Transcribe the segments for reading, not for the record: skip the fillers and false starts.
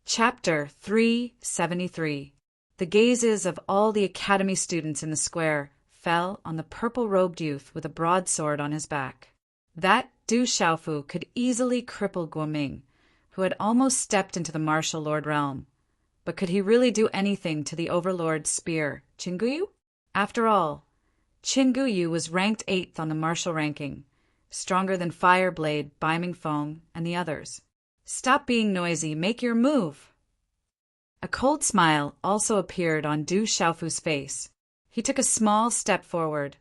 Chapter 373. The gazes of all the academy students in the square fell on the purple-robed youth with a broadsword on his back. That Du Xiaofu could easily cripple Guoming, who had almost stepped into the martial lord realm. But could he really do anything to the overlord's spear, Qinguyu? After all, Qinguyu was ranked 8th on the martial ranking, stronger than Fireblade, Biming Feng, and the others. Stop being noisy, make your move! A cold smile also appeared on Du Xiaofu's face. He took a small step forward,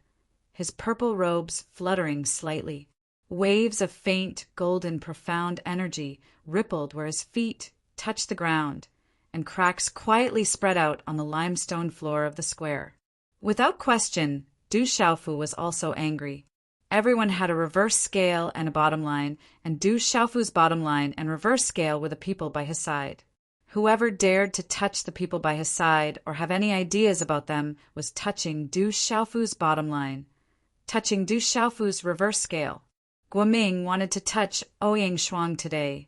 his purple robes fluttering slightly. Waves of faint, golden, profound energy rippled where his feet touched the ground, and cracks quietly spread out on the limestone floor of the square. Without question, Du Xiaofu was also angry. Everyone had a reverse scale and a bottom line, and Du Xiaofu's bottom line and reverse scale were the people by his side. Whoever dared to touch the people by his side or have any ideas about them was touching Du Xiaofu's bottom line, touching Du Xiaofu's reverse scale. Guoming wanted to touch Ouyang Shuang today,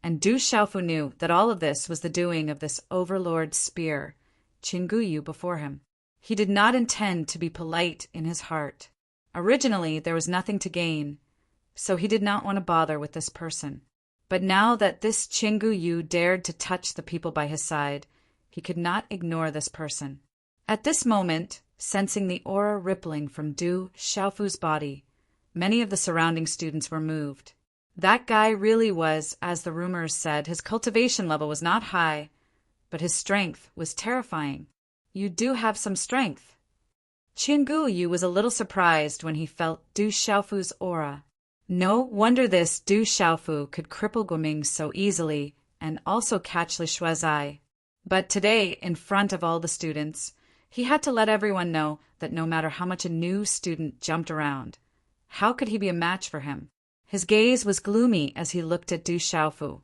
and Du Xiaofu knew that all of this was the doing of this overlord's spear, Qinguyu, before him. He did not intend to be polite in his heart. Originally, there was nothing to gain, so he did not want to bother with this person. But now that this Qinguyu dared to touch the people by his side, he could not ignore this person. At this moment, sensing the aura rippling from Du Xiaofu's body, many of the surrounding students were moved. That guy really was, as the rumors said, his cultivation level was not high, but his strength was terrifying. You do have some strength. Qinguyu was a little surprised when he felt Du Xiaofu's aura. No wonder this Du Xiaofu could cripple Guoming so easily and also catch Li Shue's eye. But today, in front of all the students, he had to let everyone know that no matter how much a new student jumped around, how could he be a match for him? His gaze was gloomy as he looked at Du Xiaofu.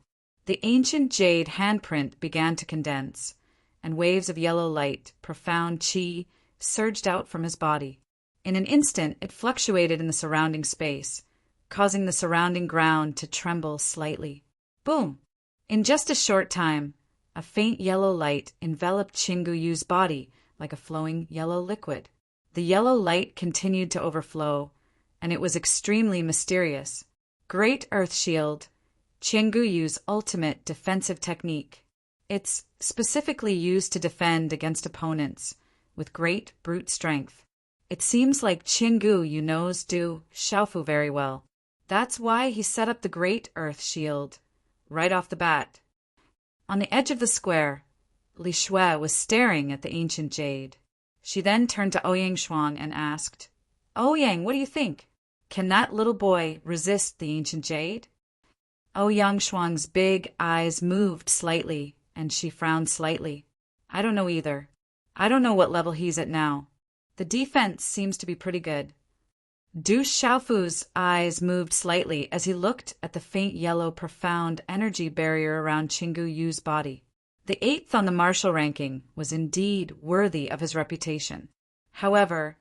The ancient jade handprint began to condense, and waves of yellow light, profound qi, surged out from his body. In an instant, it fluctuated in the surrounding space, causing the surrounding ground to tremble slightly. Boom! In just a short time, a faint yellow light enveloped Qinguyu's body like a flowing yellow liquid. The yellow light continued to overflow, and it was extremely mysterious. Great Earth Shield, Qinguyu's ultimate defensive technique. It's specifically used to defend against opponents with great brute strength. It seems like Qinguyu knows Du Xiaofu very well. That's why he set up the Great Earth Shield right off the bat. On the edge of the square, Li Shue was staring at the ancient jade. She then turned to Ouyang Shuang and asked, "Ouyang, what do you think? Can that little boy resist the ancient jade?" Ouyang Shuang's big eyes moved slightly, and she frowned slightly. "I don't know either. I don't know what level he's at now. The defense seems to be pretty good." Du Xiaofu's eyes moved slightly as he looked at the faint yellow profound energy barrier around Qinguyu's body. The 8th on the martial ranking was indeed worthy of his reputation. However,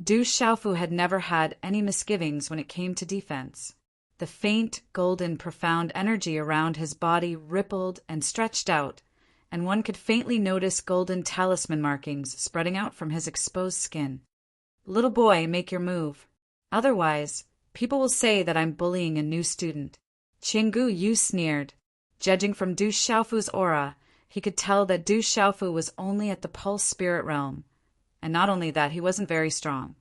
Du Xiaofu had never had any misgivings when it came to defense. The faint, golden, profound energy around his body rippled and stretched out, and one could faintly notice golden talisman markings spreading out from his exposed skin. "Little boy, make your move. Otherwise, people will say that I'm bullying a new student." Qinguyu sneered. Judging from Du Xiaofu's aura, he could tell that Du Xiaofu was only at the pulse spirit realm, and not only that, he wasn't very strong.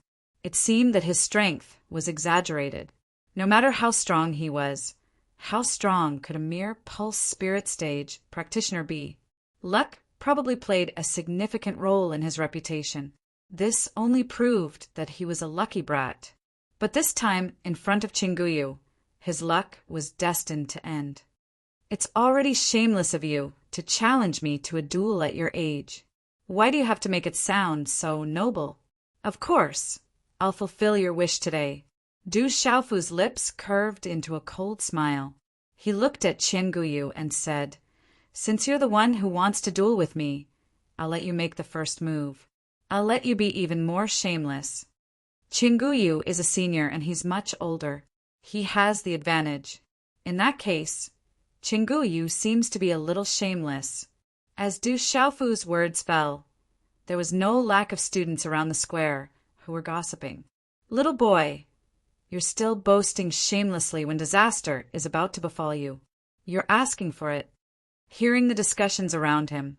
It seemed that his strength was exaggerated. No matter how strong he was, how strong could a mere pulse spirit stage practitioner be? Luck probably played a significant role in his reputation. This only proved that he was a lucky brat. But this time, in front of Qinguyu, his luck was destined to end. "It's already shameless of you to challenge me to a duel at your age. Why do you have to make it sound so noble?" "Of course, I'll fulfill your wish today." Du Xiaofu's lips curved into a cold smile. He looked at Qinguyu and said, "Since you're the one who wants to duel with me, I'll let you make the first move. I'll let you be even more shameless." Qinguyu is a senior and he's much older. He has the advantage. In that case, Chinguyu seems to be a little shameless. As Du Xiaofu's words fell, there was no lack of students around the square who were gossiping. Little boy, you're still boasting shamelessly when disaster is about to befall you. You're asking for it. Hearing the discussions around him,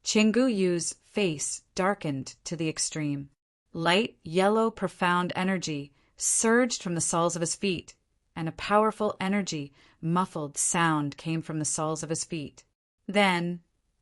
Chingu face darkened to the extreme. Light, yellow, profound energy surged from the soles of his feet, and a powerful energy, muffled sound came from the soles of his feet. Then,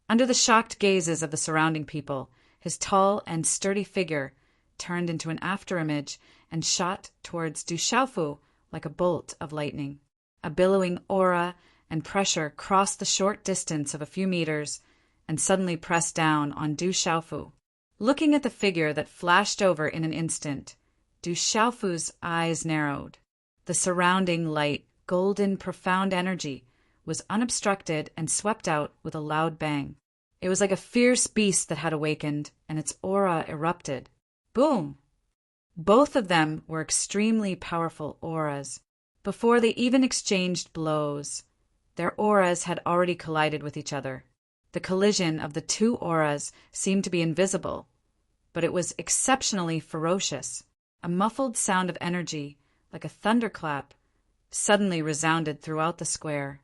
under the shocked gazes of the surrounding people, his tall and sturdy figure turned into an afterimage and shot towards Du Xiaofu like a bolt of lightning. A billowing aura and pressure crossed the short distance of a few meters and suddenly pressed down on Du Xiaofu. Looking at the figure that flashed over in an instant, Du Xiaofu's eyes narrowed. The surrounding light, golden, profound energy was unobstructed and swept out with a loud bang. It was like a fierce beast that had awakened, and its aura erupted. Boom! Both of them were extremely powerful auras. Before they even exchanged blows, their auras had already collided with each other. The collision of the two auras seemed to be invisible, but it was exceptionally ferocious. A muffled sound of energy, like a thunderclap, suddenly resounded throughout the square.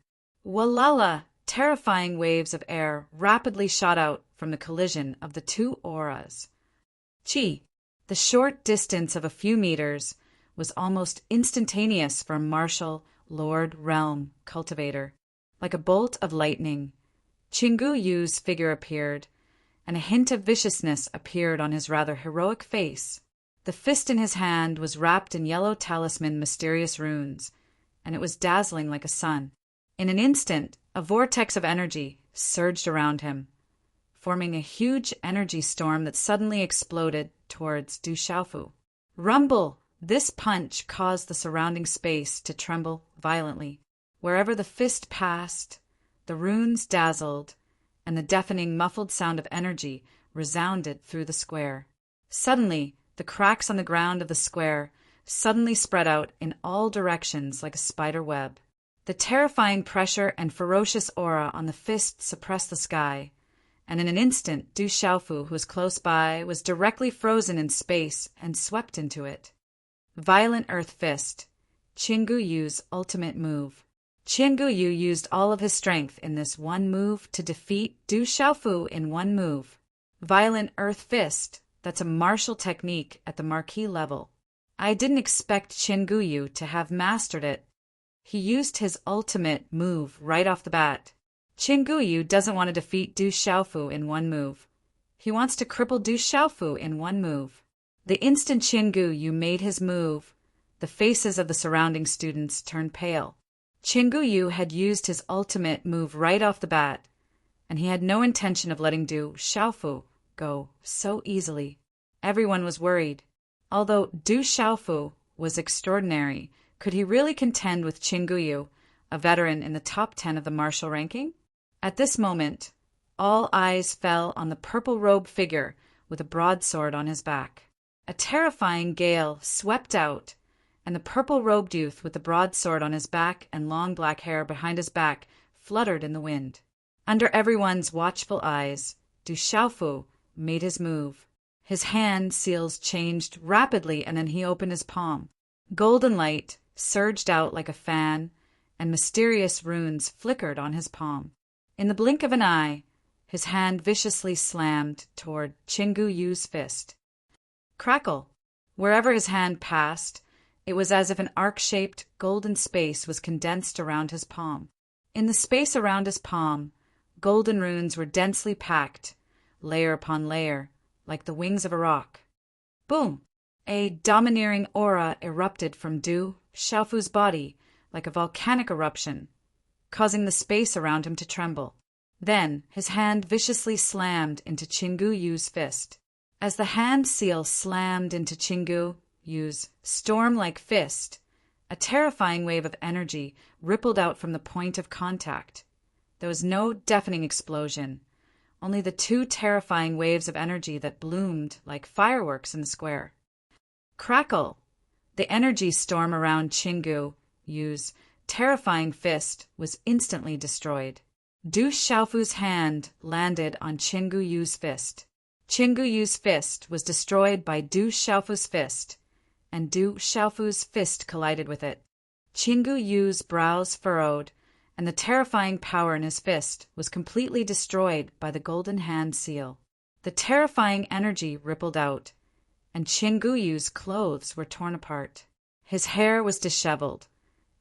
Walala! Terrifying waves of air rapidly shot out from the collision of the two auras. Chi! The short distance of a few meters was almost instantaneous for a martial, lord realm cultivator. Like a bolt of lightning, Chingu figure appeared, and a hint of viciousness appeared on his rather heroic face. The fist in his hand was wrapped in yellow talisman mysterious runes, and it was dazzling like a sun. In an instant, a vortex of energy surged around him, forming a huge energy storm that suddenly exploded towards Du Xiaofu. Rumble! This punch caused the surrounding space to tremble violently. Wherever the fist passed, the runes dazzled, and the deafening muffled sound of energy resounded through the square. Suddenly, the cracks on the ground of the square suddenly spread out in all directions like a spider web. The terrifying pressure and ferocious aura on the fist suppressed the sky, and in an instant Du Xiaofu, who was close by, was directly frozen in space and swept into it. Violent Earth Fist, Chingu ultimate move. Chingu used all of his strength in this one move to defeat Du Xiaofu in one move. Violent Earth Fist, that's a martial technique at the marquis level. I didn't expect Chingu to have mastered it. He used his ultimate move right off the bat. Chingu doesn't want to defeat Du Xiaofu in one move. He wants to cripple Du Xiaofu in one move. The instant Chingu made his move, the faces of the surrounding students turned pale. Chingu had used his ultimate move right off the bat, and he had no intention of letting Du Xiaofu go so easily. Everyone was worried. Although Du Xiaofu was extraordinary, could he really contend with Chingu, a veteran in the top 10 of the martial ranking? At this moment, all eyes fell on the purple-robed figure with a broadsword on his back. A terrifying gale swept out, and the purple-robed youth with the broadsword on his back and long black hair behind his back fluttered in the wind. Under everyone's watchful eyes, Du Xiaofu made his move. His hand seals changed rapidly, and then he opened his palm. Golden light surged out like a fan, and mysterious runes flickered on his palm. In the blink of an eye, his hand viciously slammed toward Chingu fist. Crackle! Wherever his hand passed, it was as if an arc-shaped golden space was condensed around his palm. In the space around his palm, golden runes were densely packed, layer upon layer, like the wings of a rock. Boom! A domineering aura erupted from Du Xiaofu's body like a volcanic eruption, causing the space around him to tremble. Then his hand viciously slammed into Chingu fist. As the hand seal slammed into Chingu storm-like fist, a terrifying wave of energy rippled out from the point of contact. There was no deafening explosion, only the two terrifying waves of energy that bloomed like fireworks in the square. Crackle! The energy storm around Chingu terrifying fist was instantly destroyed. Du Xiaofu's hand landed on Qinggu Yu's fist. Qinggu Yu's fist was destroyed by Du Xiaofu's fist, and Du Xiaofu's fist collided with it. Qinggu Yu's brows furrowed, and the terrifying power in his fist was completely destroyed by the golden hand seal. The terrifying energy rippled out, and Qinggu Yu's clothes were torn apart. His hair was disheveled,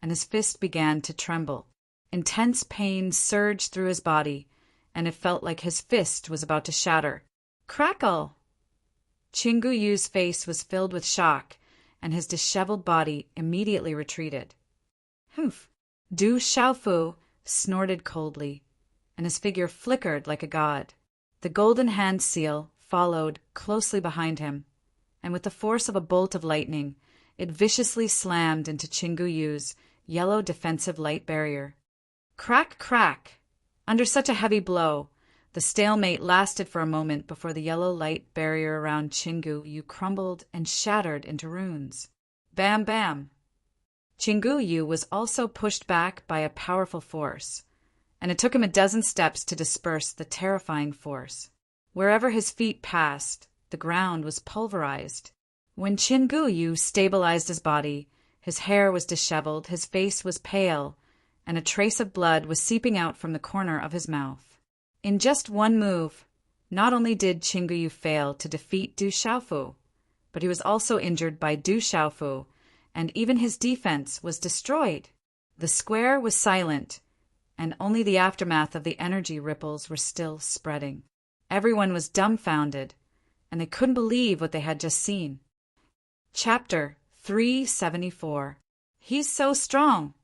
and his fist began to tremble. Intense pain surged through his body, and it felt like his fist was about to shatter. Crackle! Qinggu Yu's face was filled with shock, and his disheveled body immediately retreated. Humph! Du Xiaofu snorted coldly, and his figure flickered like a god. The golden hand seal followed closely behind him, and with the force of a bolt of lightning, it viciously slammed into Qinggu Yu's yellow defensive light barrier. Crack, crack! Under such a heavy blow, the stalemate lasted for a moment before the yellow light barrier around Qinggu Yu crumbled and shattered into runes. Bam, bam! Qinggu Yu was also pushed back by a powerful force, and it took him a dozen steps to disperse the terrifying force. Wherever his feet passed, the ground was pulverized. When Qinggu Yu stabilized his body, his hair was disheveled, his face was pale, and a trace of blood was seeping out from the corner of his mouth. In just one move, not only did Qinggu Yu fail to defeat Du Xiaofu, but he was also injured by Du Xiaofu, and even his defense was destroyed. The square was silent, and only the aftermath of the energy ripples were still spreading. Everyone was dumbfounded, and they couldn't believe what they had just seen. Chapter 374. He's so strong!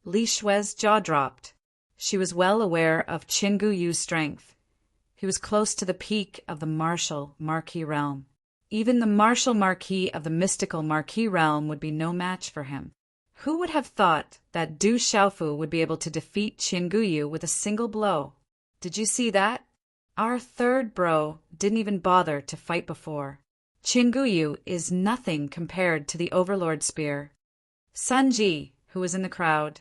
Li Shui's jaw dropped. She was well aware of Qinggu Yu's strength. He was close to the peak of the martial Marquis realm. Even the martial Marquis of the mystical Marquis realm would be no match for him. Who would have thought that Du Xiaofu would be able to defeat Qinggu Yu with a single blow? Did you see that? Our third bro didn't even bother to fight before. Qinggu Yu is nothing compared to the Overlord Spear. Sun Ji, who was in the crowd,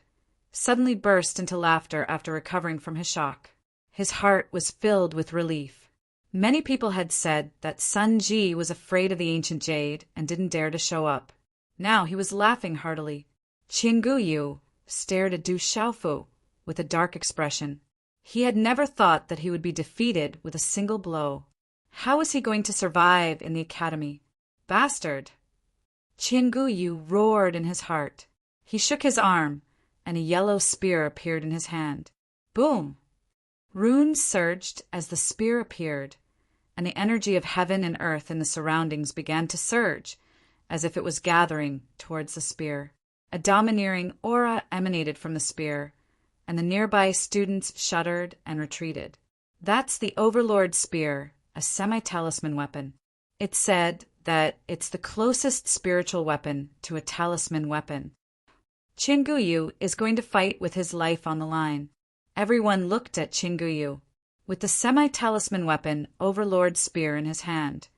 suddenly burst into laughter after recovering from his shock. His heart was filled with relief. Many people had said that Sun Ji was afraid of the ancient jade and didn't dare to show up. Now he was laughing heartily. Qinggu Yu stared at Du Xiaofu with a dark expression. He had never thought that he would be defeated with a single blow. How was he going to survive in the academy? Bastard! Qinggu Yu roared in his heart. He shook his arm, and a yellow spear appeared in his hand. Boom! Runes surged as the spear appeared, and the energy of heaven and earth in the surroundings began to surge, as if it was gathering towards the spear. A domineering aura emanated from the spear, and the nearby students shuddered and retreated. That's the Overlord Spear, a semi-talisman weapon. It said that it's the closest spiritual weapon to a talisman weapon. Qinggu Yu is going to fight with his life on the line. Everyone looked at Qinggu Yu. With the semi-talisman weapon Overlord Spear in his hand,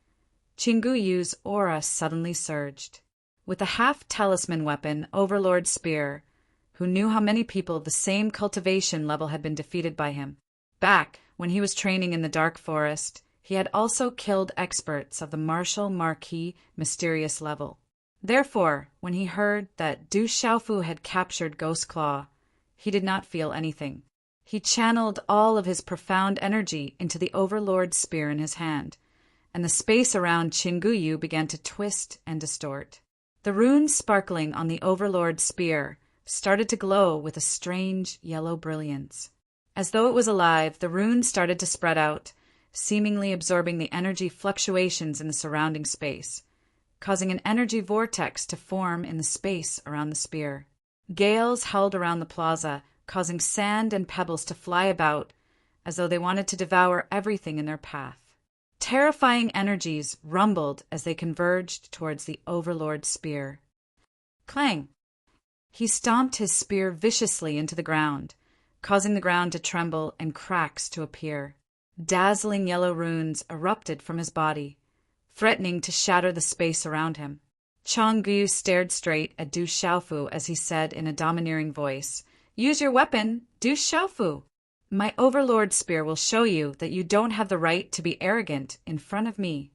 Qinggu Yu's aura suddenly surged. With the half-talisman weapon Overlord Spear, who knew how many people of the same cultivation level had been defeated by him. Back when he was training in the Dark Forest, he had also killed experts of the martial Marquis mysterious level. Therefore, when he heard that Du Xiaofu had captured Ghost Claw, he did not feel anything. He channeled all of his profound energy into the Overlord Spear in his hand, and the space around Qinggu Yu began to twist and distort. The runes sparkling on the Overlord Spear started to glow with a strange yellow brilliance. As though it was alive, the runes started to spread out, seemingly absorbing the energy fluctuations in the surrounding space, causing an energy vortex to form in the space around the spear. Gales howled around the plaza, causing sand and pebbles to fly about as though they wanted to devour everything in their path. Terrifying energies rumbled as they converged towards the Overlord Spear. Clang! He stomped his spear viciously into the ground, causing the ground to tremble and cracks to appear. Dazzling yellow runes erupted from his body, threatening to shatter the space around him. Changgu stared straight at Du Xiaofu as he said in a domineering voice, "Use your weapon, Du Xiaofu. My overlord spear will show you that you don't have the right to be arrogant in front of me."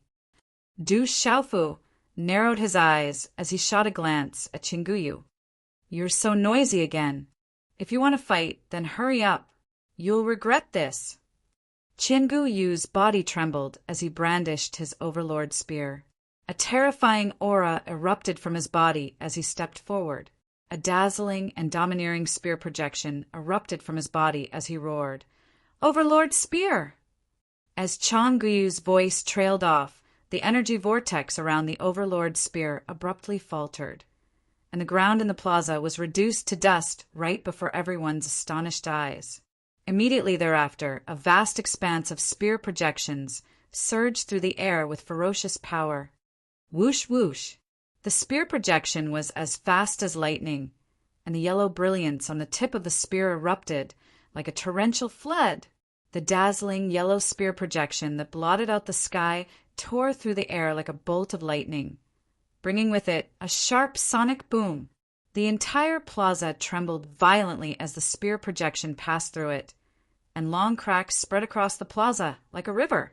Du Xiaofu narrowed his eyes as he shot a glance at Chinguyu. "You're so noisy again. If you want to fight, then hurry up. You'll regret this." Chingu-yu's body trembled as he brandished his overlord spear. A terrifying aura erupted from his body as he stepped forward. A dazzling and domineering spear projection erupted from his body as he roared, "Overlord spear!" As Changuyu's voice trailed off, the energy vortex around the overlord spear abruptly faltered, and the ground in the plaza was reduced to dust right before everyone's astonished eyes. Immediately thereafter, a vast expanse of spear projections surged through the air with ferocious power. Whoosh, whoosh! The spear projection was as fast as lightning, and the yellow brilliance on the tip of the spear erupted like a torrential flood. The dazzling yellow spear projection that blotted out the sky tore through the air like a bolt of lightning, bringing with it a sharp sonic boom. The entire plaza trembled violently as the spear projection passed through it, and long cracks spread across the plaza like a river.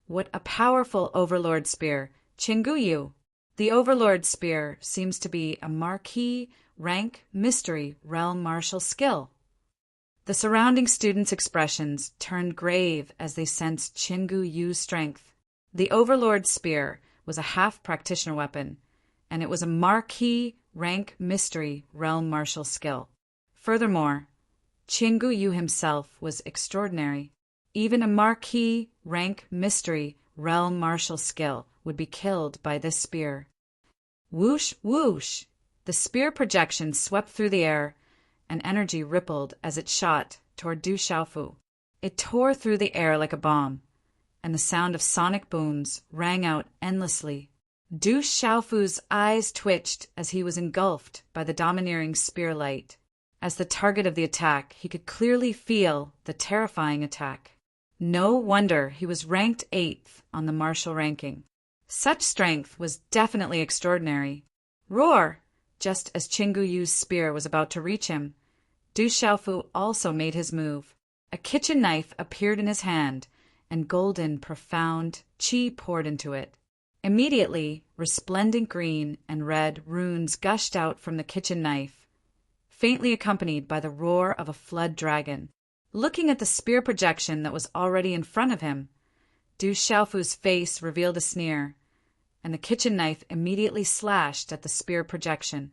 What a powerful overlord spear! Chinguyu! The overlord spear seems to be a marquee, rank, mystery, realm martial skill. The surrounding students' expressions turned grave as they sensed Chingu-yu's strength. The overlord spear was a half-practitioner weapon, and it was a marquee, rank, mystery, realm martial skill. Furthermore, Chingu-yu himself was extraordinary. Even a marquee, rank, mystery, realm martial skill would be killed by this spear. Whoosh, whoosh! The spear projection swept through the air, and energy rippled as it shot toward Du Xiaofu. It tore through the air like a bomb, and the sound of sonic booms rang out endlessly. Du Xiaofu's eyes twitched as he was engulfed by the domineering spear light. As the target of the attack, he could clearly feel the terrifying attack. No wonder he was ranked 8th on the martial ranking. Such strength was definitely extraordinary. Roar! Just as Chingu-yu's spear was about to reach him, Du Xiaofu also made his move. A kitchen knife appeared in his hand, and golden, profound qi poured into it. Immediately, resplendent green and red runes gushed out from the kitchen knife, faintly accompanied by the roar of a flood dragon. Looking at the spear projection that was already in front of him, Du Xiaofu's face revealed a sneer, and the kitchen knife immediately slashed at the spear projection.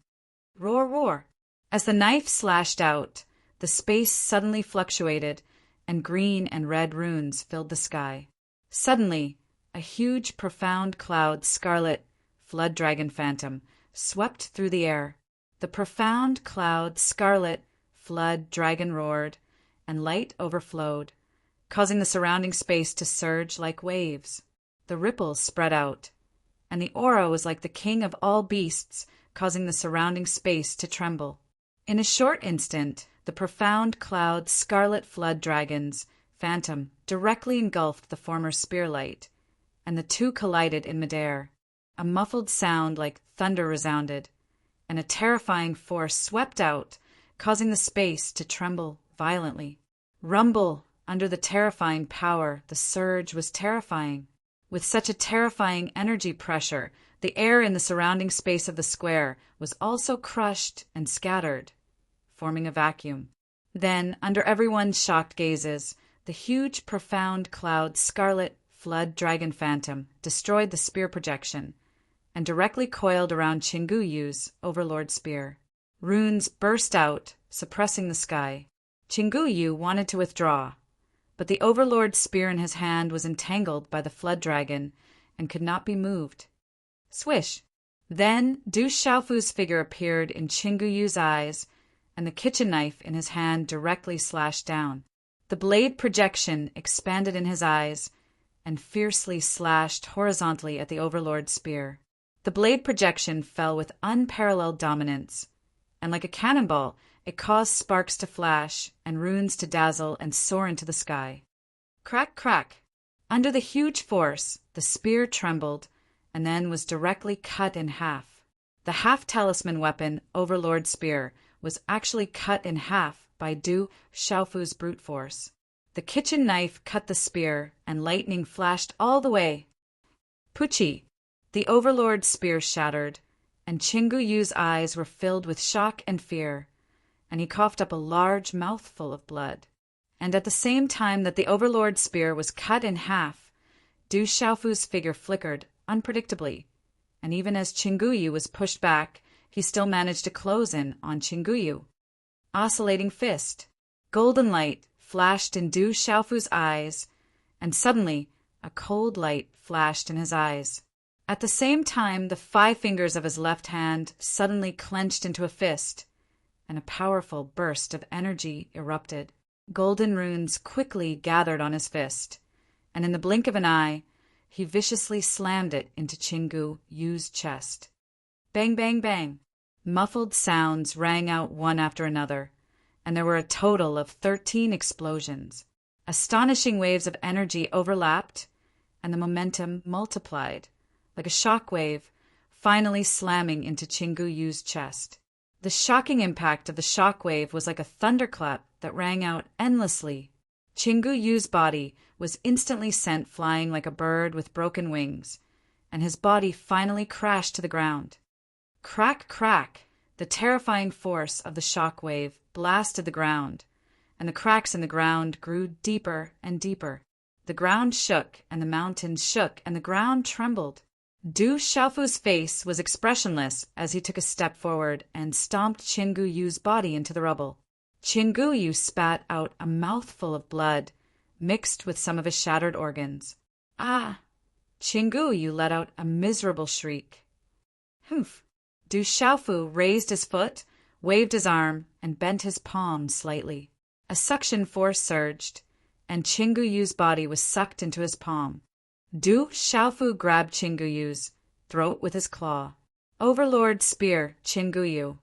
Roar, roar! As the knife slashed out, the space suddenly fluctuated, and green and red runes filled the sky. Suddenly, a huge, profound cloud, scarlet, flood dragon phantom, swept through the air. The profound cloud, scarlet, flood dragon roared, and light overflowed, causing the surrounding space to surge like waves. The ripples spread out, and the aura was like the king of all beasts, causing the surrounding space to tremble. In a short instant, the profound cloud, scarlet flood dragons, phantom, directly engulfed the former spearlight, and the two collided in midair. A muffled sound like thunder resounded, and a terrifying force swept out, causing the space to tremble violently. Rumble! Under the terrifying power, the surge was terrifying. With such a terrifying energy pressure, the air in the surrounding space of the square was also crushed and scattered, forming a vacuum. Then, under everyone's shocked gazes, the huge, profound cloud, scarlet, flood dragon phantom destroyed the spear projection and directly coiled around Chingu-yu's overlord spear. Runes burst out, suppressing the sky. Chingu-yu wanted to withdraw, but the overlord spear in his hand was entangled by the flood dragon and could not be moved. Swish! Then Du Xiaofu's figure appeared in Chingu-yu's eyes, and the kitchen knife in his hand directly slashed down. The blade projection expanded in his eyes and fiercely slashed horizontally at the overlord spear. The blade projection fell with unparalleled dominance, and like a cannonball, it caused sparks to flash and runes to dazzle and soar into the sky. Crack, crack! Under the huge force, the spear trembled and then was directly cut in half. The half-talisman weapon, Overlord Spear, was actually cut in half by Du Xiaofu's brute force. The kitchen knife cut the spear, and lightning flashed all the way. Pucci! The Overlord's spear shattered, and Qinggu Yu's eyes were filled with shock and fear, and he coughed up a large mouthful of blood. And at the same time that the Overlord's spear was cut in half, Du Xiaofu's figure flickered unpredictably, and even as Qinggu Yu was pushed back, he still managed to close in on Qinggu Yu. Oscillating fist. Golden light flashed in Du Xiaofu's eyes, and suddenly a cold light flashed in his eyes. At the same time, the 5 fingers of his left hand suddenly clenched into a fist, and a powerful burst of energy erupted. Golden runes quickly gathered on his fist, and in the blink of an eye, he viciously slammed it into Qinggu Yu's chest. Bang, bang, bang. Muffled sounds rang out one after another, and there were a total of 13 explosions. Astonishing waves of energy overlapped, and the momentum multiplied, like a shock wave, finally slamming into Qinggu Yu's chest. The shocking impact of the shock wave was like a thunderclap that rang out endlessly. Qinggu Yu's body was instantly sent flying like a bird with broken wings, and his body finally crashed to the ground. Crack, crack! The terrifying force of the shock wave blasted the ground, and the cracks in the ground grew deeper and deeper. The ground shook, and the mountains shook, and the ground trembled. Du Xiaofu's face was expressionless as he took a step forward and stomped Qinggu Yu's body into the rubble. Qinggu Yu spat out a mouthful of blood, mixed with some of his shattered organs. Ah! Qinggu Yu let out a miserable shriek. Humph! Du Xiaofu raised his foot, waved his arm, and bent his palm slightly. A suction force surged, and Qinggu Yu's body was sucked into his palm. Du Xiaofu grabbed Qinggu Yu's throat with his claw. Overlord Spear, Qinggu Yu.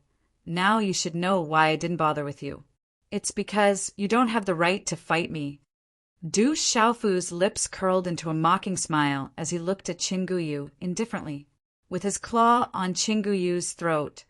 Now you should know why I didn't bother with you. It's because you don't have the right to fight me. Du Xiaofu's lips curled into a mocking smile as he looked at Qinggu Yu indifferently. With his claw on Qinggu Yu's throat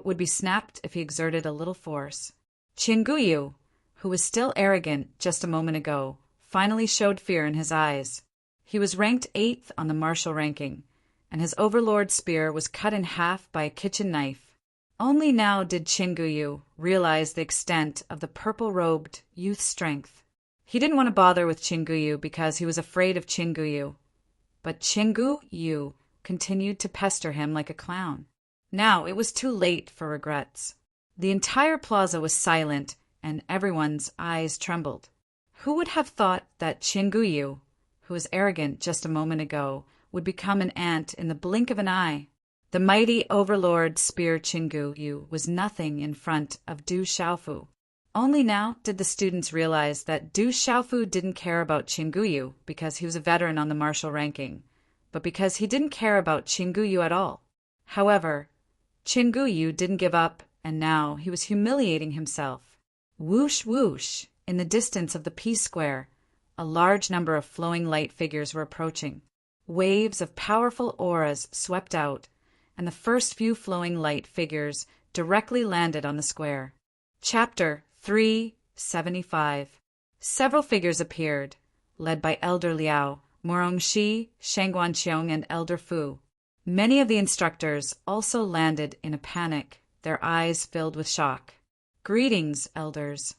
would be snapped if he exerted a little force. Qinggu Yu, who was still arrogant just a moment ago, finally showed fear in his eyes. He was ranked 8th on the martial ranking, and his Overlord Spear was cut in half by a kitchen knife. Only now did Qinggu Yu realize the extent of the purple-robed youth's strength. He didn't want to bother with Qinggu Yu because he was afraid of Qinggu Yu, but Qinggu Yu continued to pester him like a clown. Now it was too late for regrets. The entire plaza was silent, and everyone's eyes trembled. Who would have thought that Qinggu Yu, who was arrogant just a moment ago, would become an ant in the blink of an eye? The mighty Overlord Spear Qinggu Yu was nothing in front of Du Xiaofu. Only now did the students realize that Du Xiaofu didn't care about Qinggu Yu because he was a veteran on the martial ranking, but because he didn't care about Qinggu Yu at all. However, Qinggu Yu didn't give up, and now he was humiliating himself. Whoosh, whoosh! In the distance of the Peace Square, a large number of flowing light figures were approaching. Waves of powerful auras swept out, and the first few flowing light figures directly landed on the square. Chapter 375. Several figures appeared, led by Elder Liao, Morongxi, Shangguanqiong, and Elder Fu. Many of the instructors also landed in a panic, their eyes filled with shock. Greetings, elders.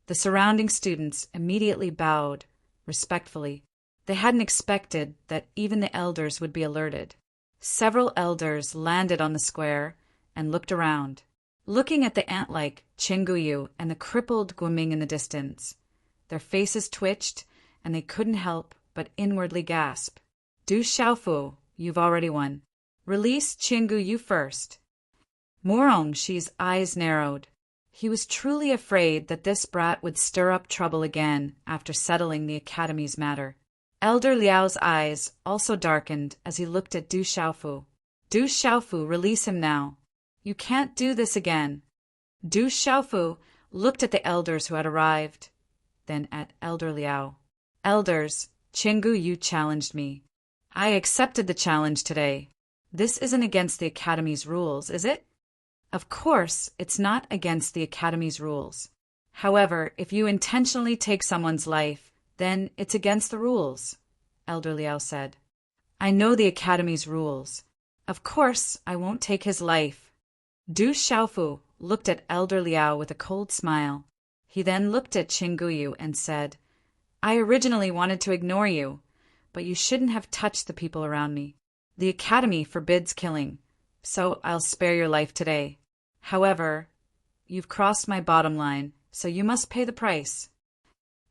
The surrounding students immediately bowed, respectfully. They hadn't expected that even the elders would be alerted. Several elders landed on the square and looked around, looking at the ant-like Qinggu Yu and the crippled Guoming in the distance. Their faces twitched, and they couldn't help but inwardly gasp. Du Xiaofu, you've already won. Release Qinggu Yu first. Morongxi's eyes narrowed. He was truly afraid that this brat would stir up trouble again after settling the academy's matter. Elder Liao's eyes also darkened as he looked at Du Xiaofu. Du Xiaofu, release him now. You can't do this again. Du Xiaofu looked at the elders who had arrived, then at Elder Liao. Elders, Qinggu Yu challenged me. I accepted the challenge today. This isn't against the Academy's rules, is it? Of course, it's not against the Academy's rules. However, if you intentionally take someone's life, then it's against the rules, Elder Liao said. I know the Academy's rules. Of course, I won't take his life. Du Xiaofu looked at Elder Liao with a cold smile. He then looked at Qingguyu and said, I originally wanted to ignore you, but you shouldn't have touched the people around me. The Academy forbids killing, so I'll spare your life today. However, you've crossed my bottom line, so you must pay the price.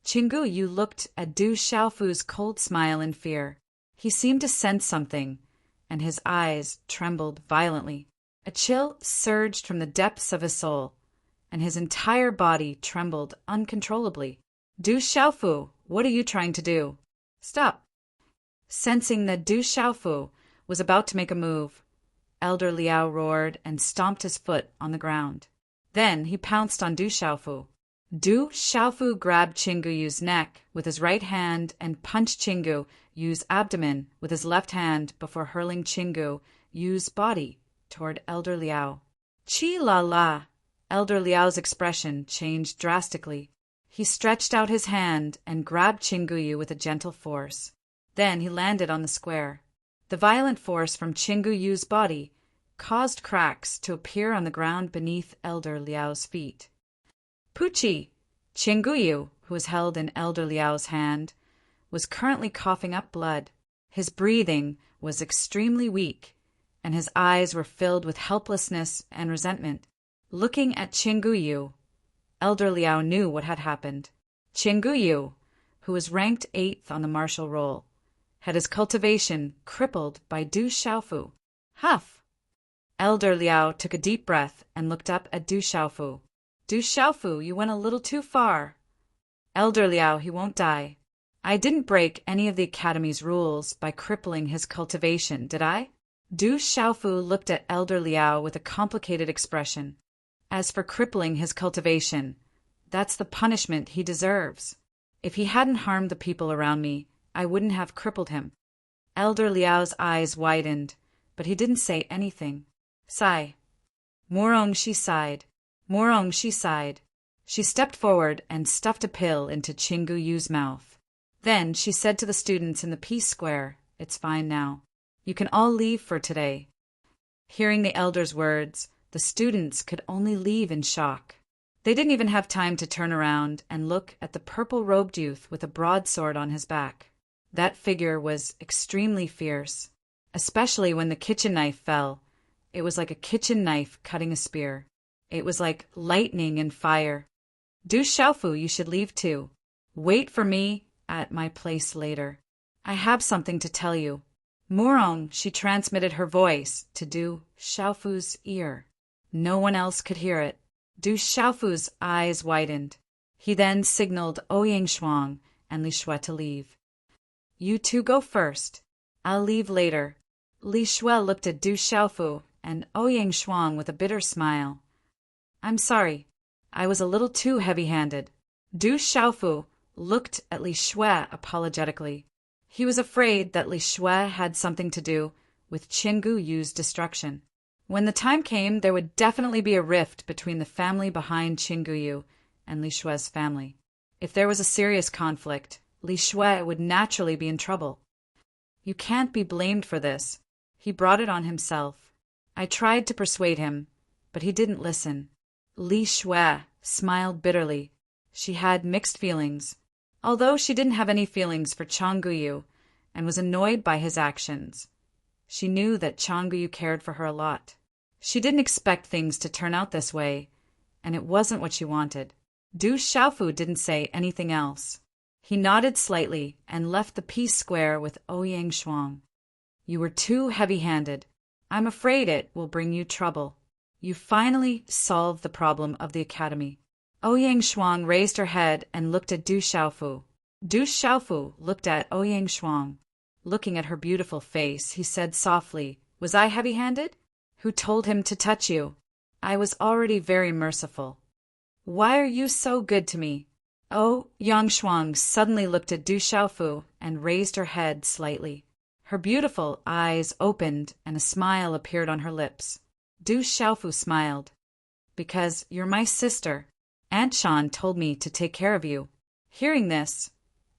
Qingguyu looked at Du Xiaofu's cold smile in fear. He seemed to sense something, and his eyes trembled violently. A chill surged from the depths of his soul, and his entire body trembled uncontrollably. Du Xiaofu, what are you trying to do? Stop. Sensing that Du Xiaofu was about to make a move, Elder Liao roared and stomped his foot on the ground. Then he pounced on Du Xiaofu. Du Xiaofu grabbed Qingguyu's neck with his right hand and punched Qingguyu's abdomen with his left hand before hurling Qingguyu's body toward Elder Liao. Chi la la! Elder Liao's expression changed drastically. He stretched out his hand and grabbed Qingguyu with a gentle force. Then he landed on the square. The violent force from Qingguyu's body caused cracks to appear on the ground beneath Elder Liao's feet. Puchi! Qingguyu, who was held in Elder Liao's hand, was currently coughing up blood. His breathing was extremely weak, and his eyes were filled with helplessness and resentment. Looking at Qingguyu, Elder Liao knew what had happened. Qingguyu, who was ranked 8th on the martial roll, had his cultivation crippled by Du Xiaofu. Huff! Elder Liao took a deep breath and looked up at Du Xiaofu. Du Xiaofu, you went a little too far. Elder Liao, he won't die. I didn't break any of the Academy's rules by crippling his cultivation, did I? Du Xiaofu looked at Elder Liao with a complicated expression. As for crippling his cultivation, that's the punishment he deserves. If he hadn't harmed the people around me, I wouldn't have crippled him. Elder Liao's eyes widened, but he didn't say anything. Sigh. Morong, she sighed. Morong, she sighed. She stepped forward and stuffed a pill into Qingguyu's mouth. Then she said to the students in the Peace Square, It's fine now. You can all leave for today. Hearing the elder's words, the students could only leave in shock. They didn't even have time to turn around and look at the purple-robed youth with a broadsword on his back. That figure was extremely fierce, especially when the kitchen knife fell. It was like a kitchen knife cutting a spear. It was like lightning and fire. Du Xiaofu, you should leave too. Wait for me at my place later. I have something to tell you. Morong, she transmitted her voice to Du Xiaofu's ear. No one else could hear it. Du Xiaofu's eyes widened. He then signaled Ouyang Shuang and Li Shui to leave. You two go first. I'll leave later. Li Shui looked at Du Xiaofu and Ouyang Shuang with a bitter smile. I'm sorry. I was a little too heavy-handed. Du Xiaofu looked at Li Shui apologetically. He was afraid that Li Shui had something to do with Qingguyu's destruction. When the time came, there would definitely be a rift between the family behind Qingguyu and Li Shui's family. If there was a serious conflict, Li Shui would naturally be in trouble. You can't be blamed for this. He brought it on himself. I tried to persuade him, but he didn't listen. Li Shui smiled bitterly. She had mixed feelings. Although she didn't have any feelings for Qingguyu and was annoyed by his actions, she knew that Qingguyu cared for her a lot. She didn't expect things to turn out this way, and it wasn't what she wanted. Du Xiaofu didn't say anything else. He nodded slightly and left the Peace Square with Ouyang Shuang. You were too heavy-handed. I'm afraid it will bring you trouble. You finally solved the problem of the Academy. Ouyang Shuang raised her head and looked at Du Xiaofu. Du Xiaofu looked at Ouyang Shuang. Looking at her beautiful face, he said softly, Was I heavy-handed? Who told him to touch you? I was already very merciful. Why are you so good to me? Ouyang Shuang suddenly looked at Du Xiaofu and raised her head slightly. Her beautiful eyes opened and a smile appeared on her lips. Du Xiaofu smiled. Because you're my sister. Aunt Shan told me to take care of you. Hearing this,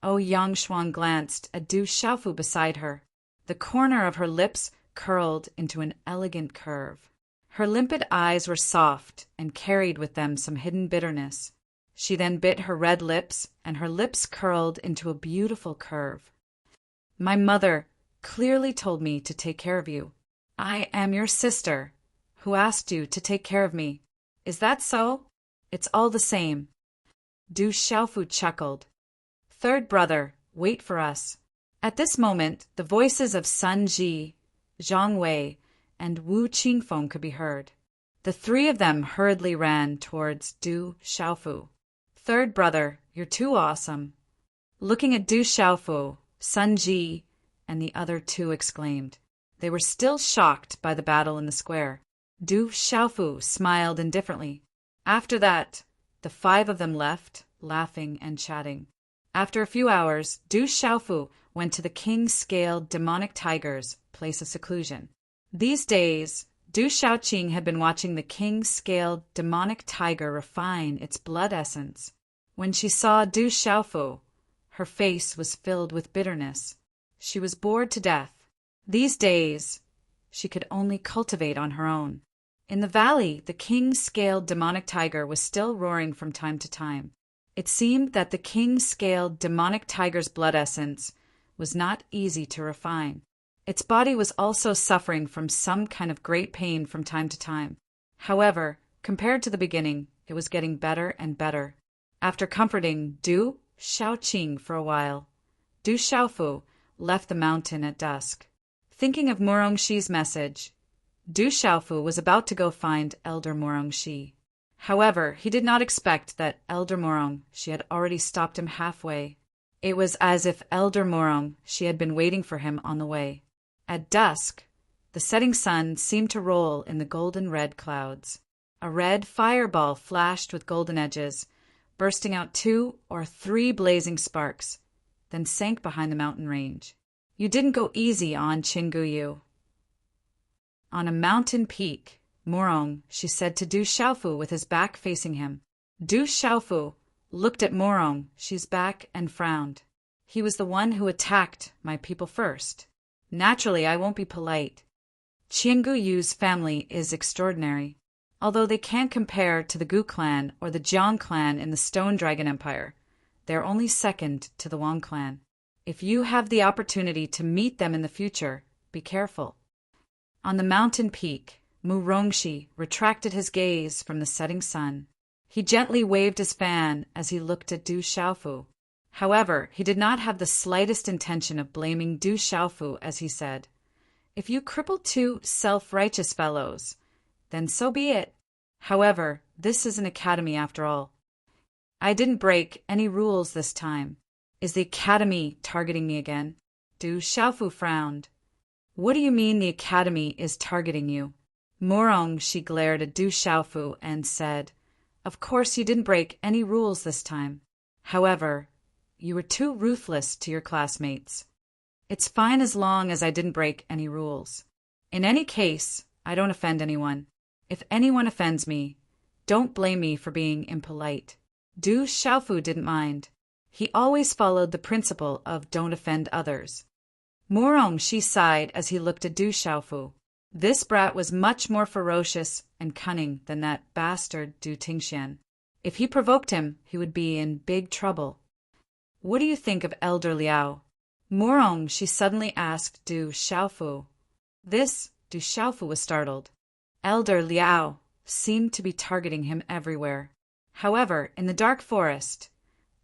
Yang Xuan glanced at Du Xiaofu beside her. The corner of her lips curled into an elegant curve. Her limpid eyes were soft and carried with them some hidden bitterness. She then bit her red lips, and her lips curled into a beautiful curve. My mother clearly told me to take care of you. I am your sister, who asked you to take care of me. Is that so? It's all the same. Du Xiaofu chuckled. Third brother, wait for us. At this moment, the voices of Sun Ji, Zhang Wei, and Wu Qingfeng could be heard. The three of them hurriedly ran towards Du Xiaofu. Third brother, you're too awesome. Looking at Du Xiaofu, Sun Ji and the other two exclaimed. They were still shocked by the battle in the square. Du Xiaofu smiled indifferently. After that, the five of them left, laughing and chatting. After a few hours, Du Xiaofu went to the king-scaled demonic tiger's place of seclusion. These days, Du Xiaoqing had been watching the king-scaled demonic tiger refine its blood essence. When she saw Du Xiaofu, her face was filled with bitterness. She was bored to death. These days, she could only cultivate on her own. In the valley, the king-scaled demonic tiger was still roaring from time to time. It seemed that the king-scaled demonic tiger's blood essence was not easy to refine. Its body was also suffering from some kind of great pain from time to time. However, compared to the beginning, it was getting better and better. After comforting Du Xiaoqing for a while, Du Xiaofu left the mountain at dusk. Thinking of Murongxi's message, Du Xiaofu was about to go find Elder Murongxi. However, he did not expect that Elder Murongxi had already stopped him halfway. It was as if Elder Murongxi had been waiting for him on the way. At dusk, the setting sun seemed to roll in the golden-red clouds. A red fireball flashed with golden edges, bursting out 2 or 3 blazing sparks, then sank behind the mountain range. You didn't go easy on Qinguyu. On a mountain peak, Murongxi said to Du Xiaofu with his back facing him. Du Xiaofu looked at Murongxi's back and frowned. He was the one who attacked my people first. Naturally, I won't be polite. Qingguyu's family is extraordinary. Although they can't compare to the Gu clan or the Jiang clan in the Stone Dragon Empire, they're only second to the Wang clan. If you have the opportunity to meet them in the future, be careful. On the mountain peak, Murongxi retracted his gaze from the setting sun. He gently waved his fan as he looked at Du Xiaofu. However, he did not have the slightest intention of blaming Du Xiaofu as he said, If you cripple 2 self-righteous fellows, then so be it. However, this is an academy after all. I didn't break any rules this time. Is the academy targeting me again? Du Xiaofu frowned. What do you mean the academy is targeting you? Murongxi glared at Du Xiaofu and said, Of course you didn't break any rules this time. However, you were too ruthless to your classmates. It's fine as long as I didn't break any rules. In any case, I don't offend anyone. If anyone offends me, don't blame me for being impolite. Du Xiaofu didn't mind. He always followed the principle of don't offend others. Murongxi sighed as he looked at Du Xiaofu. This brat was much more ferocious and cunning than that bastard Du Tingxian. If he provoked him, he would be in big trouble. What do you think of Elder Liao? Murongxi suddenly asked Du Xiaofu. Du Xiaofu was startled. Elder Liao seemed to be targeting him everywhere. However, in the dark forest,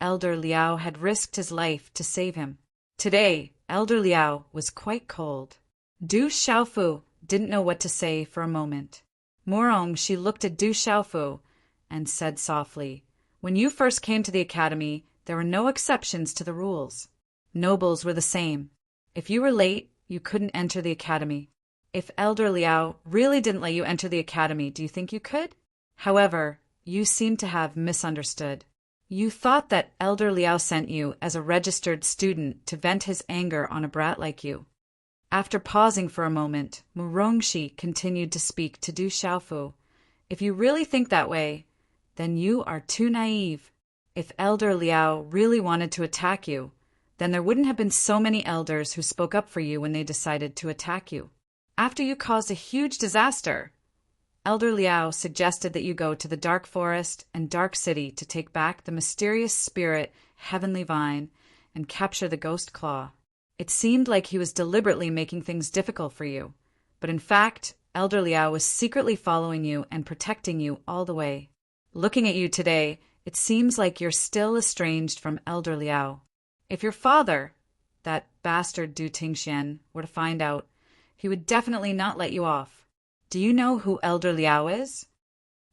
Elder Liao had risked his life to save him. Today, Elder Liao was quite cold. Du Xiaofu didn't know what to say for a moment. Murongxi looked at Du Xiaofu and said softly, When you first came to the academy, there were no exceptions to the rules. Nobles were the same. If you were late, you couldn't enter the academy. If Elder Liao really didn't let you enter the academy, do you think you could? However, you seem to have misunderstood. You thought that Elder Liao sent you as a registered student to vent his anger on a brat like you. After pausing for a moment, Murongshi continued to speak to Du Xiaofu. If you really think that way, then you are too naive. If Elder Liao really wanted to attack you, then there wouldn't have been so many elders who spoke up for you when they decided to attack you. After you caused a huge disaster, Elder Liao suggested that you go to the Dark Forest and Dark City to take back the mysterious spirit Heavenly Vine and capture the Ghost Claw. It seemed like he was deliberately making things difficult for you, but in fact, Elder Liao was secretly following you and protecting you all the way. Looking at you today, it seems like you're still estranged from Elder Liao. If your father, that bastard Du Tingxian, were to find out, he would definitely not let you off. Do you know who Elder Liao is?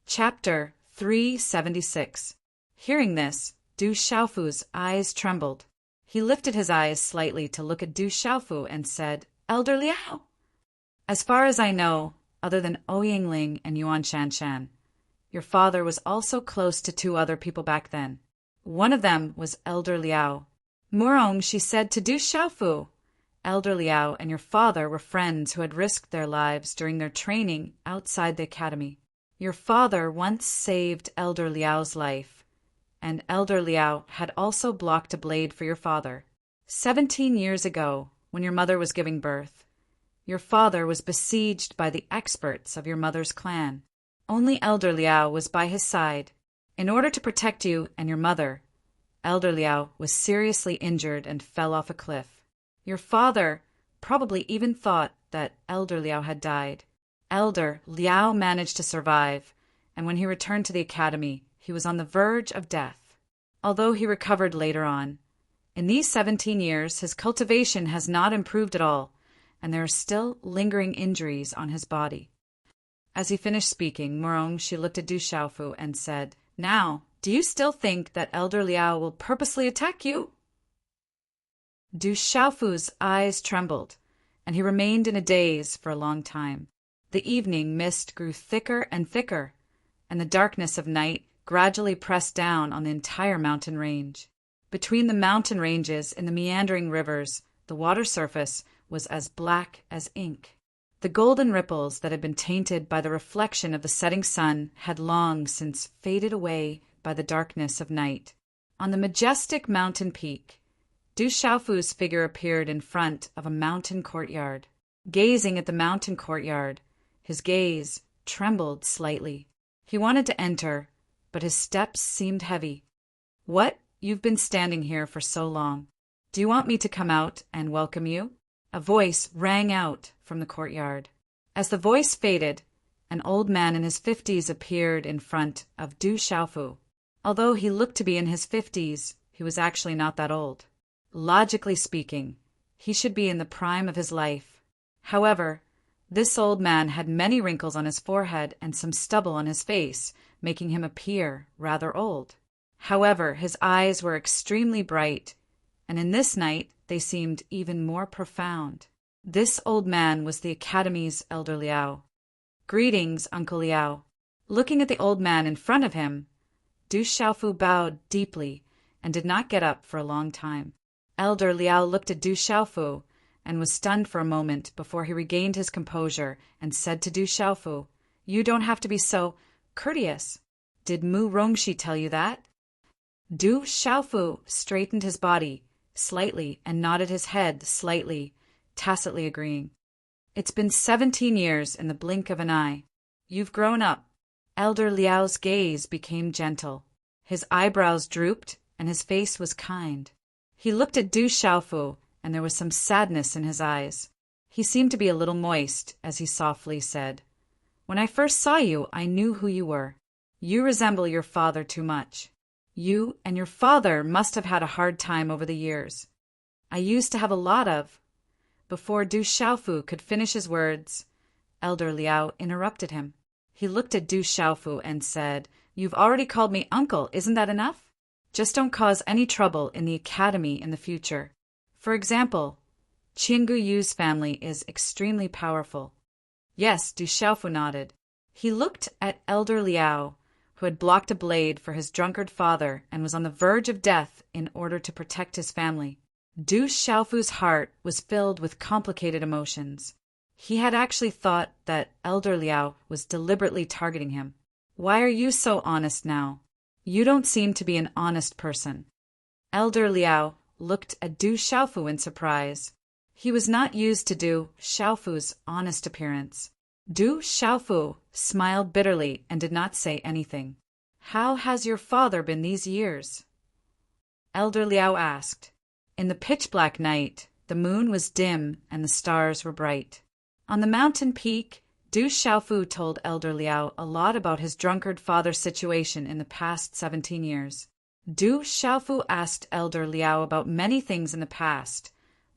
Chapter 376. Hearing this, Du Xiaofu's eyes trembled. He lifted his eyes slightly to look at Du Xiaofu and said, Elder Liao! As far as I know, other than Ouyang Ling and Yuan Shanshan, your father was also close to two other people back then. One of them was Elder Liao. Murong, she said to Du Xiaofu, Elder Liao and your father were friends who had risked their lives during their training outside the academy. Your father once saved Elder Liao's life, and Elder Liao had also blocked a blade for your father. 17 years ago, when your mother was giving birth, your father was besieged by the experts of your mother's clan. Only Elder Liao was by his side. In order to protect you and your mother, Elder Liao was seriously injured and fell off a cliff. Your father probably even thought that Elder Liao had died. Elder Liao managed to survive, and when he returned to the academy, he was on the verge of death. Although he recovered later on, in these 17 years his cultivation has not improved at all, and there are still lingering injuries on his body. As he finished speaking, Murong, she looked at Du Xiaofu and said, Now, do you still think that Elder Liao will purposely attack you? Du Xiaofu's eyes trembled, and he remained in a daze for a long time. The evening mist grew thicker and thicker, and the darkness of night gradually pressed down on the entire mountain range. Between the mountain ranges and the meandering rivers, the water surface was as black as ink. The golden ripples that had been tainted by the reflection of the setting sun had long since faded away by the darkness of night. On the majestic mountain peak, Du Xiaofu's figure appeared in front of a mountain courtyard. Gazing at the mountain courtyard, his gaze trembled slightly. He wanted to enter, but his steps seemed heavy. What? You've been standing here for so long. Do you want me to come out and welcome you? A voice rang out from the courtyard. As the voice faded, an old man in his 50s appeared in front of Du Xiaofu. Although he looked to be in his 50s, he was actually not that old. Logically speaking, he should be in the prime of his life. However, this old man had many wrinkles on his forehead and some stubble on his face, making him appear rather old. However, his eyes were extremely bright, and in this night they seemed even more profound. This old man was the Academy's Elder Liao. Greetings, Uncle Liao. Looking at the old man in front of him, Du Xiaofu bowed deeply and did not get up for a long time. Elder Liao looked at Du Xiaofu and was stunned for a moment before he regained his composure and said to Du Xiaofu, You don't have to be so courteous. Did Mu Rongxi tell you that? Du Xiaofu straightened his body slightly and nodded his head slightly, tacitly agreeing. It's been 17 years in the blink of an eye. You've grown up. Elder Liao's gaze became gentle. His eyebrows drooped and his face was kind. He looked at Du Xiaofu and there was some sadness in his eyes. He seemed to be a little moist as he softly said, When I first saw you, I knew who you were. You resemble your father too much. You and your father must have had a hard time over the years. I used to have a lot of. Before Du Xiaofu could finish his words, Elder Liao interrupted him. He looked at Du Xiaofu and said, You've already called me uncle, isn't that enough? Just don't cause any trouble in the academy in the future. For example, Qinggu Yu's family is extremely powerful. Yes, Du Xiaofu nodded. He looked at Elder Liao, who had blocked a blade for his drunkard father and was on the verge of death in order to protect his family. Du Xiaofu's heart was filled with complicated emotions. He had actually thought that Elder Liao was deliberately targeting him. Why are you so honest now? You don't seem to be an honest person. Elder Liao looked at Du Xiaofu in surprise. He was not used to Du Xiaofu's honest appearance. Du Xiaofu smiled bitterly and did not say anything. How has your father been these years? Elder Liao asked. In the pitch-black night, the moon was dim and the stars were bright. On the mountain peak, Du Xiaofu told Elder Liao a lot about his drunkard father's situation in the past 17 years. Du Xiaofu asked Elder Liao about many things in the past,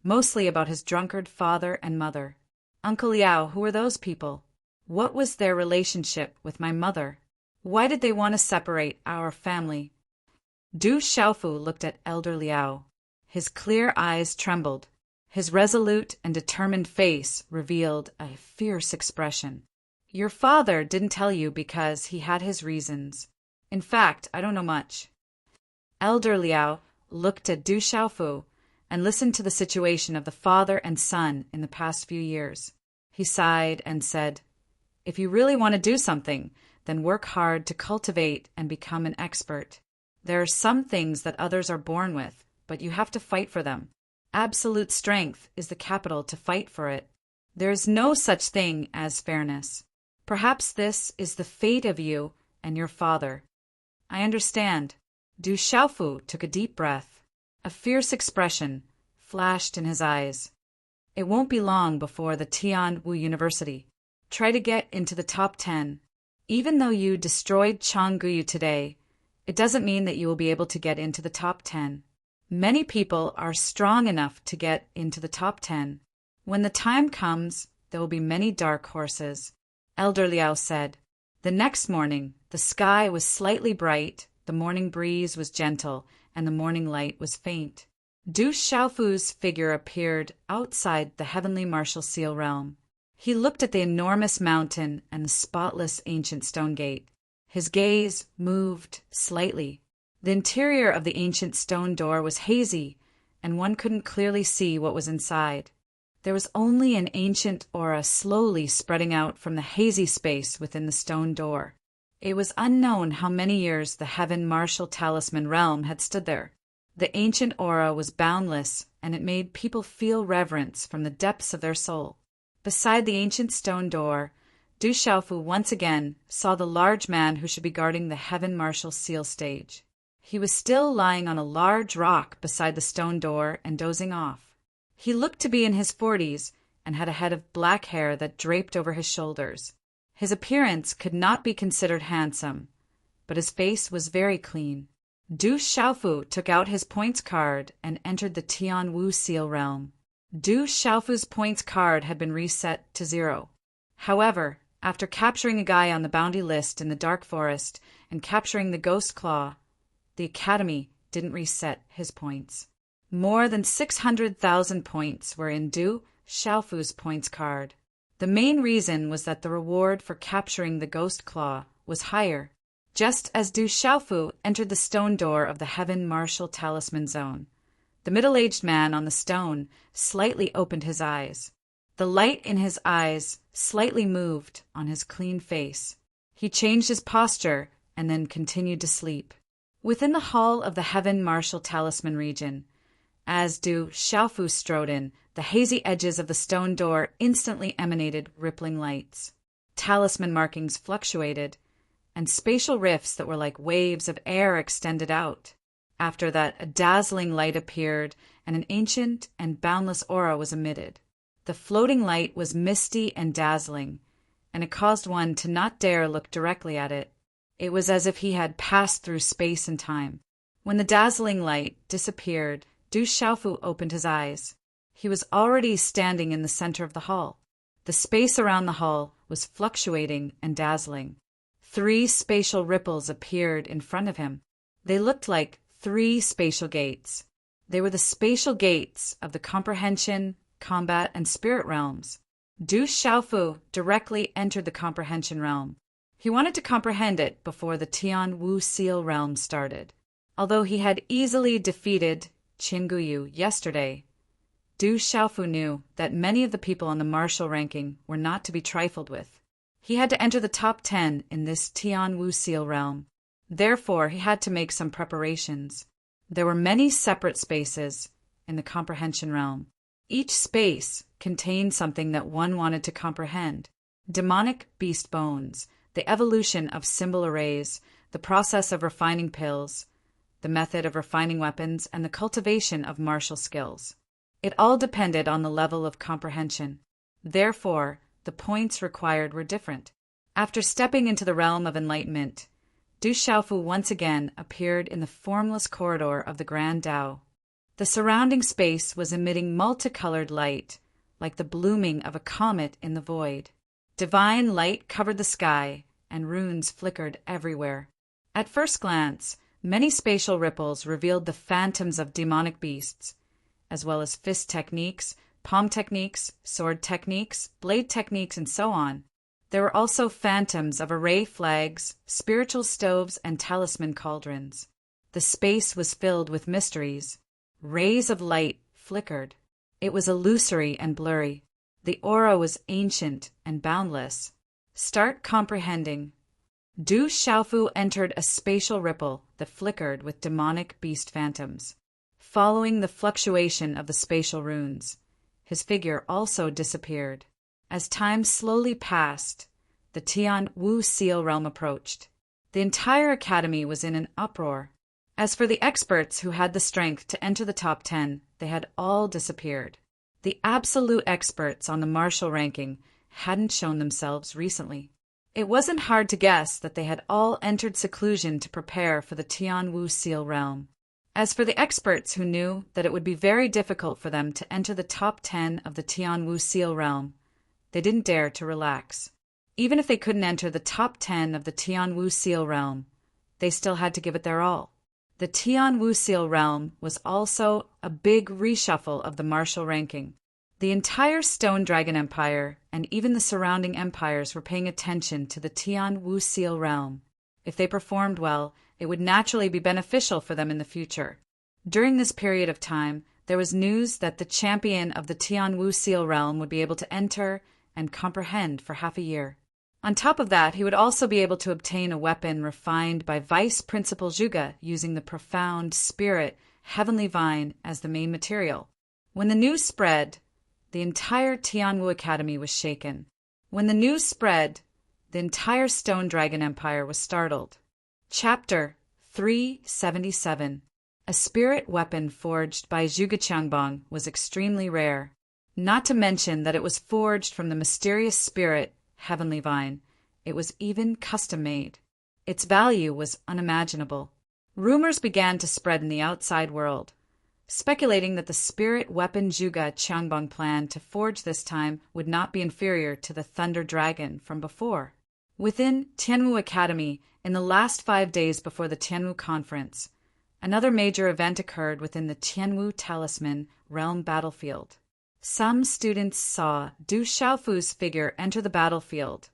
mostly about his drunkard father and mother. Uncle Liao, who were those people? What was their relationship with my mother? Why did they want to separate our family? Du Xiaofu looked at Elder Liao. His clear eyes trembled. His resolute and determined face revealed a fierce expression. Your father didn't tell you because he had his reasons. In fact, I don't know much. Elder Liao looked at Du Xiaofu and listened to the situation of the father and son in the past few years. He sighed and said, If you really want to do something, then work hard to cultivate and become an expert. There are some things that others are born with, but you have to fight for them. Absolute strength is the capital to fight for it. There is no such thing as fairness. Perhaps this is the fate of you and your father. I understand. Du Xiaofu took a deep breath. A fierce expression flashed in his eyes. It won't be long before the Tianwu University. Try to get into the top 10. Even though you destroyed Changguyu today, it doesn't mean that you will be able to get into the top 10. Many people are strong enough to get into the top 10. When the time comes, there will be many dark horses, Elder Liao said. The next morning, the sky was slightly bright, the morning breeze was gentle, and the morning light was faint. Du Xiaofu's figure appeared outside the heavenly martial seal realm. He looked at the enormous mountain and the spotless ancient stone gate. His gaze moved slightly. The interior of the ancient stone door was hazy, and one couldn't clearly see what was inside. There was only an ancient aura slowly spreading out from the hazy space within the stone door. It was unknown how many years the Heaven Martial Talisman realm had stood there. The ancient aura was boundless, and it made people feel reverence from the depths of their soul. Beside the ancient stone door, Du Xiaofu once again saw the large man who should be guarding the Heaven Martial Seal stage. He was still lying on a large rock beside the stone door and dozing off. He looked to be in his 40s and had a head of black hair that draped over his shoulders. His appearance could not be considered handsome, but his face was very clean. Du Xiaofu took out his points card and entered the Tianwu Seal realm. Du Xiaofu's points card had been reset to 0. However, after capturing a guy on the bounty list in the Dark Forest and capturing the Ghost Claw, the Academy didn't reset his points. More than 600,000 points were in Du Xiaofu's points card. The main reason was that the reward for capturing the Ghost Claw was higher. Just as Du Xiaofu entered the stone door of the Heaven Martial Talisman Zone, the middle-aged man on the stone slightly opened his eyes. The light in his eyes slightly moved on his clean face. He changed his posture and then continued to sleep. Within the hall of the Heaven Martial Talisman region, as Du Xiaofu strode in, the hazy edges of the stone door instantly emanated rippling lights. Talisman markings fluctuated, and spatial rifts that were like waves of air extended out. After that, a dazzling light appeared, and an ancient and boundless aura was emitted. The floating light was misty and dazzling, and it caused one to not dare look directly at it. It was as if he had passed through space and time. When the dazzling light disappeared, Du Xiaofu opened his eyes. He was already standing in the center of the hall. The space around the hall was fluctuating and dazzling. 3 spatial ripples appeared in front of him. They looked like 3 spatial gates. They were the spatial gates of the comprehension, combat, and spirit realms. Du Xiaofu directly entered the comprehension realm. He wanted to comprehend it before the Tianwu Seal realm started. Although he had easily defeated Qianguyu yesterday, Du Xiaofu knew that many of the people on the martial ranking were not to be trifled with. He had to enter the top 10 in this Tianwu Seal realm. Therefore, he had to make some preparations. There were many separate spaces in the comprehension realm. Each space contained something that one wanted to comprehend. Demonic beast bones, the evolution of symbol arrays, the process of refining pills, the method of refining weapons, and the cultivation of martial skills. It all depended on the level of comprehension. Therefore, the points required were different. After stepping into the realm of enlightenment, Du Xiaofu once again appeared in the formless corridor of the Grand Tao. The surrounding space was emitting multicolored light, like the blooming of a comet in the void. Divine light covered the sky, and runes flickered everywhere. At first glance, many spatial ripples revealed the phantoms of demonic beasts, as well as fist techniques, palm techniques, sword techniques, blade techniques, and so on. There were also phantoms of array flags, spiritual stoves, and talisman cauldrons. The space was filled with mysteries. Rays of light flickered. It was illusory and blurry. The aura was ancient and boundless. Start comprehending. Du Xiaofu entered a spatial ripple that flickered with demonic beast phantoms. Following the fluctuation of the spatial runes, his figure also disappeared. As time slowly passed, the Tianwu Seal realm approached. The entire academy was in an uproar. As for the experts who had the strength to enter the top 10, they had all disappeared. The absolute experts on the martial ranking hadn't shown themselves recently. It wasn't hard to guess that they had all entered seclusion to prepare for the Tianwu Seal realm. As for the experts who knew that it would be very difficult for them to enter the top 10 of the Tianwu Seal realm, they didn't dare to relax. Even if they couldn't enter the top 10 of the Tianwu Seal realm, they still had to give it their all. The Tianwu Seal realm was also a big reshuffle of the martial ranking. The entire Stone Dragon Empire and even the surrounding empires were paying attention to the Tianwu Seal realm. If they performed well, it would naturally be beneficial for them in the future. During this period of time, there was news that the champion of the Tianwu Seal realm would be able to enter and comprehend for half a year. On top of that, he would also be able to obtain a weapon refined by Vice Principal Zhuge using the profound spirit Heavenly Vine as the main material. When the news spread, the entire Tianwu Academy was shaken. When the news spread, the entire Stone Dragon Empire was startled. Chapter 377. A spirit weapon forged by Zhuge Qiangbang was extremely rare, not to mention that it was forged from the mysterious spirit Heavenly Vine. It was even custom-made. Its value was unimaginable. Rumors began to spread in the outside world, speculating that the spirit weapon Zhuge Qiangbang planned to forge this time would not be inferior to the Thunder Dragon from before. Within Tianwu Academy, in the last 5 days before the Tianwu Conference, another major event occurred within the Tianwu Talisman realm battlefield. Some students saw Du Xiaofu's figure enter the battlefield,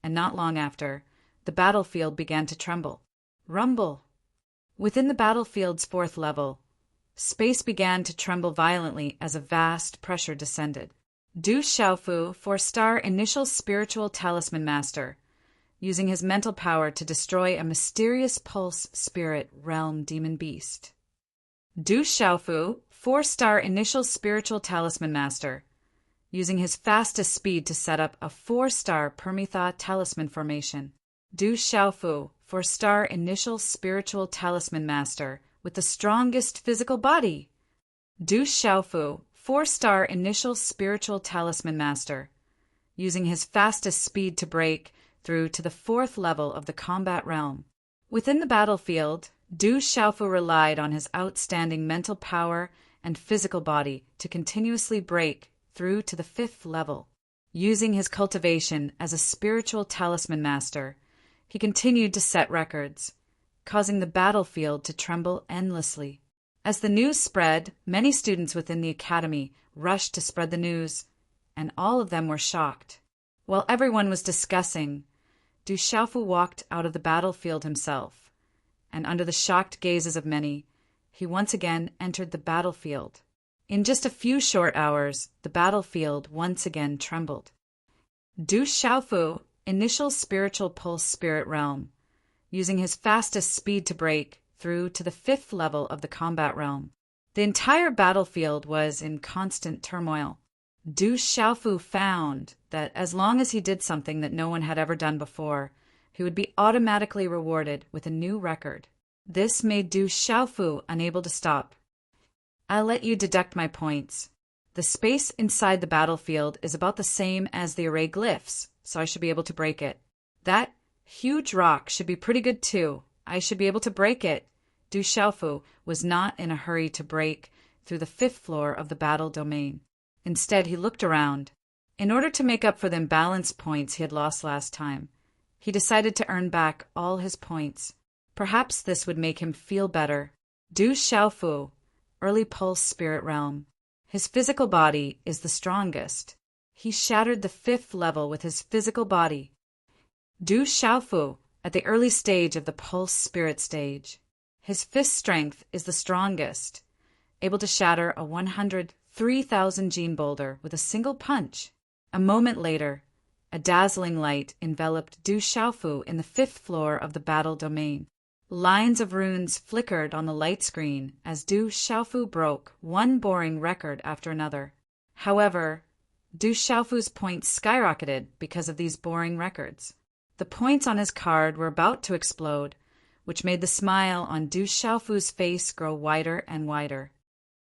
and not long after, the battlefield began to tremble. Rumble! Within the battlefield's 4th level, space began to tremble violently as a vast pressure descended. Du Xiaofu, 4-star initial spiritual talisman master, using his mental power to destroy a mysterious pulse spirit realm demon beast. Du Xiaofu, 4-star initial spiritual talisman master, using his fastest speed to set up a 4-star Permitha talisman formation. Du Xiaofu, 4-star initial spiritual talisman master, with the strongest physical body. Du Xiaofu, 4-star initial spiritual talisman master, using his fastest speed to break through to the 4th level of the combat realm. Within the battlefield, Du Xiaofu relied on his outstanding mental power and physical body to continuously break through to the 5th level. Using his cultivation as a spiritual talisman master, he continued to set records, causing the battlefield to tremble endlessly. As the news spread, many students within the academy rushed to spread the news, and all of them were shocked. While everyone was discussing, Du Xiaofu walked out of the battlefield himself, and under the shocked gazes of many, he once again entered the battlefield. In just a few short hours, the battlefield once again trembled. Du Xiaofu, initial spiritual pulse spirit realm, using his fastest speed to break through to the 5th level of the combat realm. The entire battlefield was in constant turmoil. Du Xiaofu found that as long as he did something that no one had ever done before, he would be automatically rewarded with a new record. This made Du Xiaofu unable to stop. I'll let you deduct my points. The space inside the battlefield is about the same as the array glyphs, so I should be able to break it. That huge rock should be pretty good too. I should be able to break it. Du Xiaofu was not in a hurry to break through the 5th floor of the battle domain. Instead, he looked around. In order to make up for the imbalance points he had lost last time, he decided to earn back all his points. Perhaps this would make him feel better. Du Xiaofu, early pulse spirit realm. His physical body is the strongest. He shattered the 5th level with his physical body. Du Xiaofu, at the early stage of the pulse spirit stage. His fist strength is the strongest, able to shatter a 103,000 gene boulder with a single punch. A moment later, a dazzling light enveloped Du Xiaofu in the 5th floor of the battle domain. Lines of runes flickered on the light screen as Du Xiaofu broke one boring record after another. However, Du Xiaofu's points skyrocketed because of these boring records. The points on his card were about to explode, which made the smile on Du Xiaofu's face grow wider and wider.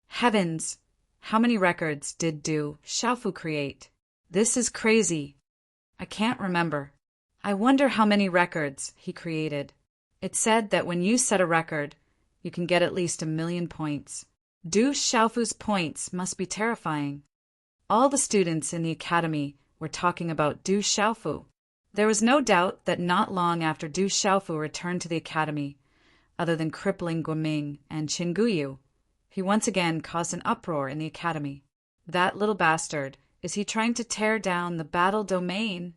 Heavens! How many records did Du Xiaofu create? This is crazy. I can't remember. I wonder how many records he created. It said that when you set a record, you can get at least 1,000,000 points. Du Xiaofu's points must be terrifying. All the students in the academy were talking about Du Xiaofu. There was no doubt that not long after Du Xiaofu returned to the academy, other than crippling Guoming and Qinguyu, he once again caused an uproar in the academy. That little bastard, is he trying to tear down the battle domain?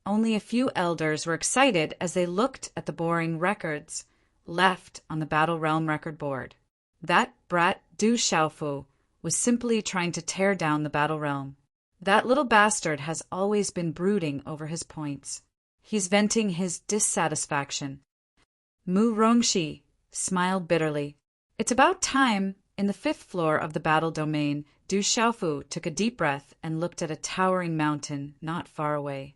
Only a few elders were excited as they looked at the boring records left on the battle realm record board. That brat Du Xiaofu was simply trying to tear down the battle realm. That little bastard has always been brooding over his points. He's venting his dissatisfaction. Mu Rongxi smiled bitterly. It's about time. In the 5th floor of the battle domain, Du Xiaofu took a deep breath and looked at a towering mountain not far away.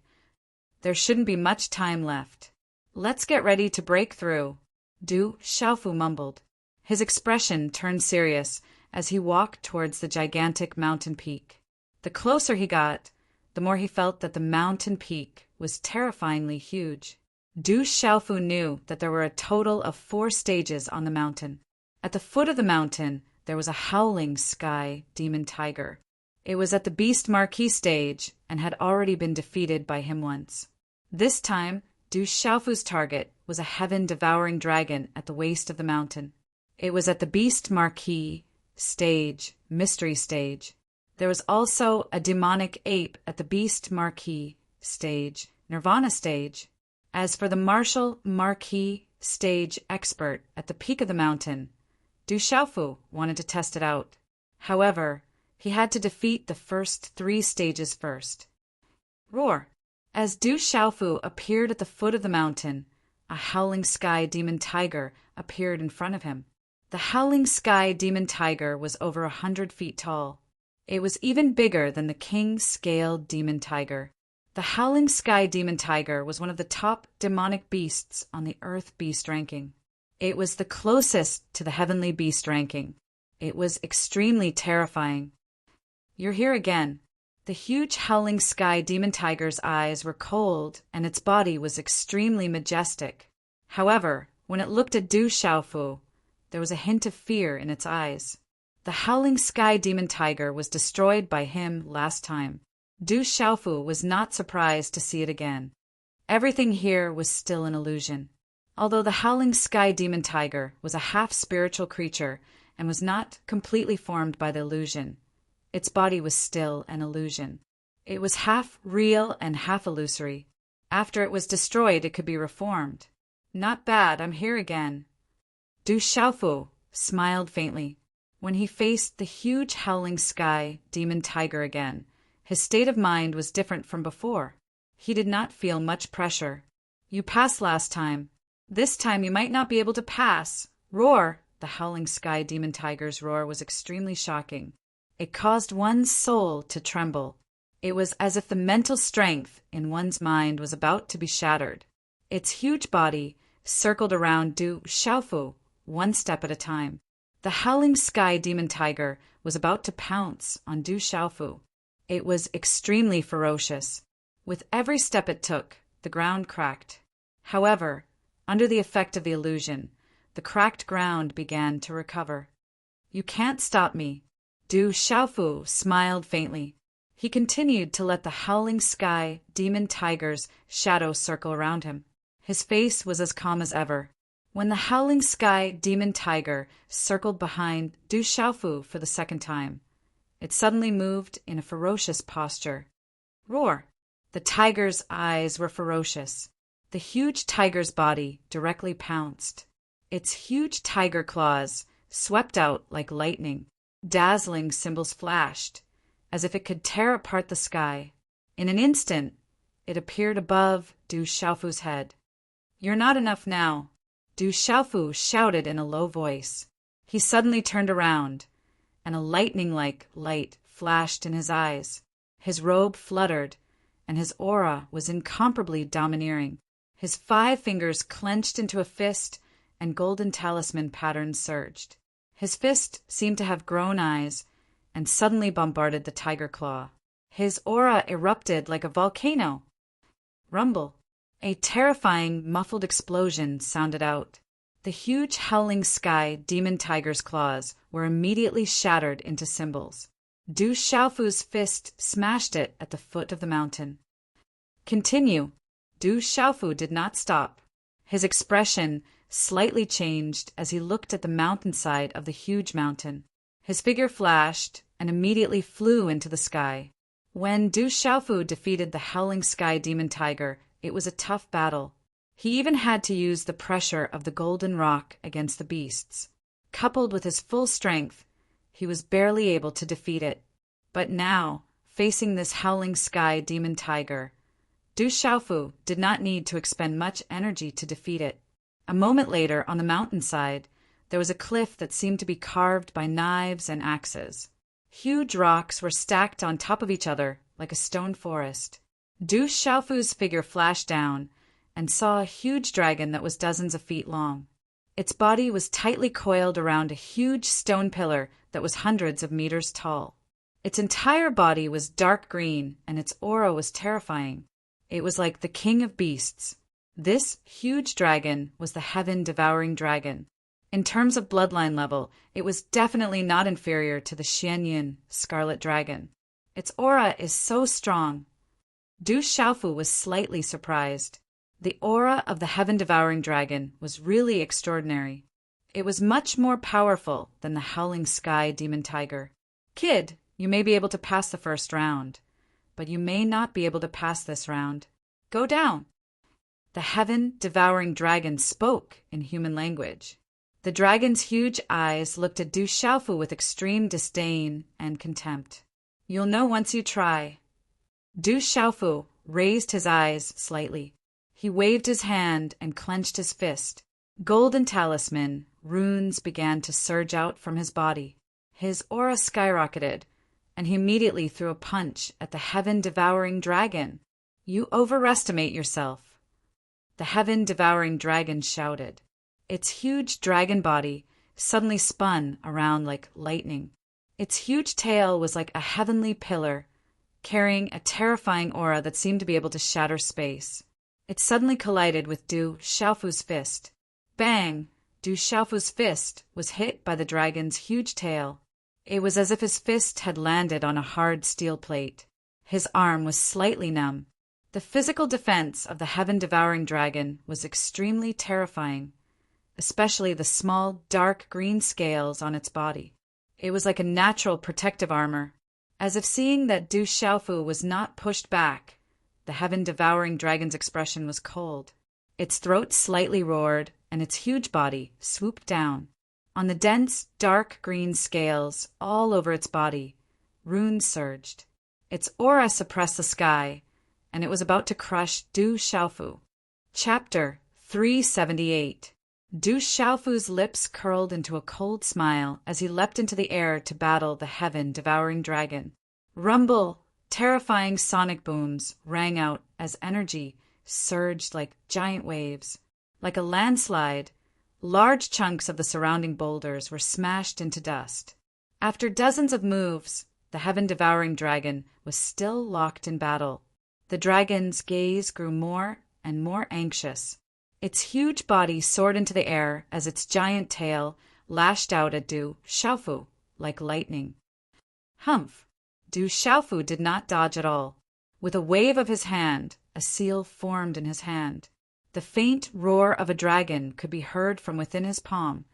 There shouldn't be much time left. Let's get ready to break through, Du Xiaofu mumbled. His expression turned serious as he walked towards the gigantic mountain peak. The closer he got, the more he felt that the mountain peak was terrifyingly huge. Du Xiaofu knew that there were a total of 4 stages on the mountain. At the foot of the mountain, there was a howling sky demon tiger. It was at the Beast Marquis stage and had already been defeated by him once. This time, Du Xiaofu's target was a heaven-devouring dragon at the waist of the mountain. It was at the Beast Marquis stage, mystery stage. There was also a demonic ape at the Beast Marquis stage, Nirvana stage. As for the Martial Marquis stage expert at the peak of the mountain, Du Xiaofu wanted to test it out. However, he had to defeat the first 3 stages first. Roar! As Du Xiaofu appeared at the foot of the mountain, a Howling Sky Demon Tiger appeared in front of him. The Howling Sky Demon Tiger was over 100 feet tall. It was even bigger than the king-scaled demon tiger. The Howling Sky Demon Tiger was one of the top demonic beasts on the Earth Beast ranking. It was the closest to the Heavenly Beast ranking. It was extremely terrifying. You're here again. The huge Howling Sky Demon Tiger's eyes were cold, and its body was extremely majestic. However, when it looked at Du Xiaofu, there was a hint of fear in its eyes. The Howling Sky Demon Tiger was destroyed by him last time. Du Xiaofu was not surprised to see it again. Everything here was still an illusion. Although the Howling Sky Demon Tiger was a half-spiritual creature and was not completely formed by the illusion, its body was still an illusion. It was half real and half illusory. After it was destroyed, it could be reformed. Not bad, I'm here again. Du Xiaofu, smiled faintly. When he faced the huge howling sky demon tiger again, his state of mind was different from before. He did not feel much pressure. You passed last time. This time you might not be able to pass. Roar! The howling sky demon tiger's roar was extremely shocking. It caused one's soul to tremble. It was as if the mental strength in one's mind was about to be shattered. Its huge body circled around Du Xiaofu, one step at a time. The howling sky demon tiger was about to pounce on Du Xiaofu. It was extremely ferocious. With every step it took, the ground cracked. However, under the effect of the illusion, the cracked ground began to recover. You can't stop me. Du Xiaofu smiled faintly. He continued to let the howling sky demon tiger's shadow circle around him. His face was as calm as ever. When the howling sky demon tiger circled behind Du Xiaofu for the second time, it suddenly moved in a ferocious posture. Roar! The tiger's eyes were ferocious. The huge tiger's body directly pounced. Its huge tiger claws swept out like lightning. Dazzling symbols flashed, as if it could tear apart the sky. In an instant, it appeared above Du Xiaofu's head. You're not enough now, Du Xiaofu shouted in a low voice. He suddenly turned around, and a lightning-like light flashed in his eyes. His robe fluttered, and his aura was incomparably domineering. His 5 fingers clenched into a fist, and golden talisman patterns surged. His fist seemed to have grown eyes, and suddenly bombarded the tiger claw. His aura erupted like a volcano. Rumble. A terrifying, muffled explosion sounded out. The huge howling sky demon tiger's claws were immediately shattered into symbols. Du Xiaofu's fist smashed it at the foot of the mountain. Continue. Du Xiaofu did not stop. His expression slightly changed as he looked at the mountainside of the huge mountain. His figure flashed and immediately flew into the sky. When Du Xiaofu defeated the howling sky demon tiger, it was a tough battle. He even had to use the pressure of the golden rock against the beasts. Coupled with his full strength, he was barely able to defeat it. But now, facing this howling sky demon tiger, Du Xiaofu did not need to expend much energy to defeat it. A moment later, on the mountainside, there was a cliff that seemed to be carved by knives and axes. Huge rocks were stacked on top of each other like a stone forest. Du Xiaofu's figure flashed down and saw a huge dragon that was dozens of feet long. Its body was tightly coiled around a huge stone pillar that was hundreds of meters tall. Its entire body was dark green, and its aura was terrifying. It was like the king of beasts. This huge dragon was the heaven-devouring dragon. In terms of bloodline level, it was definitely not inferior to the Xianyin scarlet dragon. Its aura is so strong. Du Xiaofu was slightly surprised. The aura of the heaven-devouring dragon was really extraordinary. It was much more powerful than the howling sky demon tiger. Kid, you may be able to pass the first round, but you may not be able to pass this round. Go down. The heaven-devouring dragon spoke in human language. The dragon's huge eyes looked at Du Xiaofu with extreme disdain and contempt. You'll know once you try. Du Xiaofu raised his eyes slightly. He waved his hand and clenched his fist. Golden talisman, runes began to surge out from his body. His aura skyrocketed, and he immediately threw a punch at the heaven-devouring dragon. You overestimate yourself. The heaven-devouring dragon shouted. Its huge dragon body suddenly spun around like lightning. Its huge tail was like a heavenly pillar, carrying a terrifying aura that seemed to be able to shatter space. It suddenly collided with Du Xiaofu's fist. Bang! Du Xiaofu's fist was hit by the dragon's huge tail. It was as if his fist had landed on a hard steel plate. His arm was slightly numb. The physical defense of the heaven-devouring dragon was extremely terrifying, especially the small, dark green scales on its body. It was like a natural protective armor. As if seeing that Du Xiaofu was not pushed back, the heaven-devouring dragon's expression was cold. Its throat slightly roared, and its huge body swooped down. On the dense, dark green scales all over its body, runes surged. Its aura suppressed the sky, and it was about to crush Du Xiaofu. Chapter 378. Du Xiaofu's lips curled into a cold smile as he leapt into the air to battle the heaven-devouring dragon. Rumble! Terrifying sonic booms rang out as energy surged like giant waves. Like a landslide, large chunks of the surrounding boulders were smashed into dust. After dozens of moves, the heaven-devouring dragon was still locked in battle. The dragon's gaze grew more and more anxious. Its huge body soared into the air as its giant tail lashed out at Du Xiaofu like lightning. Humph! Du Xiaofu did not dodge at all. With a wave of his hand, a seal formed in his hand. The faint roar of a dragon could be heard from within his palm,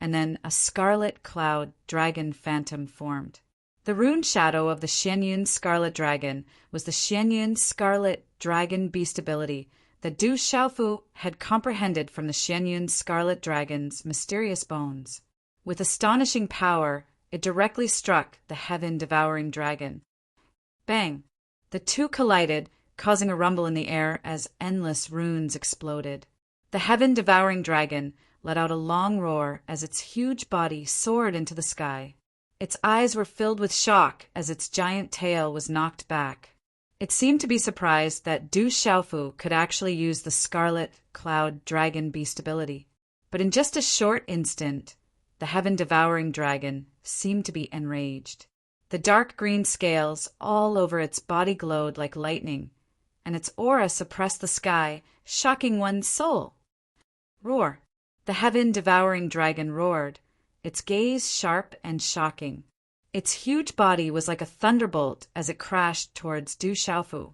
and then a scarlet cloud dragon phantom formed. The rune shadow of the Xianyun Scarlet Dragon was the Xianyun Scarlet Dragon Beast ability that Du Xiaofu had comprehended from the Xianyun Scarlet Dragon's mysterious bones. With astonishing power, it directly struck the heaven-devouring dragon. Bang! The two collided, causing a rumble in the air as endless runes exploded. The heaven-devouring dragon let out a long roar as its huge body soared into the sky. Its eyes were filled with shock as its giant tail was knocked back. It seemed to be surprised that Du Xiaofu could actually use the Scarlet Cloud Dragon Beast ability. But in just a short instant, the heaven-devouring dragon seemed to be enraged. The dark green scales all over its body glowed like lightning, and its aura suppressed the sky, shocking one's soul. Roar! The heaven-devouring dragon roared, its gaze sharp and shocking. Its huge body was like a thunderbolt as it crashed towards Du Xiaofu.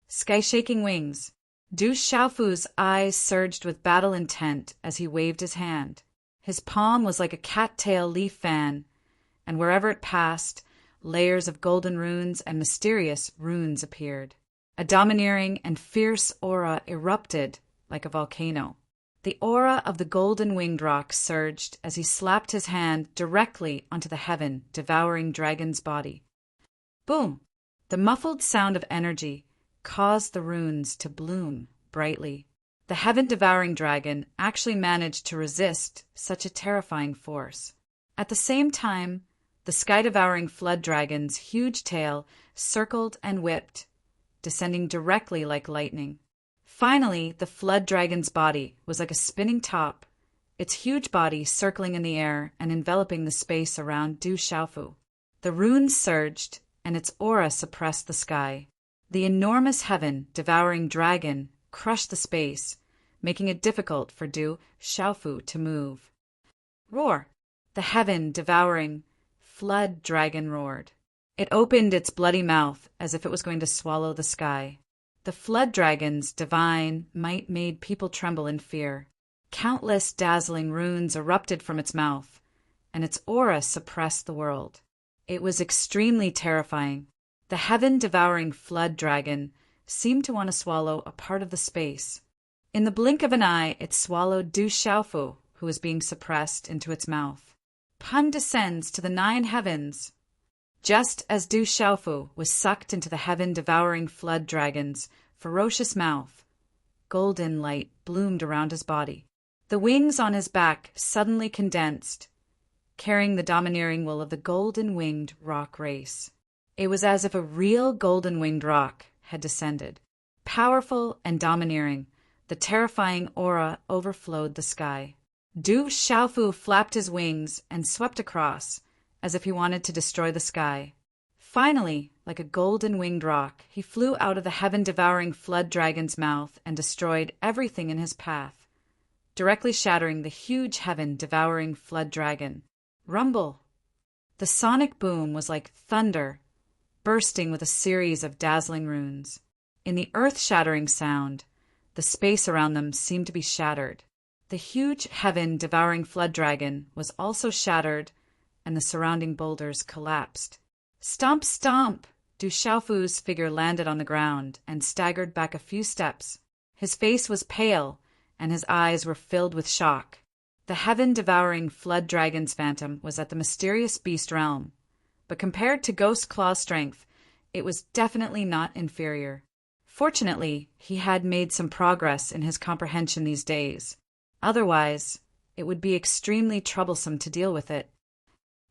Sky-shaking wings. Du Xiaofu's eyes surged with battle intent as he waved his hand. His palm was like a cattail leaf fan, and wherever it passed, layers of golden runes and mysterious runes appeared. A domineering and fierce aura erupted like a volcano. The aura of the golden-winged rock surged as he slapped his hand directly onto the heaven-devouring dragon's body. Boom! The muffled sound of energy caused the runes to bloom brightly. The heaven-devouring dragon actually managed to resist such a terrifying force. At the same time, the sky-devouring flood dragon's huge tail circled and whipped, descending directly like lightning. Finally, the flood dragon's body was like a spinning top, its huge body circling in the air and enveloping the space around Du Xiaofu. The runes surged, and its aura suppressed the sky. The enormous heaven-devouring dragon crushed the space, making it difficult for Du Xiaofu to move. Roar! The heaven-devouring flood dragon roared. It opened its bloody mouth as if it was going to swallow the sky. The flood dragon's divine might made people tremble in fear. Countless dazzling runes erupted from its mouth, and its aura suppressed the world. It was extremely terrifying. The heaven-devouring flood dragon seemed to want to swallow a part of the space. In the blink of an eye, it swallowed Du Xiaofu, who was being suppressed, into its mouth. Pun descends to the 9 heavens. Just as Du Xiaofu was sucked into the heaven-devouring flood dragon's ferocious mouth, golden light bloomed around his body. The wings on his back suddenly condensed, carrying the domineering will of the golden-winged rock race. It was as if a real golden-winged rock had descended. Powerful and domineering, the terrifying aura overflowed the sky. Du Xiaofu flapped his wings and swept across, as if he wanted to destroy the sky. Finally, like a golden-winged rock, he flew out of the heaven-devouring flood dragon's mouth and destroyed everything in his path, directly shattering the huge heaven-devouring flood dragon. Rumble! The sonic boom was like thunder, bursting with a series of dazzling runes. In the earth-shattering sound, the space around them seemed to be shattered. The huge heaven-devouring flood dragon was also shattered, and the surrounding boulders collapsed. Stomp, stomp! Du Xiaofu's figure landed on the ground and staggered back a few steps. His face was pale, and his eyes were filled with shock. The heaven-devouring flood dragon's phantom was at the mysterious beast realm, but compared to Ghost Claw's strength, it was definitely not inferior. Fortunately, he had made some progress in his comprehension these days. Otherwise, it would be extremely troublesome to deal with it.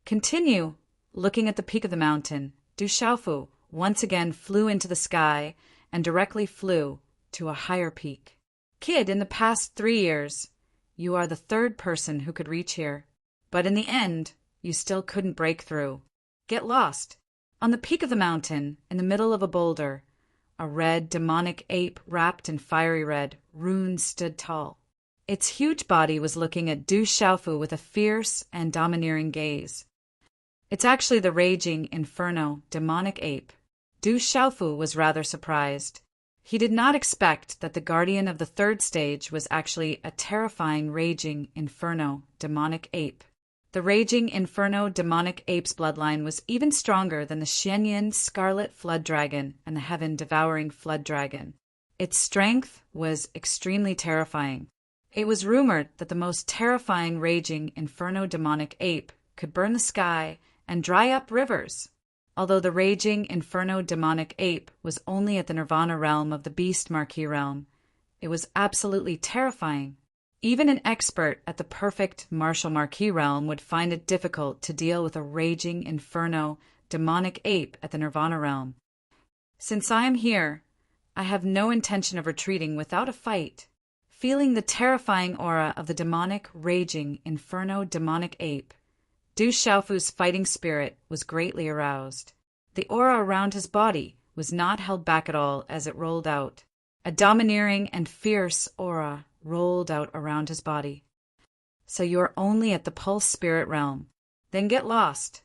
Continue. Looking at the peak of the mountain, Du Xiaofu once again flew into the sky and directly flew to a higher peak. Kid, in the past 3 years, you are the third person who could reach here. But in the end, you still couldn't break through. Get lost. On the peak of the mountain, in the middle of a boulder, a red demonic ape wrapped in fiery red runes stood tall. Its huge body was looking at Du Xiaofu with a fierce and domineering gaze. It's actually the raging inferno demonic ape. Du Xiaofu was rather surprised. He did not expect that the guardian of the third stage was actually a terrifying raging inferno demonic ape. The raging inferno demonic ape's bloodline was even stronger than the Xianyan scarlet flood dragon and the heaven-devouring flood dragon. Its strength was extremely terrifying. It was rumored that the most terrifying raging inferno demonic ape could burn the sky and dry up rivers. Although the raging inferno demonic ape was only at the nirvana realm of the beast marquee realm, it was absolutely terrifying. Even an expert at the perfect martial marquee realm would find it difficult to deal with a raging inferno demonic ape at the nirvana realm. Since I am here, I have no intention of retreating without a fight. Feeling the terrifying aura of the demonic raging inferno demonic ape, Du Xiaofu's fighting spirit was greatly aroused. The aura around his body was not held back at all as it rolled out. A domineering and fierce aura rolled out around his body. So you are only at the pulse spirit realm. Then get lost.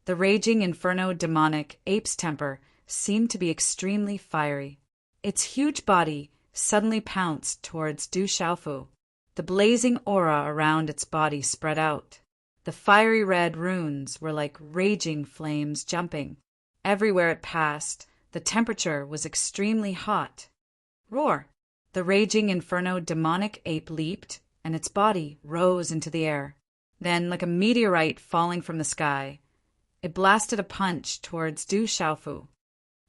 The raging inferno demonic ape's temper seemed to be extremely fiery. Its huge body suddenly pounced towards Du Xiaofu. The blazing aura around its body spread out. The fiery red runes were like raging flames jumping. Everywhere it passed, the temperature was extremely hot. Roar! The raging inferno demonic ape leaped, and its body rose into the air. Then, like a meteorite falling from the sky, it blasted a punch towards Du Xiaofu.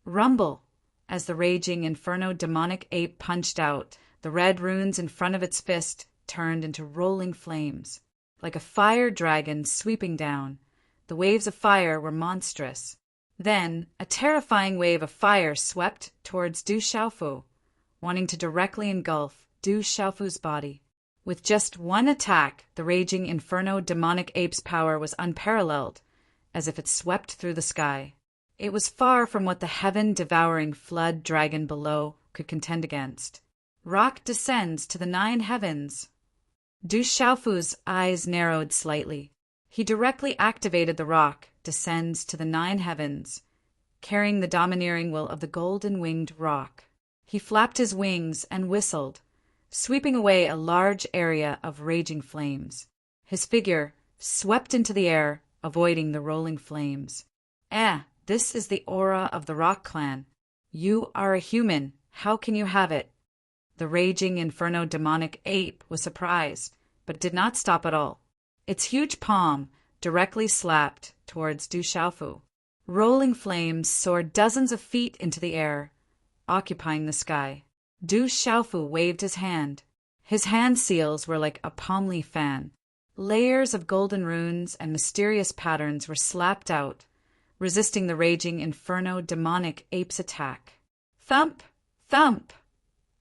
Rumble! As the raging inferno demonic ape punched out, the red runes in front of its fist turned into rolling flames. Like a fire dragon sweeping down, the waves of fire were monstrous. Then, a terrifying wave of fire swept towards Du Xiaofu, wanting to directly engulf Du Xiaofu's body. With just one attack, the raging inferno demonic ape's power was unparalleled, as if it swept through the sky. It was far from what the heaven-devouring flood dragon below could contend against. Rock descends to the 9 heavens. Du Xiaofu's eyes narrowed slightly. He directly activated the rock descends to the 9 heavens, carrying the domineering will of the golden-winged rock. He flapped his wings and whistled, sweeping away a large area of raging flames. His figure swept into the air, avoiding the rolling flames. This is the aura of the Rock Clan. You are a human. How can you have it? The raging inferno demonic ape was surprised, but did not stop at all. Its huge palm directly slapped towards Du Xiaofu. Rolling flames soared dozens of feet into the air, occupying the sky. Du Xiaofu waved his hand. His hand seals were like a palm leaf fan. Layers of golden runes and mysterious patterns were slapped out, resisting the raging inferno demonic ape's attack. Thump! Thump!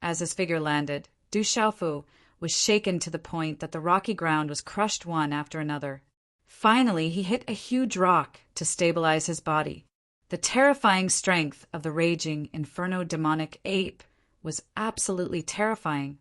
As his figure landed, Du Xiaofu was shaken to the point that the rocky ground was crushed one after another. Finally, he hit a huge rock to stabilize his body. The terrifying strength of the raging inferno demonic ape was absolutely terrifying.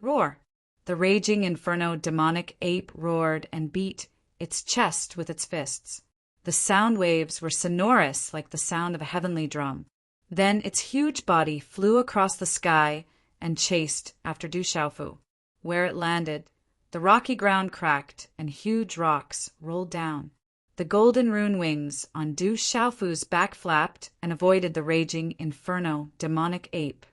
Roar! The raging inferno demonic ape roared and beat its chest with its fists. The sound waves were sonorous like the sound of a heavenly drum. Then its huge body flew across the sky and chased after Du Xiaofu. Where it landed, the rocky ground cracked and huge rocks rolled down. The golden rune wings on Du Xiaofu's back flapped and avoided the raging inferno demonic ape.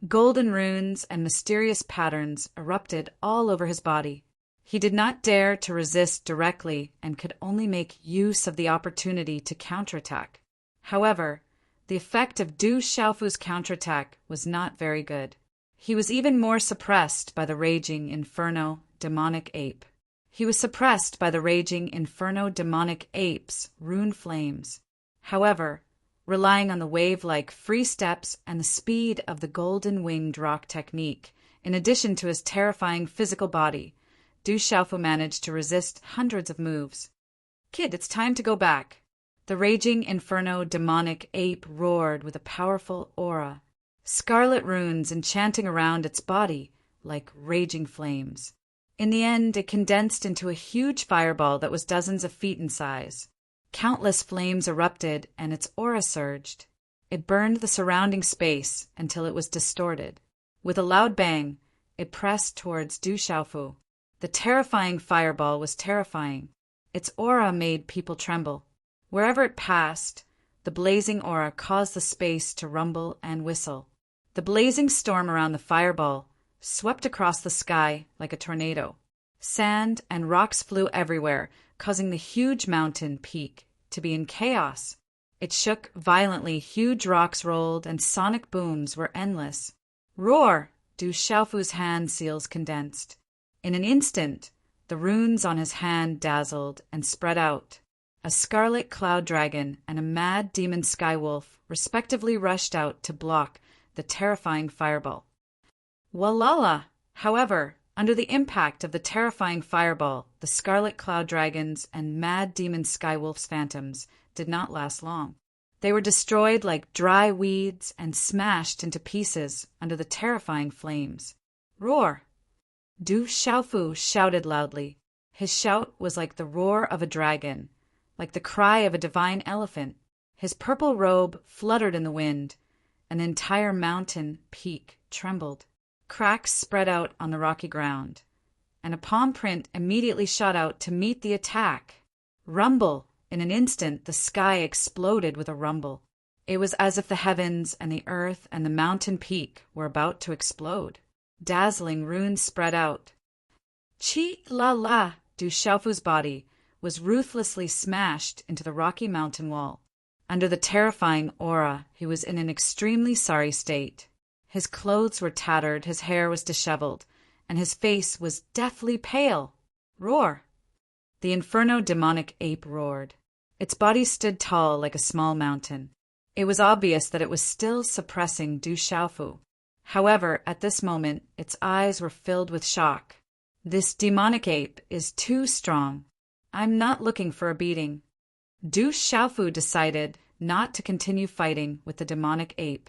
Golden runes and mysterious patterns erupted all over his body. He did not dare to resist directly and could only make use of the opportunity to counterattack. However, the effect of Du Xiaofu's counterattack was not very good. He was even more suppressed by the raging inferno demonic ape. Ape's rune flames. However, relying on the wave-like free steps and the speed of the golden-winged rock technique, in addition to his terrifying physical body, Du Xiaofu managed to resist hundreds of moves. "Kid, it's time to go back." The raging inferno demonic ape roared with a powerful aura, scarlet runes enchanting around its body like raging flames. In the end, it condensed into a huge fireball that was dozens of feet in size. Countless flames erupted and its aura surged. It burned the surrounding space until it was distorted. With a loud bang, it pressed towards Du Xiaofu. The terrifying fireball was terrifying. Its aura made people tremble. Wherever it passed, the blazing aura caused the space to rumble and whistle. The blazing storm around the fireball swept across the sky like a tornado. Sand and rocks flew everywhere, causing the huge mountain peak to be in chaos. It shook violently, huge rocks rolled, and sonic booms were endless. Roar! Du Xiaofu's hand seals condensed. In an instant, the runes on his hand dazzled and spread out. A scarlet cloud dragon and a mad demon skywolf respectively rushed out to block the terrifying fireball. Walala! However, under the impact of the terrifying fireball, the scarlet cloud dragons and mad demon skywolf's phantoms did not last long. They were destroyed like dry weeds and smashed into pieces under the terrifying flames. Roar! Du Xiaofu shouted loudly. His shout was like the roar of a dragon, like the cry of a divine elephant. His purple robe fluttered in the wind, and the entire mountain peak trembled. Cracks spread out on the rocky ground, and a palm print immediately shot out to meet the attack. Rumble! In an instant, the sky exploded with a rumble. It was as if the heavens and the earth and the mountain peak were about to explode. Dazzling runes spread out. Chi la la! Du Xiaofu's body was ruthlessly smashed into the rocky mountain wall. Under the terrifying aura, he was in an extremely sorry state. His clothes were tattered, his hair was disheveled, and his face was deathly pale. Roar! The inferno demonic ape roared. Its body stood tall like a small mountain. It was obvious that it was still suppressing Du Xiaofu. However, at this moment, its eyes were filled with shock. This demonic ape is too strong. I'm not looking for a beating. Du Xiaofu decided not to continue fighting with the demonic ape.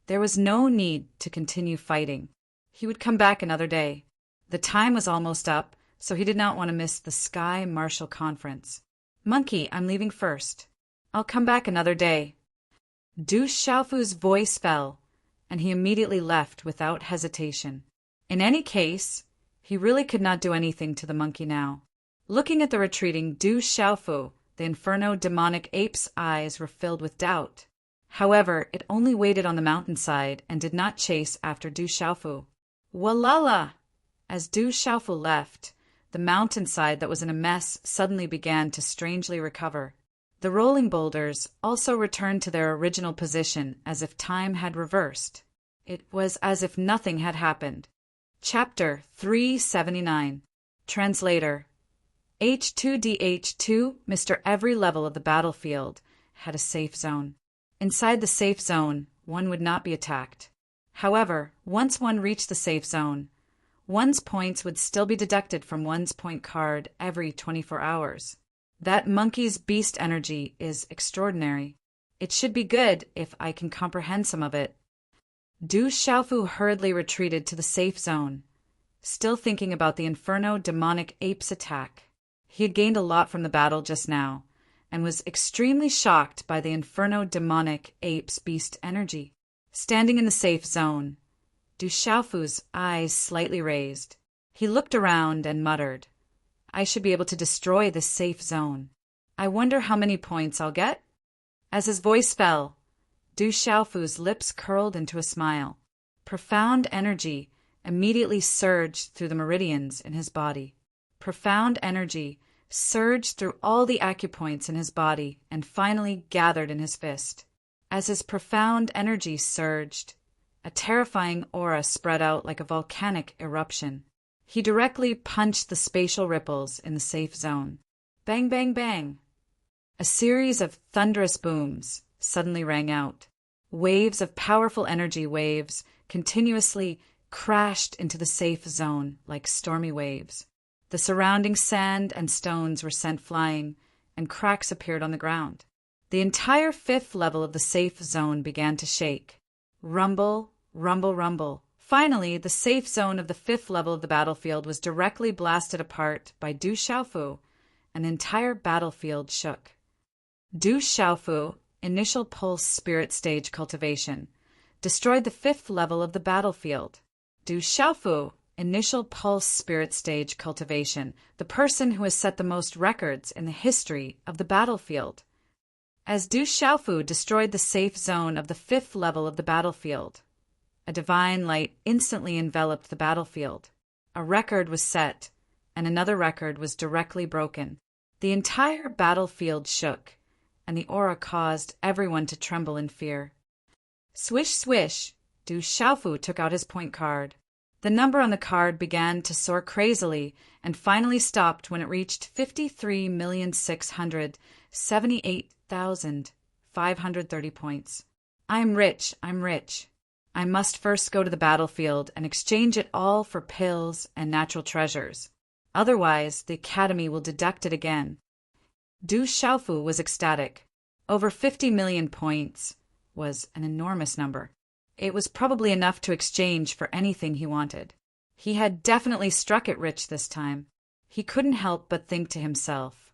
There was no need to continue fighting. He would come back another day. The time was almost up, so he did not want to miss the Sky Martial Conference. Monkey, I'm leaving first. I'll come back another day. Du Xiaofu's voice fell, and he immediately left without hesitation. In any case, he really could not do anything to the monkey now. Looking at the retreating Du Xiaofu, the inferno demonic ape's eyes were filled with doubt. However, it only waited on the mountainside and did not chase after Du Xiaofu. Walala! As Du Xiaofu left, the mountainside that was in a mess suddenly began to strangely recover. The rolling boulders also returned to their original position as if time had reversed. It was as if nothing had happened. Chapter 379. Translator. H2DH2, Mr. Every level of the battlefield had a safe zone. Inside the safe zone, one would not be attacked. However, once one reached the safe zone, one's points would still be deducted from one's point card every 24 hours. That monkey's beast energy is extraordinary. It should be good if I can comprehend some of it. Du Xiaofu hurriedly retreated to the safe zone, still thinking about the inferno demonic ape's attack. He had gained a lot from the battle just now, and was extremely shocked by the inferno demonic ape's beast energy. Standing in the safe zone, Du Xiaofu's eyes slightly raised. He looked around and muttered, I should be able to destroy this safe zone. I wonder how many points I'll get? As his voice fell, Du Xiaofu's lips curled into a smile. Profound energy immediately surged through the meridians in his body. Profound energy surged through all the acupoints in his body and finally gathered in his fist. As his profound energy surged, a terrifying aura spread out like a volcanic eruption. He directly punched the spatial ripples in the safe zone. Bang, bang, bang! A series of thunderous booms suddenly rang out. Waves of powerful energy waves continuously crashed into the safe zone like stormy waves. The surrounding sand and stones were sent flying, and cracks appeared on the ground. The entire 5th level of the safe zone began to shake. Rumble, rumble, rumble. Finally, the safe zone of the 5th level of the battlefield was directly blasted apart by Du Xiaofu, and the entire battlefield shook. Du Xiaofu, initial pulse spirit stage cultivation, destroyed the 5th level of the battlefield. Du Xiaofu, initial pulse spirit stage cultivation, the person who has set the most records in the history of the battlefield. As Du Xiaofu destroyed the safe zone of the 5th level of the battlefield, a divine light instantly enveloped the battlefield. A record was set, and another record was directly broken. The entire battlefield shook, and the aura caused everyone to tremble in fear. Swish, swish, Du Xiaofu took out his point card. The number on the card began to soar crazily and finally stopped when it reached 53,678,530 points. I'm rich, I'm rich. I must first go to the battlefield and exchange it all for pills and natural treasures. Otherwise, the Academy will deduct it again. Du Xiaofu was ecstatic. Over 50 million points was an enormous number. It was probably enough to exchange for anything he wanted. He had definitely struck it rich this time. He couldn't help but think to himself,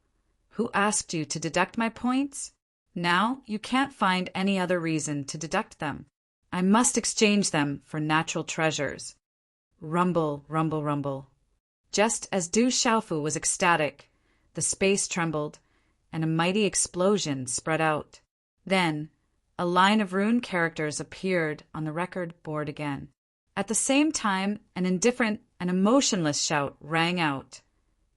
"Who asked you to deduct my points? Now you can't find any other reason to deduct them. I must exchange them for natural treasures." Rumble, rumble, rumble. Just as Du Xiaofu was ecstatic, the space trembled, and a mighty explosion spread out. Then, a line of rune characters appeared on the record board again. At the same time, an indifferent and emotionless shout rang out.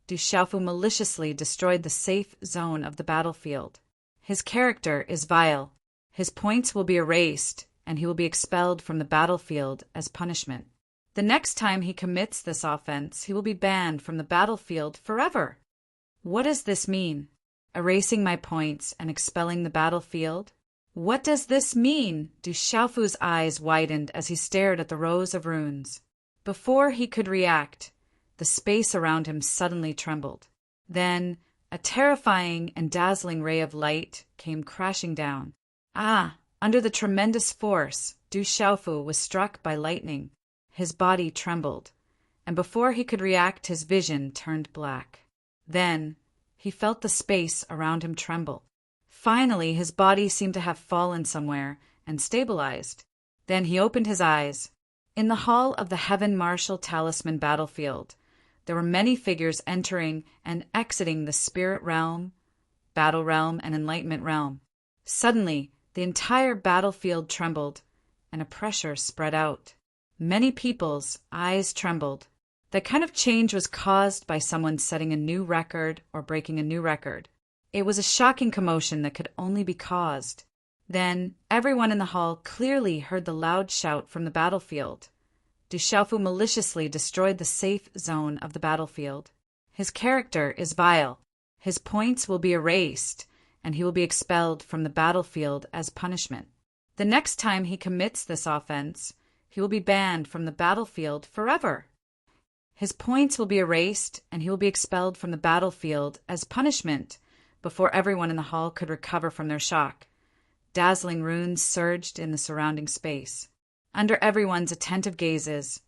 Du Xiaofu maliciously destroyed the safe zone of the battlefield. His character is vile. His points will be erased, and he will be expelled from the battlefield as punishment. The next time he commits this offense, he will be banned from the battlefield forever. What does this mean? Erasing my points and expelling the battlefield? What does this mean? Du Xiaofu's eyes widened as he stared at the rows of runes. Before he could react, the space around him suddenly trembled. Then, a terrifying and dazzling ray of light came crashing down. Under the tremendous force, Du Xiaofu was struck by lightning. His body trembled, and before he could react, his vision turned black. Then, he felt the space around him tremble. Finally, his body seemed to have fallen somewhere and stabilized. Then he opened his eyes. In the hall of the Heaven Martial Talisman battlefield, there were many figures entering and exiting the spirit realm, battle realm, and enlightenment realm. Suddenly, the entire battlefield trembled, and a pressure spread out. Many people's eyes trembled. That kind of change was caused by someone setting a new record or breaking a new record. It was a shocking commotion that could only be caused. Then, everyone in the hall clearly heard the loud shout from the battlefield. Du Xiaofu maliciously destroyed the safe zone of the battlefield. His character is vile. His points will be erased, and he will be expelled from the battlefield as punishment. The next time he commits this offense, he will be banned from the battlefield forever. His points will be erased, and he will be expelled from the battlefield as punishment. Before everyone in the hall could recover from their shock, dazzling runes surged in the surrounding space. Under everyone's attentive gazes,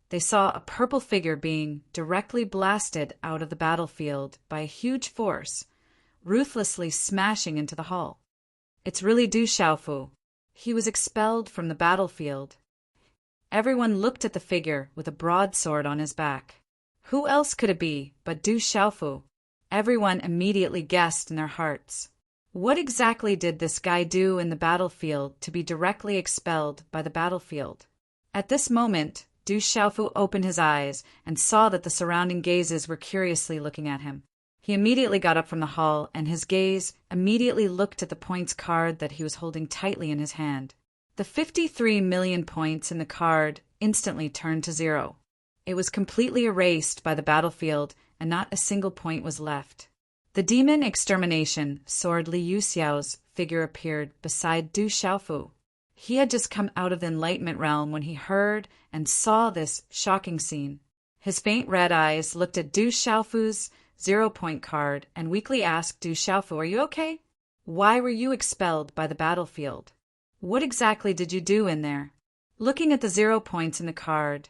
they saw a purple figure being directly blasted out of the battlefield by a huge force, ruthlessly smashing into the hall. It's really Du Xiaofu. He was expelled from the battlefield. Everyone looked at the figure with a broadsword on his back. Who else could it be but Du Xiaofu? Everyone immediately guessed in their hearts. What exactly did this guy do in the battlefield to be directly expelled by the battlefield? At this moment, Du Xiaofu opened his eyes and saw that the surrounding gazes were curiously looking at him. He immediately got up from the hall, and his gaze immediately looked at the points card that he was holding tightly in his hand. The 53 million points in the card instantly turned to 0. It was completely erased by the battlefield, and not a single point was left. The demon extermination sword Li Yuxiao's figure appeared beside Du Xiaofu. He had just come out of the enlightenment realm when he heard and saw this shocking scene. His faint red eyes looked at Du Xiaofu's 0-point card and weakly asked Du Xiaofu, "Are you okay? Why were you expelled by the battlefield? What exactly did you do in there?" Looking at the 0 points in the card,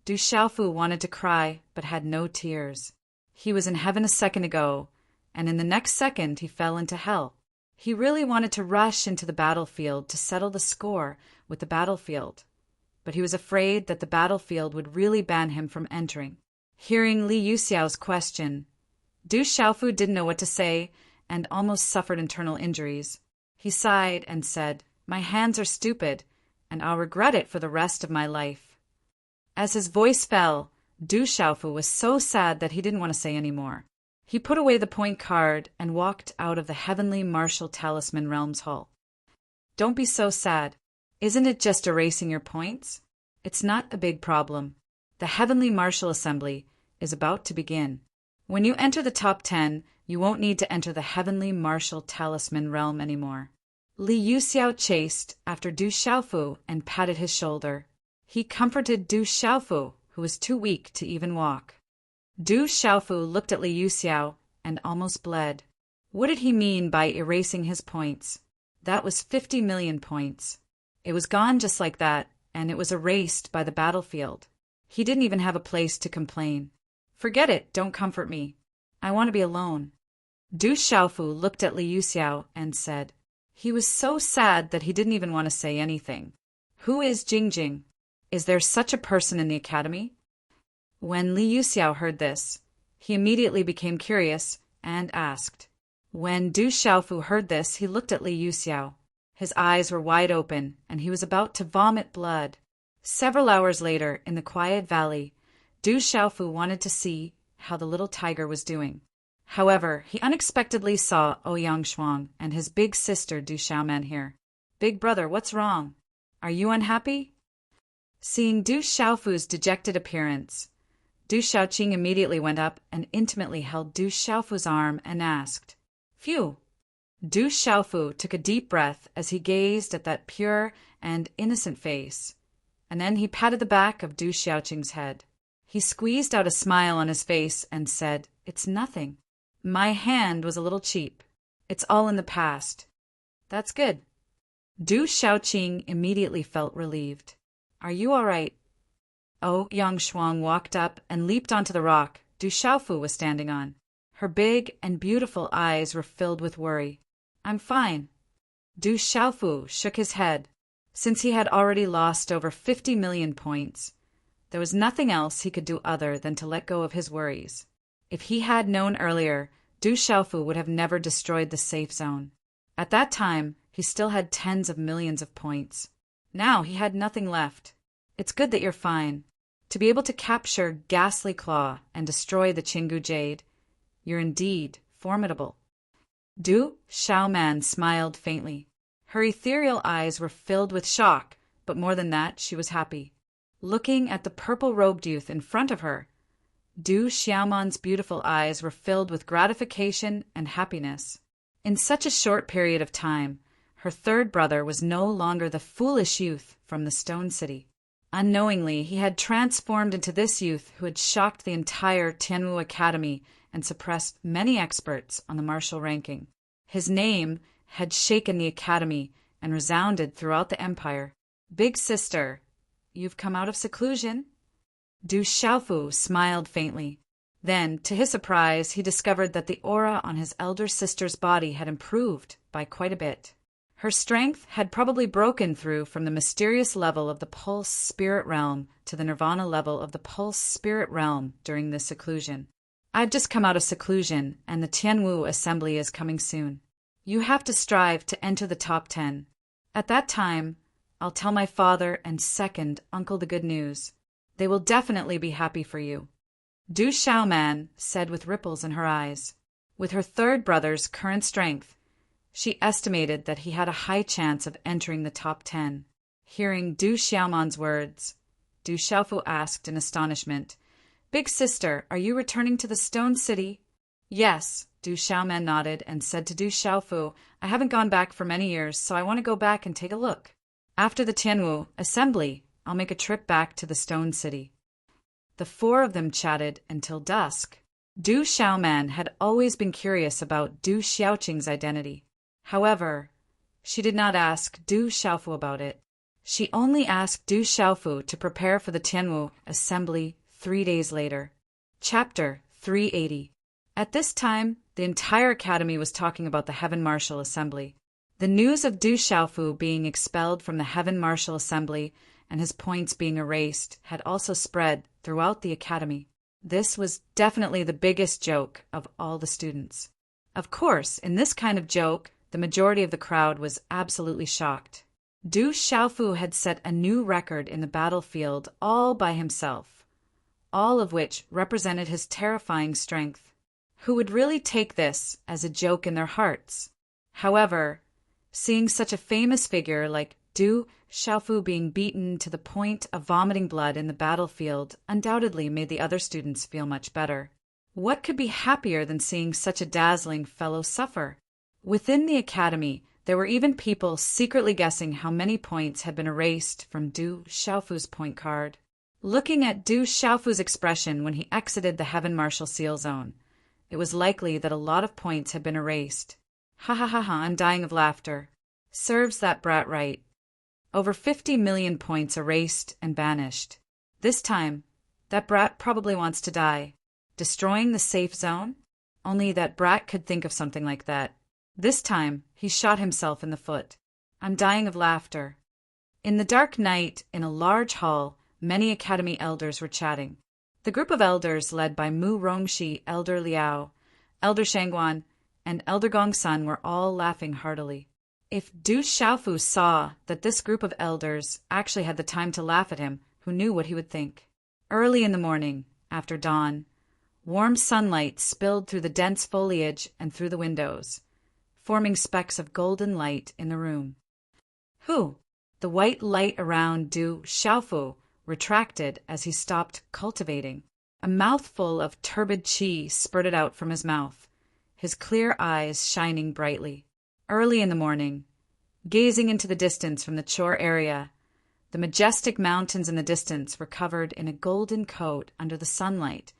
Du Xiaofu wanted to cry but had no tears. He was in heaven a second ago, and in the next second he fell into hell. He really wanted to rush into the battlefield to settle the score with the battlefield, but he was afraid that the battlefield would really ban him from entering. Hearing Li Yuxiao's question, Du Xiaofu didn't know what to say and almost suffered internal injuries. He sighed and said, "My hands are stupid, and I'll regret it for the rest of my life." As his voice fell, Du Xiaofu was so sad that he didn't want to say any more. He put away the point card and walked out of the Heavenly Martial Talisman Realms Hall. "Don't be so sad. Isn't it just erasing your points? It's not a big problem. The Heavenly Martial Assembly is about to begin. When you enter the top 10, you won't need to enter the Heavenly Martial Talisman Realm anymore." Li Yuxiao chased after Du Xiaofu and patted his shoulder. He comforted Du Xiaofu, who was too weak to even walk. Du Xiaofu looked at Li Yuxiao and almost bled. What did he mean by erasing his points? That was 50 million points. It was gone just like that, and it was erased by the battlefield. He didn't even have a place to complain. "Forget it, don't comfort me. I want to be alone." Du Xiaofu looked at Li Yuxiao and said, he was so sad that he didn't even want to say anything. "Who is Jingjing? Is there such a person in the academy?" When Li Yuxiao heard this, he immediately became curious and asked. When Du Xiaofu heard this, he looked at Li Yuxiao. His eyes were wide open, and he was about to vomit blood. Several hours later, in the quiet valley, Du Xiaofu wanted to see how the little tiger was doing. However, he unexpectedly saw Ouyang Shuang and his big sister Du Xiaoman here. "Big brother, what's wrong? Are you unhappy?" Seeing Du Xiaofu's dejected appearance, Du Xiaoqing immediately went up and intimately held Du Xiaofu's arm and asked, "Phew!" Du Xiaofu took a deep breath as he gazed at that pure and innocent face, and then he patted the back of Du Xiaoqing's head. He squeezed out a smile on his face and said, "It's nothing. My hand was a little cheap. It's all in the past." "That's good." Du Xiaoqing immediately felt relieved. "Are you all right?" Ouyang Shuang walked up and leaped onto the rock Du Xiaofu was standing on. Her big and beautiful eyes were filled with worry. "I'm fine." Du Xiaofu shook his head. Since he had already lost over 50 million points, there was nothing else he could do other than to let go of his worries. If he had known earlier, Du Xiaofu would have never destroyed the safe zone. At that time, he still had tens of millions of points. Now he had nothing left. "It's good that you're fine. To be able to capture Ghastly Claw and destroy the Qinggu Jade, you're indeed formidable." Du Xiaoman smiled faintly. Her ethereal eyes were filled with shock, but more than that, she was happy. Looking at the purple-robed youth in front of her, Du Xiaoman's beautiful eyes were filled with gratification and happiness. In such a short period of time, her third brother was no longer the foolish youth from the Stone City. Unknowingly, he had transformed into this youth who had shocked the entire Tianwu Academy and suppressed many experts on the martial ranking. His name had shaken the academy and resounded throughout the empire. "Big sister, you've come out of seclusion?" Du Xiaofu smiled faintly. Then, to his surprise, he discovered that the aura on his elder sister's body had improved by quite a bit. Her strength had probably broken through from the mysterious level of the Pulse Spirit Realm to the Nirvana level of the Pulse Spirit Realm during this seclusion. "I've just come out of seclusion, and the Tianwu Assembly is coming soon. You have to strive to enter the top 10. At that time, I'll tell my father and second uncle the good news. They will definitely be happy for you. Du Xiaoman said with ripples in her eyes. With her third brother's current strength, she estimated that he had a high chance of entering the top 10. Hearing Du Xiaoman's words, Du Xiaofu asked in astonishment, "Big sister, are you returning to the Stone City?" "Yes," Du Xiaoman nodded and said to Du Xiaofu, "I haven't gone back for many years, so I want to go back and take a look. After the Tianwu assembly, I'll make a trip back to the Stone City." The four of them chatted until dusk. Du Xiaoman had always been curious about Du Xiaoqing's identity. However, she did not ask Du Xiaofu about it. She only asked Du Xiaofu to prepare for the Tianwu assembly 3 days later. Chapter 380. At this time, the entire academy was talking about the Heaven Martial Assembly. The news of Du Xiaofu being expelled from the Heaven Martial Assembly and his points being erased had also spread throughout the academy. This was definitely the biggest joke of all the students. Of course, in this kind of joke, the majority of the crowd was absolutely shocked. Du Xiaofu had set a new record in the battlefield all by himself, all of which represented his terrifying strength. Who would really take this as a joke in their hearts? However, seeing such a famous figure like Du Xiaofu being beaten to the point of vomiting blood in the battlefield undoubtedly made the other students feel much better. What could be happier than seeing such a dazzling fellow suffer? Within the academy, there were even people secretly guessing how many points had been erased from Du Xiaofu's point card. Looking at Du Xiaofu's expression when he exited the Heaven Martial Seal Zone, it was likely that a lot of points had been erased. Ha ha ha ha, I'm dying of laughter. Serves that brat right. Over 50 million points erased and banished. This time, that brat probably wants to die. Destroying the safe zone? Only that brat could think of something like that. This time, he shot himself in the foot. I'm dying of laughter. In the dark night, in a large hall, many academy elders were chatting. The group of elders led by Mu Rongxi, Elder Liao, Elder Shangguan, and Elder Gongsun were all laughing heartily. If Du Xiaofu saw that this group of elders actually had the time to laugh at him, who knew what he would think? Early in the morning, after dawn, warm sunlight spilled through the dense foliage and through the windows, forming specks of golden light in the room. Who? The white light around Du Xiaofu retracted as he stopped cultivating. A mouthful of turbid qi spurted out from his mouth, his clear eyes shining brightly. Early in the morning, gazing into the distance from the chore area, the majestic mountains in the distance were covered in a golden coat under the sunlight,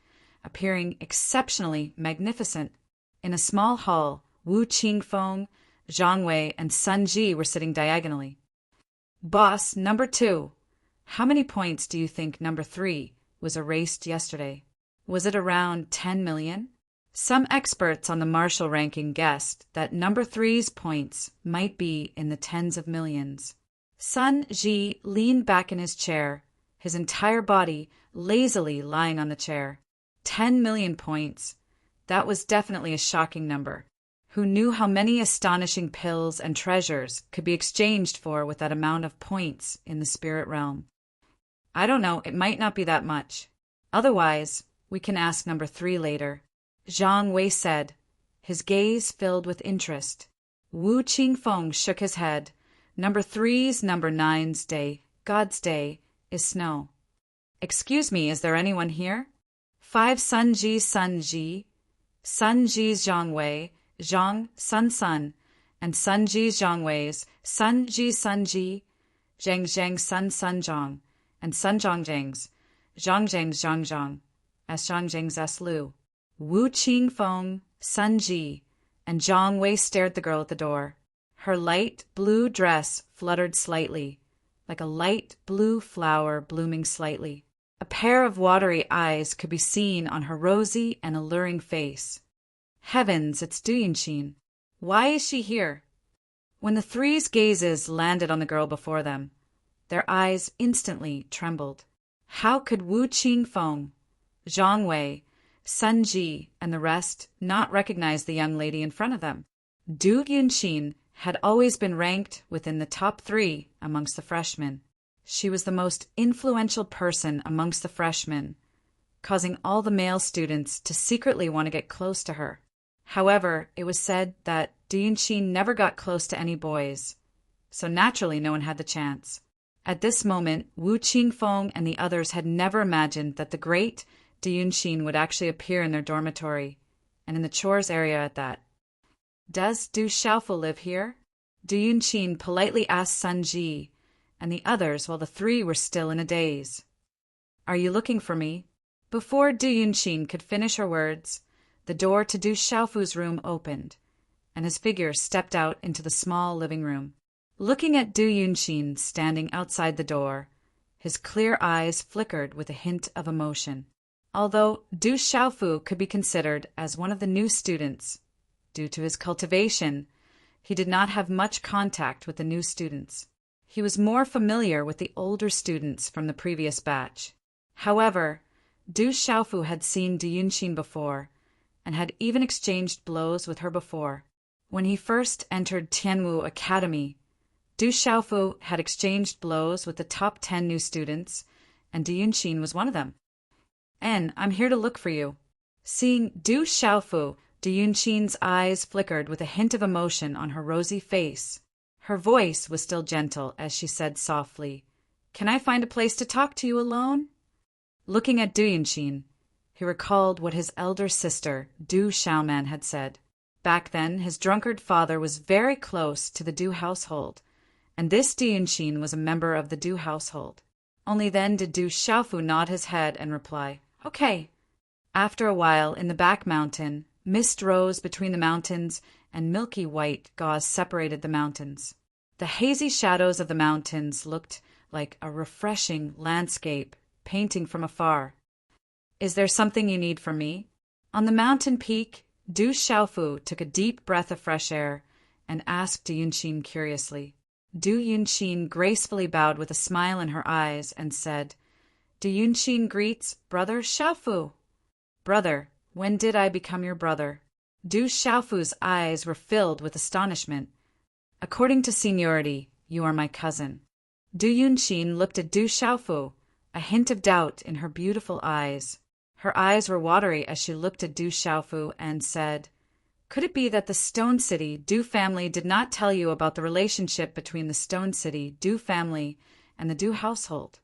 appearing exceptionally magnificent. In a small hall, Wu Qingfeng, Zhang Wei, and Sun Ji were sitting diagonally. Boss, number 2. How many points do you think number 3 was erased yesterday? Was it around 10 million? Some experts on the martial ranking guessed that number 3's points might be in the tens of millions. Sun Ji leaned back in his chair, his entire body lazily lying on the chair. 10 million points. That was definitely a shocking number. Who knew how many astonishing pills and treasures could be exchanged for with that amount of points in the spirit realm? I don't know, it might not be that much. Otherwise, we can ask number 3 later. Zhang Wei said, his gaze filled with interest. Wu Qingfeng shook his head. Number 3's number 9's day, God's day, is snow. Excuse me, is there anyone here? 5 Sun Ji's Zhang Wei, Zhang Sun, and Sun Ji's Zhang Wei's Sun Ji, Zhang Sun Zhang, and Sun Zhang's Zhang, as Zhang's S Lu. Wu Qingfeng, Sun Ji, and Zhang Wei stared the girl at the door. Her light blue dress fluttered slightly, like a light blue flower blooming slightly. A pair of watery eyes could be seen on her rosy and alluring face. Heavens, it's Du Yinxin. Why is she here? When the 3's gazes landed on the girl before them, their eyes instantly trembled. How could Wu Qingfeng, Zhang Wei, Sun Ji, and the rest not recognize the young lady in front of them? Du Yinxin had always been ranked within the top 3 amongst the freshmen. She was the most influential person amongst the freshmen, causing all the male students to secretly want to get close to her. However, it was said that Du Yunxin never got close to any boys, so naturally no one had the chance. At this moment, Wu Qingfeng and the others had never imagined that the great Du Yunxin would actually appear in their dormitory, and in the chores area at that. "Does Du Xiaofu live here?" Du Yunxin politely asked Sun Ji and the others while the three were still in a daze. "Are you looking for me?" Before Du Yunxin could finish her words, the door to Du Xiaofu's room opened, and his figure stepped out into the small living room. Looking at Du Yunxin standing outside the door, his clear eyes flickered with a hint of emotion. Although Du Xiaofu could be considered as one of the new students, due to his cultivation, he did not have much contact with the new students. He was more familiar with the older students from the previous batch. However, Du Xiaofu had seen Du Yunxin before, and had even exchanged blows with her before. When he first entered Tianwu Academy, Du Xiaofu had exchanged blows with the top 10 new students, and Du Yunxin was one of them. "En, I'm here to look for you." Seeing Du Xiaofu, Du Yunxin's eyes flickered with a hint of emotion on her rosy face. Her voice was still gentle as she said softly, "Can I find a place to talk to you alone?" Looking at Du Yunxin, he recalled what his elder sister, Du Xiaoman, had said. Back then, his drunkard father was very close to the Du household, and this Du Yunxin was a member of the Du household. Only then did Du Xiaofu nod his head and reply, "Okay." After a while, in the back mountain, mist rose between the mountains and milky white gauze separated the mountains. The hazy shadows of the mountains looked like a refreshing landscape painting from afar. "Is there something you need from me?" On the mountain peak, Du Xiaofu took a deep breath of fresh air and asked Du Yunxin curiously. Du Yunxin gracefully bowed with a smile in her eyes and said, "Du Yunxin greets Brother Xiaofu." "Brother, when did I become your brother?" Du Xiaofu's eyes were filled with astonishment. "According to seniority, you are my cousin." Du Yunxin looked at Du Xiaofu, a hint of doubt in her beautiful eyes. Her eyes were watery as she looked at Du Xiaofu and said, "Could it be that the Stone City Du family did not tell you about the relationship between the Stone City Du family and the Du household?"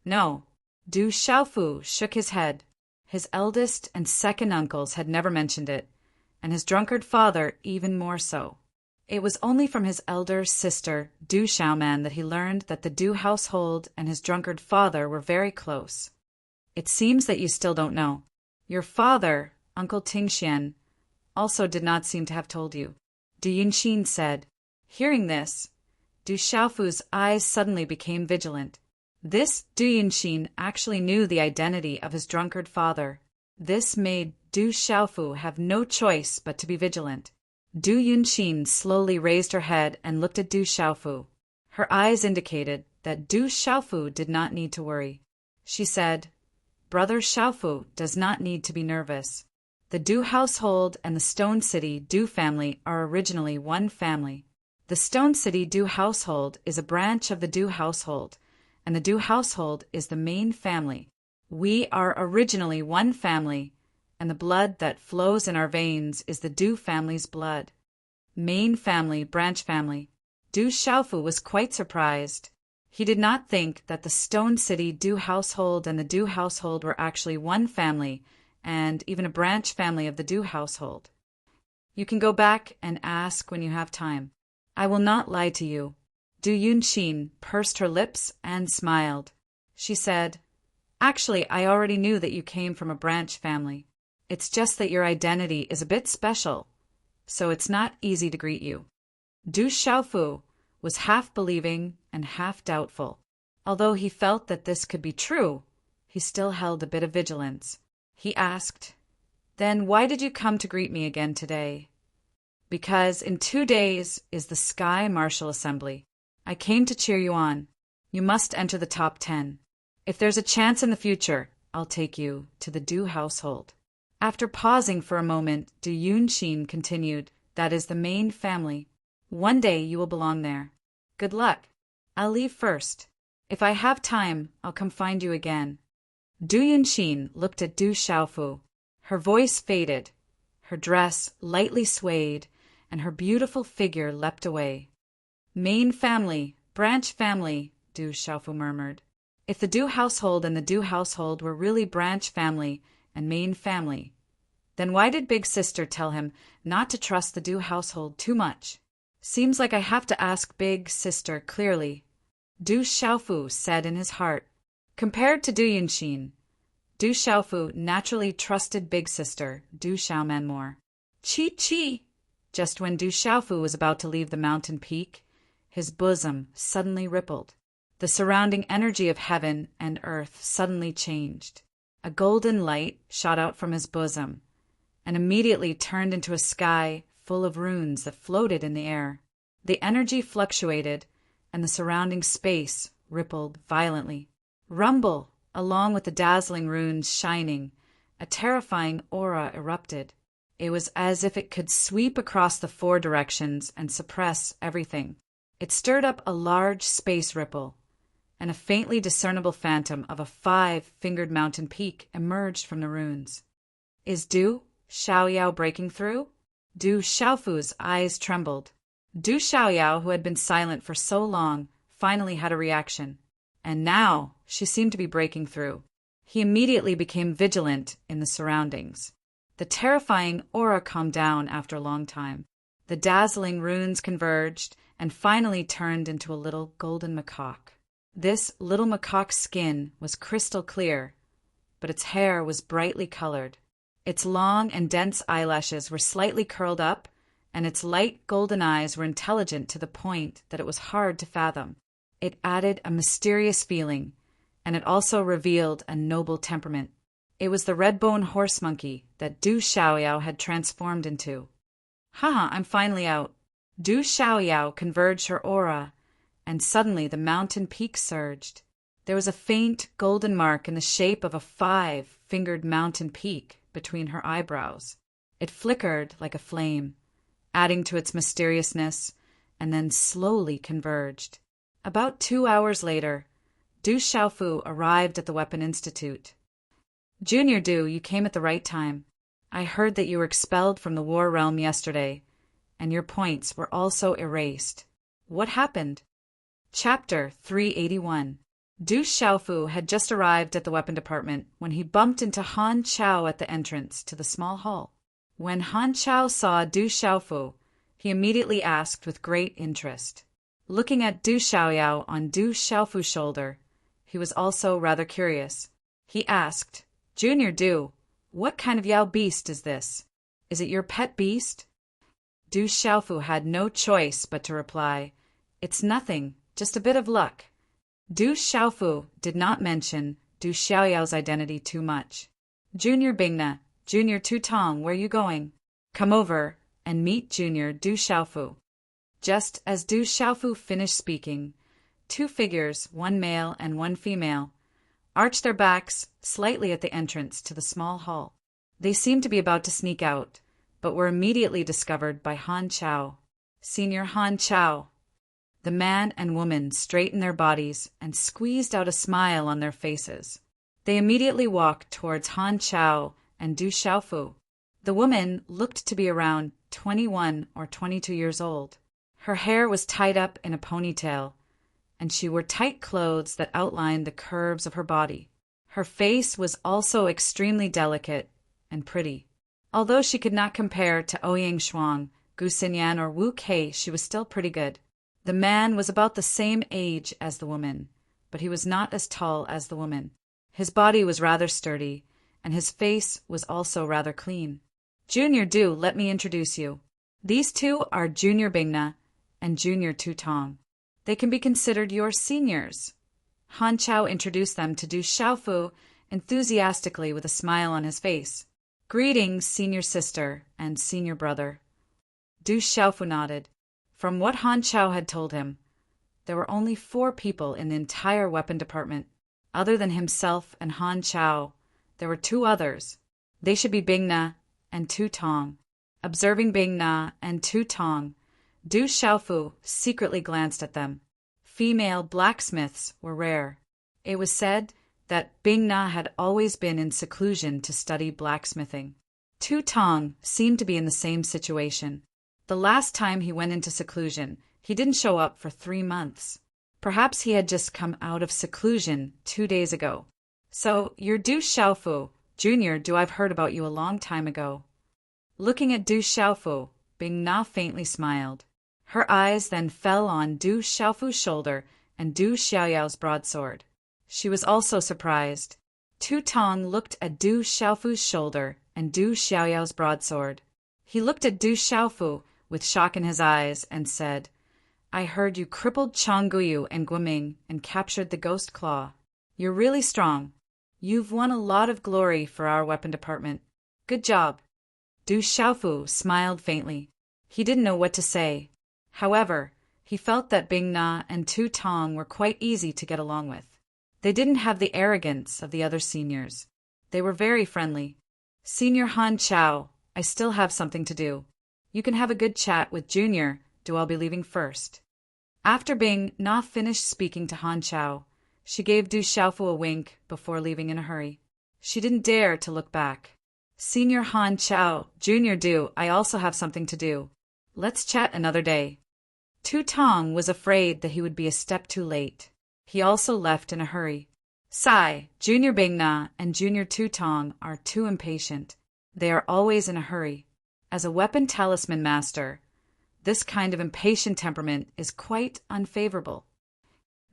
"No." Du Xiaofu shook his head. His eldest and second uncles had never mentioned it, and his drunkard father even more so. It was only from his elder sister, Du Xiaoman, that he learned that the Du household and his drunkard father were very close. "It seems that you still don't know. Your father, Uncle Tingxian, also did not seem to have told you," Du Yunxin said. Hearing this, Du Xiaofu's eyes suddenly became vigilant. This Du Yunxin actually knew the identity of his drunkard father. This made Du Xiaofu have no choice but to be vigilant. Du Yunxin slowly raised her head and looked at Du Xiaofu. Her eyes indicated that Du Xiaofu did not need to worry. She said, "Brother Xiaofu does not need to be nervous. The Du household and the Stone City Du family are originally one family. The Stone City Du household is a branch of the Du household, and the Du household is the main family. We are originally one family, and the blood that flows in our veins is the Du family's blood. Main family, branch family." Du Xiaofu was quite surprised. He did not think that the Stone City Du household and the Du household were actually one family, and even a branch family of the Du household. "You can go back and ask when you have time. I will not lie to you." Du Yunxin pursed her lips and smiled. She said, "Actually, I already knew that you came from a branch family. It's just that your identity is a bit special, so it's not easy to greet you." Du Xiaofu was half believing and half doubtful. Although he felt that this could be true, he still held a bit of vigilance. He asked, "Then why did you come to greet me again today?" "Because in 2 days is the Sky Martial Assembly. I came to cheer you on. You must enter the top 10. If there's a chance in the future, I'll take you to the Du household." After pausing for a moment, Du Yunxin continued, "That is the main family. One day you will belong there. Good luck. I'll leave first." If I have time, I'll come find you again. Du Yunxin looked at Du Xiaofu. Her voice faded, her dress lightly swayed, and her beautiful figure leapt away. Main family, branch family, Du Xiaofu murmured. If the Du household and the Du household were really branch family and main family, then why did Big Sister tell him not to trust the Du household too much? Seems like I have to ask Big Sister clearly, Du Xiaofu said in his heart. Compared to Du Yunxin, Du Xiaofu naturally trusted Big Sister, Du Xiaoman, more. Chi! Just when Du Xiaofu was about to leave the mountain peak, his bosom suddenly rippled. The surrounding energy of heaven and earth suddenly changed. A golden light shot out from his bosom, and immediately turned into a sky full of runes that floated in the air. The energy fluctuated, and the surrounding space rippled violently. Rumble, along with the dazzling runes shining, a terrifying aura erupted. It was as if it could sweep across the four directions and suppress everything. It stirred up a large space ripple, and a faintly discernible phantom of a 5-fingered mountain peak emerged from the runes. Is Du Xiaoyao breaking through? Du Xiaofu's eyes trembled. Du Xiaoyao, who had been silent for so long, finally had a reaction. And now she seemed to be breaking through. He immediately became vigilant in the surroundings. The terrifying aura calmed down after a long time. The dazzling runes converged and finally turned into a little golden macaque. This little macaque's skin was crystal clear, but its hair was brightly colored. Its long and dense eyelashes were slightly curled up, and its light golden eyes were intelligent to the point that it was hard to fathom. It added a mysterious feeling, and it also revealed a noble temperament. It was the red-bone horse monkey that Du Xiaoyao had transformed into. Haha, I'm finally out. Du Xiaoyao converged her aura, and suddenly the mountain peak surged. There was a faint golden mark in the shape of a 5-fingered mountain peak between her eyebrows. It flickered like a flame, adding to its mysteriousness, and then slowly converged. About 2 hours later, Du Xiaofu arrived at the Weapon Institute. Junior Du, you came at the right time. I heard that you were expelled from the war realm yesterday, and your points were also erased. What happened? Chapter 381. Du Xiaofu had just arrived at the weapon department when he bumped into Han Chao at the entrance to the small hall. When Han Chao saw Du Xiaofu, he immediately asked with great interest. Looking at Du Xiaoyao on Du Xiaofu's shoulder, he was also rather curious. He asked, Junior Du, what kind of Yao beast is this? Is it your pet beast? Du Xiaofu had no choice but to reply, It's nothing, just a bit of luck. Du Xiaofu did not mention Du Xiaoyao's identity too much. Junior Bingna, Junior Tutong, where you going? Come over and meet Junior Du Xiaofu. Just as Du Xiaofu finished speaking, 2 figures, one male and one female, arched their backs slightly at the entrance to the small hall. They seemed to be about to sneak out, but were immediately discovered by Han Chao. Senior Han Chao. The man and woman straightened their bodies and squeezed out a smile on their faces. They immediately walked towards Han Chao and Du Xiaofu. The woman looked to be around 21 or 22 years old. Her hair was tied up in a ponytail, and she wore tight clothes that outlined the curves of her body. Her face was also extremely delicate and pretty. Although she could not compare to Ouyang Shuang, Gu Xinyan, or Wu Kei, she was still pretty good. The man was about the same age as the woman, but he was not as tall as the woman. His body was rather sturdy, and his face was also rather clean. Junior Du, let me introduce you. These two are Junior Bingna and Junior Tutong. They can be considered your seniors. Han Chao introduced them to Du Xiaofu enthusiastically with a smile on his face. Greetings, senior sister and senior brother. Du Xiaofu nodded. From what Han Chao had told him, there were only 4 people in the entire weapon department. Other than himself and Han Chao, there were 2 others. They should be Bingna and Tutong. Observing Bingna and Tutong, Du Xiaofu secretly glanced at them. female blacksmiths were rare. It was said that Bing Na had always been in seclusion to study blacksmithing. Tu Tong seemed to be in the same situation. The last time he went into seclusion, he didn't show up for 3 months. Perhaps he had just come out of seclusion 2 days ago. So, you're Du Xiaofu, Junior, I've heard about you a long time ago. Looking at Du Xiaofu, Bing Na faintly smiled. Her eyes then fell on Du Xiaofu's shoulder and Du Xiaoyao's broadsword. She was also surprised. Tu Tong looked at Du Xiaofu's shoulder and Du Xiaoyao's broadsword. He looked at Du Xiaofu with shock in his eyes and said, I heard you crippled Changguyu and Guoming and captured the Ghost Claw. You're really strong. You've won a lot of glory for our weapon department. Good job. Du Xiaofu smiled faintly. He didn't know what to say. However, he felt that Bing Na and Tu Tong were quite easy to get along with. They didn't have the arrogance of the other seniors. They were very friendly. Senior Han Chao, I still have something to do. You can have a good chat with Junior. I'll be leaving first. After Bing Na finished speaking to Han Chao, she gave Du Xiaofu a wink before leaving in a hurry. She didn't dare to look back. Senior Han Chao, Junior Du, I also have something to do. Let's chat another day. Tu Tong was afraid that he would be a step too late. He also left in a hurry. Sai, Junior Bing Na and Junior Tu Tong are too impatient. They are always in a hurry. As a weapon talisman master, this kind of impatient temperament is quite unfavorable.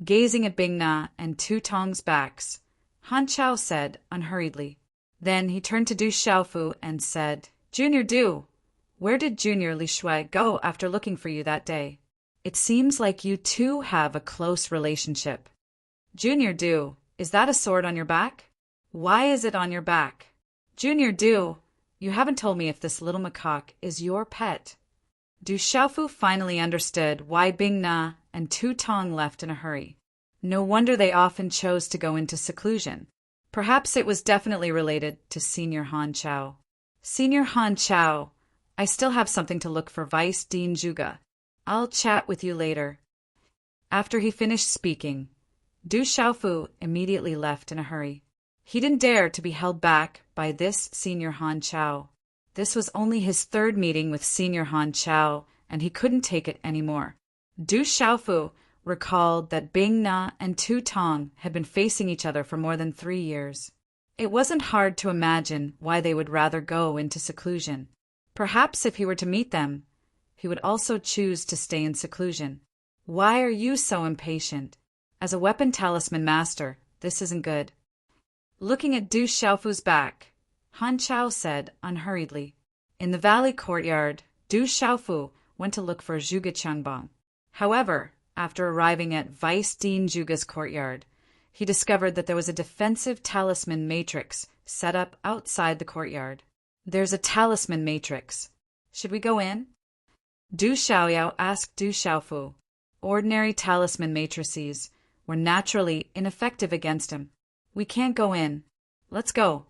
Gazing at Bing Na and Tu Tong's backs, Han Chao said unhurriedly. Then he turned to Du Xiaofu and said, Junior Du, where did Junior Li Shui go after looking for you that day? It seems like you two have a close relationship. Junior Du, is that a sword on your back? Why is it on your back? Junior Du, you haven't told me if this little macaque is your pet. Du Xiaofu finally understood why Bing Na and Tu Tong left in a hurry. No wonder they often chose to go into seclusion. Perhaps it was definitely related to Senior Han Chao. Senior Han Chao, I still have something to look for Vice Dean Zhuge. I'll chat with you later. After he finished speaking, Du Xiaofu immediately left in a hurry. He didn't dare to be held back by this Senior Han Chao. This was only his 3rd meeting with Senior Han Chao, and he couldn't take it anymore. Du Xiaofu recalled that Bing Na and Tu Tong had been facing each other for more than 3 years. It wasn't hard to imagine why they would rather go into seclusion. Perhaps if he were to meet them, he would also choose to stay in seclusion. Why are you so impatient? As a weapon talisman master, this isn't good. Looking at Du Xiaofu's back, Han Chao said unhurriedly. In the valley courtyard, Du Xiaofu went to look for Zhuge Qiangbang. However, after arriving at Vice Dean Zhuge's courtyard, he discovered that there was a defensive talisman matrix set up outside the courtyard. There's a talisman matrix. Should we go in? Du Xiaoyao asked Du Xiaofu. Ordinary talisman matrices were naturally ineffective against him. We can't go in. Let's go.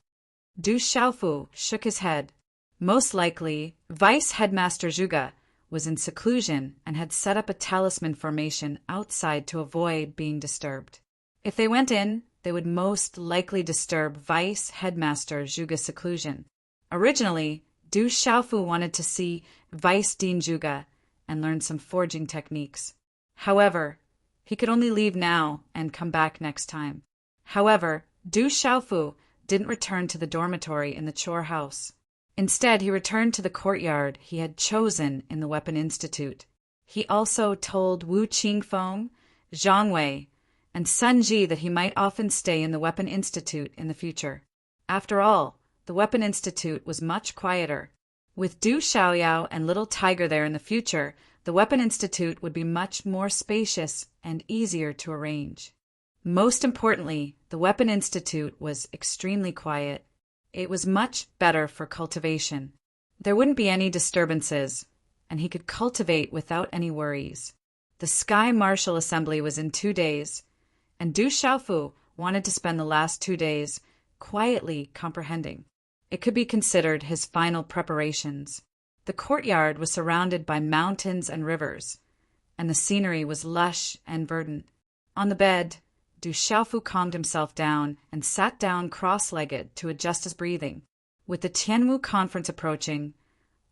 Du Xiaofu shook his head. Most likely, Vice Headmaster Zhuge was in seclusion and had set up a talisman formation outside to avoid being disturbed. If they went in, they would most likely disturb Vice Headmaster Zhuge's seclusion. Originally, Du Xiaofu wanted to see Vice Dean Zhuge and learn some forging techniques. However, he could only leave now and come back next time. However, Du Xiaofu didn't return to the dormitory in the chore house. Instead, he returned to the courtyard he had chosen in the Weapon Institute. He also told Wu Qingfeng, Zhang Wei, and Sun Ji that he might often stay in the Weapon Institute in the future. After all, the Weapon Institute was much quieter. With Du Xiaoyao and Little Tiger there in the future, the Weapon Institute would be much more spacious and easier to arrange. Most importantly, the Weapon Institute was extremely quiet. It was much better for cultivation. There wouldn't be any disturbances, and he could cultivate without any worries. The Sky Martial Assembly was in 2 days, and Du Xiaofu wanted to spend the last 2 days quietly comprehending. It could be considered his final preparations. The courtyard was surrounded by mountains and rivers, and the scenery was lush and verdant. On the bed, Du Xiaofu calmed himself down and sat down cross-legged to adjust his breathing. With the Tianwu conference approaching,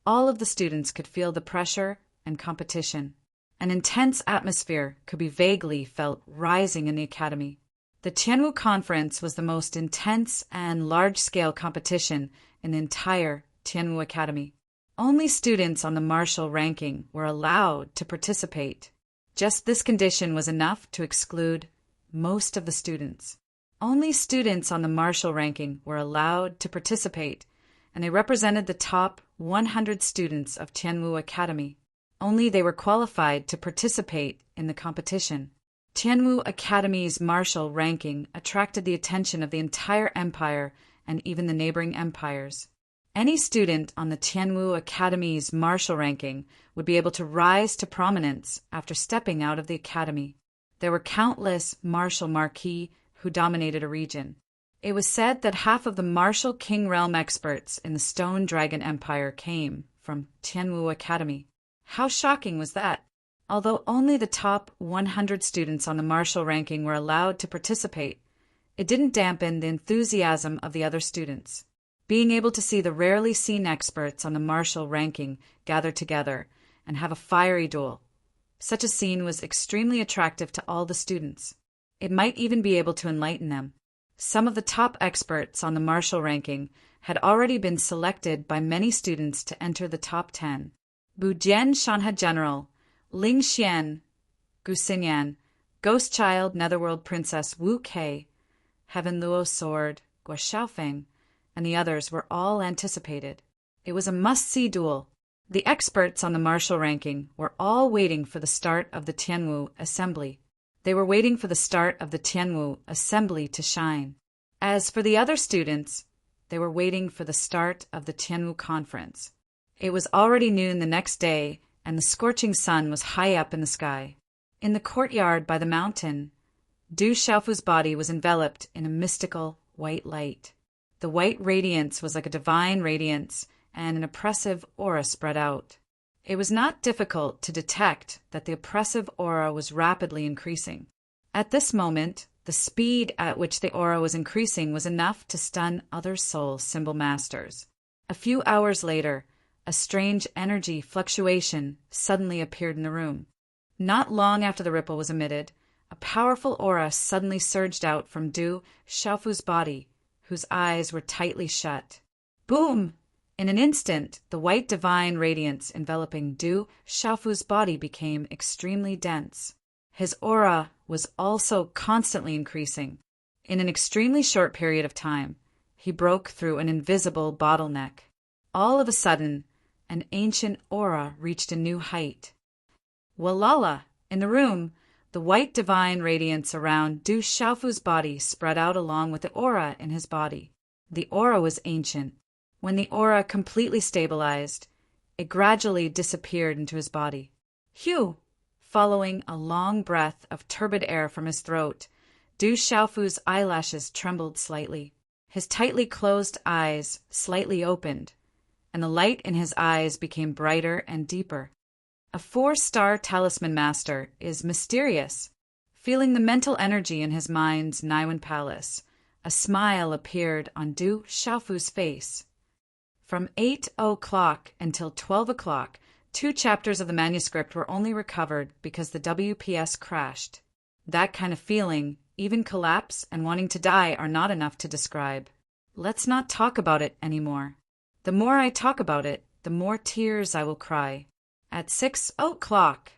all of the students could feel the pressure and competition. An intense atmosphere could be vaguely felt rising in the academy. The Tianwu conference was the most intense and large-scale competition in the entire Tianwu Academy. Only students on the martial ranking were allowed to participate. Just this condition was enough to exclude most of the students. Only students on the martial ranking were allowed to participate, and they represented the top 100 students of Tianwu Academy. Only they were qualified to participate in the competition. Tianwu Academy's martial ranking attracted the attention of the entire empire and even the neighboring empires. Any student on the Tianwu Academy's martial ranking would be able to rise to prominence after stepping out of the academy. There were countless martial marquis who dominated a region. It was said that half of the martial king realm experts in the Stone Dragon Empire came from Tianwu Academy. How shocking was that? Although only the top 100 students on the martial ranking were allowed to participate, it didn't dampen the enthusiasm of the other students. Being able to see the rarely seen experts on the martial ranking gather together and have a fiery duel, such a scene was extremely attractive to all the students. It might even be able to enlighten them. Some of the top experts on the martial ranking had already been selected by many students to enter the top 10. Bu Jian Shanhe General, Ling Xian, Gu Xinyan, Ghost Child Netherworld Princess Wu Kei, Heaven Luo Sword, Guo Xiaofeng, and the others were all anticipated. It was a must-see duel. The experts on the martial ranking were all waiting for the start of the Tianwu Assembly. They were waiting for the start of the Tianwu Assembly to shine. As for the other students, they were waiting for the start of the Tianwu Conference. It was already noon the next day, and the scorching sun was high up in the sky. In the courtyard by the mountain, Du Xiaofu's body was enveloped in a mystical white light. The white radiance was like a divine radiance, and an oppressive aura spread out. It was not difficult to detect that the oppressive aura was rapidly increasing. At this moment, the speed at which the aura was increasing was enough to stun other soul symbol masters. A few hours later, a strange energy fluctuation suddenly appeared in the room. Not long after the ripple was emitted, a powerful aura suddenly surged out from Du Xiaofu's body, whose eyes were tightly shut. Boom! In an instant, the white divine radiance enveloping Du Xiaofu's body became extremely dense. His aura was also constantly increasing. In an extremely short period of time, he broke through an invisible bottleneck. All of a sudden, an ancient aura reached a new height. Walala! In the room, the white divine radiance around Du Xiaofu's body spread out along with the aura in his body. The aura was ancient. When the aura completely stabilized, it gradually disappeared into his body. Phew! Following a long breath of turbid air from his throat, Du Xiaofu's eyelashes trembled slightly. His tightly closed eyes slightly opened, and the light in his eyes became brighter and deeper. A 4-star talisman master is mysterious. Feeling the mental energy in his mind's Niwen Palace, a smile appeared on Du Xiaofu's face. From 8 o'clock until 12 o'clock, 2 chapters of the manuscript were only recovered because the WPS crashed. That kind of feeling, even collapse and wanting to die, are not enough to describe. Let's not talk about it anymore. The more I talk about it, the more tears I will cry. At 6 o'clock,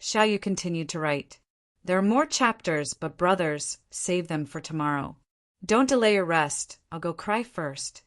Xiaoyu continued to write. There are more chapters, but brothers, save them for tomorrow. Don't delay your rest. I'll go cry first.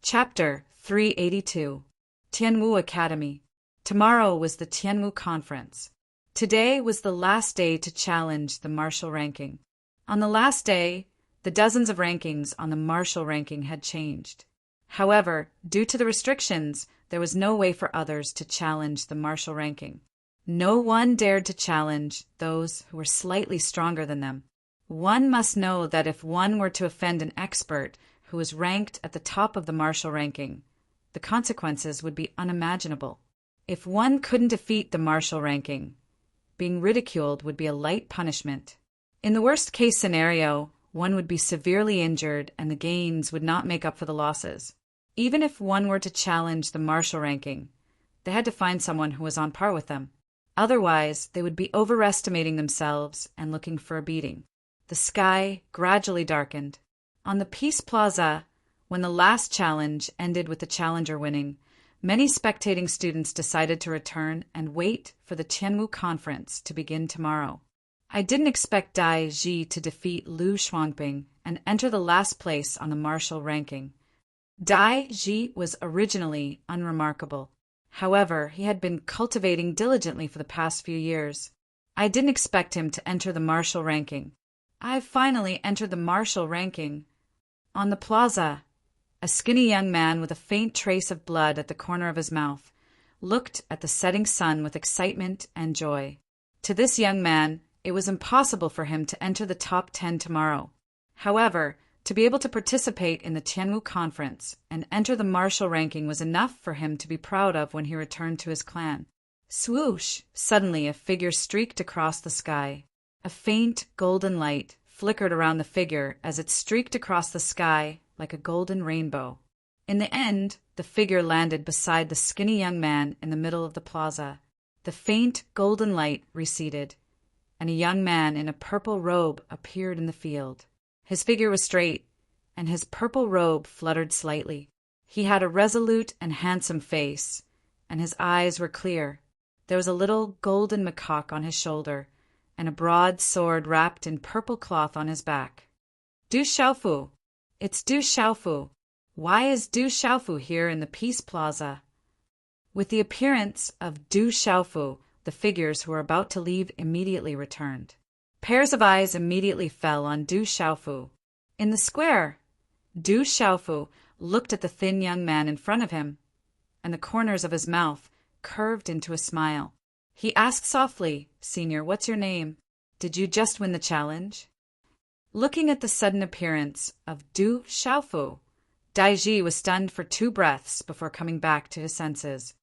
Chapter 382. Tianwu Academy. Tomorrow was the Tianwu Conference. Today was the last day to challenge the martial ranking. On the last day, the dozens of rankings on the martial ranking had changed. However, due to the restrictions, there was no way for others to challenge the martial ranking. No one dared to challenge those who were slightly stronger than them. One must know that if one were to offend an expert who was ranked at the top of the martial ranking, the consequences would be unimaginable. If one couldn't defeat the martial ranking, being ridiculed would be a light punishment. In the worst-case scenario, one would be severely injured and the gains would not make up for the losses. Even if one were to challenge the martial ranking, they had to find someone who was on par with them. Otherwise, they would be overestimating themselves and looking for a beating. The sky gradually darkened. On the Peace Plaza, when the last challenge ended with the challenger winning, many spectating students decided to return and wait for the Tianwu conference to begin tomorrow. I didn't expect Dai Ji to defeat Lu Shuangping and enter the last place on the martial ranking. Dai Ji was originally unremarkable. However, he had been cultivating diligently for the past few years. I didn't expect him to enter the martial ranking. I've finally entered the martial ranking. On the plaza, a skinny young man with a faint trace of blood at the corner of his mouth looked at the setting sun with excitement and joy. To this young man, it was impossible for him to enter the top 10 tomorrow. However, to be able to participate in the Tianwu conference and enter the martial ranking was enough for him to be proud of when he returned to his clan. Swoosh! Suddenly a figure streaked across the sky. A faint golden light flickered around the figure as it streaked across the sky like a golden rainbow. In the end, the figure landed beside the skinny young man in the middle of the plaza. The faint golden light receded, and a young man in a purple robe appeared in the field. His figure was straight, and his purple robe fluttered slightly. He had a resolute and handsome face, and his eyes were clear. There was a little golden macaque on his shoulder, and a broad sword wrapped in purple cloth on his back. Du Xiaofu! It's Du Xiaofu! Why is Du Xiaofu here in the Peace Plaza? With the appearance of Du Xiaofu, the figures who were about to leave immediately returned. Pairs of eyes immediately fell on Du Xiaofu. In the square, Du Xiaofu looked at the thin young man in front of him, and the corners of his mouth curved into a smile. He asked softly, "Senior, what's your name? Did you just win the challenge?" Looking at the sudden appearance of Du Xiaofu, Dai Ji was stunned for 2 breaths before coming back to his senses.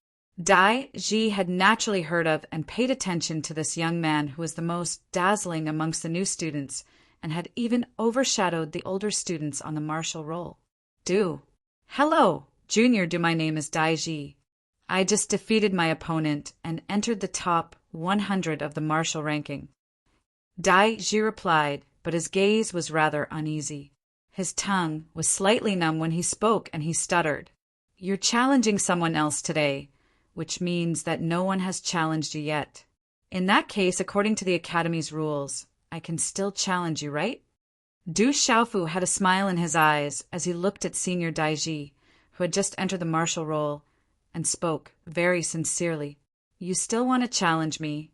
Dai Ji had naturally heard of and paid attention to this young man who was the most dazzling amongst the new students and had even overshadowed the older students on the martial roll. Hello, Junior. My name is Dai Ji. I just defeated my opponent and entered the top 100 of the martial ranking. Dai Ji replied, but his gaze was rather uneasy. His tongue was slightly numb when he spoke and he stuttered. You're challenging someone else today, which means that no one has challenged you yet. In that case, according to the Academy's rules, I can still challenge you, right? Du Xiaofu had a smile in his eyes as he looked at Senior Dai Ji, who had just entered the martial roll, and spoke very sincerely. You still want to challenge me?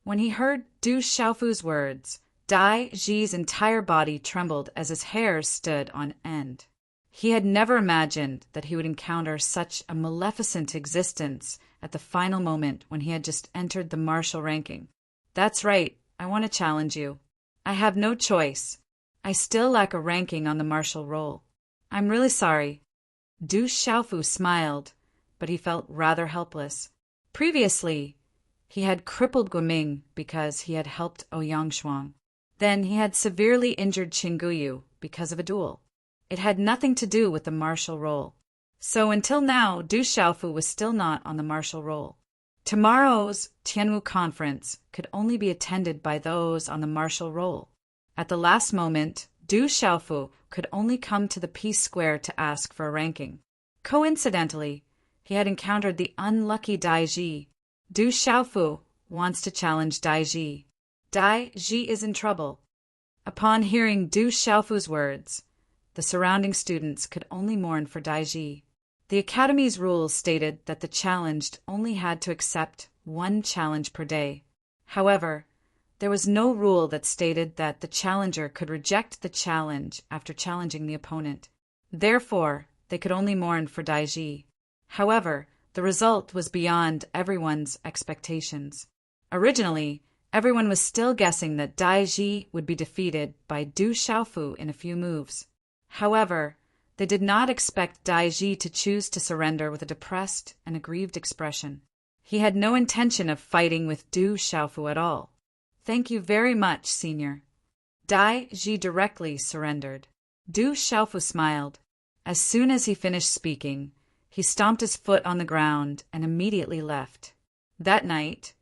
When he heard Du Xiaofu's words, Dai Ji's entire body trembled as his hair stood on end. He had never imagined that he would encounter such a maleficent existence at the final moment when he had just entered the martial ranking. That's right, I want to challenge you. I have no choice. I still lack a ranking on the martial roll. I'm really sorry. Du Xiaofu smiled, but he felt rather helpless. Previously, he had crippled Guoming because he had helped Ouyang Shuang. Then he had severely injured Qingguyu because of a duel. It had nothing to do with the martial roll. So until now, Du Xiaofu was still not on the martial roll. Tomorrow's Tianwu conference could only be attended by those on the martial roll. At the last moment, Du Xiaofu could only come to the Peace Square to ask for a ranking. Coincidentally, he had encountered the unlucky Dai Ji. Du Xiaofu wants to challenge Dai Ji. Dai Ji is in trouble. Upon hearing Du Xiaofu's words, the surrounding students could only mourn for Dai Ji. The Academy's rules stated that the challenged only had to accept 1 challenge per day. However, there was no rule that stated that the challenger could reject the challenge after challenging the opponent. Therefore, they could only mourn for Dai Ji. However, the result was beyond everyone's expectations. Originally, everyone was still guessing that Dai Ji would be defeated by Du Xiaofu in a few moves. However, they did not expect Dai Ji to choose to surrender with a depressed and aggrieved expression. He had no intention of fighting with Du Xiaofu at all. Thank you very much, Senior. Dai Ji directly surrendered. Du Xiaofu smiled. As soon as he finished speaking, he stomped his foot on the ground and immediately left. That night,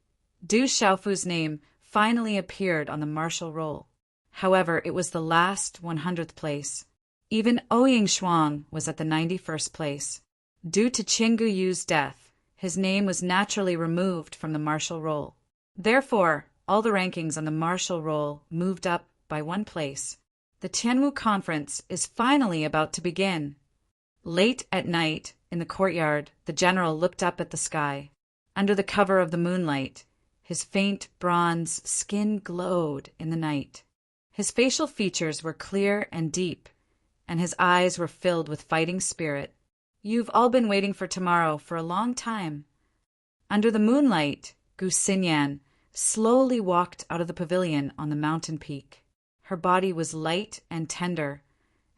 Du Xiaofu's name finally appeared on the martial roll. However, it was the last 100th place. Even Ouying Shuang was at the 91st place. Due to Qinggu Yu's death, his name was naturally removed from the martial roll. Therefore, all the rankings on the martial roll moved up by 1 place. The Tianwu Conference is finally about to begin. Late at night, in the courtyard, the general looked up at the sky. Under the cover of the moonlight, his faint bronze skin glowed in the night. His facial features were clear and deep, and his eyes were filled with fighting spirit. You've all been waiting for tomorrow for a long time. Under the moonlight, Gu Xinyan slowly walked out of the pavilion on the mountain peak. Her body was light and tender,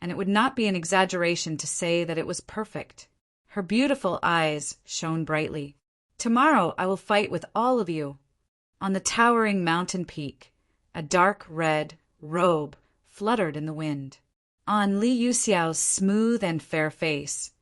and it would not be an exaggeration to say that it was perfect. Her beautiful eyes shone brightly. Tomorrow I will fight with all of you. On the towering mountain peak, a dark red robe fluttered in the wind. On Li Yuxiao's smooth and fair face,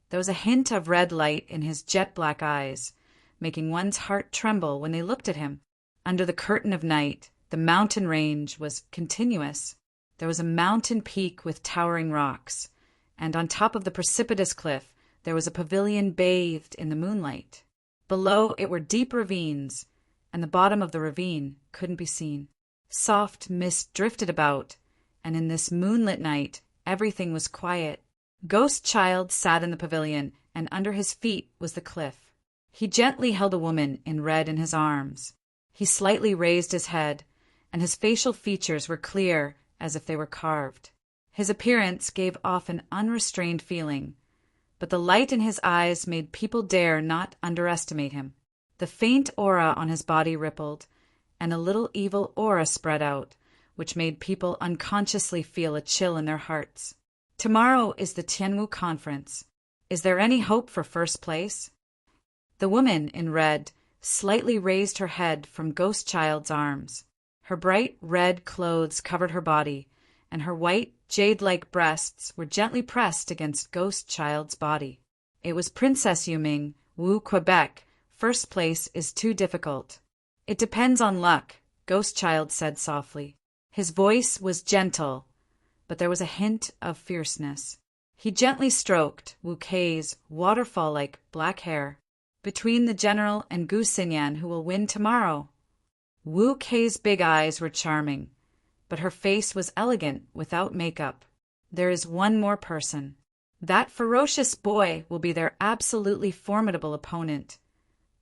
there was a hint of red light in his jet-black eyes, making one's heart tremble when they looked at him. Under the curtain of night, the mountain range was continuous. There was a mountain peak with towering rocks, and on top of the precipitous cliff, there was a pavilion bathed in the moonlight. Below it were deep ravines, and the bottom of the ravine couldn't be seen. Soft mist drifted about, and in this moonlit night, everything was quiet. Ghost Child sat in the pavilion, and under his feet was the cliff. He gently held a woman in red in his arms. He slightly raised his head, and his facial features were clear as if they were carved. His appearance gave off an unrestrained feeling, but the light in his eyes made people dare not underestimate him. The faint aura on his body rippled, and a little evil aura spread out, which made people unconsciously feel a chill in their hearts. Tomorrow is the Tianwu Conference. Is there any hope for first place? The woman in red slightly raised her head from Ghost Child's arms. Her bright red clothes covered her body, and her white, jade-like breasts were gently pressed against Ghost Child's body. It was Princess Yuming, Wu Quebec. First place is too difficult. It depends on luck, Ghost Child said softly. His voice was gentle, but there was a hint of fierceness. He gently stroked Wu Kei's waterfall-like black hair. Between the general and Gu Xinyan, who will win tomorrow? Wu Kei's big eyes were charming, but her face was elegant without makeup. There is one more person. That ferocious boy will be their absolutely formidable opponent,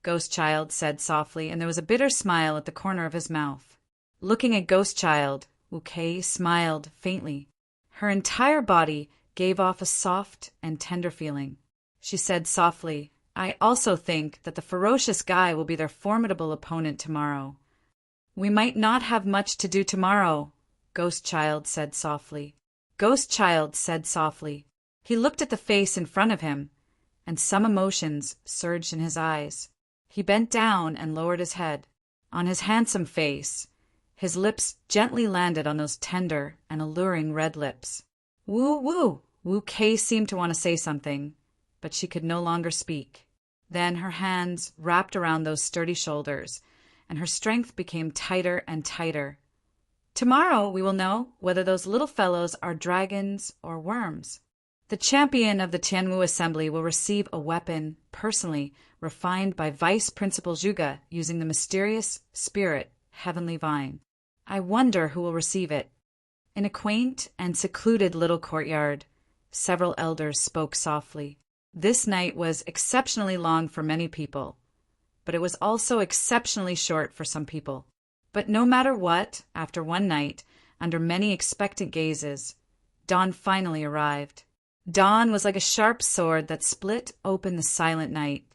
Ghost Child said softly, and there was a bitter smile at the corner of his mouth. Looking at Ghost Child, Wu Kei smiled faintly. Her entire body gave off a soft and tender feeling. She said softly, I also think that the ferocious guy will be their formidable opponent tomorrow. We might not have much to do tomorrow, Ghost Child said softly. Ghost Child said softly. He looked at the face in front of him, and some emotions surged in his eyes. He bent down and lowered his head. On his handsome face, his lips gently landed on those tender and alluring red lips. Woo! Wu Kei seemed to want to say something, but she could no longer speak. Then her hands wrapped around those sturdy shoulders, and her strength became tighter and tighter. Tomorrow we will know whether those little fellows are dragons or worms. The champion of the Tianwu Assembly will receive a weapon, personally, refined by Vice Principal Zhuge using the mysterious spirit, Heavenly Vine. I wonder who will receive it. In a quaint and secluded little courtyard, several elders spoke softly. This night was exceptionally long for many people, but it was also exceptionally short for some people. But no matter what, after one night, under many expectant gazes, dawn finally arrived. Dawn was like a sharp sword that split open the silent night,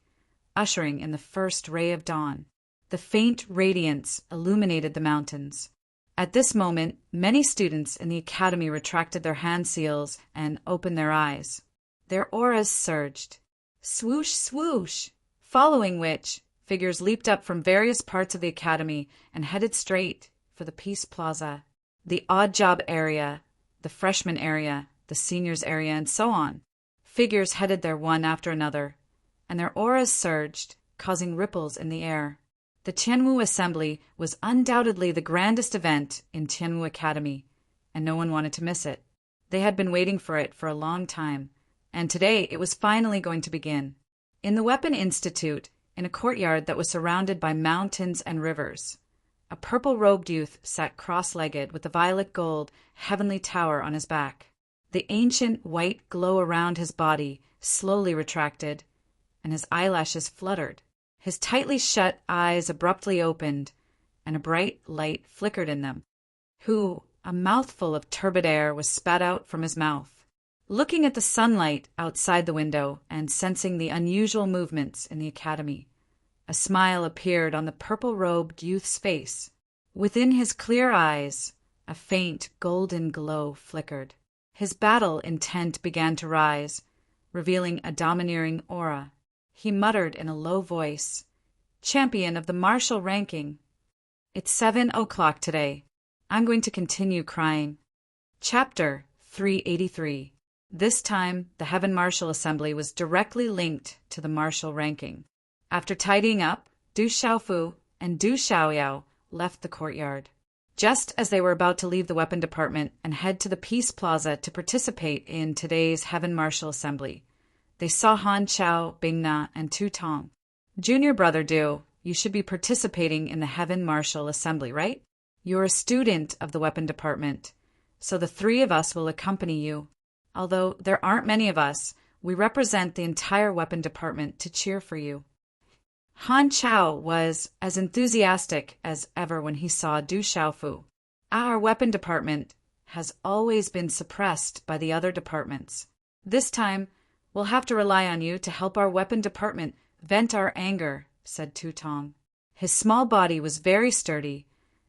ushering in the first ray of dawn. The faint radiance illuminated the mountains. At this moment, many students in the academy retracted their hand seals and opened their eyes. Their auras surged. Swoosh, swoosh, following which, Figures leaped up from various parts of the academy and headed straight for the Peace Plaza, the odd job area, the freshman area, the seniors area, and so on. Figures headed there one after another, and their auras surged, causing ripples in the air. The Tianwu Assembly was undoubtedly the grandest event in Tianwu Academy, and no one wanted to miss it. They had been waiting for it for a long time, and today it was finally going to begin. In the Weapon Institute, in a courtyard that was surrounded by mountains and rivers, a purple-robed youth sat cross-legged with the violet-gold heavenly tower on his back. The ancient white glow around his body slowly retracted, and his eyelashes fluttered. His tightly shut eyes abruptly opened, and a bright light flickered in them. A mouthful of turbid air was spat out from his mouth. Looking at the sunlight outside the window and sensing the unusual movements in the academy, a smile appeared on the purple-robed youth's face. Within his clear eyes, a faint golden glow flickered. His battle intent began to rise, revealing a domineering aura. He muttered in a low voice, "Champion of the martial ranking. It's 7 o'clock today. I'm going to continue crying." Chapter 383. This time, the Heaven Martial Assembly was directly linked to the martial ranking. After tidying up, Du Xiaofu and Du Xiaoyao left the courtyard. Just as they were about to leave the weapon department and head to the Peace Plaza to participate in today's Heaven Martial Assembly, they saw Han Chao, Bing Na, and Tu Tong. "Junior brother Du, you should be participating in the Heaven Martial Assembly, right? You're a student of the weapon department, so the three of us will accompany you. Although there aren't many of us, we represent the entire weapon department to cheer for you." Han Chao was as enthusiastic as ever when he saw Du Xiaofu. "Our weapon department has always been suppressed by the other departments. This time, we'll have to rely on you to help our weapon department vent our anger," said Tu Tong. His small body was very sturdy,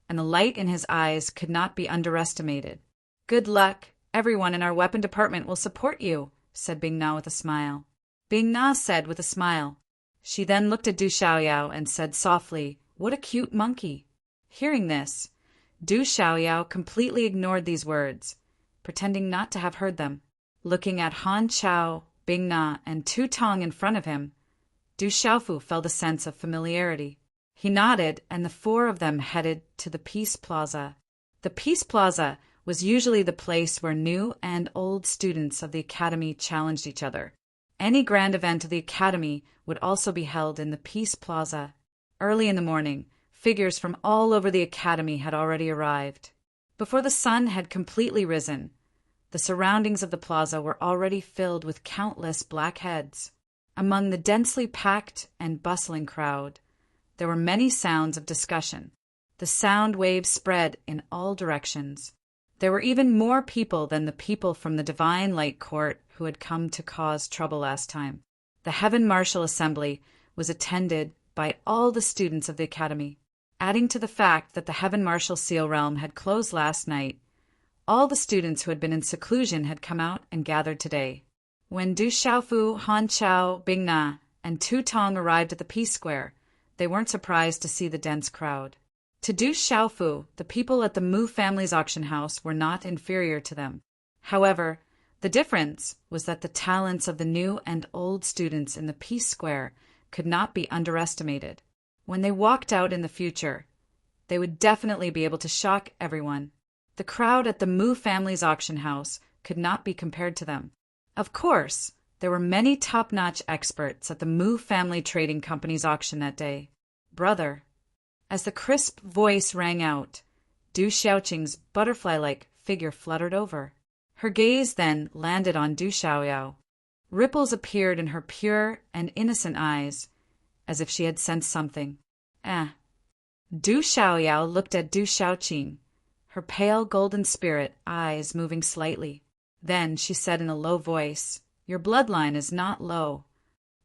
and the light in his eyes could not be underestimated. "Good luck. Everyone in our weapon department will support you," said Bing Na with a smile. Bing Na said with a smile. She then looked at Du Xiaoyao and said softly, "What a cute monkey." Hearing this, Du Xiaoyao completely ignored these words, pretending not to have heard them. Looking at Han Chao, Bing Na, and Tu Tong in front of him, Du Xiaofu felt a sense of familiarity. He nodded, and the four of them headed to the Peace Plaza. The Peace Plaza was usually the place where new and old students of the academy challenged each other. Any grand event of the academy would also be held in the Peace Plaza. Early in the morning, figures from all over the academy had already arrived. Before the sun had completely risen, the surroundings of the plaza were already filled with countless black heads. Among the densely packed and bustling crowd, there were many sounds of discussion. The sound waves spread in all directions. There were even more people than the people from the Divine Light Court who had come to cause trouble last time. The Heaven Martial Assembly was attended by all the students of the academy. Adding to the fact that the Heaven Martial Seal Realm had closed last night, all the students who had been in seclusion had come out and gathered today. When Du Xiaofu, Han Chao, Bing Na, and Tu Tong arrived at the Peace Square, they weren't surprised to see the dense crowd. To Du Xiaofu, the people at the Mu family's auction house were not inferior to them. However, the difference was that the talents of the new and old students in the Peace Square could not be underestimated. When they walked out in the future, they would definitely be able to shock everyone. The crowd at the Mu family's auction house could not be compared to them. Of course, there were many top-notch experts at the Mu family trading company's auction that day. "Brother." As the crisp voice rang out, Du Xiaoqing's butterfly-like figure fluttered over. Her gaze then landed on Du Xiaoyao. Ripples appeared in her pure and innocent eyes, as if she had sensed something. Du Xiaoyao looked at Du Xiaoqing, her pale golden spirit eyes moving slightly. Then she said in a low voice, "Your bloodline is not low.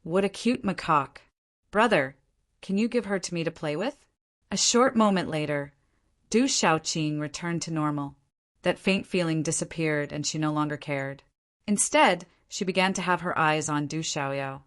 What a cute macaque. Brother, can you give her to me to play with?" A short moment later, Du Xiaoqing returned to normal. That faint feeling disappeared and she no longer cared. Instead, she began to have her eyes on Du Xiaoyao.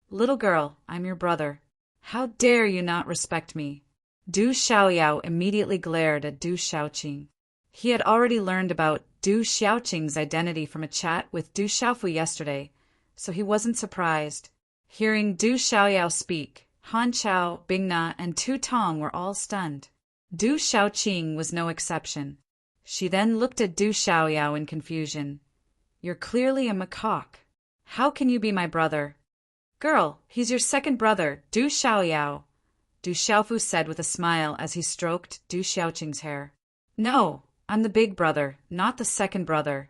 "Little girl, I'm your brother. How dare you not respect me? Du Xiaoyao immediately glared at Du Xiaoqing. He had already learned about Du Xiaoqing's identity from a chat with Du Xiaofu yesterday, so he wasn't surprised. Hearing Du Xiaoyao speak, Han Chao, Bingna, and Tu Tong were all stunned. Du Xiaoqing was no exception. She then looked at Du Xiaoyao in confusion. You're clearly a macaque. How can you be my brother? Girl, he's your second brother, Du Xiaoyao, Du Xiaofu said with a smile as he stroked Du Xiaoqing's hair. No, I'm the big brother, not the second brother,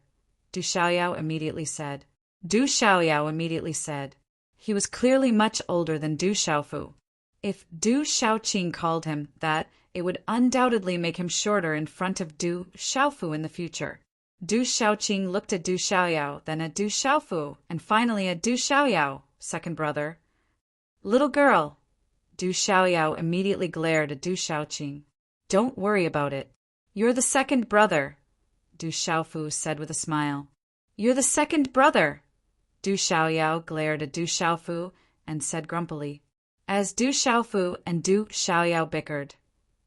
Du Xiaoyao immediately said. Du Xiaoyao immediately said. He was clearly much older than Du Xiaofu. If Du Xiaoqing called him that, it would undoubtedly make him shorter in front of Du Xiaofu in the future. Du Xiaoqing looked at Du Xiaoyao, then at Du Xiaofu, and finally at Du Xiaoyao, second brother. Little girl. Du Xiaoyao immediately glared at Du Xiaoqing. Don't worry about it. You're the second brother, Du Xiaofu said with a smile. You're the second brother. Du Xiaoyao glared at Du Xiaofu and said grumpily. As Du Xiaofu and Du Xiaoyao bickered,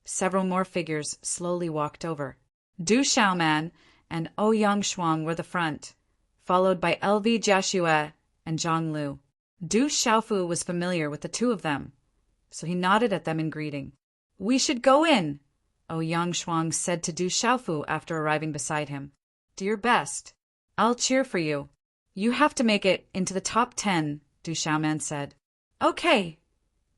several more figures slowly walked over. Du Xiaoman and Ouyang Shuang were the front, followed by LV Jiaxue and Zhang Lu. Du Xiaofu was familiar with the two of them, so he nodded at them in greeting. We should go in, Ouyang Shuang said to Du Xiaofu after arriving beside him. Do your best. I'll cheer for you. You have to make it into the top 10, Du Xiaoman said. Okay.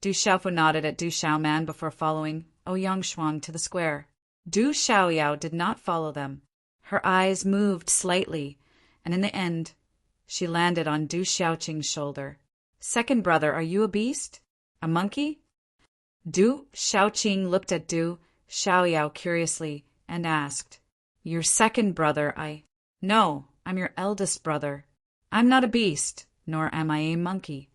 Du Xiaofu nodded at Du Xiaoman before following Ouyang Shuang to the square. Du Xiaoyao did not follow them. Her eyes moved slightly, and in the end, she landed on Du Xiaoqing's shoulder. Second brother, are you a beast? A monkey? Du Xiaoqing looked at Du Xiaoyao curiously and asked, Your second brother, No, I'm your eldest brother. I'm not a beast, nor am I a monkey.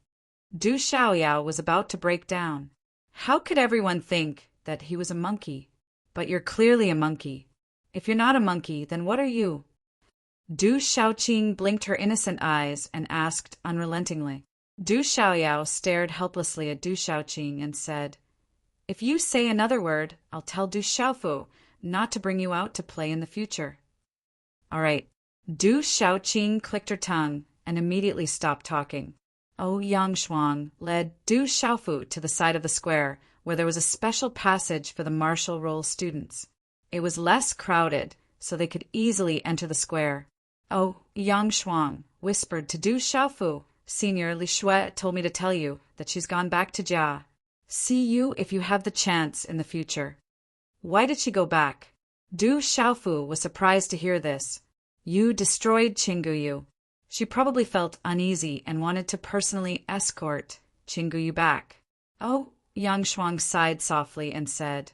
Du Xiaoyao was about to break down. How could everyone think that he was a monkey? But you're clearly a monkey. If you're not a monkey, then what are you? Du Xiaoqing blinked her innocent eyes and asked unrelentingly. Du Xiaoyao stared helplessly at Du Xiaoqing and said, If you say another word, I'll tell Du Xiaofu not to bring you out to play in the future. All right. Du Xiaoqing clicked her tongue and immediately stopped talking. Ouyang Shuang led Du Xiaofu to the side of the square, where there was a special passage for the martial role students. It was less crowded, so they could easily enter the square. Ouyang Shuang whispered to Du Xiaofu, Senior Li Shui told me to tell you that she's gone back to Jia. See you if you have the chance in the future. Why did she go back? Du Xiaofu was surprised to hear this. You destroyed Qingguyu. She probably felt uneasy and wanted to personally escort Qingguyu back. Yang Shuang sighed softly and said,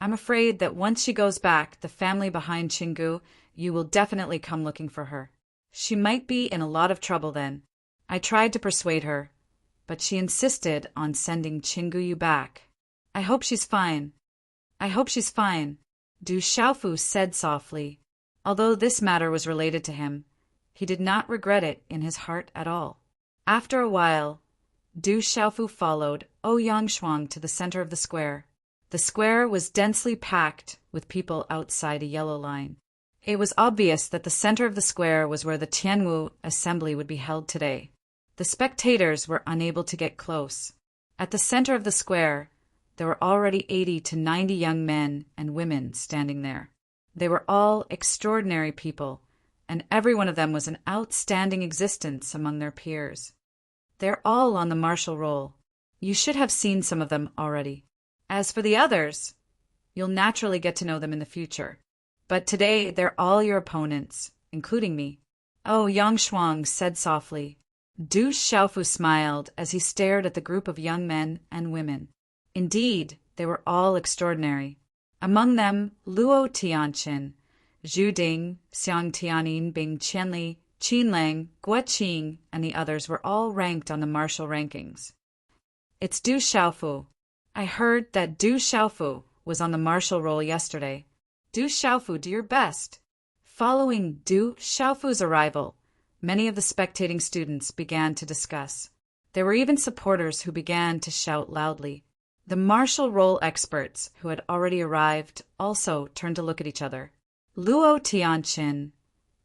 I'm afraid that once she goes back, the family behind Qinggu, you will definitely come looking for her. She might be in a lot of trouble then. I tried to persuade her, but she insisted on sending Qingguyu back. I hope she's fine. I hope she's fine, Du Xiaofu said softly. Although this matter was related to him, he did not regret it in his heart at all. After a while, Du Xiaofu followed Ouyang Shuang to the center of the square. The square was densely packed with people outside a yellow line. It was obvious that the center of the square was where the Tianwu assembly would be held today. The spectators were unable to get close. At the center of the square, there were already 80 to 90 young men and women standing there. They were all extraordinary people, and every one of them was an outstanding existence among their peers. They're all on the martial roll. You should have seen some of them already. As for the others, you'll naturally get to know them in the future. But today they're all your opponents, including me. Yang Shuang said softly. Du Xiaofu smiled as he stared at the group of young men and women. Indeed, they were all extraordinary. Among them, Luo Tianqin, Zhu Ding, Xiang Tianin, Bing Qianli, Qin Lang, Guo Qing, and the others were all ranked on the martial rankings. It's Du Xiaofu. I heard that Du Xiaofu was on the martial roll yesterday. Du Xiaofu, do your best. Following Du Xiaofu's arrival, many of the spectating students began to discuss. There were even supporters who began to shout loudly. The martial role experts who had already arrived also turned to look at each other. Luo Tianqin,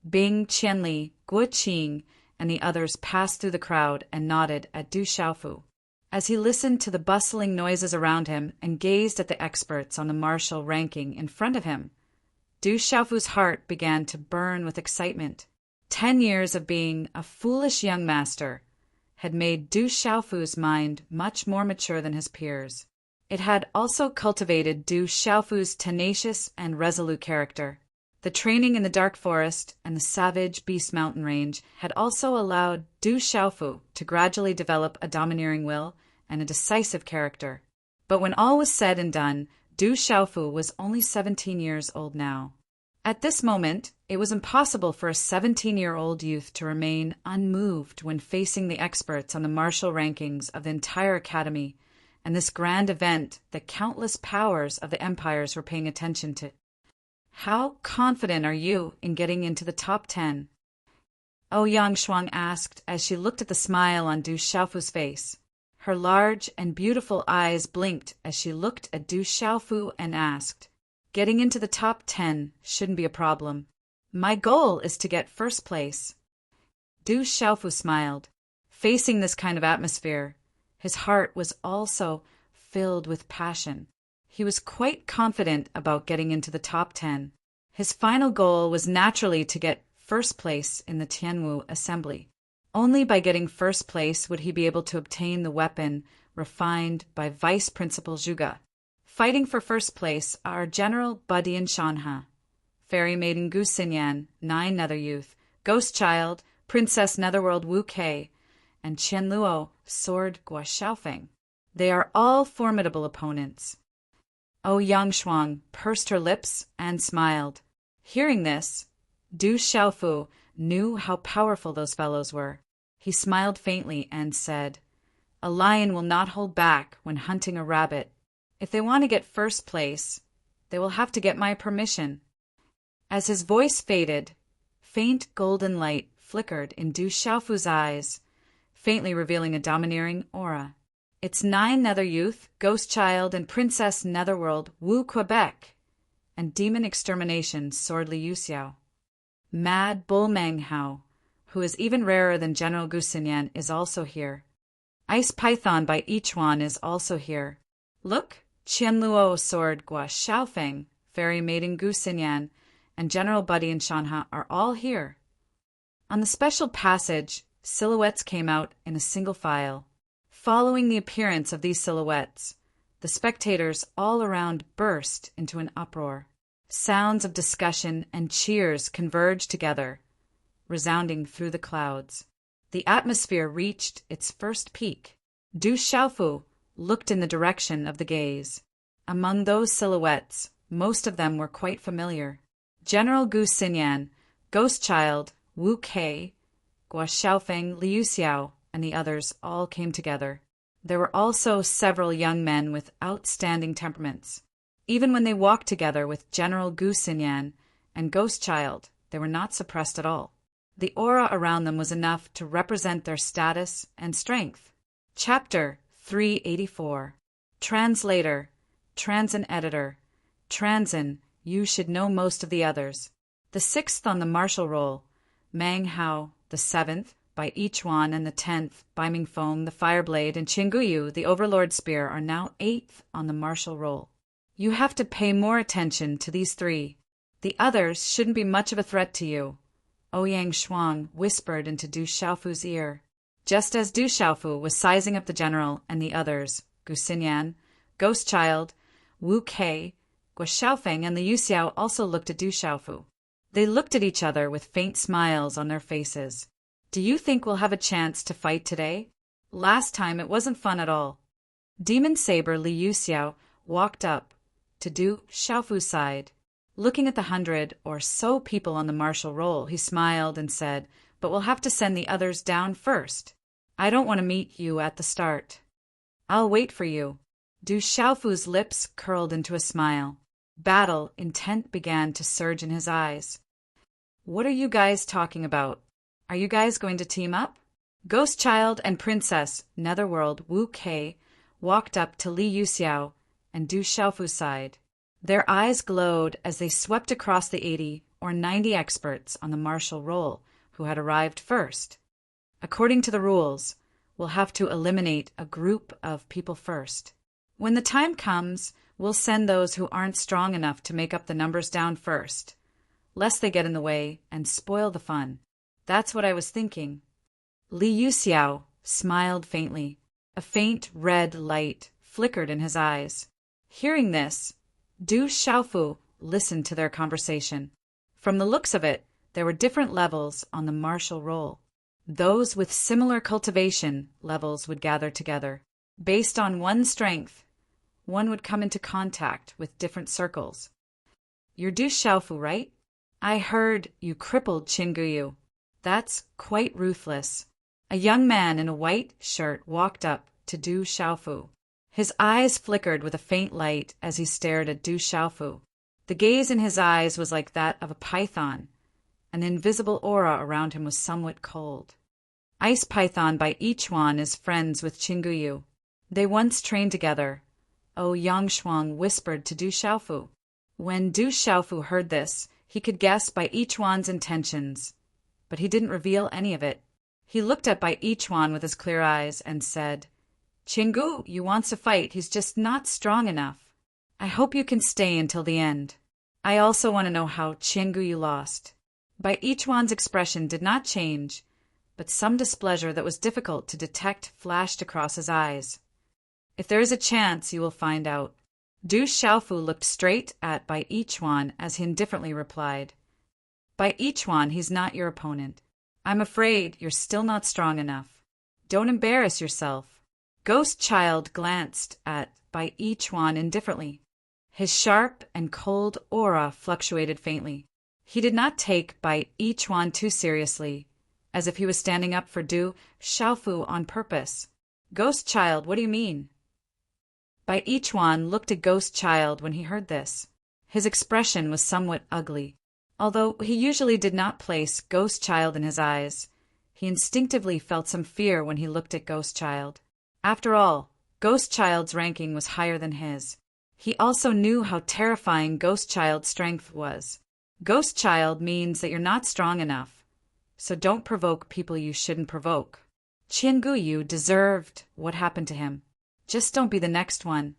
Bing Qianli, Guo Qing, and the others passed through the crowd and nodded at Du Xiaofu. As he listened to the bustling noises around him and gazed at the experts on the martial ranking in front of him, Du Xiaofu's heart began to burn with excitement. 10 years of being a foolish young master had made Du Xiaofu's mind much more mature than his peers. It had also cultivated Du Xiaofu's tenacious and resolute character. The training in the dark forest and the savage Beast Mountain range had also allowed Du Xiaofu to gradually develop a domineering will and a decisive character. But when all was said and done, Du Xiaofu was only 17 years old now. At this moment, it was impossible for a 17-year-old youth to remain unmoved when facing the experts on the martial rankings of the entire academy and this grand event that countless powers of the empires were paying attention to. How confident are you in getting into the top 10? Ouyang Shuang asked as she looked at the smile on Du Xiaofu's face. Her large and beautiful eyes blinked as she looked at Du Xiaofu and asked, "Getting into the top 10 shouldn't be a problem. My goal is to get first place." Du Xiaofu smiled. Facing this kind of atmosphere, his heart was also filled with passion. He was quite confident about getting into the top 10. His final goal was naturally to get first place in the Tianwu assembly. Only by getting first place would he be able to obtain the weapon refined by Vice Principal Zhuge. Fighting for first place are General Budian Shanha, Fairy Maiden Gu Xinyan, 9 Nether Youth, Ghost Child, Princess Netherworld Wu Kei, and Qian Luo, Sword Guo Xiaofeng. They are all formidable opponents. Ouyang Shuang pursed her lips and smiled. Hearing this, Du Xiaofu knew how powerful those fellows were. He smiled faintly and said, "A lion will not hold back when hunting a rabbit. If they want to get first place, they will have to get my permission." As his voice faded, faint golden light flickered in Du Xiaofu's eyes, faintly revealing a domineering aura. It's 9 Nether Youth, Ghost Child, and Princess Netherworld Wu Quebec, and Demon Extermination Sword Liu Xiao. Mad Bull Meng Hao, who is even rarer than General Gu Xinyan, is also here. Ice Python by Yichuan is also here. Look, Qian Luo Sword Guo Xiaofeng, Fairy Maiden Gu Xinyan, and General Buddy and Shanha are all here. On the special passage, silhouettes came out in a single file. Following the appearance of these silhouettes, the spectators all around burst into an uproar. Sounds of discussion and cheers converged together, resounding through the clouds. The atmosphere reached its first peak. Du Xiaofu looked in the direction of the gaze. Among those silhouettes, most of them were quite familiar. General Gu Xinyan, Ghost Child, Wu Kei, Guo Xiaofeng, Liu Xiao, and the others all came together. There were also several young men with outstanding temperaments. Even when they walked together with General Gu Xinyan and Ghost Child, they were not suppressed at all. The aura around them was enough to represent their status and strength. Chapter 384. Translator, Transin Editor, Transin, you should know most of the others. The 6th on the martial roll, Mang Hao, the 7th, by Yichuan, and the 10th, by Mingfeng, the Fireblade, and Qinguyu, the Overlord Spear, are now 8th on the martial roll. You have to pay more attention to these 3. The others shouldn't be much of a threat to you, Ouyang Shuang whispered into Du Xiaofu's ear. Just as Du Xiaofu was sizing up the general and the others, Gu Xinyan, Ghost Child, Wu Kei, Guo Xiaofeng, and Liu Xiao also looked at Du Xiaofu. They looked at each other with faint smiles on their faces. Do you think we'll have a chance to fight today? Last time it wasn't fun at all. Demon Saber Liu Xiao walked up to Du Xiaofu's side. Looking at the 100 or so people on the martial roll, he smiled and said, "But we'll have to send the others down first. I don't want to meet you at the start. I'll wait for you." Du Xiaofu's lips curled into a smile. Battle intent began to surge in his eyes. "What are you guys talking about? Are you guys going to team up?" Ghost Child and Princess Netherworld Wu Kei walked up to Li Yuxiao and Du Xiaofu's side. Their eyes glowed as they swept across the 80 or 90 experts on the martial roll who had arrived first. According to the rules, we'll have to eliminate a group of people first. When the time comes, we'll send those who aren't strong enough to make up the numbers down first, lest they get in the way and spoil the fun. That's what I was thinking. Li Yuxiao smiled faintly. A faint red light flickered in his eyes. Hearing this, Du Xiaofu listened to their conversation. From the looks of it, there were different levels on the martial roll. Those with similar cultivation levels would gather together. Based on one's strength, one would come into contact with different circles. You're Du Xiaofu, right? I heard you crippled Qinguyu. That's quite ruthless. A young man in a white shirt walked up to Du Xiaofu. His eyes flickered with a faint light as he stared at Du Xiaofu. The gaze in his eyes was like that of a python. An invisible aura around him was somewhat cold. Ice Python by Yichuan is friends with Qinguyu. They once trained together. Yangshuang whispered to Du Xiaofu. When Du Xiaofu heard this, he could guess Bai Yichuan's intentions, but he didn't reveal any of it. He looked at Bai Yichuan with his clear eyes and said, Qinggu, you wants to fight, he's just not strong enough. I hope you can stay until the end. I also want to know how Qinggu you lost. Bai Yichuan's expression did not change, but some displeasure that was difficult to detect flashed across his eyes. If there is a chance, you will find out. Du Xiaofu looked straight at Bai Yichuan as he indifferently replied, Bai Yichuan, he's not your opponent. I'm afraid you're still not strong enough. Don't embarrass yourself. Ghost Child glanced at Bai Yichuan indifferently. His sharp and cold aura fluctuated faintly. He did not take Bai Yichuan too seriously, as if he was standing up for Du Xiaofu on purpose. Ghost Child, what do you mean? Bai Yichuan looked at Ghost Child when he heard this. His expression was somewhat ugly. Although he usually did not place Ghost Child in his eyes, he instinctively felt some fear when he looked at Ghost Child. After all, Ghost Child's ranking was higher than his. He also knew how terrifying Ghost Child's strength was. Ghost Child means that you're not strong enough, so don't provoke people you shouldn't provoke. Qinguyu deserved what happened to him. Just don't be the next one.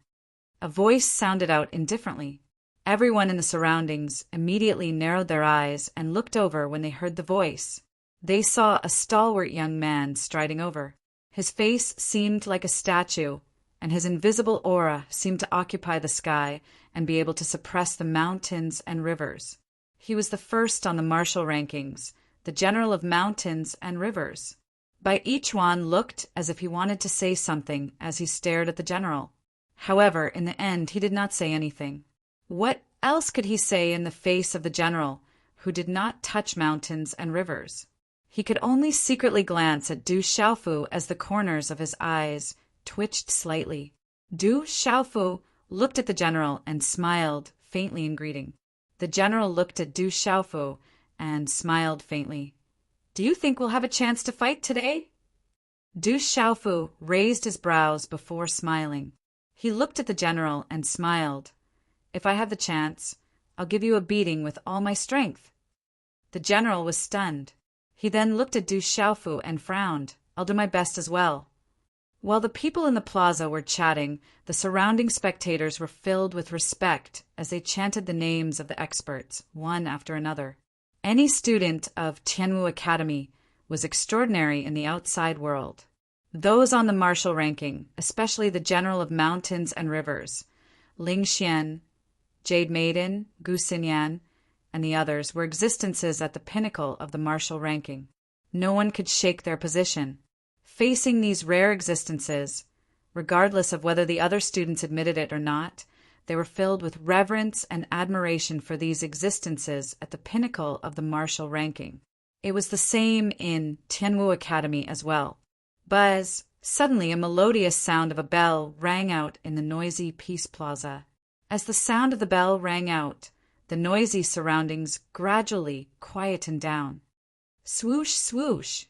A voice sounded out indifferently. Everyone in the surroundings immediately narrowed their eyes and looked over when they heard the voice. They saw a stalwart young man striding over. His face seemed like a statue, and his invisible aura seemed to occupy the sky and be able to suppress the mountains and rivers. He was the first on the martial rankings, the general of mountains and rivers. Bai Yichuan looked as if he wanted to say something as he stared at the general. However, in the end, he did not say anything. What else could he say in the face of the general, who did not touch mountains and rivers? He could only secretly glance at Du Xiaofu as the corners of his eyes twitched slightly. Du Xiaofu looked at the general and smiled faintly in greeting. The general looked at Du Xiaofu and smiled faintly. Do you think we'll have a chance to fight today? Du Xiaofu raised his brows before smiling. He looked at the general and smiled. If I have the chance, I'll give you a beating with all my strength. The general was stunned. He then looked at Du Xiaofu and frowned. I'll do my best as well. While the people in the plaza were chatting, the surrounding spectators were filled with respect as they chanted the names of the experts, one after another. Any student of Tianwu Academy was extraordinary in the outside world. Those on the martial ranking, especially the general of mountains and rivers, Ling Xian, Jade Maiden, Gu Xinyan, and the others, were existences at the pinnacle of the martial ranking. No one could shake their position. Facing these rare existences, regardless of whether the other students admitted it or not, they were filled with reverence and admiration for these existences at the pinnacle of the martial ranking. It was the same in Tianwu Academy as well. Buzz! Suddenly a melodious sound of a bell rang out in the noisy Peace Plaza. As the sound of the bell rang out, the noisy surroundings gradually quietened down. Swoosh, swoosh!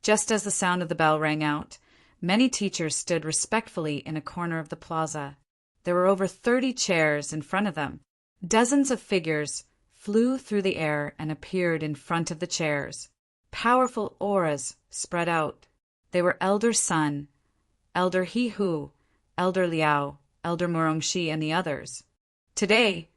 Just as the sound of the bell rang out, many teachers stood respectfully in a corner of the plaza. There were over 30 chairs in front of them. Dozens of figures flew through the air and appeared in front of the chairs. Powerful auras spread out. They were Elder Sun, Elder He Hu, Elder Liao, Elder Morongxi, and the others. Today,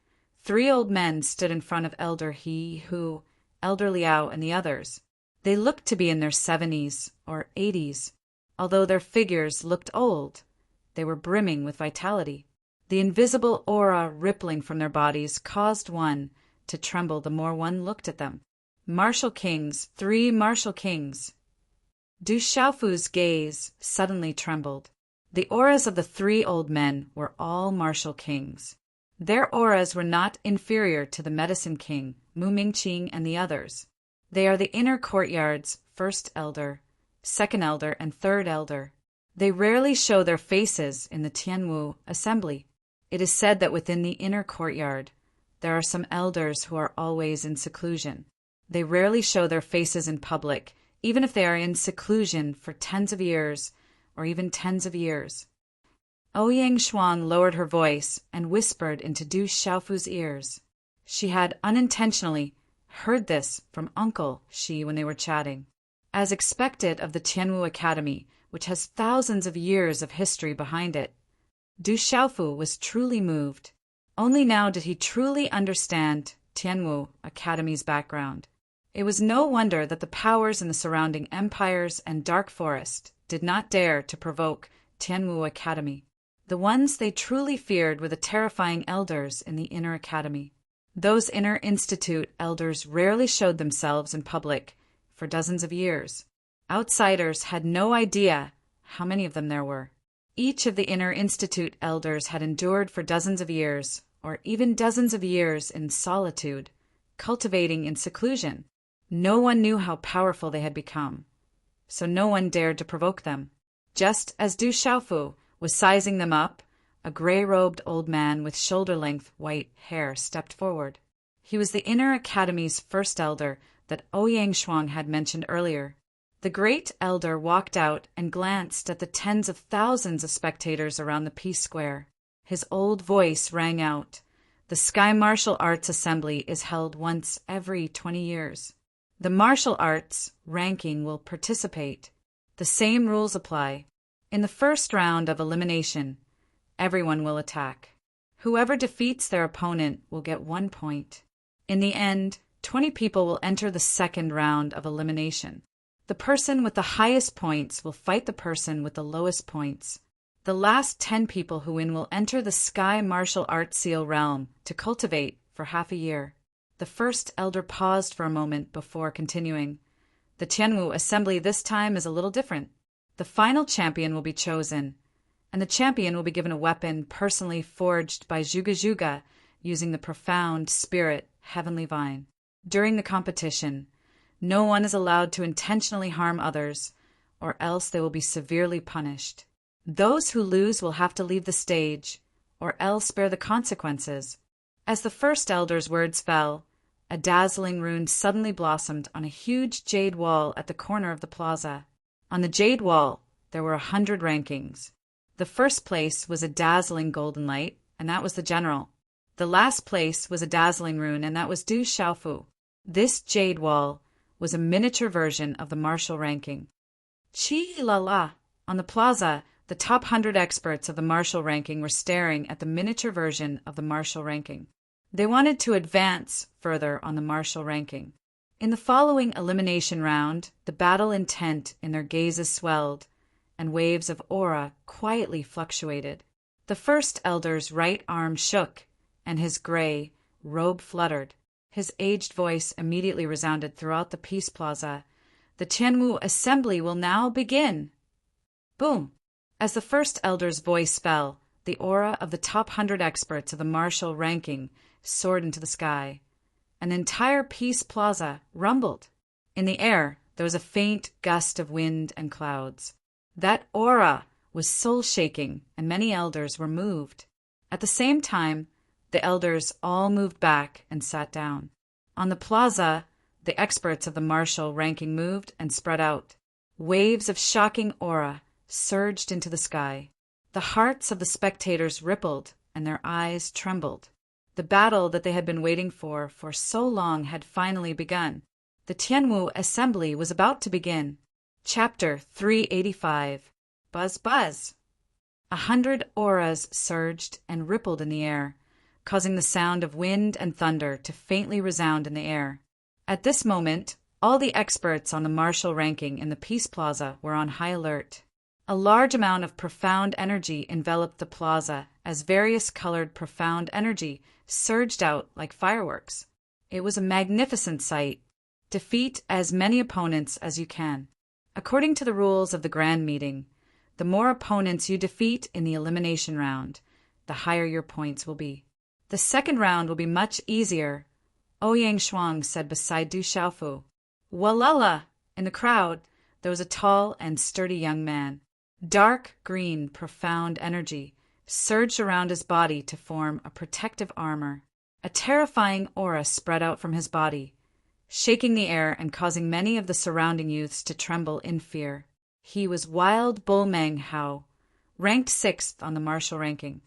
3 old men stood in front of Elder He Hu, Elder Liao, and the others. They looked to be in their 70s or 80s. Although their figures looked old, they were brimming with vitality. The invisible aura rippling from their bodies caused one to tremble the more one looked at them. Martial kings, 3 martial kings. Du Xiaofu's gaze suddenly trembled. The auras of the 3 old men were all martial kings. Their auras were not inferior to the medicine king, Mu Mingqing, and the others. They are the inner courtyard's first elder, second elder, and third elder. They rarely show their faces in the Tianwu assembly. It is said that within the inner courtyard, there are some elders who are always in seclusion. They rarely show their faces in public, even if they are in seclusion for tens of years, or even tens of years. Ouyang Shuang lowered her voice and whispered into Du Xiaofu's ears. She had unintentionally heard this from Uncle Shi when they were chatting. As expected of the Tianwu Academy, which has thousands of years of history behind it, Du Xiaofu was truly moved. Only now did he truly understand Tianwu Academy's background. It was no wonder that the powers in the surrounding empires and dark forest did not dare to provoke Tianwu Academy. The ones they truly feared were the terrifying elders in the inner academy. Those inner institute elders rarely showed themselves in public for dozens of years. Outsiders had no idea how many of them there were. Each of the inner institute elders had endured for dozens of years, or even dozens of years in solitude, cultivating in seclusion. No one knew how powerful they had become, so no one dared to provoke them. Just as Du Xiaofu was sizing them up, a gray-robed old man with shoulder-length white hair stepped forward. He was the inner academy's first elder that Ouyang Shuang had mentioned earlier. The great elder walked out and glanced at the tens of thousands of spectators around the Peace Square. His old voice rang out. The Sky Martial Arts Assembly is held once every 20 years. The martial arts ranking will participate. The same rules apply. In the first round of elimination, everyone will attack. Whoever defeats their opponent will get 1 point. In the end, 20 people will enter the second round of elimination. The person with the highest points will fight the person with the lowest points. The last 10 people who win will enter the Sky Martial Arts Seal realm to cultivate for half a year. The first elder paused for a moment before continuing. The Tianwu assembly this time is a little different. The final champion will be chosen, and the champion will be given a weapon personally forged by Zhuge Zhuge using the profound spirit heavenly vine. During the competition, no one is allowed to intentionally harm others, or else they will be severely punished. Those who lose will have to leave the stage, or else bear the consequences. As the first elder's words fell, a dazzling rune suddenly blossomed on a huge jade wall at the corner of the plaza. On the jade wall, there were 100 rankings. The first place was a dazzling golden light, and that was the general. The last place was a dazzling rune, and that was Du Xiaofu. This jade wall was a miniature version of the martial ranking. Chi la la! On the plaza, the top 100 experts of the martial ranking were staring at the miniature version of the martial ranking. They wanted to advance further on the martial ranking. In the following elimination round, the battle intent in their gazes swelled, and waves of aura quietly fluctuated. The first elder's right arm shook, and his gray robe fluttered. His aged voice immediately resounded throughout the Peace Plaza. The Tianwu assembly will now begin. Boom! As the first elder's voice fell, the aura of the top 100 experts of the martial ranking soared into the sky. An entire Peace Plaza rumbled. In the air, there was a faint gust of wind and clouds. That aura was soul-shaking, and many elders were moved. At the same time, the elders all moved back and sat down. On the plaza, the experts of the martial ranking moved and spread out. Waves of shocking aura surged into the sky. The hearts of the spectators rippled and their eyes trembled. The battle that they had been waiting for so long had finally begun. The Tianwu assembly was about to begin. Chapter 385. Buzz Buzz. 100 auras surged and rippled in the air, causing the sound of wind and thunder to faintly resound in the air. At this moment, all the experts on the martial ranking in the Peace Plaza were on high alert. A large amount of profound energy enveloped the plaza as various colored profound energy surged out like fireworks. It was a magnificent sight. Defeat as many opponents as you can. According to the rules of the Grand Meeting, the more opponents you defeat in the elimination round, the higher your points will be. The second round will be much easier, Ouyang Shuang said beside Du Xiaofu. Walala! In the crowd, there was a tall and sturdy young man. Dark green, profound energy surged around his body to form a protective armor. A terrifying aura spread out from his body, shaking the air and causing many of the surrounding youths to tremble in fear. He was Wild Bull Meng Hao, ranked 6th on the martial ranking.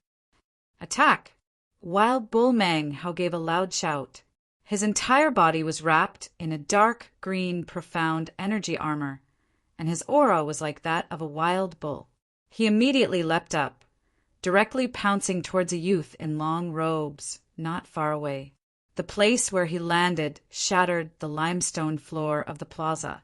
Attack! Wild Bull Meng Hao gave a loud shout. His entire body was wrapped in a dark green, profound energy armor, and his aura was like that of a wild bull. He immediately leapt up, directly pouncing towards a youth in long robes, not far away. The place where he landed shattered the limestone floor of the plaza.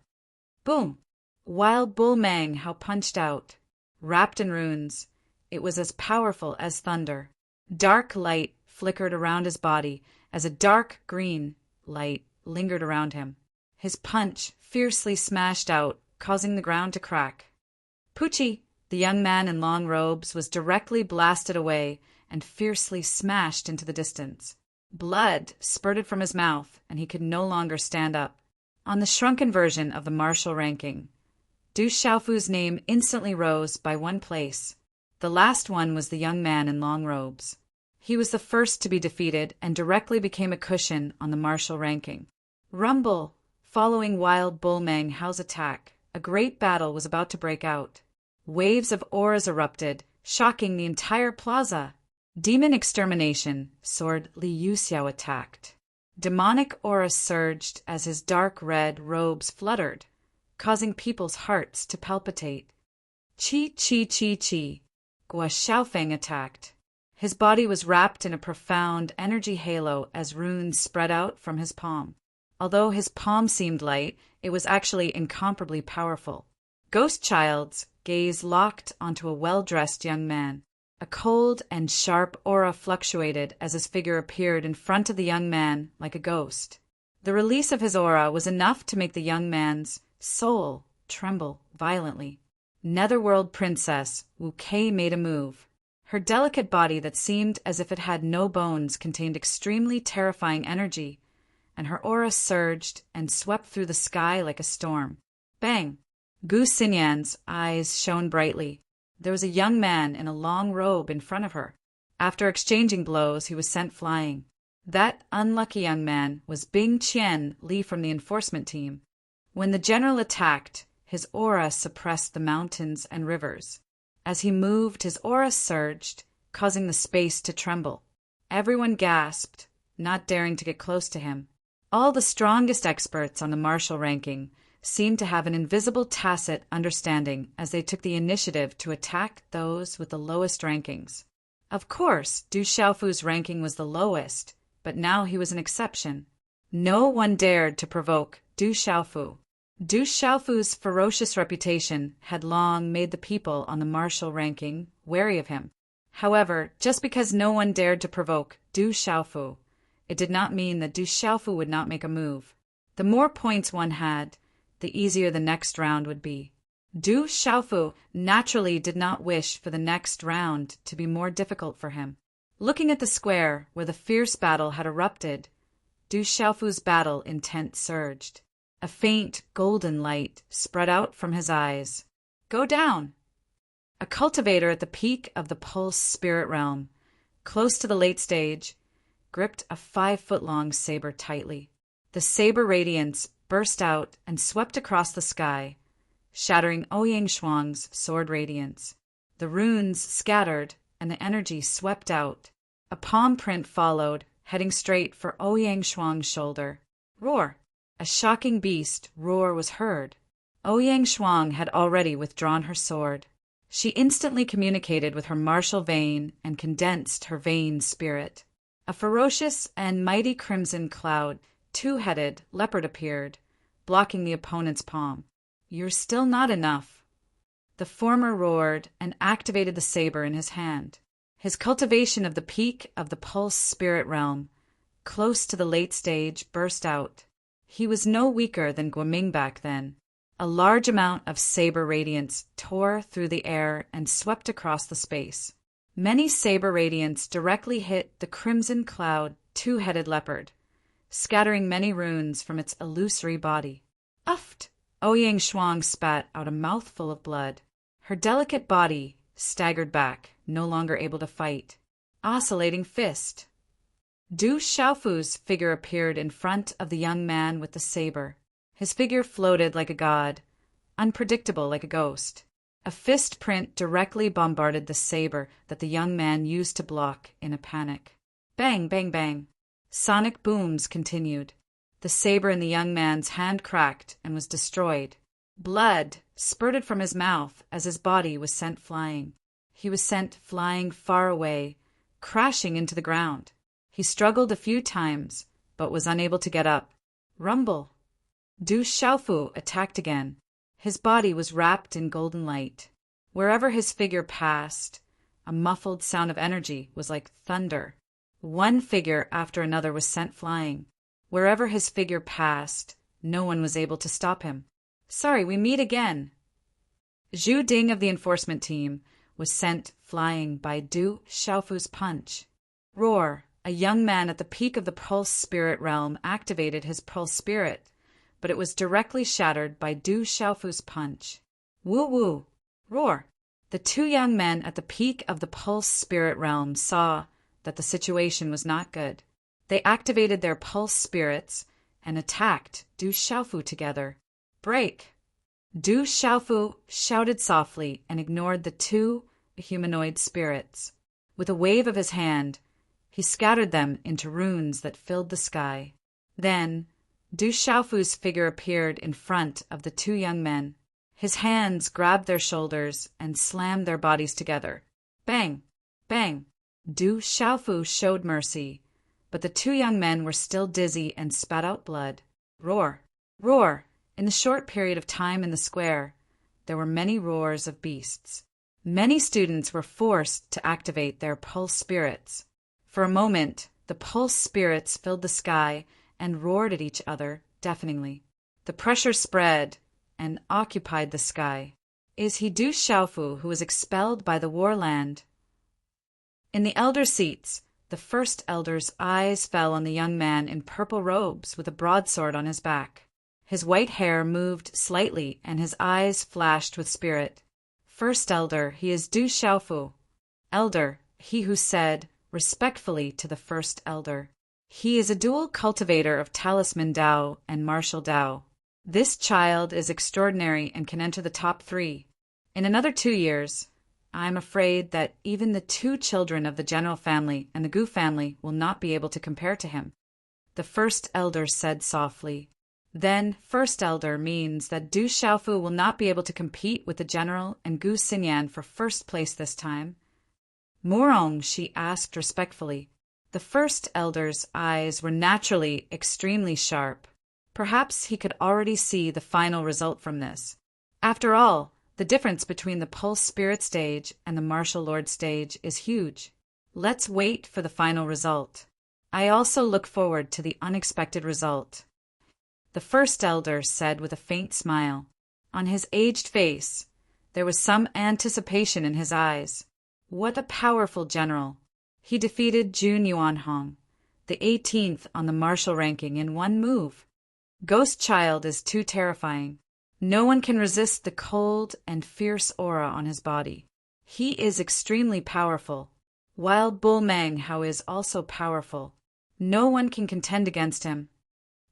Boom! Wild Bull Meng Hao punched out. Wrapped in runes, it was as powerful as thunder. Dark light flickered around his body as a dark green light lingered around him. His punch fiercely smashed out, causing the ground to crack. Pucci, the young man in long robes, was directly blasted away and fiercely smashed into the distance. Blood spurted from his mouth, and he could no longer stand up. On the shrunken version of the martial ranking, Du Xiaofu's name instantly rose by 1 place. The last one was the young man in long robes. He was the first to be defeated and directly became a cushion on the martial ranking. Rumble! Following Wild Bull Meng Hao's attack, a great battle was about to break out. Waves of auras erupted, shocking the entire plaza. Demon Extermination, Sword Li Yuxiao attacked. Demonic auras surged as his dark red robes fluttered, causing people's hearts to palpitate. Qi Qi Qi Qi, Gua Xiaofeng attacked. His body was wrapped in a profound energy halo as runes spread out from his palm. Although his palm seemed light, it was actually incomparably powerful. Ghost Child's gaze locked onto a well-dressed young man. A cold and sharp aura fluctuated as his figure appeared in front of the young man like a ghost. The release of his aura was enough to make the young man's soul tremble violently. Netherworld Princess Wu Kei made a move. Her delicate body that seemed as if it had no bones contained extremely terrifying energy, and her aura surged and swept through the sky like a storm. Bang! Gu Xinyan's eyes shone brightly. There was a young man in a long robe in front of her. After exchanging blows, he was sent flying. That unlucky young man was Bing Qian Li from the enforcement team. When the general attacked, his aura suppressed the mountains and rivers. As he moved, his aura surged, causing the space to tremble. Everyone gasped, not daring to get close to him. All the strongest experts on the martial ranking seemed to have an invisible tacit understanding as they took the initiative to attack those with the lowest rankings. Of course, Du Xiaofu's ranking was the lowest, but now he was an exception. No one dared to provoke Du Xiaofu. Du Xiaofu's ferocious reputation had long made the people on the martial ranking wary of him. However, just because no one dared to provoke Du Xiaofu, it did not mean that Du Xiaofu would not make a move. The more points one had, the easier the next round would be. Du Xiaofu naturally did not wish for the next round to be more difficult for him. Looking at the square where the fierce battle had erupted, Du Xiaofu's battle intent surged. A faint golden light spread out from his eyes. Go down! A cultivator at the peak of the Pulse spirit realm, close to the late stage, gripped a 5-foot-long saber tightly. The saber radiance burst out and swept across the sky, shattering Ouyang Shuang's sword radiance. The runes scattered, and the energy swept out. A palm print followed, heading straight for Ouyang Shuang's shoulder. Roar! A shocking beast roar was heard. Ouyang Shuang had already withdrawn her sword. She instantly communicated with her martial vein and condensed her vein spirit. A ferocious and mighty crimson cloud, two-headed leopard appeared, blocking the opponent's palm. "You're still not enough." The former roared and activated the saber in his hand. His cultivation of the peak of the pulse spirit realm, close to the late stage, burst out. He was no weaker than Guoming back then. A large amount of saber radiance tore through the air and swept across the space. Many saber radiance directly hit the crimson cloud two-headed leopard, scattering many runes from its illusory body. Uft! Ouyang Shuang spat out a mouthful of blood. Her delicate body staggered back, no longer able to fight. Oscillating fist. Du Xiaofu's figure appeared in front of the young man with the saber. His figure floated like a god, unpredictable like a ghost. A fist print directly bombarded the saber that the young man used to block in a panic. Bang, bang, bang. Sonic booms continued. The saber in the young man's hand cracked and was destroyed. Blood spurted from his mouth as his body was sent flying. He was sent flying far away, crashing into the ground. He struggled a few times, but was unable to get up. Rumble. Du Xiaofu attacked again. His body was wrapped in golden light. Wherever his figure passed, a muffled sound of energy was like thunder. One figure after another was sent flying. Wherever his figure passed, no one was able to stop him. "Sorry, we meet again." Zhu Ding of the enforcement team was sent flying by Du Xiaofu's punch. Roar! A young man at the peak of the pulse spirit realm activated his pulse spirit, but it was directly shattered by Du Xiaofu's punch. Woo woo! Roar! The two young men at the peak of the pulse spirit realm saw that the situation was not good. They activated their pulse spirits and attacked Du Xiaofu together. Break! Du Xiaofu shouted softly and ignored the two humanoid spirits. With a wave of his hand, he scattered them into runes that filled the sky. Then, Du Xiaofu's figure appeared in front of the two young men. His hands grabbed their shoulders and slammed their bodies together. Bang! Bang! Du Xiaofu showed mercy, but the two young men were still dizzy and spat out blood. Roar! Roar! In the short period of time in the square, there were many roars of beasts. Many students were forced to activate their pulse spirits. For a moment, the pulse spirits filled the sky and roared at each other deafeningly. The pressure spread and occupied the sky. Is he Du Xiaofu who was expelled by the warland? In the elder seats, the first elder's eyes fell on the young man in purple robes with a broadsword on his back. His white hair moved slightly and his eyes flashed with spirit. First elder, he is Du Xiaofu. Elder, he who said respectfully to the first elder. He is a dual cultivator of talisman Dao and martial Dao. This child is extraordinary and can enter the top 3. In another 2 years, I am afraid that even the 2 children of the general family and the Gu family will not be able to compare to him. The first elder said softly. Then first elder means that Du Xiaofu will not be able to compete with the general and Gu Xinyan for first place this time. Morong, she asked respectfully. The first elder's eyes were naturally extremely sharp. Perhaps he could already see the final result from this. After all, the difference between the pulse spirit stage and the martial lord stage is huge. Let's wait for the final result. I also look forward to the unexpected result. The first elder said with a faint smile. On his aged face, there was some anticipation in his eyes. What a powerful general! He defeated Jun Yuanhong, the 18th on the martial ranking, in one move. Ghost Child is too terrifying. No one can resist the cold and fierce aura on his body. He is extremely powerful. Wild Bull Meng Hao is also powerful. No one can contend against him.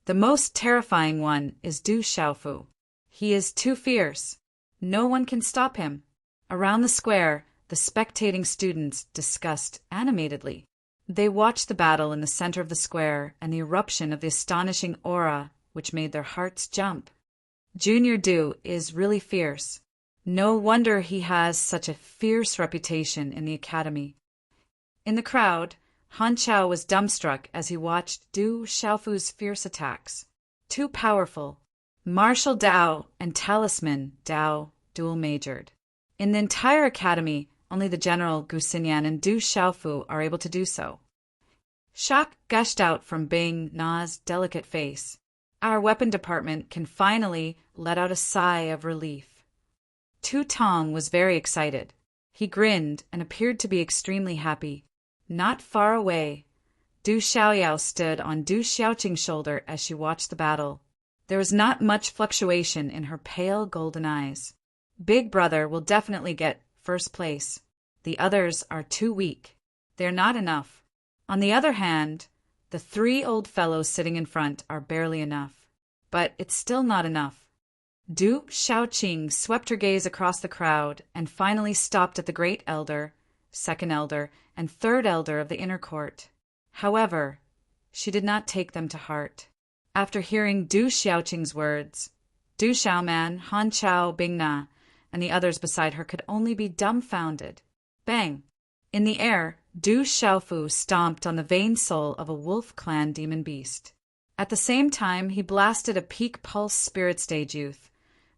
The most terrifying one is Du Xiaofu. He is too fierce. No one can stop him. Around the square, the spectating students discussed animatedly. They watched the battle in the center of the square and the eruption of the astonishing aura which made their hearts jump. Junior Do is really fierce. No wonder he has such a fierce reputation in the academy. In the crowd, Han Chao was dumbstruck as he watched Du Xiaofu's fierce attacks. Too powerful. Martial Dao and Talisman Dao dual-majored. In the entire academy, only the General Gu Xinyan and Du Xiaofu are able to do so. Shock gushed out from Bing Na's delicate face. Our weapon department can finally let out a sigh of relief. Tu Tong was very excited. He grinned and appeared to be extremely happy. Not far away, Du Xiaoyao stood on Du Xiaoqing's shoulder as she watched the battle. There was not much fluctuation in her pale golden eyes. Big brother will definitely get first place. The others are too weak. They're not enough. On the other hand, the 3 old fellows sitting in front are barely enough. But it's still not enough. Du Xiaoqing swept her gaze across the crowd and finally stopped at the great elder, second elder, and third elder of the inner court. However, she did not take them to heart. After hearing Du Xiaoqing's words, Du Xiaoman, Han Chao, Bing Na, and the others beside her could only be dumbfounded. Bang! In the air, Du Xiaofu stomped on the vain soul of a wolf clan demon beast. At the same time, he blasted a peak pulse spirit stage youth,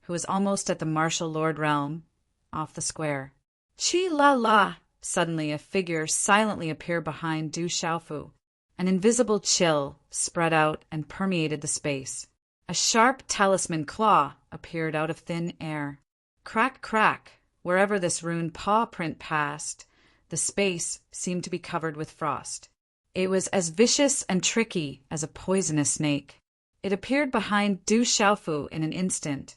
who was almost at the martial lord realm, off the square. Chi la la! Suddenly, a figure silently appeared behind Du Xiaofu. An invisible chill spread out and permeated the space. A sharp talisman claw appeared out of thin air. Crack, crack! Wherever this rune paw print passed, the space seemed to be covered with frost. It was as vicious and tricky as a poisonous snake. It appeared behind Du Xiaofu in an instant,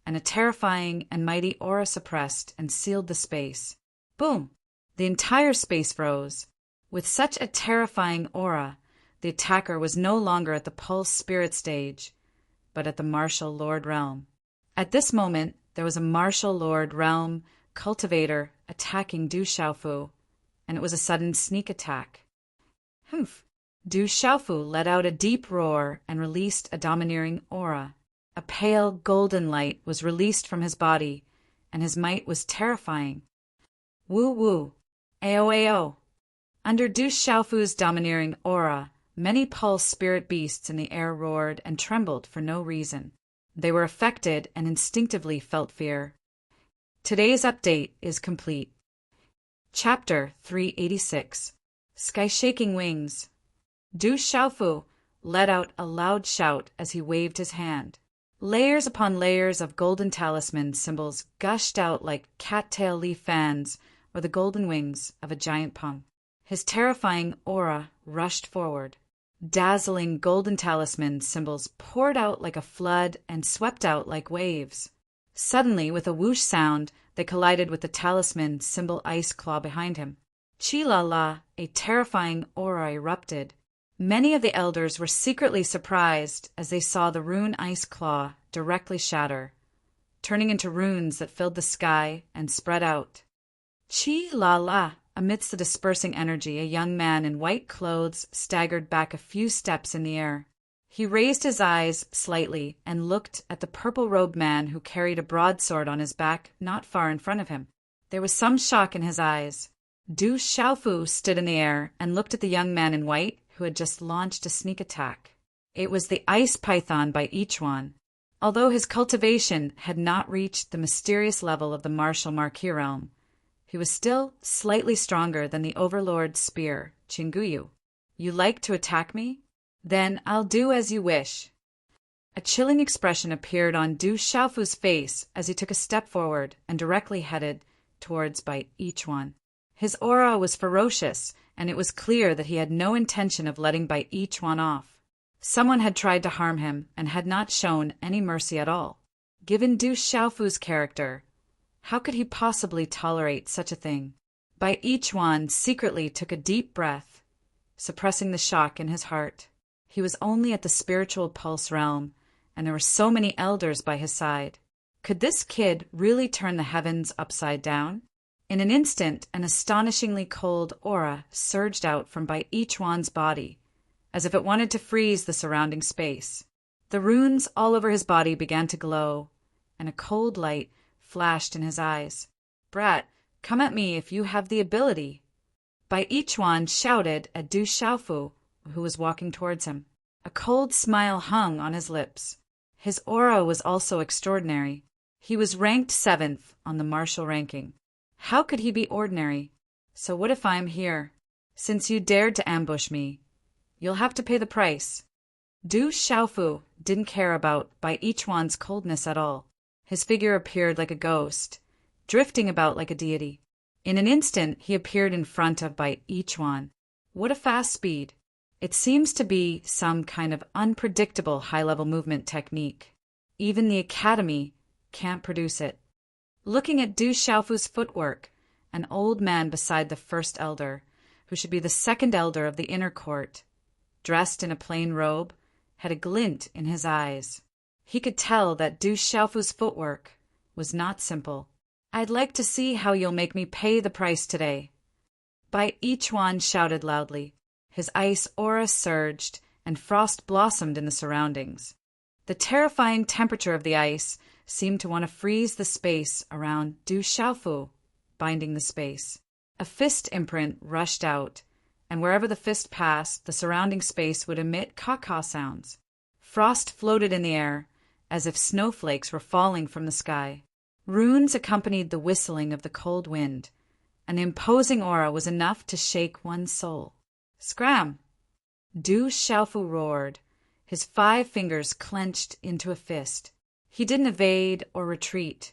and a terrifying and mighty aura suppressed and sealed the space. Boom! The entire space froze. With such a terrifying aura, the attacker was no longer at the pulse spirit stage, but at the martial lord realm. At this moment, there was a martial lord realm cultivator attacking Du Xiaofu, and it was a sudden sneak attack. Humph! Du Xiaofu let out a deep roar and released a domineering aura. A pale golden light was released from his body, and his might was terrifying. Woo woo! Ao ao! Under Du Xiaofu's domineering aura, many pulse spirit beasts in the air roared and trembled for no reason. They were affected and instinctively felt fear. Today's update is complete. Chapter 386. Sky-shaking wings. Du Xiaofu let out a loud shout as he waved his hand. Layers upon layers of golden talisman symbols gushed out like cattail leaf fans or the golden wings of a giant pung. His terrifying aura rushed forward. Dazzling golden talisman symbols poured out like a flood and swept out like waves. Suddenly, with a whoosh sound, they collided with the talisman symbol ice claw behind him. Chi la la, a terrifying aura erupted. Many of the elders were secretly surprised as they saw the rune ice claw directly shatter, turning into runes that filled the sky and spread out. Chi la la! Amidst the dispersing energy, a young man in white clothes staggered back a few steps in the air. He raised his eyes slightly and looked at the purple-robed man who carried a broadsword on his back not far in front of him. There was some shock in his eyes. Du Xiaofu stood in the air and looked at the young man in white who had just launched a sneak attack. It was the ice python by Ichuan. Although his cultivation had not reached the mysterious level of the martial marquis realm, he was still slightly stronger than the overlord's spear, Chinguyu. You like to attack me? Then I'll do as you wish. A chilling expression appeared on Du Xiaofu's face as he took a step forward and directly headed towards Bai Ichuan. His aura was ferocious, and it was clear that he had no intention of letting Bai Ichuan off. Someone had tried to harm him and had not shown any mercy at all. Given Du Xiaofu's character, how could he possibly tolerate such a thing? Bai Ichuan secretly took a deep breath, suppressing the shock in his heart. He was only at the spiritual pulse realm, and there were so many elders by his side. Could this kid really turn the heavens upside down? In an instant, an astonishingly cold aura surged out from Bai Ichuan's body, as if it wanted to freeze the surrounding space. The runes all over his body began to glow, and a cold light flashed in his eyes. "Brat, come at me if you have the ability." Bai Ichuan shouted at Du Xiaofu, who was walking towards him. A cold smile hung on his lips. His aura was also extraordinary. He was ranked 7th on the martial ranking. How could he be ordinary? "So what if I'm here? Since you dared to ambush me, you'll have to pay the price." Du Xiaofu didn't care about Bai Ichuan's coldness at all. His figure appeared like a ghost, drifting about like a deity. In an instant, he appeared in front of Bai Ichuan. What a fast speed! It seems to be some kind of unpredictable high-level movement technique. Even the academy can't produce it. Looking at Du Xiaofu's footwork, an old man beside the first elder, who should be the second elder of the inner court, dressed in a plain robe, had a glint in his eyes. He could tell that Du Xiaofu's footwork was not simple. "I'd like to see how you'll make me pay the price today." Bai Ichuan shouted loudly. His ice aura surged, and frost blossomed in the surroundings. The terrifying temperature of the ice seemed to want to freeze the space around Du Xiaofu, binding the space. A fist imprint rushed out, and wherever the fist passed, the surrounding space would emit caw-caw sounds. Frost floated in the air, as if snowflakes were falling from the sky. Runes accompanied the whistling of the cold wind. An imposing aura was enough to shake one's soul. "Scram!" Du Xiaofu roared, his 5 fingers clenched into a fist. He didn't evade or retreat,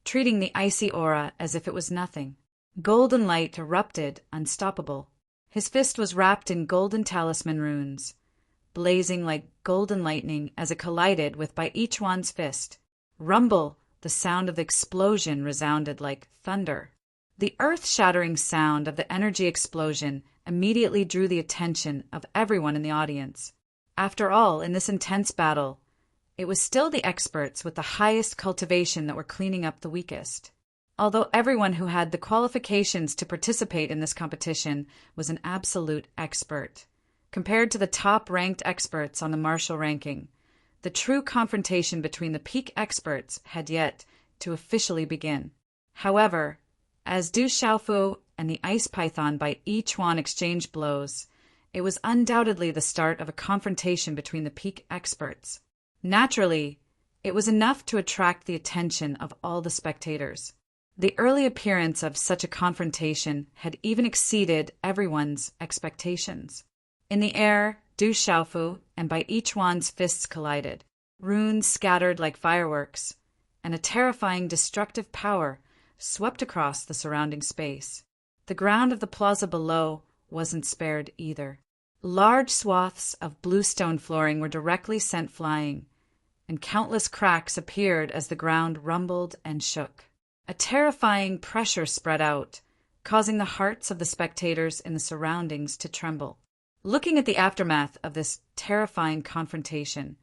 treating the icy aura as if it was nothing. Golden light erupted, unstoppable. His fist was wrapped in golden talisman runes, blazing like golden lightning as it collided with Bai Ichuan's fist. Rumble! The sound of the explosion resounded like thunder. The earth-shattering sound of the energy explosion immediately drew the attention of everyone in the audience. After all, in this intense battle, it was still the experts with the highest cultivation that were cleaning up the weakest. Although everyone who had the qualifications to participate in this competition was an absolute expert, compared to the top-ranked experts on the martial ranking, the true confrontation between the peak experts had yet to officially begin. However, as Du Xiaofu and the ice python Bai Ichuan exchanged blows, it was undoubtedly the start of a confrontation between the peak experts. Naturally, it was enough to attract the attention of all the spectators. The early appearance of such a confrontation had even exceeded everyone's expectations. In the air, Du Xiaofu and Bai Ichuan's fists collided. Runes scattered like fireworks, and a terrifying destructive power swept across the surrounding space. The ground of the plaza below wasn't spared either. Large swaths of bluestone flooring were directly sent flying, and countless cracks appeared as the ground rumbled and shook. A terrifying pressure spread out, causing the hearts of the spectators in the surroundings to tremble. Looking at the aftermath of this terrifying confrontation,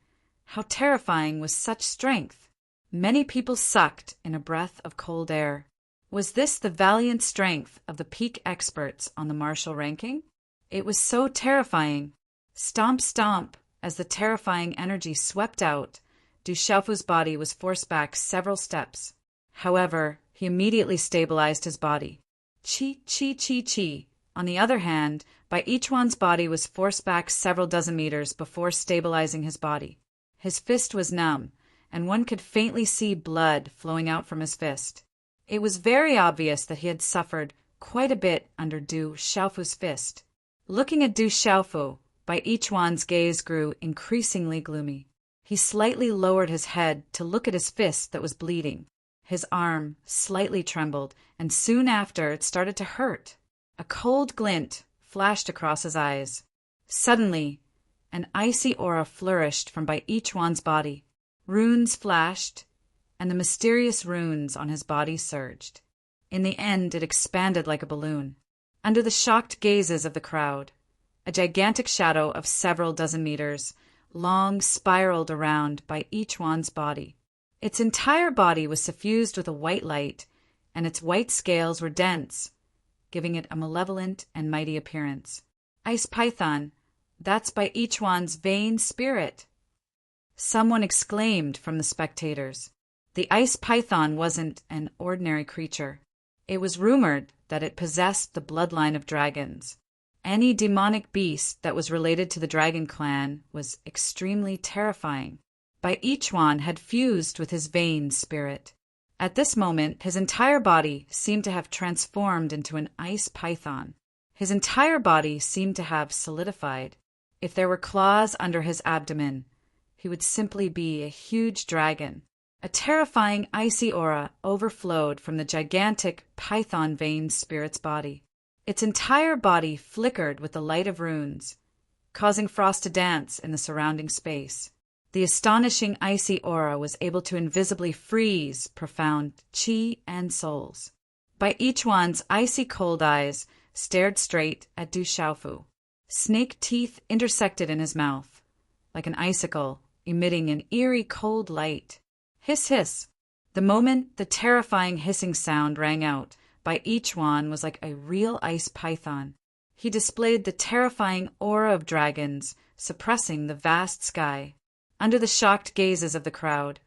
how terrifying was such strength! Many people sucked in a breath of cold air. Was this the valiant strength of the peak experts on the martial ranking? It was so terrifying. Stomp, stomp, as the terrifying energy swept out, Du Xiaofu's body was forced back several steps. However, he immediately stabilized his body. Chi, chi, chi, chi. On the other hand, Bai Ichuan's body was forced back several dozen meters before stabilizing his body. His fist was numb, and one could faintly see blood flowing out from his fist. It was very obvious that he had suffered quite a bit under Du Xiaofu's fist. Looking at Du Xiaofu, Bai Ichuan's gaze grew increasingly gloomy. He slightly lowered his head to look at his fist that was bleeding. His arm slightly trembled, and soon after it started to hurt. A cold glint flashed across his eyes. Suddenly, an icy aura flourished from Bai Ichuan's body. Runes flashed, and the mysterious runes on his body surged. In the end, it expanded like a balloon. Under the shocked gazes of the crowd, a gigantic shadow of several dozen meters long spiraled around Bai Ichuan's body. Its entire body was suffused with a white light, and its white scales were dense, giving it a malevolent and mighty appearance. Ice Python, that's by Ichwan's vain spirit! Someone exclaimed from the spectators. The ice python wasn't an ordinary creature. It was rumored that it possessed the bloodline of dragons. Any demonic beast that was related to the dragon clan was extremely terrifying. By Ichwan had fused with his vain spirit. At this moment, his entire body seemed to have transformed into an ice python. His entire body seemed to have solidified. If there were claws under his abdomen, he would simply be a huge dragon. A terrifying icy aura overflowed from the gigantic python vein spirit's body. Its entire body flickered with the light of runes, causing Frost to dance in the surrounding space. The astonishing icy aura was able to invisibly freeze profound chi and souls. By Ichwan's icy cold eyes stared straight at Du Xiaofu. Snake teeth intersected in his mouth, like an icicle, emitting an eerie cold light. Hiss, hiss. The moment the terrifying hissing sound rang out, by Ichwan was like a real ice python. He displayed the terrifying aura of dragons, suppressing the vast sky. Under the shocked gazes of the crowd,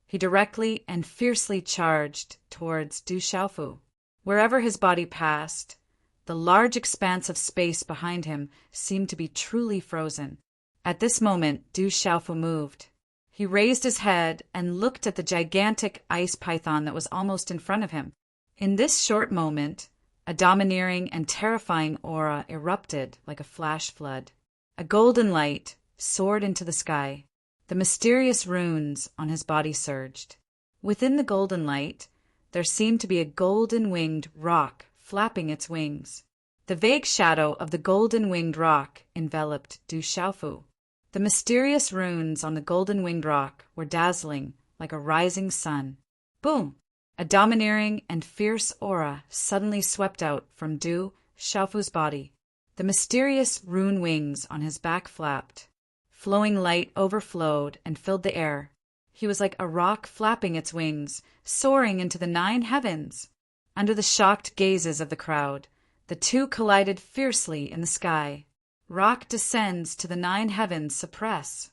he directly and fiercely charged towards Du Xiaofu. Wherever his body passed, the large expanse of space behind him seemed to be truly frozen. At this moment, Du Xiaofu moved. He raised his head and looked at the gigantic ice python that was almost in front of him. In this short moment, a domineering and terrifying aura erupted like a flash flood. A golden light soared into the sky. The mysterious runes on his body surged. Within the golden light, there seemed to be a golden-winged roc flapping its wings. The vague shadow of the golden-winged roc enveloped Du Xiaofu. The mysterious runes on the golden-winged roc were dazzling like a rising sun. Boom! A domineering and fierce aura suddenly swept out from Du Xiaofu's body. The mysterious rune wings on his back flapped. Flowing light overflowed and filled the air. He was like a roc flapping its wings, soaring into the 9 heavens. Under the shocked gazes of the crowd, the two collided fiercely in the sky. Roc descends to the 9 heavens, suppress.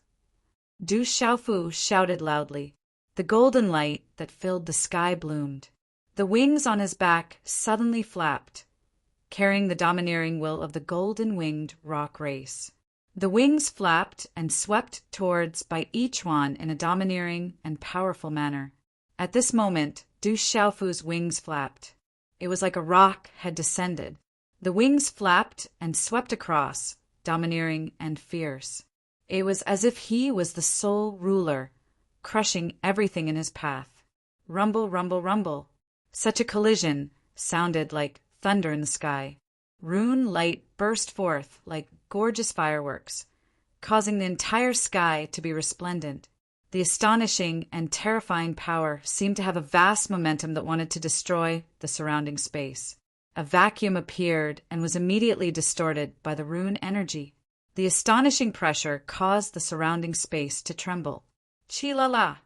Du Xiaofu shouted loudly. The golden light that filled the sky bloomed. The wings on his back suddenly flapped, carrying the domineering will of the golden-winged roc race. The wings flapped and swept towards by Ichwan in a domineering and powerful manner. At this moment, Du Xiaofu's wings flapped. It was like a roc had descended. The wings flapped and swept across, domineering and fierce. It was as if he was the sole ruler, crushing everything in his path. Rumble, rumble, rumble. Such a collision sounded like thunder in the sky. Rune light burst forth like gorgeous fireworks, causing the entire sky to be resplendent. The astonishing and terrifying power seemed to have a vast momentum that wanted to destroy the surrounding space. A vacuum appeared and was immediately distorted by the rune energy. The astonishing pressure caused the surrounding space to tremble. Chi-la-la!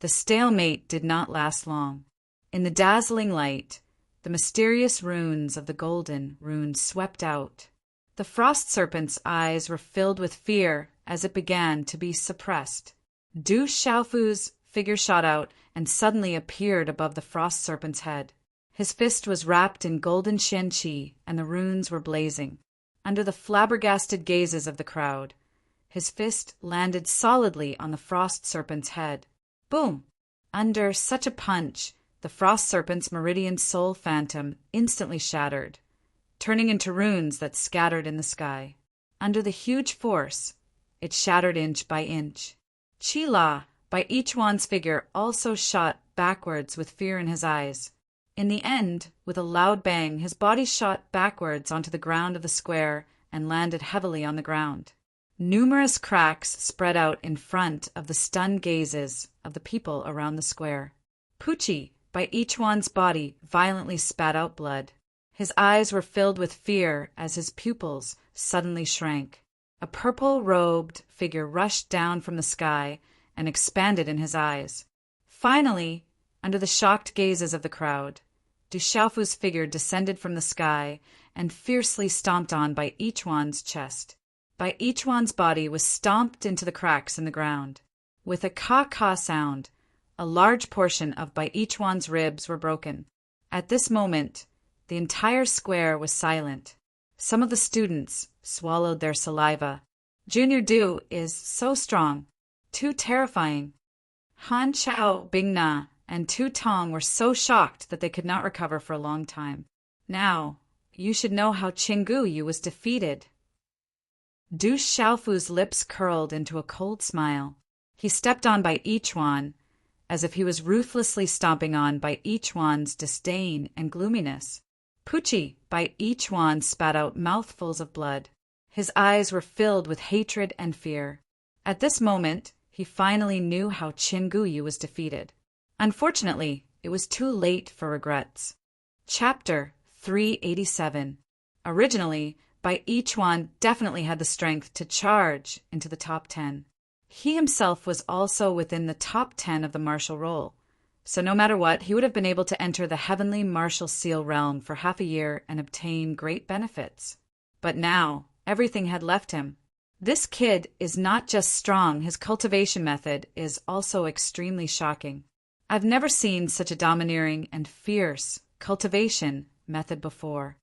The stalemate did not last long. In the dazzling light, the mysterious runes of the golden runes swept out. The frost serpent's eyes were filled with fear as it began to be suppressed. Du Xiaofu's figure shot out and suddenly appeared above the frost serpent's head. His fist was wrapped in golden shenqi, and the runes were blazing. Under the flabbergasted gazes of the crowd, his fist landed solidly on the frost serpent's head. Boom! Under such a punch, the frost serpent's meridian soul phantom instantly shattered, turning into runes that scattered in the sky. Under the huge force, it shattered inch by inch. Chi-la, by Ichwan's figure, also shot backwards with fear in his eyes. In the end, with a loud bang, his body shot backwards onto the ground of the square and landed heavily on the ground. Numerous cracks spread out in front of the stunned gazes of the people around the square. Pucci, by Ichwan's body, violently spat out blood. His eyes were filled with fear as his pupils suddenly shrank. A purple-robed figure rushed down from the sky and expanded in his eyes. Finally, under the shocked gazes of the crowd, Du Xiaofu's figure descended from the sky and fiercely stomped on Bai Yichuan's chest. Bai Yichuan's body was stomped into the cracks in the ground. With a ka-ka sound, a large portion of Bai Yichuan's ribs were broken. At this moment, the entire square was silent. Some of the students swallowed their saliva. Junior Du is so strong, too terrifying. Han Chao, Bingna, and Tu Tong were so shocked that they could not recover for a long time. Now, you should know how Qinggu Yu was defeated. Du Xiaofu's lips curled into a cold smile. He stepped on Bai Yichuan, as if he was ruthlessly stomping on Bai Yichuan's disdain and gloominess. Pucci, Bai Yichuan spat out mouthfuls of blood. His eyes were filled with hatred and fear. At this moment, he finally knew how Qinggu Yu was defeated. Unfortunately, it was too late for regrets. Chapter 387. Originally, Bai Yichuan definitely had the strength to charge into the top 10. He himself was also within the top 10 of the martial roll, so no matter what, he would have been able to enter the heavenly martial seal realm for half a year and obtain great benefits. But now, everything had left him. This kid is not just strong, his cultivation method is also extremely shocking. I've never seen such a domineering and fierce cultivation method before.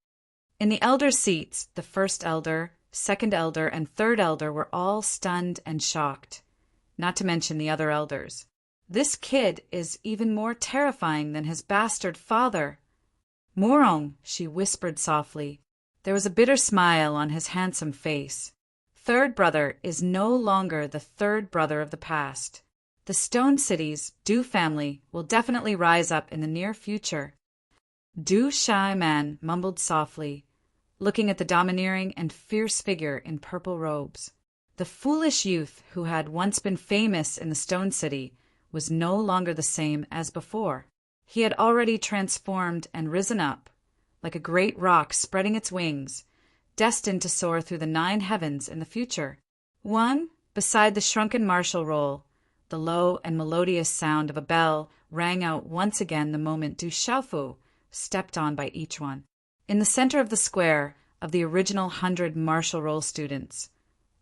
In the elder seats, the first elder, second elder, and third elder were all stunned and shocked, not to mention the other elders. This kid is even more terrifying than his bastard father. Morong, she whispered softly. There was a bitter smile on his handsome face. Third brother is no longer the third brother of the past. The Stone City's Du family will definitely rise up in the near future. Du Shaiman mumbled softly, looking at the domineering and fierce figure in purple robes. The foolish youth who had once been famous in the Stone City was no longer the same as before. He had already transformed and risen up, like a great rock spreading its wings, destined to soar through the 9 heavens in the future. Beside the shrunken martial roll, the low and melodious sound of a bell rang out once again the moment Du Xiaofu stepped on Bai Yichuan. In the center of the square of the original 100 martial roll students,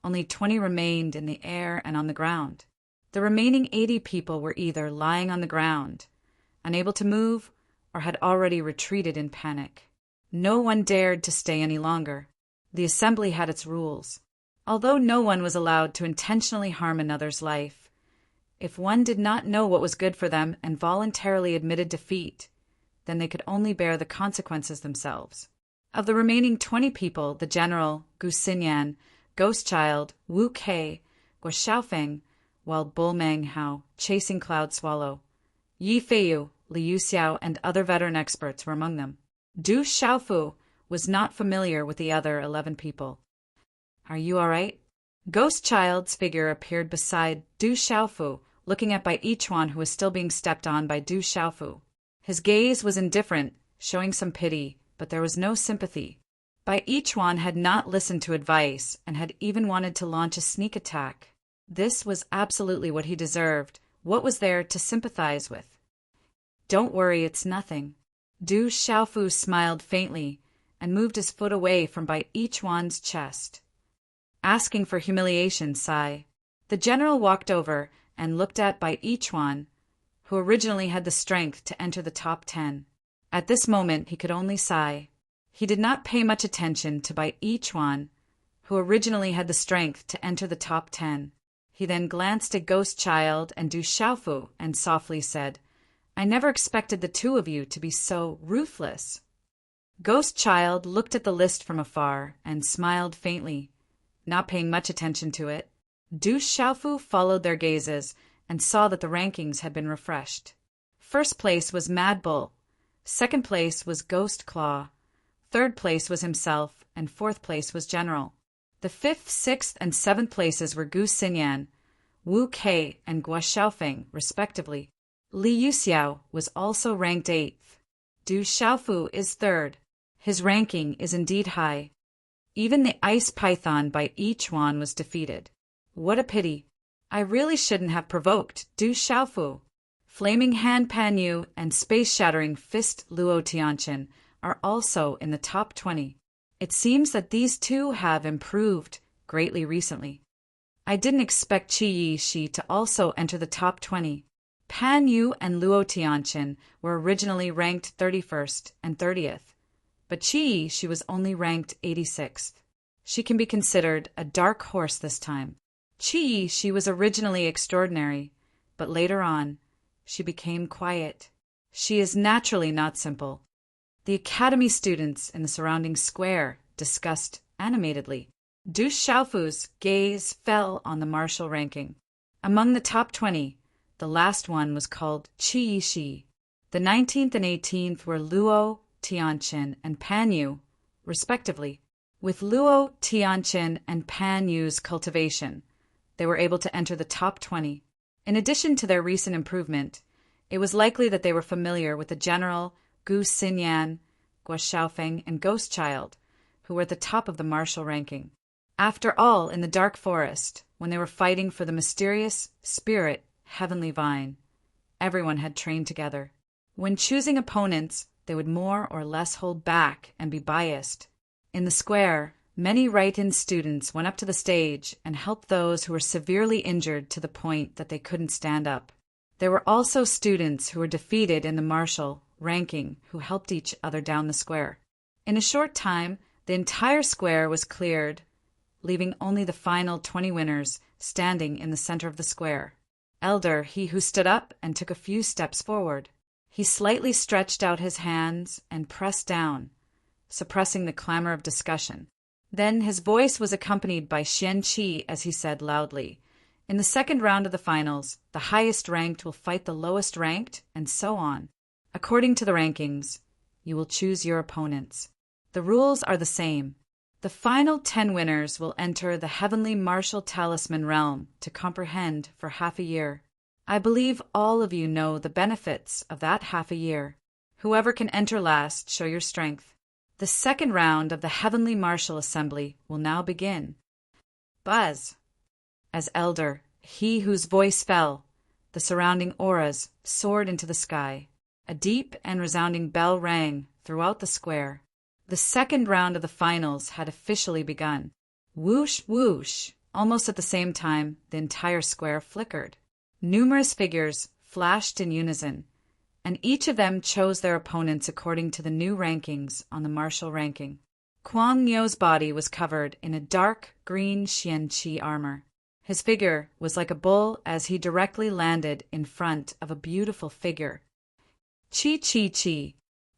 only 20 remained in the air and on the ground. The remaining 80 people were either lying on the ground, unable to move, or had already retreated in panic. No one dared to stay any longer. The assembly had its rules. Although no one was allowed to intentionally harm another's life, if one did not know what was good for them and voluntarily admitted defeat, then they could only bear the consequences themselves. Of the remaining 20 people, the general, Gu Xinyan, Ghost Child, Wu Kei, Guo Xiaofeng, while Bull Meng Hao, Chasing Cloud Swallow, Yi Feiyu, Liu Xiao, and other veteran experts were among them. Du Xiaofu was not familiar with the other 11 people. Are you all right? Ghost Child's figure appeared beside Du Xiaofu, looking at Bai Yichuan, who was still being stepped on by Du Xiaofu. His gaze was indifferent, showing some pity, but there was no sympathy. Bai Yichuan had not listened to advice and had even wanted to launch a sneak attack. This was absolutely what he deserved. What was there to sympathize with? Don't worry, it's nothing. Du Xiaofu smiled faintly and moved his foot away from Bai Yichuan's chest. Asking for humiliation, sigh. The general walked over and looked at Bai Yichuan, who originally had the strength to enter the top 10. At this moment, he could only sigh. He did not pay much attention to Bai Yichuan, who originally had the strength to enter the top 10. He then glanced at Ghost Child and Du Xiaofu and softly said, I never expected the two of you to be so ruthless. Ghost Child looked at the list from afar and smiled faintly, not paying much attention to it. Du Xiaofu followed their gazes and saw that the rankings had been refreshed. First place was Mad Bull, second place was Ghost Claw, third place was himself, and fourth place was General. The 5th, 6th, and 7th places were Gu Xinyan, Wu Kei, and Guo Xiaofeng, respectively. Liu Xiao was also ranked 8th. Du Xiaofu is 3rd. His ranking is indeed high. Even the ice python Bai Yichuan was defeated. What a pity. I really shouldn't have provoked Du Xiaofu. Flaming Hand Pan Yu and space-shattering Fist Luo Tianqian are also in the top 20. It seems that these two have improved greatly recently. I didn't expect Qi Yi Shi to also enter the top 20. Pan Yu and Luo Tianqian were originally ranked 31st and 30th, but Qi Yi Shi was only ranked 86th. She can be considered a dark horse this time. Qi Yi Shi was originally extraordinary, but later on, she became quiet. She is naturally not simple. The academy students in the surrounding square discussed animatedly. Du Xiaofu's gaze fell on the martial ranking. Among the top 20, the last one was called Qi Yi Shi. The 19th and 18th were Luo Tianqian and Pan Yu, respectively. With Luo Tianqian and Pan Yu's cultivation, they were able to enter the top 20. In addition to their recent improvement, it was likely that they were familiar with the general Gu Xinyan, Guo Xiaofeng, and Ghost Child, who were at the top of the martial ranking. After all, in the dark forest, when they were fighting for the mysterious spirit Heavenly Vine, everyone had trained together. When choosing opponents, they would more or less hold back and be biased. In the square, many Write-In students went up to the stage and helped those who were severely injured to the point that they couldn't stand up. There were also students who were defeated in the martial ranking who helped each other down the square. In a short time, the entire square was cleared, leaving only the final 20 winners standing in the center of the square. Elder, he who stood up and took a few steps forward. He slightly stretched out his hands and pressed down, suppressing the clamor of discussion. Then his voice was accompanied by Xian Qi as he said loudly, "In the second round of the finals, the highest ranked will fight the lowest ranked, and so on. According to the rankings, you will choose your opponents. The rules are the same. The final 10 winners will enter the heavenly martial talisman realm to comprehend for half a year. I believe all of you know the benefits of that half a year. Whoever can enter last, show your strength. The second round of the heavenly martial assembly will now begin." Buzz! As Elder, he whose voice fell, the surrounding auras soared into the sky. A deep and resounding bell rang throughout the square. The second round of the finals had officially begun. Whoosh, whoosh! Almost at the same time, the entire square flickered. Numerous figures flashed in unison, and each of them chose their opponents according to the new rankings on the martial ranking. Kuang Niu's body was covered in a dark green Xian Qi armor. His figure was like a bull as he directly landed in front of a beautiful figure. Chi Chi Chi!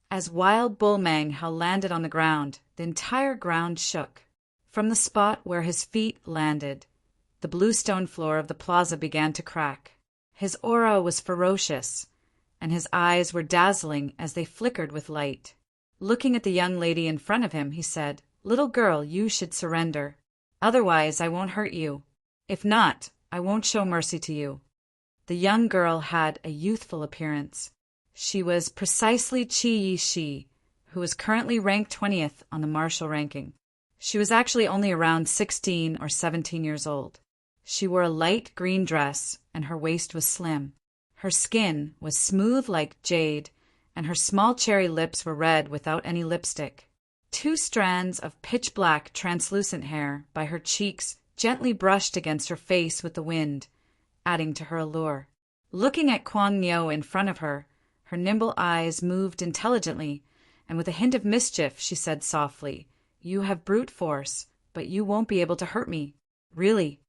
As Wild Bull Mang Hao landed on the ground, the entire ground shook. From the spot where his feet landed, the blue stone floor of the plaza began to crack. His aura was ferocious, and his eyes were dazzling as they flickered with light. Looking at the young lady in front of him, he said, "Little girl, you should surrender. Otherwise, I won't hurt you. If not, I won't show mercy to you." The young girl had a youthful appearance. She was precisely Qi Yi Shi, who is currently ranked 20th on the martial ranking. She was actually only around 16 or 17 years old. She wore a light green dress, and her waist was slim. Her skin was smooth like jade, and her small cherry lips were red without any lipstick. 2 strands of pitch-black translucent hair by her cheeks gently brushed against her face with the wind, adding to her allure. Looking at Kuang Niu in front of her, her nimble eyes moved intelligently, and with a hint of mischief she said softly, "You have brute force, but you won't be able to hurt me. Really.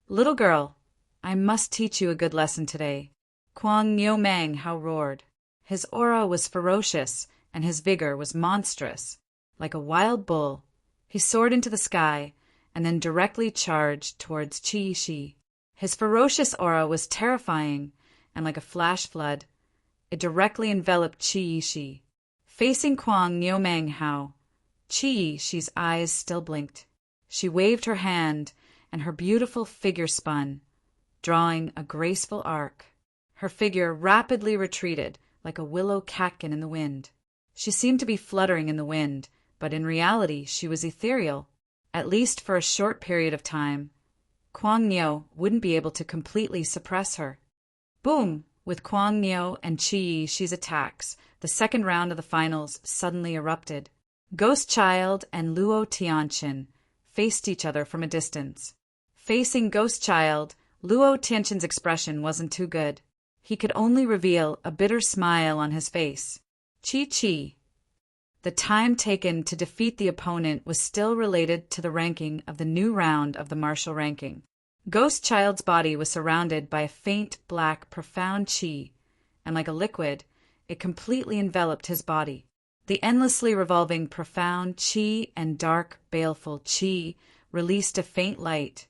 Little girl, I must teach you a good lesson today." Kuang Niu Mang Hao roared. His aura was ferocious, and his vigor was monstrous. Like a wild bull, he soared into the sky, and then directly charged towards Qi Shi. His ferocious aura was terrifying, and like a flash flood, it directly enveloped Qi Shi. Facing Kuang Niu Mang Hao, Qi Shi's eyes still blinked. She waved her hand, and her beautiful figure spun, drawing a graceful arc. Her figure rapidly retreated like a willow catkin in the wind. She seemed to be fluttering in the wind, but in reality she was ethereal, at least for a short period of time. Kuang Niu wouldn't be able to completely suppress her. Boom! With Kuang Niu and Qi Yi's attacks, the second round of the finals suddenly erupted. Ghost Child and Luo Tianqin faced each other from a distance. Facing Ghost Child, Luo Tianqin's expression wasn't too good. He could only reveal a bitter smile on his face. Qi. The time taken to defeat the opponent was still related to the ranking of the new round of the martial ranking. Ghost Child's body was surrounded by a faint black profound qi, and like a liquid, it completely enveloped his body. The endlessly revolving profound qi and dark, baleful qi released a faint light,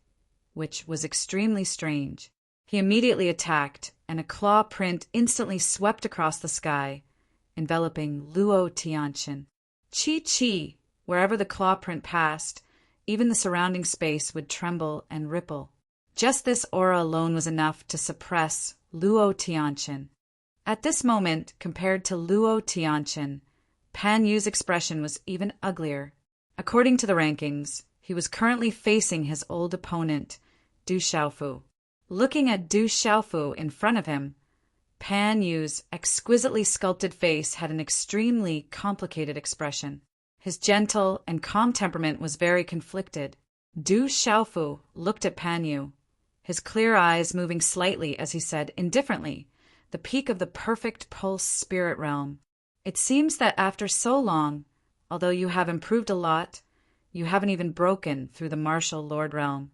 which was extremely strange. He immediately attacked, and a claw print instantly swept across the sky, enveloping Luo Tianqin. Qi, wherever the claw print passed, even the surrounding space would tremble and ripple. Just this aura alone was enough to suppress Luo Tianqin. At this moment, compared to Luo Tianqin, Pan Yu's expression was even uglier. According to the rankings, he was currently facing his old opponent, Du Xiaofu. Looking at Du Xiaofu in front of him, Pan Yu's exquisitely sculpted face had an extremely complicated expression. His gentle and calm temperament was very conflicted. Du Xiaofu looked at Pan Yu, his clear eyes moving slightly as he said indifferently, the peak of the perfect pulse spirit realm. It seems that after so long, although you have improved a lot, you haven't even broken through the martial lord realm.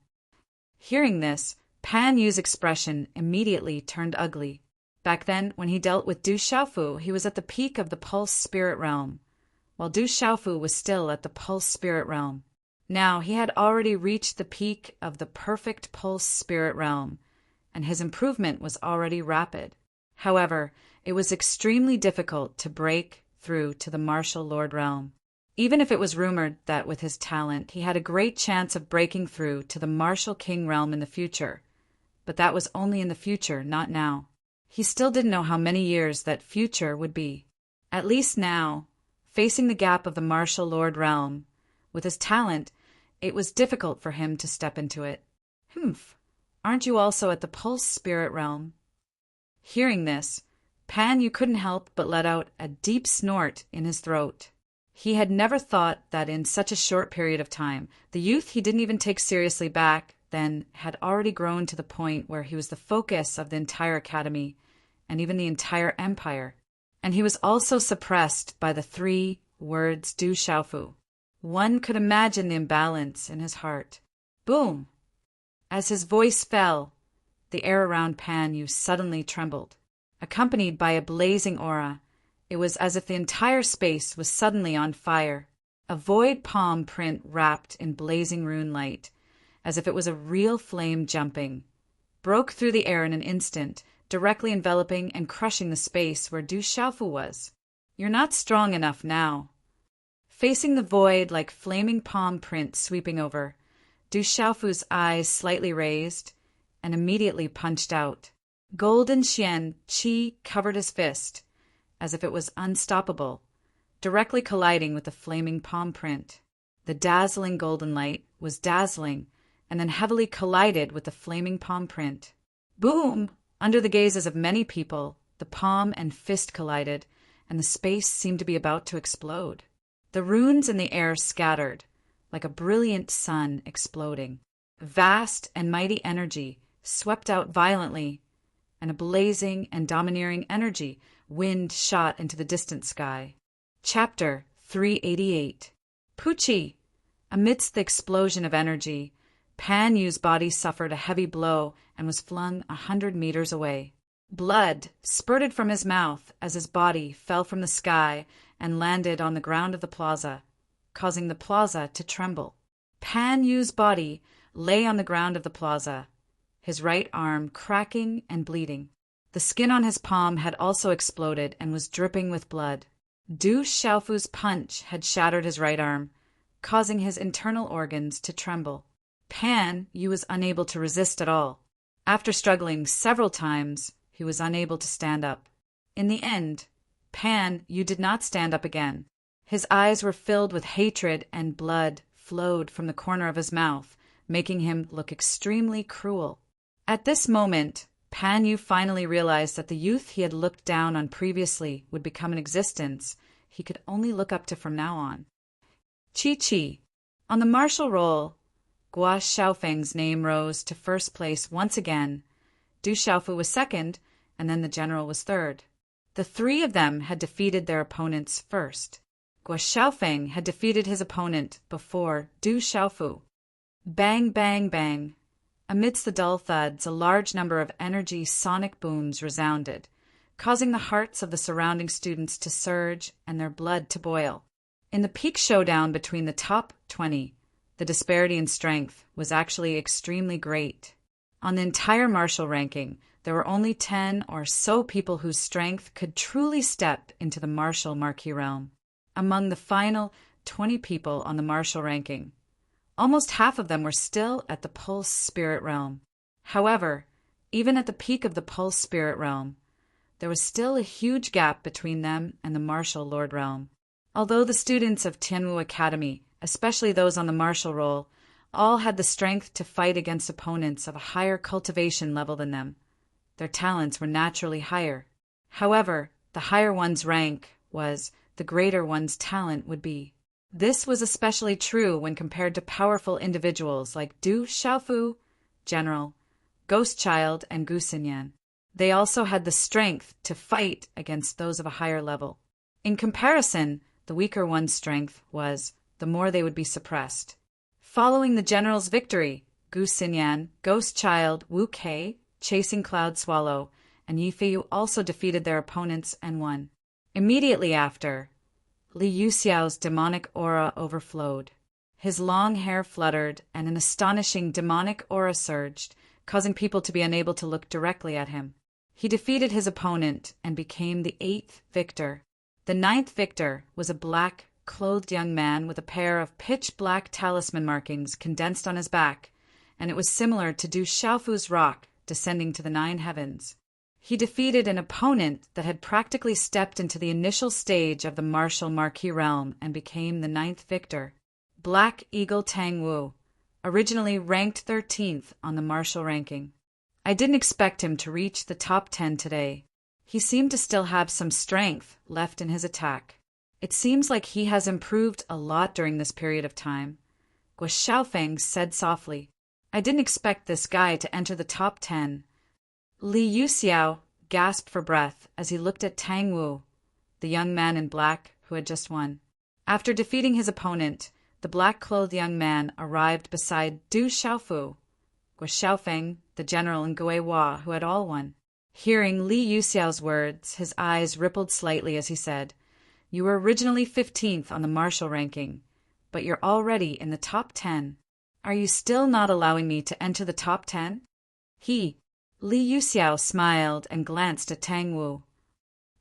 Hearing this, Pan Yu's expression immediately turned ugly. Back then, when he dealt with Du Xiaofu, he was at the peak of the pulse spirit realm, while Du Xiaofu was still at the pulse spirit realm. Now he had already reached the peak of the perfect pulse spirit realm, and his improvement was already rapid. However, it was extremely difficult to break through to the martial lord realm. Even if it was rumored that with his talent he had a great chance of breaking through to the martial king realm in the future, but that was only in the future, not now. He still didn't know how many years that future would be. At least now, facing the gap of the martial lord realm, with his talent, it was difficult for him to step into it. Aren't you also at the pulse spirit realm? Hearing this, Pan Yu couldn't help but let out a deep snort in his throat. He had never thought that in such a short period of time, the youth he didn't even take seriously back then had already grown to the point where he was the focus of the entire academy and even the entire empire. And he was also suppressed by the 3 words Du Xiaofu. One could imagine the imbalance in his heart. Boom! As his voice fell, the air around Pan Yu suddenly trembled. Accompanied by a blazing aura, it was as if the entire space was suddenly on fire. A void palm print wrapped in blazing rune light, as if it was a real flame jumping, broke through the air in an instant, directly enveloping and crushing the space where Du Xiaofu was. You're not strong enough now. Facing the void like flaming palm print sweeping over, Du Xiaofu's eyes slightly raised and immediately punched out. Golden Xian Qi covered his fist, as if it was unstoppable, directly colliding with the flaming palm print. The dazzling golden light was dazzling and then heavily collided with the flaming palm print. Boom! Under the gazes of many people, the palm and fist collided, and the space seemed to be about to explode. The runes in the air scattered, like a brilliant sun exploding. Vast and mighty energy swept out violently, and a blazing and domineering energy wind shot into the distant sky. Chapter 388. Pucci! Amidst the explosion of energy, Pan Yu's body suffered a heavy blow and was flung 100 meters away. Blood spurted from his mouth as his body fell from the sky and landed on the ground of the plaza, causing the plaza to tremble. Pan Yu's body lay on the ground of the plaza, his right arm cracking and bleeding. The skin on his palm had also exploded and was dripping with blood. Du Xiaofu's punch had shattered his right arm, causing his internal organs to tremble. Pan Yu was unable to resist at all. After struggling several times, he was unable to stand up. In the end, Pan Yu did not stand up again. His eyes were filled with hatred and blood flowed from the corner of his mouth, making him look extremely cruel. At this moment, Pan Yu finally realized that the youth he had looked down on previously would become an existence he could only look up to from now on. Chi. On the martial roll, Guo Xiaofeng's name rose to first place once again. Du Xiaofu was second, and then the general was third. The three of them had defeated their opponents first. Guo Xiaofeng had defeated his opponent before Du Xiaofu. Bang, bang, bang. Amidst the dull thuds, a large number of energy sonic booms resounded, causing the hearts of the surrounding students to surge and their blood to boil. In the peak showdown between the top 20, the disparity in strength was actually extremely great. On the entire martial ranking, there were only 10 or so people whose strength could truly step into the martial marquee realm. Among the final 20 people on the martial ranking, almost half of them were still at the pulse spirit realm. However, even at the peak of the pulse spirit realm, there was still a huge gap between them and the martial lord realm. Although the students of Tianwu Academy, especially those on the martial roll, all had the strength to fight against opponents of a higher cultivation level than them, their talents were naturally higher. However, the higher one's rank was, the greater one's talent would be. This was especially true when compared to powerful individuals like Du Xiaofu, General, Ghost Child, and Gu Xinyan. They also had the strength to fight against those of a higher level. In comparison, the weaker one's strength was, the more they would be suppressed. Following the general's victory, Gu Xinyan, Ghost Child, Wu Kei, Chasing Cloud Swallow, and Yifu also defeated their opponents and won. Immediately after, Li Yuxiao's demonic aura overflowed. His long hair fluttered, and an astonishing demonic aura surged, causing people to be unable to look directly at him. He defeated his opponent and became the 8th victor. The 9th victor was a black-clothed young man with a pair of pitch-black talisman markings condensed on his back, and it was similar to Du Xiaofu's rock descending to the 9 heavens. He defeated an opponent that had practically stepped into the initial stage of the martial marquee realm and became the 9th victor. Black Eagle Tang Wu, originally ranked 13th on the martial ranking. I didn't expect him to reach the top 10 today. He seemed to still have some strength left in his attack. It seems like he has improved a lot during this period of time. Guo Xiaofeng said softly. I didn't expect this guy to enter the top 10. Li Yuxiao gasped for breath as he looked at Tang Wu, the young man in black who had just won. After defeating his opponent, the black-clothed young man arrived beside Du Xiaofu, Guo Xiaofeng, the general, and Gui Hua, who had all won. Hearing Li Yuxiao's words, his eyes rippled slightly as he said, You were originally 15th on the martial ranking, but you're already in the top 10. Are you still not allowing me to enter the top 10? Li Yuxiao smiled and glanced at Tang Wu.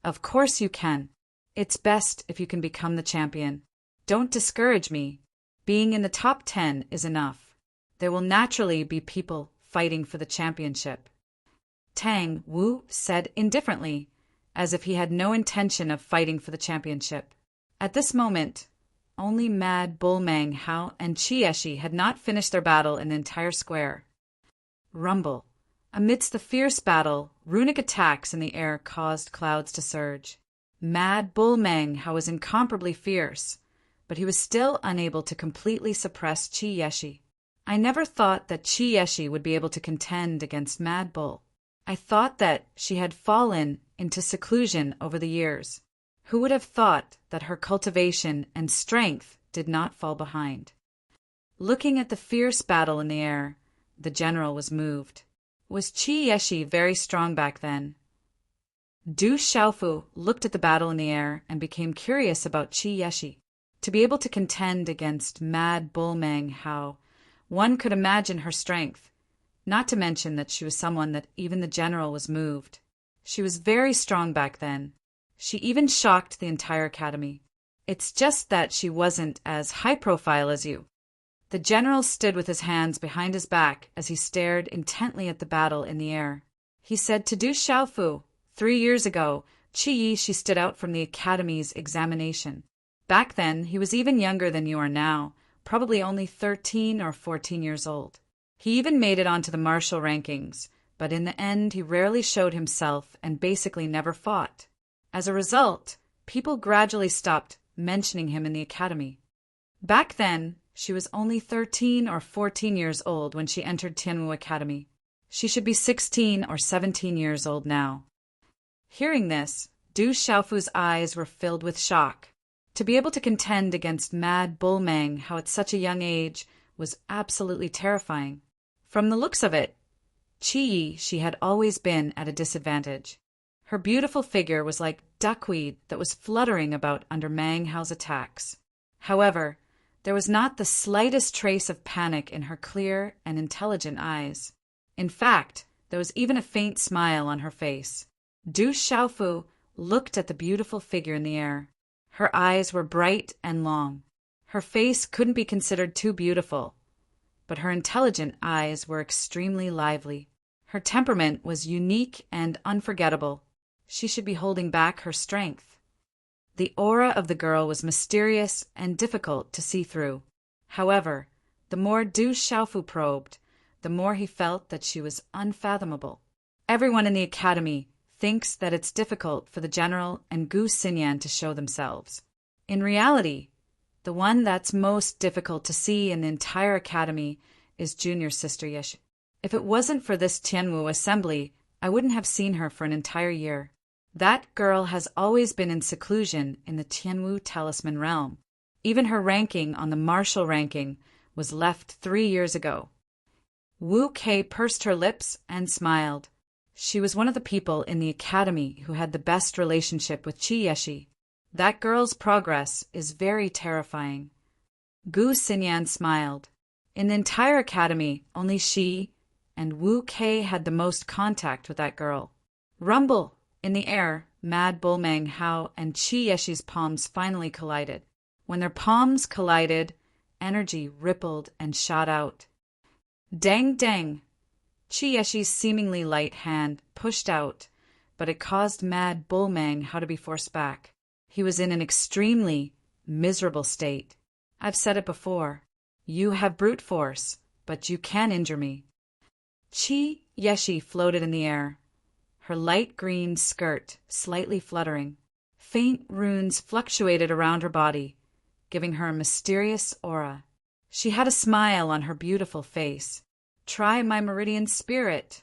Of course you can. It's best if you can become the champion. Don't discourage me. Being in the top 10 is enough. There will naturally be people fighting for the championship. Tang Wu said indifferently, as if he had no intention of fighting for the championship. At this moment, only Mad Bull Mang Hao and Qi Eshi had not finished their battle in the entire square. Rumble. Amidst the fierce battle, runic attacks in the air caused clouds to surge. Mad Bull Mang Hao was incomparably fierce, but he was still unable to completely suppress Qi Eshi. I never thought that Qi Eshi would be able to contend against Mad Bull. I thought that she had fallen into seclusion over the years. Who would have thought that her cultivation and strength did not fall behind? Looking at the fierce battle in the air, the general was moved. Was Qi Eshi very strong back then? Du Xiaofu looked at the battle in the air and became curious about Qi Eshi. To be able to contend against Mad Bull Mang Hao, one could imagine her strength, not to mention that she was someone that even the general was moved. She was very strong back then. She even shocked the entire academy. It's just that she wasn't as high profile as you. The general stood with his hands behind his back as he stared intently at the battle in the air. He said to Du Xiaofu, 3 years ago, Qi Eshi stood out from the academy's examination. Back then, he was even younger than you are now, probably only 13 or 14 years old. He even made it onto the martial rankings, but in the end he rarely showed himself and basically never fought. As a result, people gradually stopped mentioning him in the academy. Back then, she was only 13 or 14 years old when she entered Tianwu Academy. She should be 16 or 17 years old now. Hearing this, Du Xiaofu's eyes were filled with shock. To be able to contend against Mad Bull Mang how at such a young age was absolutely terrifying. From the looks of it, she had always been at a disadvantage. Her beautiful figure was like duckweed that was fluttering about under Mang Hao's attacks. However, there was not the slightest trace of panic in her clear and intelligent eyes. In fact, there was even a faint smile on her face. Du Xiaofu looked at the beautiful figure in the air. Her eyes were bright and long. Her face couldn't be considered too beautiful, but her intelligent eyes were extremely lively. Her temperament was unique and unforgettable. She should be holding back her strength. The aura of the girl was mysterious and difficult to see through. However, the more Du Xiaofu probed, the more he felt that she was unfathomable. Everyone in the academy thinks that it's difficult for the general and Gu Xinyan to show themselves. In reality, the one that's most difficult to see in the entire academy is junior sister Yeshi. If it wasn't for this Tianwu assembly, I wouldn't have seen her for an entire year. That girl has always been in seclusion in the Tianwu talisman realm. Even her ranking on the martial ranking was left 3 years ago. Wu Kei pursed her lips and smiled. She was one of the people in the academy who had the best relationship with Qi Yeshi. That girl's progress is very terrifying. Gu Xinyan smiled. In the entire academy, only she and Wu Kei had the most contact with that girl. Rumble! In the air, Mad Bull Mang Hao and Qi Yeshi's palms finally collided. When their palms collided, energy rippled and shot out. Dang dang! Qi Yeshi's seemingly light hand pushed out, but it caused Mad Bull Mang Hao to be forced back. He was in an extremely miserable state. I've said it before. You have brute force, but you can injure me. Qi Yeshi floated in the air, her light green skirt slightly fluttering. Faint runes fluctuated around her body, giving her a mysterious aura. She had a smile on her beautiful face. Try my meridian spirit.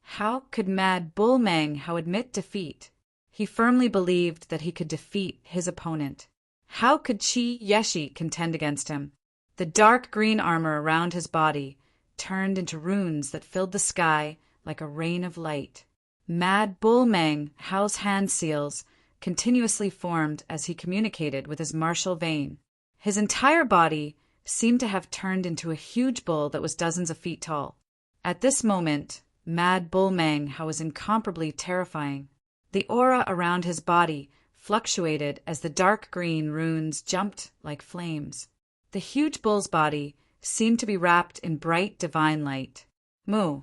How could Mad Bull Mang Hao admit defeat? He firmly believed that he could defeat his opponent. How could Qi Yeshi contend against him? The dark green armor around his body turned into runes that filled the sky like a rain of light. Mad Bull Mang Hao's hand seals continuously formed as he communicated with his martial vein. His entire body seemed to have turned into a huge bull that was dozens of feet tall. At this moment, Mad Bull Mang Hao was incomparably terrifying. The aura around his body fluctuated as the dark green runes jumped like flames. The huge bull's body seemed to be wrapped in bright divine light. Moo!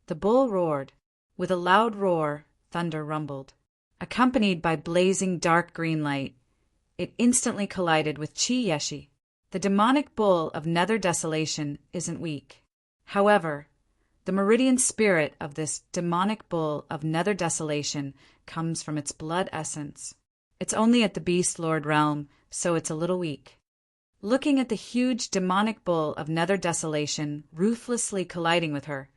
The bull roared. With a loud roar, thunder rumbled. Accompanied by blazing dark green light, it instantly collided with Qi Yeshi. The demonic bull of Nether Desolation isn't weak. However, the meridian spirit of this demonic bull of Nether Desolation comes from its blood essence. It's only at the Beast Lord realm, so it's a little weak. Looking at the huge demonic bull of Nether Desolation ruthlessly colliding with her,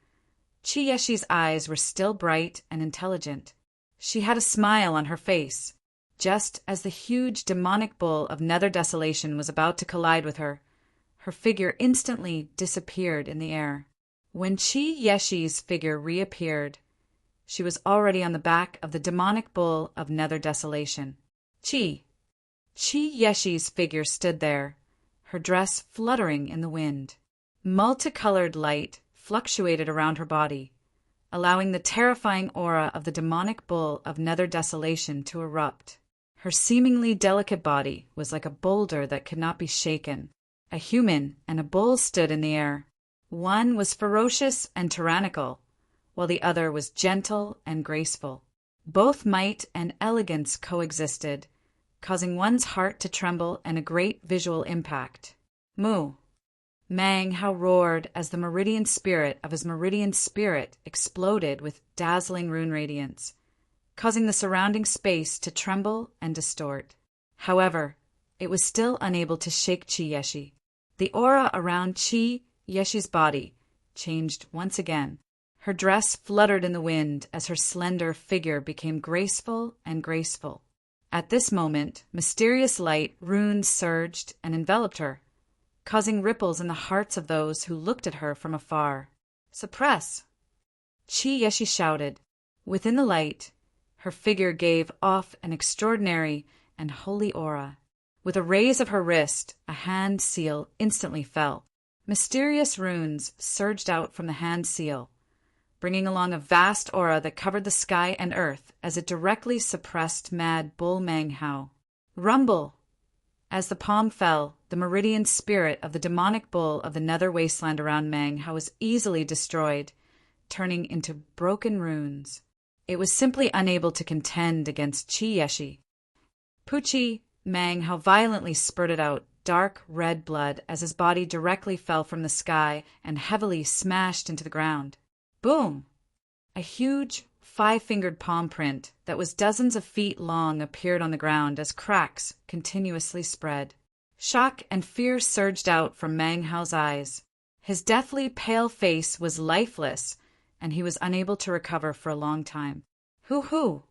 Qi Yeshi's eyes were still bright and intelligent. She had a smile on her face. Just as the huge demonic bull of Nether Desolation was about to collide with her, her figure instantly disappeared in the air. When Qi Yeshi's figure reappeared, she was already on the back of the demonic bull of Nether Desolation. Qi Yeshi's figure stood there, her dress fluttering in the wind. Multicolored light fluctuated around her body, allowing the terrifying aura of the demonic bull of Nether Desolation to erupt. Her seemingly delicate body was like a boulder that could not be shaken. A human and a bull stood in the air. One was ferocious and tyrannical, while the other was gentle and graceful. Both might and elegance coexisted, causing one's heart to tremble and a great visual impact. Moo! Mang Hao roared as the meridian spirit of his meridian spirit exploded with dazzling rune radiance, causing the surrounding space to tremble and distort. However, it was still unable to shake Qi Yeshi. The aura around Qi Yeshi's body changed once again. Her dress fluttered in the wind as her slender figure became graceful and graceful. At this moment, mysterious light runes surged and enveloped her, causing ripples in the hearts of those who looked at her from afar. "Suppress!" Qi Yeshi shouted. Within the light, her figure gave off an extraordinary and holy aura. With a raise of her wrist, a hand seal instantly fell. Mysterious runes surged out from the hand seal, bringing along a vast aura that covered the sky and earth as it directly suppressed Mad Bull Mang Hao. Rumble! As the palm fell, the meridian spirit of the demonic bull of the nether wasteland around Mang Hao was easily destroyed, turning into broken runes. It was simply unable to contend against Qi Yeshi. Pucci Mang Hao violently spurted out dark red blood as his body directly fell from the sky and heavily smashed into the ground. Boom! A huge, 5-fingered palm print that was dozens of feet long appeared on the ground as cracks continuously spread. Shock and fear surged out from Mang Hao's eyes. His deathly pale face was lifeless, and he was unable to recover for a long time. Hoo-hoo!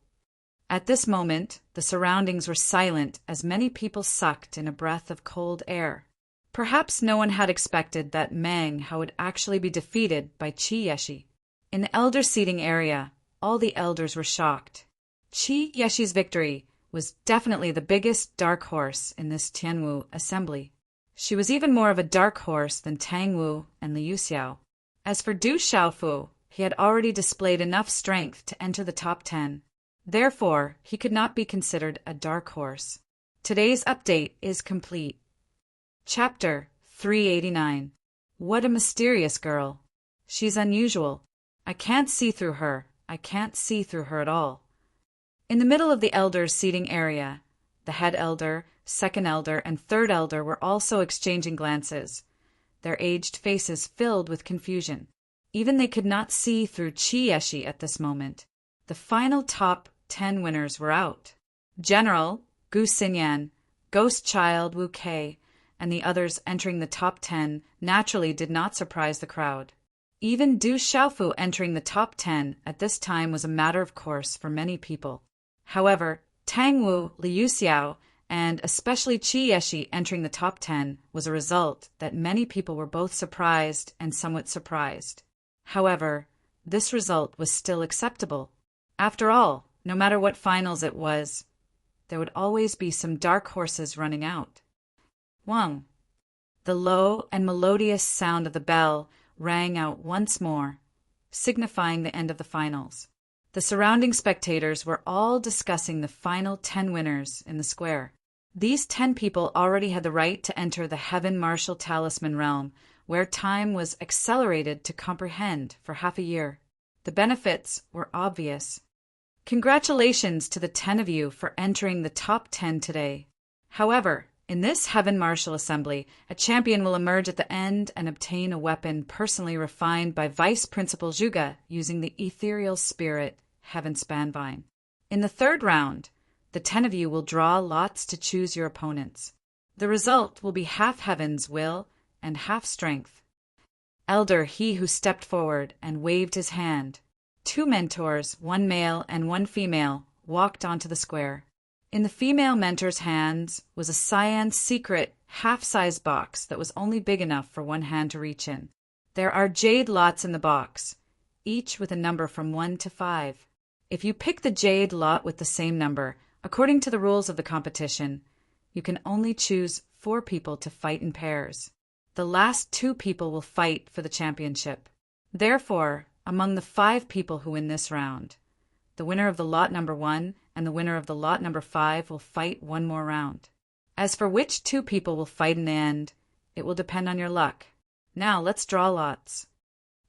At this moment, the surroundings were silent as many people sucked in a breath of cold air. Perhaps no one had expected that Mang Hao would actually be defeated by Qi Yeshi. In the elder seating area, all the elders were shocked. Qi Yeshi's victory was definitely the biggest dark horse in this Tianwu assembly. She was even more of a dark horse than Tang Wu and Liu Xiao. As for Du Xiaofu, he had already displayed enough strength to enter the top 10. Therefore, he could not be considered a dark horse. Today's update is complete. Chapter 389. What a mysterious girl. She's unusual. I can't see through her. I can't see through her at all. In the middle of the elders' seating area, the head elder, second elder, and third elder were also exchanging glances, their aged faces filled with confusion. Even they could not see through Qi Yeshi at this moment. The final top 10 winners were out. General Gu Xinyan, Ghost Child Wu Kei, and the others entering the top 10 naturally did not surprise the crowd. Even Du Xiaofu entering the top 10 at this time was a matter of course for many people. However, Tang Wu, Liu Xiao, and especially Qi Yeshi entering the top 10 was a result that many people were both surprised and somewhat surprised. However, this result was still acceptable. After all, no matter what finals it was, there would always be some dark horses running out. Wang. The low and melodious sound of the bell rang out once more, signifying the end of the finals. The surrounding spectators were all discussing the final 10 winners in the square. These 10 people already had the right to enter the Heaven Martial Talisman realm, where time was accelerated to comprehend for half a year. The benefits were obvious. Congratulations to the 10 of you for entering the top 10 today. However, in this Heaven Martial Assembly, a champion will emerge at the end and obtain a weapon personally refined by Vice Principal Zhuge using the ethereal spirit Heaven Spanvine. In the third round, the 10 of you will draw lots to choose your opponents. The result will be half Heaven's will and half strength. Elder, he who stepped forward and waved his hand. 2 mentors, 1 male and 1 female, walked onto the square. In the female mentor's hands was a cyan secret half-size box that was only big enough for one hand to reach in. There are jade lots in the box, each with a number from 1 to 5. If you pick the jade lot with the same number, according to the rules of the competition, you can only choose 4 people to fight in pairs. The last 2 people will fight for the championship. Therefore, among the 5 people who win this round, the winner of the lot number 1 and the winner of the lot number 5 will fight one more round. As for which 2 people will fight in the end, it will depend on your luck. Now let's draw lots.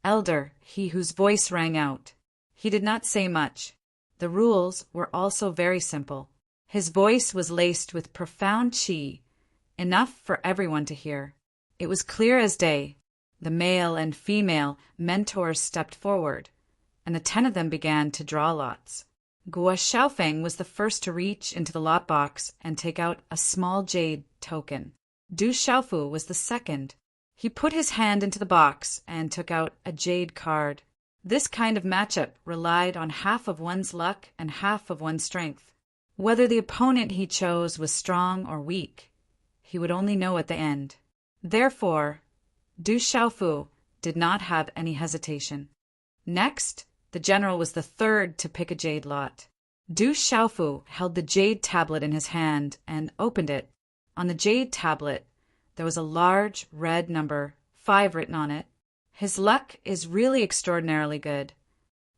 Elder, he whose voice rang out. He did not say much. The rules were also very simple. His voice was laced with profound qi, enough for everyone to hear. It was clear as day. The male and female mentors stepped forward, and the 10 of them began to draw lots. Guo Xiaofeng was the first to reach into the lot box and take out a small jade token. Du Xiaofu was the second. He put his hand into the box and took out a jade card. This kind of matchup relied on half of one's luck and half of one's strength. Whether the opponent he chose was strong or weak, he would only know at the end. Therefore, Du Xiaofu did not have any hesitation. Next, the general was the third to pick a jade lot. Du Xiaofu held the jade tablet in his hand and opened it. On the jade tablet, there was a large red number, 5, written on it. His luck is really extraordinarily good.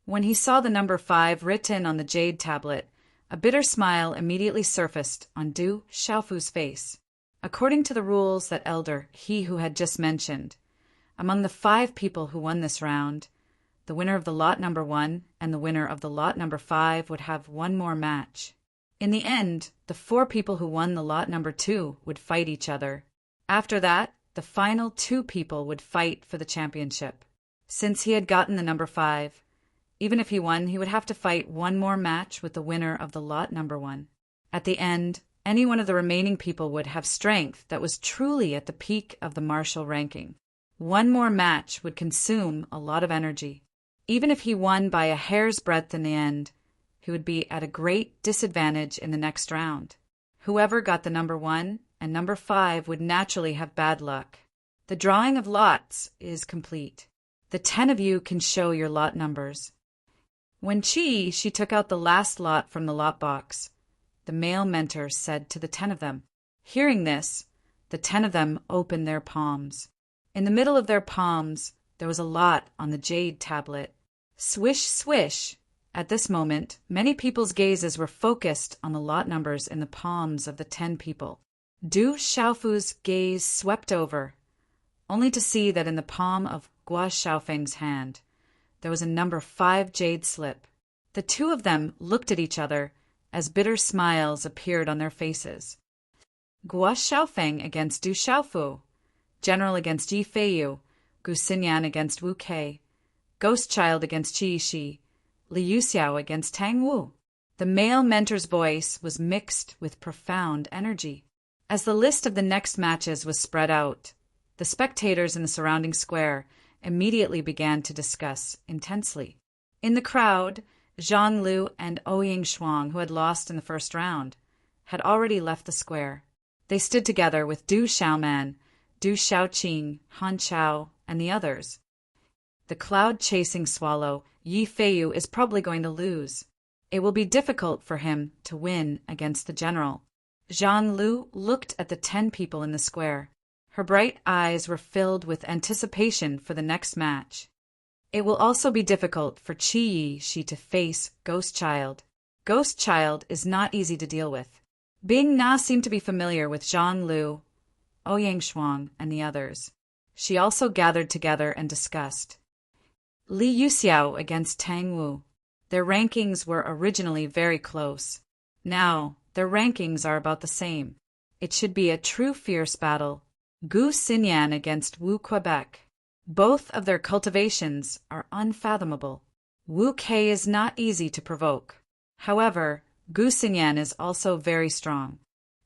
When he saw the number 5 written on the jade tablet, a bitter smile immediately surfaced on Du Xiaofu's face. According to the rules that elder, he who had just mentioned, among the 5 people who won this round, the winner of the lot number 1 and the winner of the lot number 5 would have one more match. In the end, the 4 people who won the lot number 2 would fight each other. After that, the final 2 people would fight for the championship. Since he had gotten the number 5, even if he won, he would have to fight one more match with the winner of the lot number 1. At the end, any one of the remaining people would have strength that was truly at the peak of the martial ranking. One more match would consume a lot of energy. Even if he won by a hair's breadth in the end, he would be at a great disadvantage in the next round. Whoever got the number 1 and number 5 would naturally have bad luck. The drawing of lots is complete. The 10 of you can show your lot numbers. When she took out the last lot from the lot box, the male mentor said to the 10 of them. Hearing this, the 10 of them opened their palms. In the middle of their palms, there was a lot on the jade tablet. Swish, swish! At this moment, many people's gazes were focused on the lot numbers in the palms of the 10 people. Du Xiaofu's gaze swept over, only to see that in the palm of Guo Xiaofeng's hand, there was a number 5 jade slip. The 2 of them looked at each other as bitter smiles appeared on their faces. Guo Xiaofeng against Du Xiaofu, General against Yi Feiyu, Gu Xinyan against Wu Kei, Ghost Child against Qi Shi, Li Yuxiao against Tang Wu. The male mentor's voice was mixed with profound energy. As the list of the next matches was spread out, the spectators in the surrounding square immediately began to discuss intensely. In the crowd, Zhang Lu and Ouying Shuang, who had lost in the first round, had already left the square. They stood together with Du Xiaoman, Du Xiaoqing, Han Chao, and the others. The cloud-chasing swallow, Yi Feiyu, is probably going to lose. It will be difficult for him to win against the general. Zhang Lu looked at the 10 people in the square. Her bright eyes were filled with anticipation for the next match. It will also be difficult for Qi Shi to face Ghost Child. Ghost Child is not easy to deal with. Bing Na seemed to be familiar with Zhang Lu, Ouyang Shuang, and the others. She also gathered together and discussed. Li Yuxiao against Tang Wu. Their rankings were originally very close. Now, their rankings are about the same. It should be a true fierce battle. Gu Xinyan against Wu Quebec. Both of their cultivations are unfathomable. Wu Kei is not easy to provoke. However, Gu Xinyan is also very strong.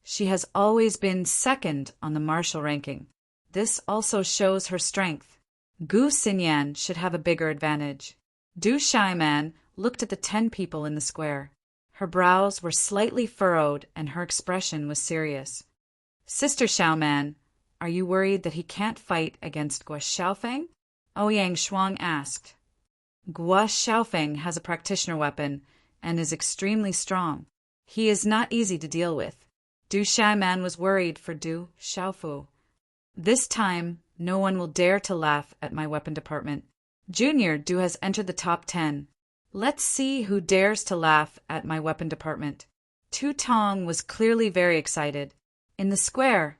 She has always been second on the martial ranking. This also shows her strength. Gu Xinyan should have a bigger advantage. Du Xiaoman looked at the 10 people in the square. Her brows were slightly furrowed and her expression was serious. Sister Xiaoman, are you worried that he can't fight against Guo Xiaofeng? Ouyang Shuang asked. Guo Xiaofeng has a practitioner weapon and is extremely strong. He is not easy to deal with. Du Xiaoman was worried for Du Xiaofu. This time, no one will dare to laugh at my weapon department. Junior Du has entered the top 10. Let's see who dares to laugh at my weapon department. Tu Tong was clearly very excited. In the square,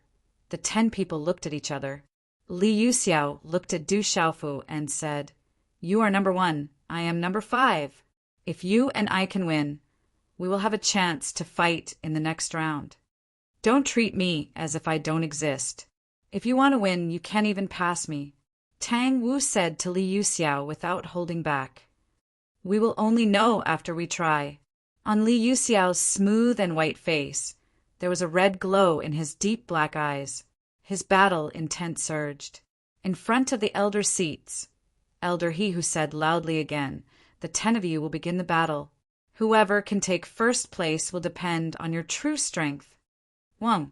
the 10 people looked at each other. Li Yuxiao looked at Du Xiaofu and said, You are number 1, I am number 5. If you and I can win, we will have a chance to fight in the next round. Don't treat me as if I don't exist. If you want to win, you can't even pass me, Tang Wu said to Li Yuxiao without holding back. We will only know after we try. On Li Yuxiao's smooth and white face, there was a red glow in his deep black eyes. His battle intent surged. In front of the elder seats, Elder He who said loudly again, "The 10 of you will begin the battle. Whoever can take first place will depend on your true strength." Wang.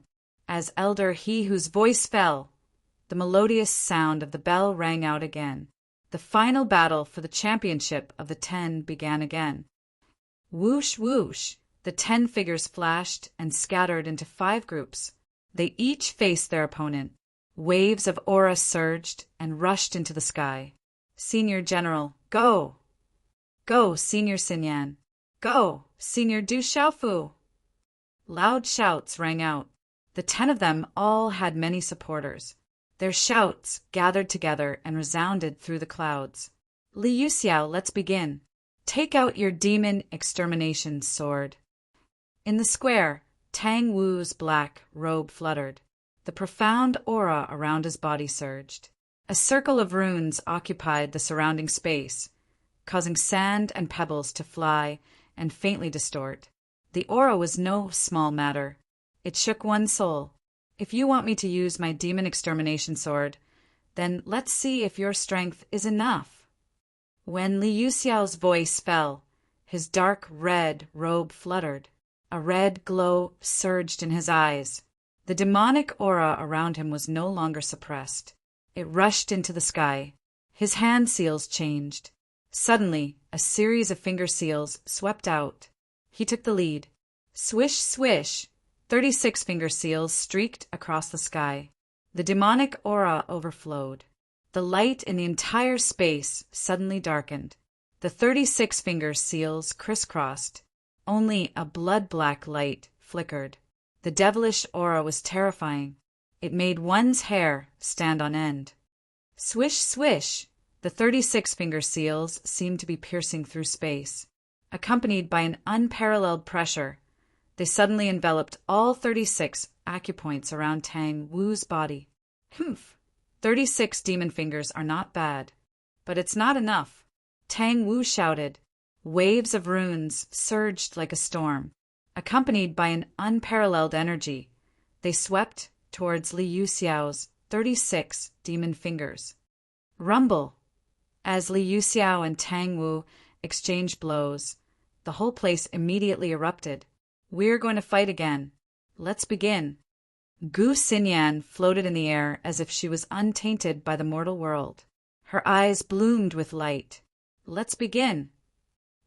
As Elder He whose voice fell, the melodious sound of the bell rang out again. The final battle for the championship of the 10 began again. Whoosh, whoosh, the 10 figures flashed and scattered into 5 groups. They each faced their opponent. Waves of aura surged and rushed into the sky. Senior General, go! Go, Senior Xinyan! Go, Senior Du Xiaofu! Loud shouts rang out. The 10 of them all had many supporters. Their shouts gathered together and resounded through the clouds. Li Yuxiao, let's begin. Take out your demon extermination sword. In the square, Tang Wu's black robe fluttered. The profound aura around his body surged. A circle of runes occupied the surrounding space, causing sand and pebbles to fly and faintly distort. The aura was no small matter. It shook one's soul. If you want me to use my demon extermination sword, then let's see if your strength is enough. When Li Yuxiao's voice fell, his dark red robe fluttered. A red glow surged in his eyes. The demonic aura around him was no longer suppressed. It rushed into the sky. His hand seals changed. Suddenly, a series of finger seals swept out. He took the lead. Swish, swish! 36 finger seals streaked across the sky. The demonic aura overflowed. The light in the entire space suddenly darkened. The 36 finger seals crisscrossed. Only a blood-black light flickered. The devilish aura was terrifying. It made one's hair stand on end. Swish, swish! The 36 finger seals seemed to be piercing through space. Accompanied by an unparalleled pressure, they suddenly enveloped all 36 acupoints around Tang Wu's body. Humph! 36 demon fingers are not bad, but it's not enough. Tang Wu shouted. Waves of runes surged like a storm. Accompanied by an unparalleled energy, they swept towards Li Yuxiao's 36 demon fingers. Rumble! As Li Yuxiao and Tang Wu exchanged blows, the whole place immediately erupted. We're going to fight again. Let's begin. Gu Xinyan floated in the air as if she was untainted by the mortal world. Her eyes bloomed with light. Let's begin.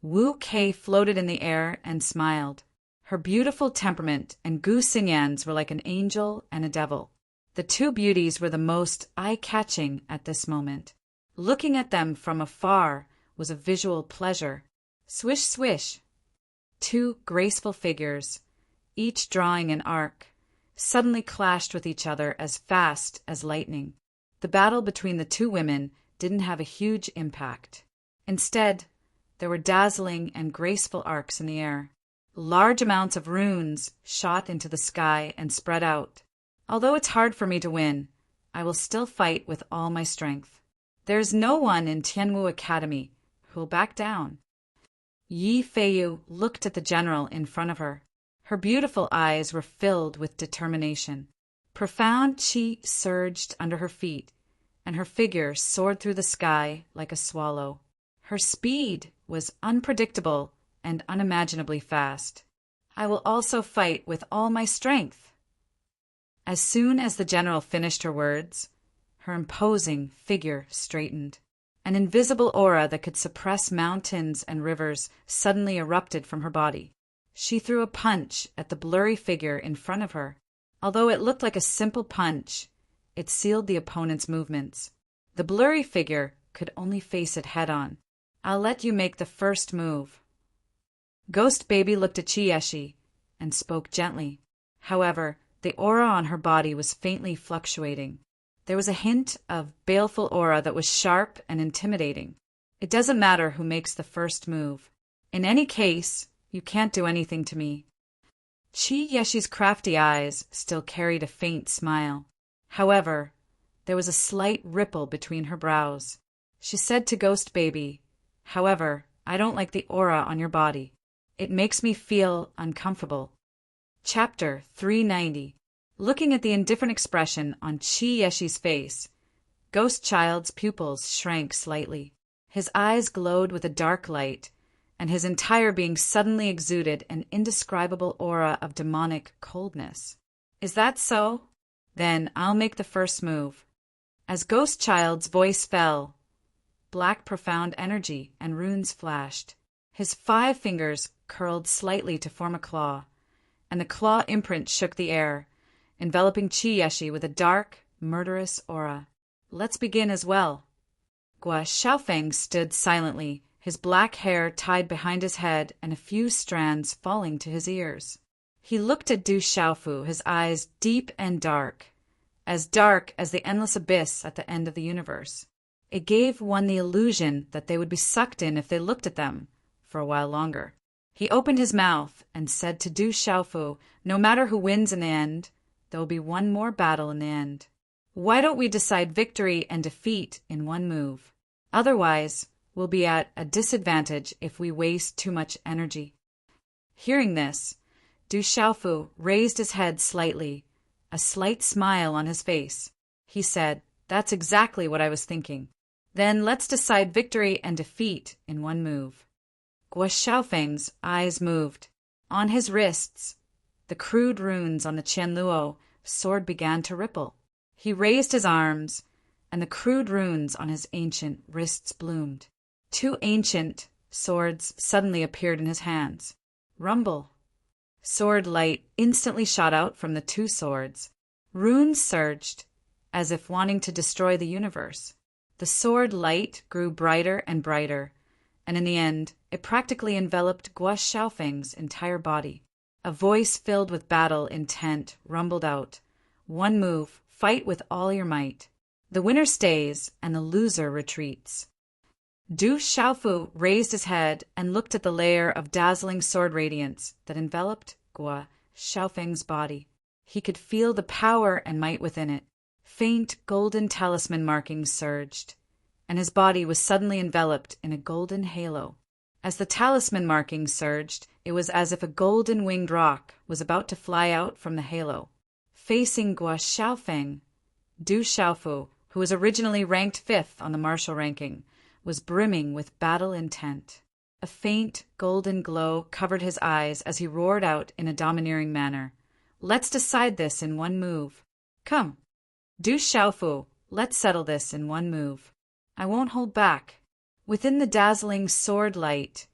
Wu Kei floated in the air and smiled. Her beautiful temperament and Gu Xinyan's were like an angel and a devil. The two beauties were the most eye-catching at this moment. Looking at them from afar was a visual pleasure. Swish, swish! 2 graceful figures, each drawing an arc, suddenly clashed with each other as fast as lightning. The battle between the 2 women didn't have a huge impact. Instead, there were dazzling and graceful arcs in the air. Large amounts of runes shot into the sky and spread out. Although it's hard for me to win, I will still fight with all my strength. There's no one in Tianwu Academy who'll back down. Yi Feiyu looked at the general in front of her. Her beautiful eyes were filled with determination. Profound qi surged under her feet, and her figure soared through the sky like a swallow. Her speed was unpredictable and unimaginably fast. I will also fight with all my strength. As soon as the general finished her words, her imposing figure straightened. An invisible aura that could suppress mountains and rivers suddenly erupted from her body. She threw a punch at the blurry figure in front of her. Although it looked like a simple punch, it sealed the opponent's movements. The blurry figure could only face it head-on. I'll let you make the first move. Ghost Baby looked at Chieshi and spoke gently. However, the aura on her body was faintly fluctuating. There was a hint of baleful aura that was sharp and intimidating. It doesn't matter who makes the first move. In any case, you can't do anything to me. Chi Yeshi's crafty eyes still carried a faint smile. However, there was a slight ripple between her brows. She said to Ghost Baby, "However, I don't like the aura on your body. It makes me feel uncomfortable." Chapter 390. Looking at the indifferent expression on Chi Yeshi's face, Ghost Child's pupils shrank slightly. His eyes glowed with a dark light, and his entire being suddenly exuded an indescribable aura of demonic coldness. "Is that so? Then I'll make the first move." As Ghost Child's voice fell, black profound energy and runes flashed. His 5 fingers curled slightly to form a claw, and the claw imprint shook the air, enveloping Chi Yeshi with a dark, murderous aura. "Let's begin as well." Gua Xiaofeng stood silently, his black hair tied behind his head and a few strands falling to his ears. He looked at Du Xiaofu, his eyes deep and dark as the endless abyss at the end of the universe. It gave one the illusion that they would be sucked in if they looked at them for a while longer. He opened his mouth and said to Du Xiaofu, "No matter who wins in the end, there will be one more battle in the end. Why don't we decide victory and defeat in one move? Otherwise, we'll be at a disadvantage if we waste too much energy." Hearing this, Du Xiaofu raised his head slightly, a slight smile on his face. He said, "That's exactly what I was thinking. Then let's decide victory and defeat in one move." Gua Xiaofeng's eyes moved. On his wrists, the crude runes on the Qianluo sword began to ripple. He raised his arms, and the crude runes on his ancient wrists bloomed. 2 ancient swords suddenly appeared in his hands. Rumble. Sword light instantly shot out from the 2 swords. Runes surged, as if wanting to destroy the universe. The sword light grew brighter and brighter, and in the end, it practically enveloped Gua Xiaofeng's entire body. A voice filled with battle intent rumbled out, "One move, fight with all your might. The winner stays, and the loser retreats." Du Xiaofu raised his head and looked at the layer of dazzling sword radiance that enveloped Gua Xiaofeng's body. He could feel the power and might within it. Faint golden talisman markings surged, and his body was suddenly enveloped in a golden halo. As the talisman markings surged, it was as if a golden winged rock was about to fly out from the halo. Facing Gua Xiaofeng, Du Xiaofu, who was originally ranked 5th on the martial ranking, was brimming with battle intent. A faint golden glow covered his eyes as he roared out in a domineering manner, "Let's decide this in one move. Come, Du Xiaofu, let's settle this in one move. I won't hold back." Within the dazzling sword light,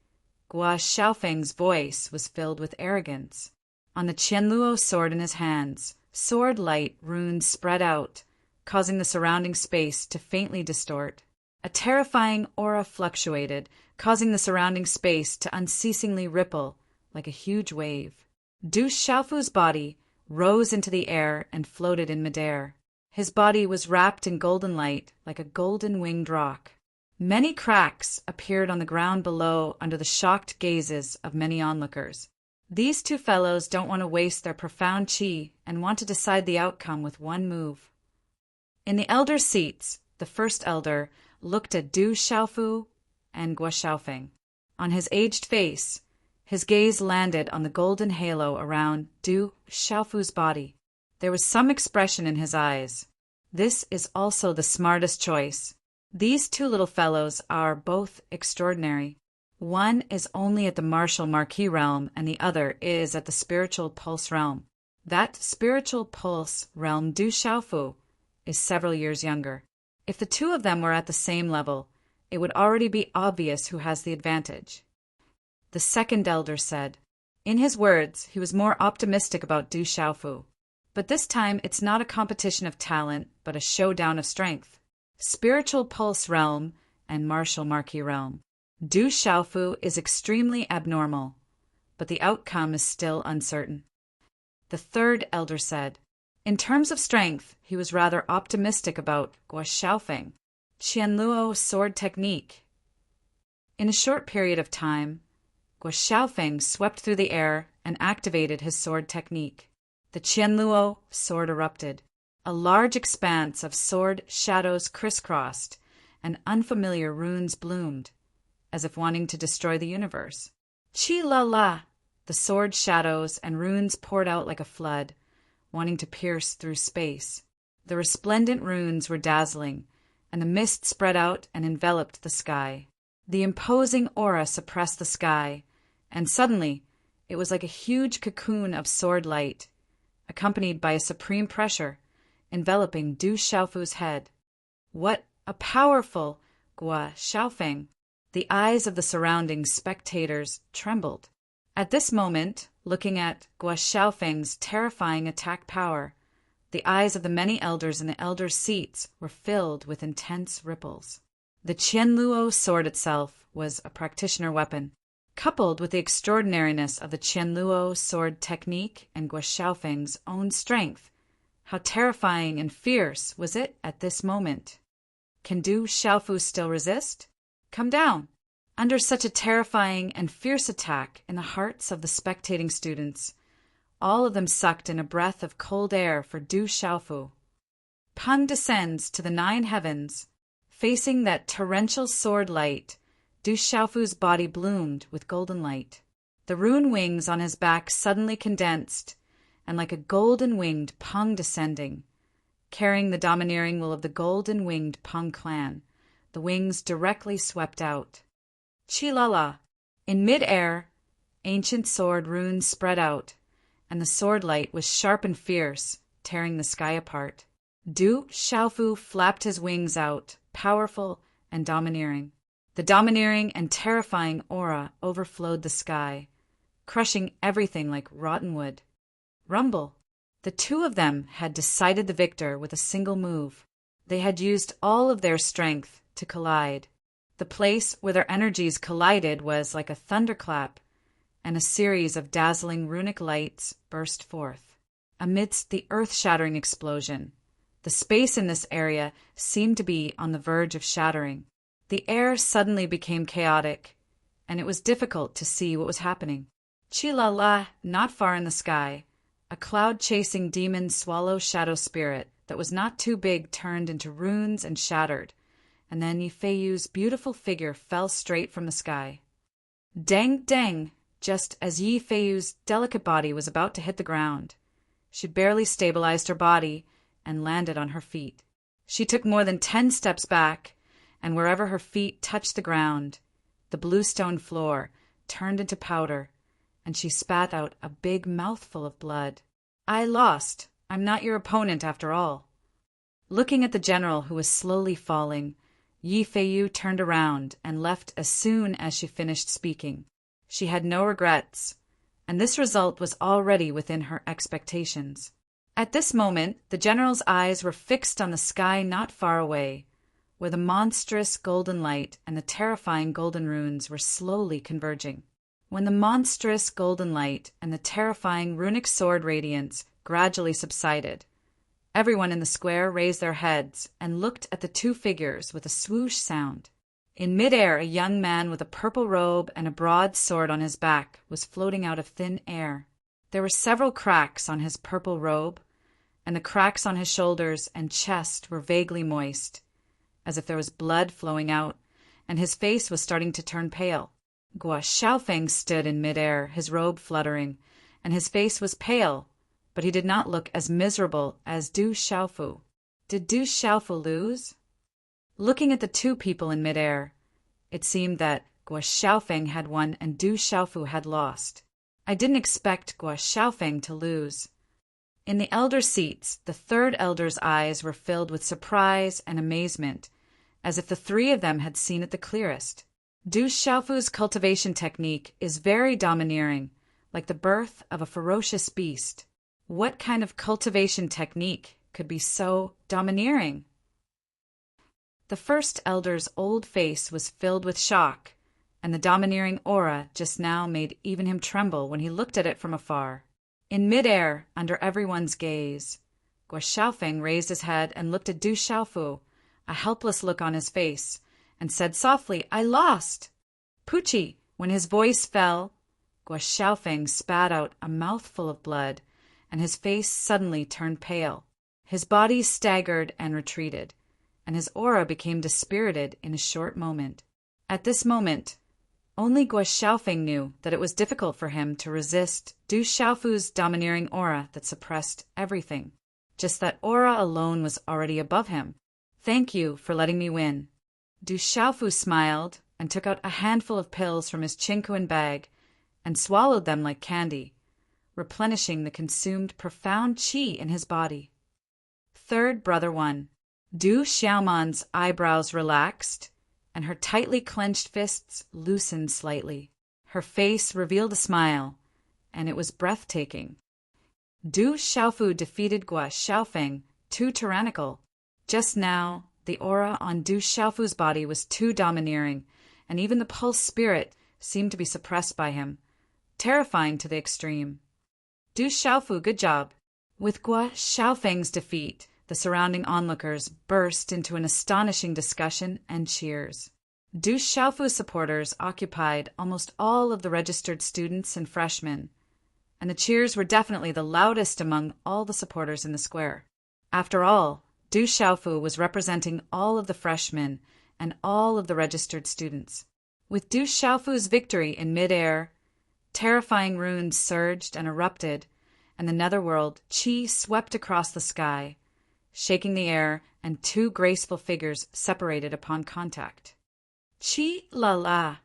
Gua Xiaofeng's voice was filled with arrogance. On the Qianluo sword in his hands, sword light runes spread out, causing the surrounding space to faintly distort. A terrifying aura fluctuated, causing the surrounding space to unceasingly ripple like a huge wave. Du Xiaofu's body rose into the air and floated in midair. His body was wrapped in golden light like a golden winged rock. Many cracks appeared on the ground below under the shocked gazes of many onlookers. These 2 fellows don't want to waste their profound chi and want to decide the outcome with one move. In the elder seats, the first elder looked at Du Xiaofu and Gua Xiaofeng. On his aged face, his gaze landed on the golden halo around Du Xiaofu's body. There was some expression in his eyes. This is also the smartest choice. These 2 little fellows are both extraordinary. One is only at the martial marquee realm, and the other is at the spiritual pulse realm. That spiritual pulse realm Du Xiaofu is several years younger. If the 2 of them were at the same level, it would already be obvious who has the advantage. The second elder said. In his words, he was more optimistic about Du Xiaofu. But this time, it's not a competition of talent, but a showdown of strength. Spiritual pulse realm and martial marquee realm. Du Xiaofu is extremely abnormal, but the outcome is still uncertain. The third elder said, in terms of strength, he was rather optimistic about Gua Xiaofeng, Qianluo sword technique. In a short period of time, Gua Xiaofeng swept through the air and activated his sword technique. The Qianluo sword erupted. A large expanse of sword shadows crisscrossed, and unfamiliar runes bloomed, as if wanting to destroy the universe. Chi-la-la! The sword shadows and runes poured out like a flood, wanting to pierce through space. The resplendent runes were dazzling, and the mist spread out and enveloped the sky. The imposing aura suppressed the sky, and suddenly it was like a huge cocoon of sword light, accompanied by a supreme pressure, enveloping Du Xiaofu's head. What a powerful Guo Xiaofeng! The eyes of the surrounding spectators trembled. At this moment, looking at Guo Xiaofeng's terrifying attack power, the eyes of the many elders in the elders' seats were filled with intense ripples. The Qianluo sword itself was a practitioner weapon. Coupled with the extraordinariness of the Qianluo sword technique and Guo Xiaofeng's own strength, how terrifying and fierce was it at this moment. Can Du Xiaofu still resist? Come down! Under such a terrifying and fierce attack in the hearts of the spectating students, all of them sucked in a breath of cold air for Du Xiaofu. Peng descends to the 9 heavens. Facing that torrential sword light, Du Xiaofu's body bloomed with golden light. The rune wings on his back suddenly condensed, and like a golden-winged Peng descending, carrying the domineering will of the golden-winged Peng clan, the wings directly swept out. Chi-la-la! In mid-air, ancient sword runes spread out, and the sword light was sharp and fierce, tearing the sky apart. Du Xiaofu flapped his wings out, powerful and domineering. The domineering and terrifying aura overflowed the sky, crushing everything like rotten wood. Rumble! The two of them had decided the victor with a single move. They had used all of their strength to collide. The place where their energies collided was like a thunderclap, and a series of dazzling runic lights burst forth. Amidst the earth-shattering explosion, the space in this area seemed to be on the verge of shattering. The air suddenly became chaotic, and it was difficult to see what was happening. Chi-la-la, not far in the sky, a cloud-chasing demon swallow shadow spirit that was not too big turned into runes and shattered, and then Yifeiyu's beautiful figure fell straight from the sky. Dang, dang! Just as Yifeiyu's delicate body was about to hit the ground, she barely stabilized her body and landed on her feet. She took more than 10 steps back, and wherever her feet touched the ground, the bluestone floor turned into powder, and she spat out a big mouthful of blood. I lost. I'm not your opponent after all. Looking at the general who was slowly falling, Yifeiyu turned around and left as soon as she finished speaking. She had no regrets, and this result was already within her expectations. At this moment, the general's eyes were fixed on the sky not far away, where the monstrous golden light and the terrifying golden runes were slowly converging. When the monstrous golden light and the terrifying runic sword radiance gradually subsided, everyone in the square raised their heads and looked at the two figures with a swoosh sound. In midair, a young man with a purple robe and a broad sword on his back was floating out of thin air. There were several cracks on his purple robe, and the cracks on his shoulders and chest were vaguely moist, as if there was blood flowing out, and his face was starting to turn pale. Guo Xiaofeng stood in midair, his robe fluttering, and his face was pale, but he did not look as miserable as Du Xiaofu. Did Du Xiaofu lose? Looking at the two people in midair, it seemed that Guo Xiaofeng had won and Du Xiaofu had lost. I didn't expect Guo Xiaofeng to lose. In the elder seats, the third elder's eyes were filled with surprise and amazement, as if the three of them had seen it the clearest. Du Xiaofu's cultivation technique is very domineering, like the birth of a ferocious beast. What kind of cultivation technique could be so domineering? The first elder's old face was filled with shock, and the domineering aura just now made even him tremble when he looked at it from afar. In midair, under everyone's gaze, Guo Xiaofeng raised his head and looked at Du Xiaofu, a helpless look on his face, and said softly, I lost! Pucci! When his voice fell, Guo Xiaofeng spat out a mouthful of blood, and his face suddenly turned pale. His body staggered and retreated, and his aura became dispirited in a short moment. At this moment, only Guo Xiaofeng knew that it was difficult for him to resist Du Xiaofu's domineering aura that suppressed everything. Just that aura alone was already above him. "Thank you for letting me win." Du Xiaofu smiled and took out a handful of pills from his Qingquan bag and swallowed them like candy, replenishing the consumed profound qi in his body. Third Brother 1. Du Xiaoman's eyebrows relaxed, and her tightly clenched fists loosened slightly. Her face revealed a smile, and it was breathtaking. Du Xiaofu defeated Guo Xiaofeng, too tyrannical. Just now, the aura on Du Xiaofu's body was too domineering, and even the pulse spirit seemed to be suppressed by him, terrifying to the extreme. Du Xiaofu, good job. With Guo Xiaofeng's defeat, the surrounding onlookers burst into an astonishing discussion and cheers. Du Xiaofu's supporters occupied almost all of the registered students and freshmen, and the cheers were definitely the loudest among all the supporters in the square. After all, Du Xiaofu was representing all of the freshmen and all of the registered students. With Du Xiaofu's victory in mid-air, terrifying runes surged and erupted, and the netherworld qi swept across the sky, shaking the air, and two graceful figures separated upon contact. Qi la la!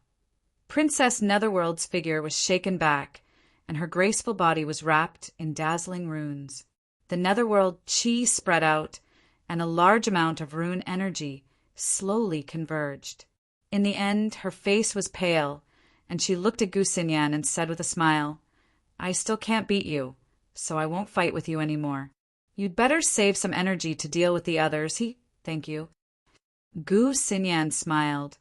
Princess Netherworld's figure was shaken back, and her graceful body was wrapped in dazzling runes. The netherworld qi spread out, and a large amount of rune energy slowly converged. In the end, her face was pale, and she looked at Gu Xinyan and said with a smile, "I still can't beat you, so I won't fight with you anymore. You'd better save some energy to deal with the others." Thank you. Gu Xinyan smiled,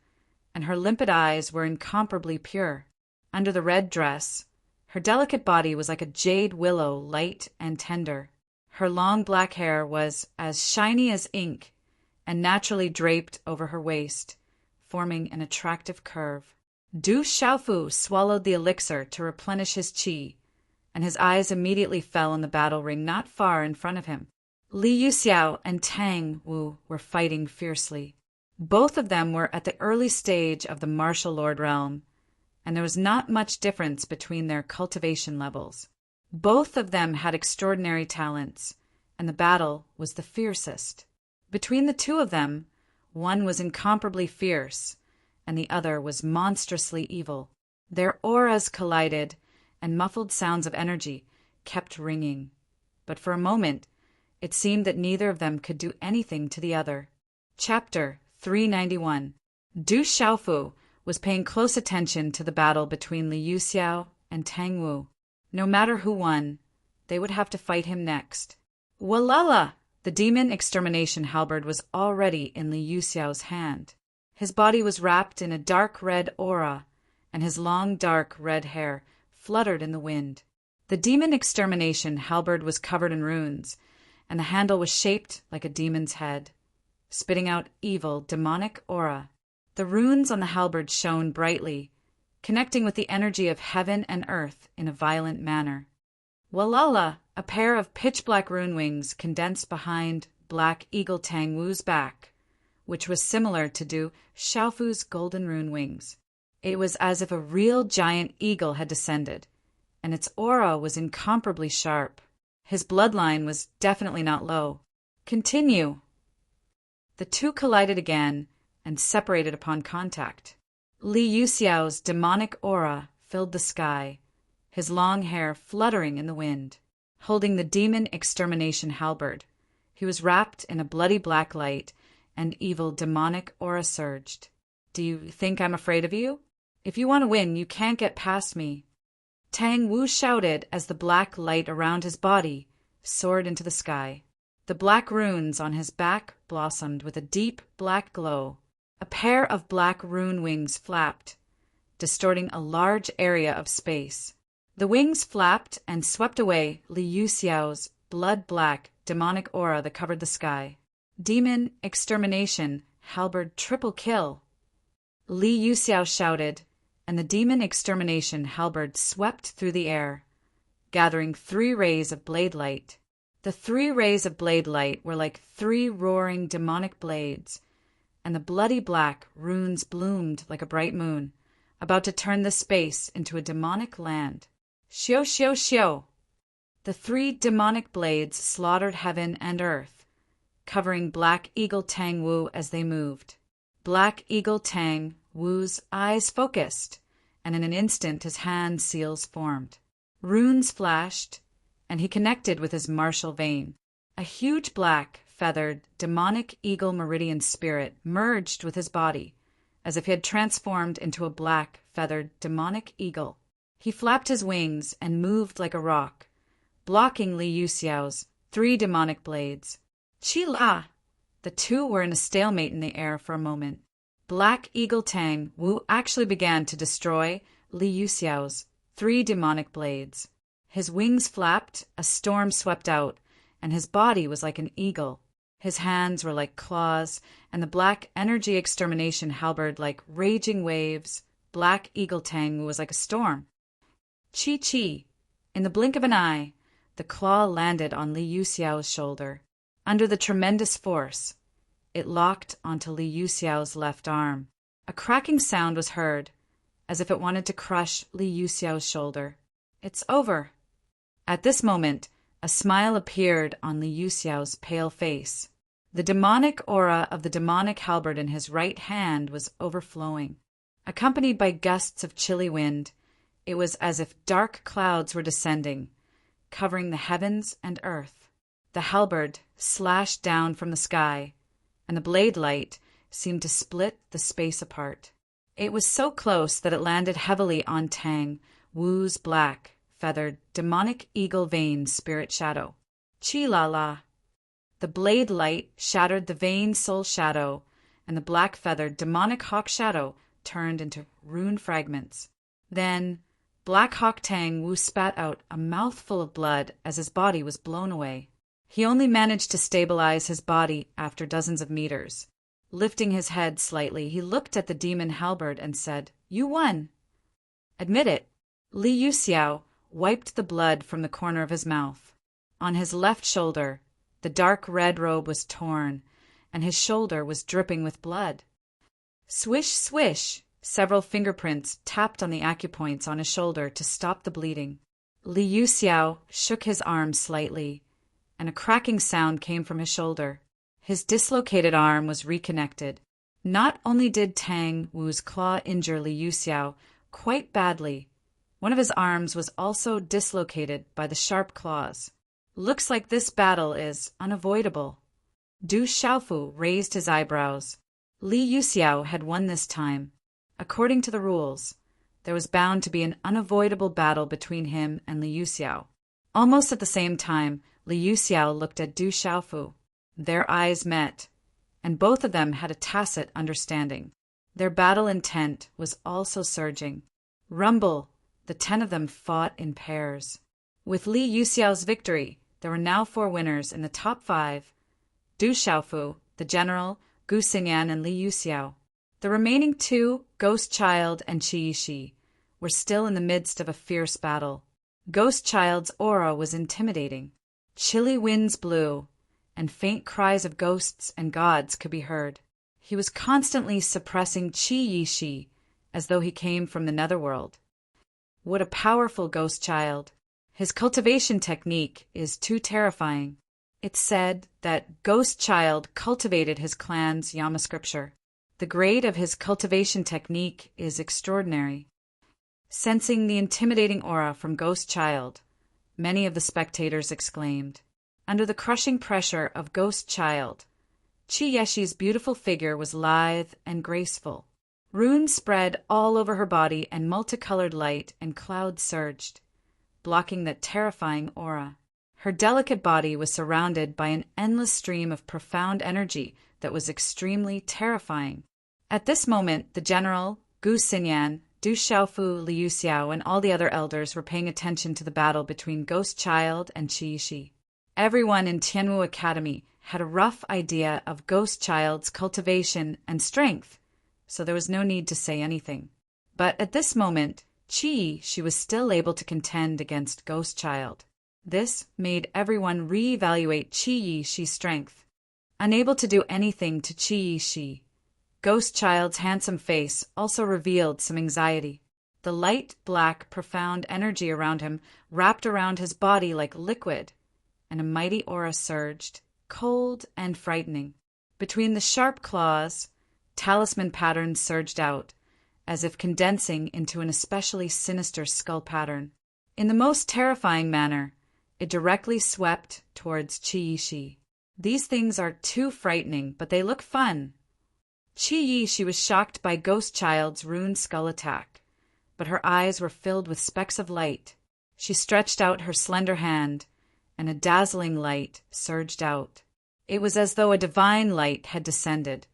and her limpid eyes were incomparably pure. Under the red dress, her delicate body was like a jade willow, light and tender. Her long black hair was as shiny as ink and naturally draped over her waist, forming an attractive curve. Du Xiaofu swallowed the elixir to replenish his qi, and his eyes immediately fell on the battle ring not far in front of him. Li Yuxiao and Tang Wu were fighting fiercely. Both of them were at the early stage of the martial lord realm, and there was not much difference between their cultivation levels. Both of them had extraordinary talents, and the battle was the fiercest. Between the two of them, one was incomparably fierce, and the other was monstrously evil. Their auras collided, and muffled sounds of energy kept ringing. But for a moment, it seemed that neither of them could do anything to the other. Chapter 391. Du Xiaofu was paying close attention to the battle between Li Yuxiao and Tang Wu. No matter who won, they would have to fight him next. Walala! The demon extermination halberd was already in Li Yuxiao's hand. His body was wrapped in a dark red aura, and his long dark red hair fluttered in the wind. The demon extermination halberd was covered in runes, and the handle was shaped like a demon's head, spitting out evil, demonic aura. The runes on the halberd shone brightly, connecting with the energy of heaven and earth in a violent manner. Walala! A pair of pitch-black rune wings condensed behind Black Eagle Tang Wu's back, which was similar to Du Xiaofu's golden rune wings. It was as if a real giant eagle had descended, and its aura was incomparably sharp. His bloodline was definitely not low. Continue. The two collided again and separated upon contact. Li Yuxiao's demonic aura filled the sky, his long hair fluttering in the wind. Holding the demon extermination halberd, he was wrapped in a bloody black light, and evil demonic aura surged. "Do you think I'm afraid of you? If you want to win, you can't get past me." Tang Wu shouted as the black light around his body soared into the sky. The black runes on his back blossomed with a deep black glow. A pair of black rune wings flapped, distorting a large area of space. The wings flapped and swept away Li Yuxiao's blood-black demonic aura that covered the sky. Demon extermination, halberd triple kill. Li Yuxiao shouted, and the demon extermination halberd swept through the air, gathering 3 rays of blade light. The 3 rays of blade light were like 3 roaring demonic blades, and the bloody black runes bloomed like a bright moon, about to turn the space into a demonic land. Xiao xiao xiao! The 3 demonic blades slaughtered heaven and earth, covering Black Eagle Tang Wu as they moved. Black Eagle Tang Wu's eyes focused, and in an instant his hand seals formed. Runes flashed, and he connected with his martial vein. A huge black, feathered, demonic eagle meridian spirit merged with his body, as if he had transformed into a black, feathered, demonic eagle. He flapped his wings and moved like a rock, blocking Li Yuxiao's 3 demonic blades. Chi La! The 2 were in a stalemate in the air for a moment. Black Eagle Tang Wu actually began to destroy Li Yuxiao's 3 demonic blades. His wings flapped, a storm swept out, and his body was like an eagle. His hands were like claws, and the black energy extermination halberd like raging waves. Black Eagle Tang Wu was like a storm. Chi Chi! In the blink of an eye, the claw landed on Li Yuxiao's shoulder. Under the tremendous force, it locked onto Li Yuxiao's left arm. A cracking sound was heard, as if it wanted to crush Li Yuxiao's shoulder. It's over. At this moment, a smile appeared on Li Yuxiao's pale face. The demonic aura of the demonic halberd in his right hand was overflowing. Accompanied by gusts of chilly wind, it was as if dark clouds were descending, covering the heavens and earth. The halberd slashed down from the sky, and the blade light seemed to split the space apart. It was so close that it landed heavily on Tang Wu's black, feathered, demonic eagle vein spirit shadow. Chi La La! The blade light shattered the vein soul shadow, and the black feathered demonic hawk shadow turned into rune fragments. Then Black Hawk Tang Wu spat out a mouthful of blood as his body was blown away. He only managed to stabilize his body after dozens of meters. Lifting his head slightly, he looked at the demon halberd and said, "You won." "Admit it." Li Yuxiao wiped the blood from the corner of his mouth. On his left shoulder, the dark red robe was torn, and his shoulder was dripping with blood. Swish, swish! Several fingerprints tapped on the acupoints on his shoulder to stop the bleeding. Li Yuxiao shook his arm slightly, and a cracking sound came from his shoulder. His dislocated arm was reconnected. Not only did Tang Wu's claw injure Li Yuxiao quite badly, one of his arms was also dislocated by the sharp claws. Looks like this battle is unavoidable. Du Xiaofu raised his eyebrows. Li Yuxiao had won this time. According to the rules, there was bound to be an unavoidable battle between him and Li Yuxiao. Almost at the same time, Li Yuxiao looked at Du Xiaofu. Their eyes met, and both of them had a tacit understanding. Their battle intent was also surging. Rumble! The 10 of them fought in pairs. With Li Yuxiao's victory, there were now 4 winners in the top 5: Du Xiaofu, the general, Gu Xingyan, and Li Yuxiao. The remaining 2, Ghost Child and Qi Yishi, were still in the midst of a fierce battle. Ghost Child's aura was intimidating. Chilly winds blew, and faint cries of ghosts and gods could be heard. He was constantly suppressing Qi Yishi, as though he came from the netherworld. What a powerful Ghost Child! His cultivation technique is too terrifying. It's said that Ghost Child cultivated his clan's Yama scripture. The grade of his cultivation technique is extraordinary. Sensing the intimidating aura from Ghost Child, many of the spectators exclaimed. Under the crushing pressure of Ghost Child, Qi Yeshi's beautiful figure was lithe and graceful. Runes spread all over her body, and multicolored light and clouds surged, blocking that terrifying aura. Her delicate body was surrounded by an endless stream of profound energy that was extremely terrifying. At this moment, the general, Gu Xingyan, Du Xiaofu, Li Yuxiao, and all the other elders were paying attention to the battle between Ghost Child and Qi Yishi. Everyone in Tianwu Academy had a rough idea of Ghost Child's cultivation and strength, so there was no need to say anything. But at this moment, Qi Yishi was still able to contend against Ghost Child. This made everyone re-evaluate Qi-Yi's strength. Unable to do anything to Qi-Yi, Ghost Child's handsome face also revealed some anxiety. The light, black, profound energy around him wrapped around his body like liquid, and a mighty aura surged, cold and frightening. Between the sharp claws, talisman patterns surged out, as if condensing into an especially sinister skull pattern. In the most terrifying manner, it directly swept towards Qi-Yi. These things are too frightening, but they look fun. Qi-Yi was shocked by Ghost Child's rune skull attack, but her eyes were filled with specks of light. She stretched out her slender hand, and a dazzling light surged out. It was as though a divine light had descended,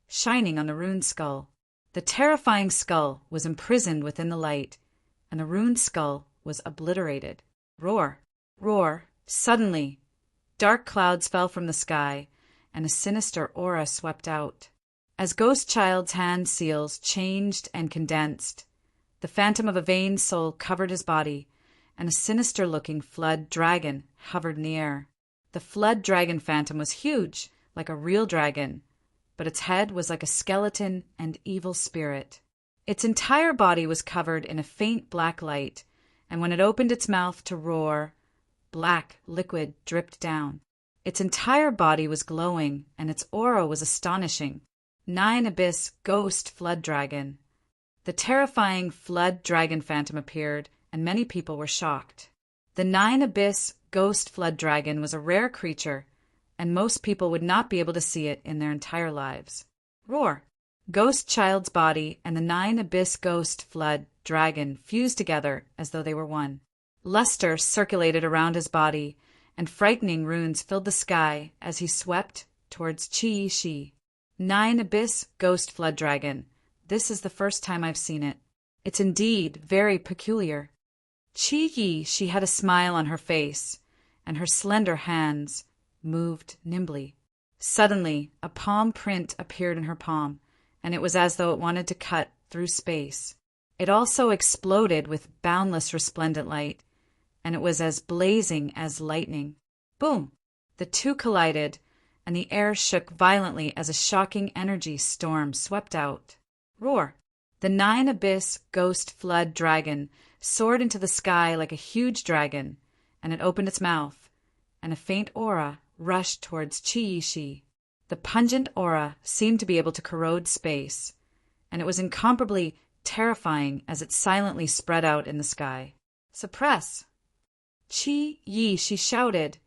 shining on the rune skull. The terrifying skull was imprisoned within the light, and the rune skull was obliterated. Roar! Roar! Suddenly, dark clouds fell from the sky, and a sinister aura swept out. As Ghost Child's hand seals changed and condensed, the phantom of a vain soul covered his body, and a sinister-looking flood dragon hovered in the air. The flood dragon phantom was huge, like a real dragon, but its head was like a skeleton and evil spirit. Its entire body was covered in a faint black light, and when it opened its mouth to roar, black liquid dripped down. Its entire body was glowing, and its aura was astonishing. 9 Abyss Ghost Flood Dragon. The terrifying flood dragon phantom appeared, and many people were shocked. The 9 Abyss Ghost Flood Dragon was a rare creature, and most people would not be able to see it in their entire lives. Roar! Ghost Child's body and the 9 Abyss Ghost Flood Dragon fused together as though they were one. Luster circulated around his body, and frightening runes filled the sky as he swept towards Qi-Yi. 9 Abyss Ghost Flood Dragon. This is the first time I've seen it. It's indeed very peculiar. Qi-Yi had a smile on her face, and her slender hands moved nimbly. Suddenly, a palm print appeared in her palm, and it was as though it wanted to cut through space. It also exploded with boundless resplendent light, and it was as blazing as lightning. Boom! The two collided, and the air shook violently as a shocking energy storm swept out. Roar! The 9 Abyss Ghost Flood Dragon soared into the sky like a huge dragon, and it opened its mouth, and a faint aura rushed towards Qi-Yi. The pungent aura seemed to be able to corrode space, and it was incomparably terrifying as it silently spread out in the sky. Suppress! Qi-Yi shouted,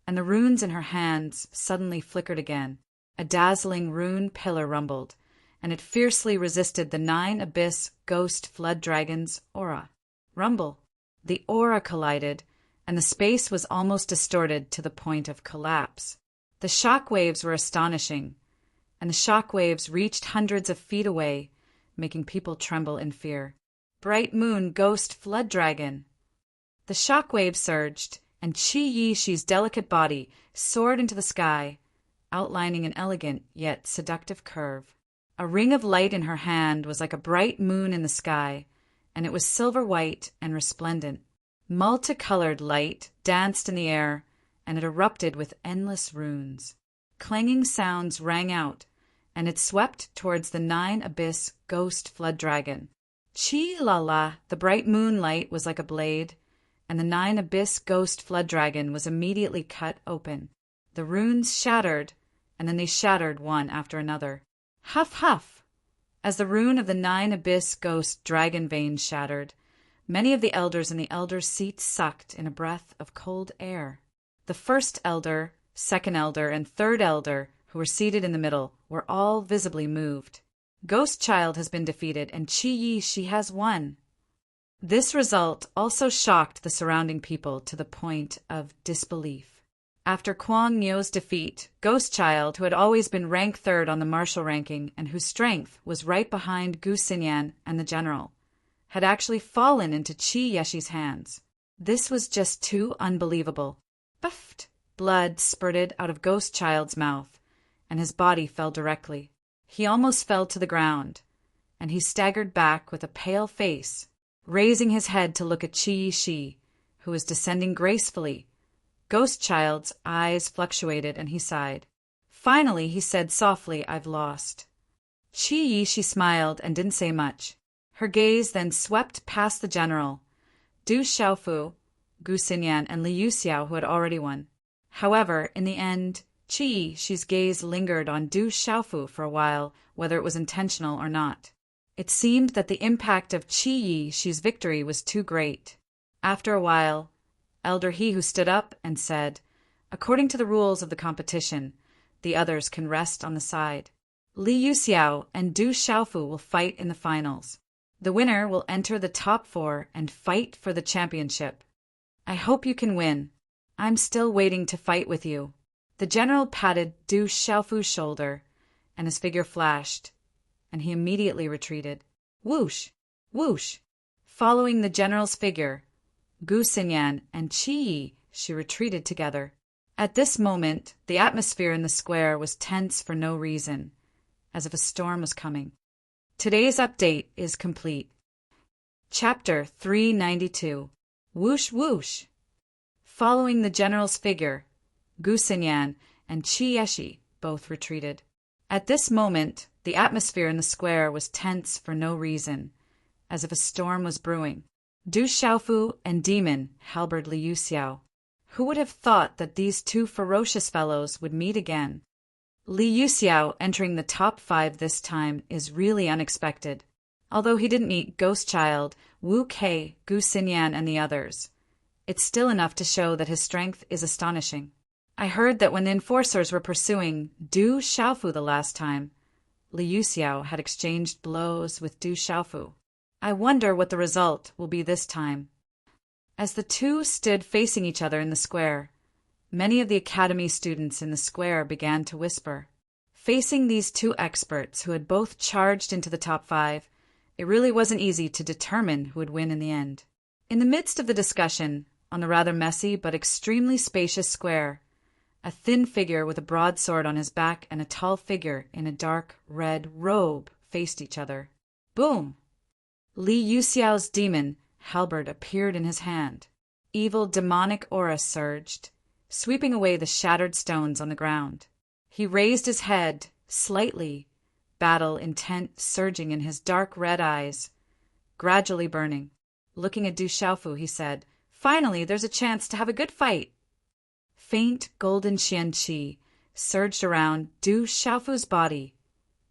and the runes in her hands suddenly flickered again. A dazzling rune pillar rumbled, and it fiercely resisted the 9 Abyss Ghost Flood Dragon's aura. Rumble! The aura collided, and the space was almost distorted to the point of collapse. The shock waves were astonishing, and the shock waves reached hundreds of feet away, making people tremble in fear. Bright Moon Ghost Flood Dragon! The shock waves surged, and Qi-Yi's delicate body soared into the sky, outlining an elegant yet seductive curve. A ring of light in her hand was like a bright moon in the sky, and it was silver-white and resplendent. Multicolored light danced in the air, and it erupted with endless runes. Clanging sounds rang out, and it swept towards the 9 Abyss Ghost Flood Dragon. Chi-la-la, the bright moonlight was like a blade, and the 9 Abyss Ghost Flood Dragon was immediately cut open. The runes shattered, and then they shattered one after another. Huff, huff! As the rune of the 9 Abyss Ghost Dragon veins shattered, many of the elders in the elder's seat sucked in a breath of cold air. The first elder, second elder, and third elder, who were seated in the middle, were all visibly moved. Ghost Child has been defeated, and Qi-Yi has won. This result also shocked the surrounding people to the point of disbelief. After Kuang Niu's defeat, Ghost Child, who had always been rank third on the martial ranking and whose strength was right behind Gu Xinyan and the general, had actually fallen into Qi-Yi's hands. This was just too unbelievable. Buffed! Blood spurted out of Ghost Child's mouth, and his body fell directly. He almost fell to the ground, and he staggered back with a pale face, raising his head to look at Qi-Yi, who was descending gracefully, Ghost Child's eyes fluctuated and he sighed. Finally, he said softly, I've lost. Qi, she smiled and didn't say much. Her gaze then swept past the general, Du Xiaofu, Gu Xinyan, and Li Yuxiao, who had already won. However, in the end, Qi's gaze lingered on Du Xiaofu for a while, whether it was intentional or not. It seemed that the impact of Qi's victory was too great. After a while, Elder He Who stood up and said, according to the rules of the competition, the others can rest on the side. Li Yuxiao and Du Xiaofu will fight in the finals. The winner will enter the top 4 and fight for the championship. I hope you can win. I'm still waiting to fight with you. The general patted Du Xiaofu's shoulder, and his figure flashed, and he immediately retreated. Whoosh! Whoosh! Following the general's figure, Gu Xinyan and Qi retreated together. At this moment, the atmosphere in the square was tense for no reason, as if a storm was coming. Today's update is complete. Chapter 392. Whoosh Whoosh! Following the general's figure, Gu Xinyan and Qi both retreated. At this moment, the atmosphere in the square was tense for no reason, as if a storm was brewing. Du Xiaofu and Demon halberd Li Yuxiao. Who would have thought that these two ferocious fellows would meet again? Li Yuxiao entering the top 5 this time is really unexpected. Although he didn't meet Ghost Child, Wu Kei, Gu Xinyan, and the others, it's still enough to show that his strength is astonishing. I heard that when the enforcers were pursuing Du Xiaofu the last time, Li Yuxiao had exchanged blows with Du Xiaofu. I wonder what the result will be this time. As the two stood facing each other in the square, many of the academy students in the square began to whisper. Facing these two experts who had both charged into the top 5, it really wasn't easy to determine who would win in the end. In the midst of the discussion, on the rather messy but extremely spacious square, a thin figure with a broadsword on his back and a tall figure in a dark red robe faced each other. Boom! Li Yuxiao's demon halberd appeared in his hand. Evil demonic aura surged, sweeping away the shattered stones on the ground. He raised his head slightly, battle intent surging in his dark red eyes, gradually burning. Looking at Du Xiaofu, he said, Finally, there's a chance to have a good fight. Faint golden qianqi surged around Du Xiaofu's body,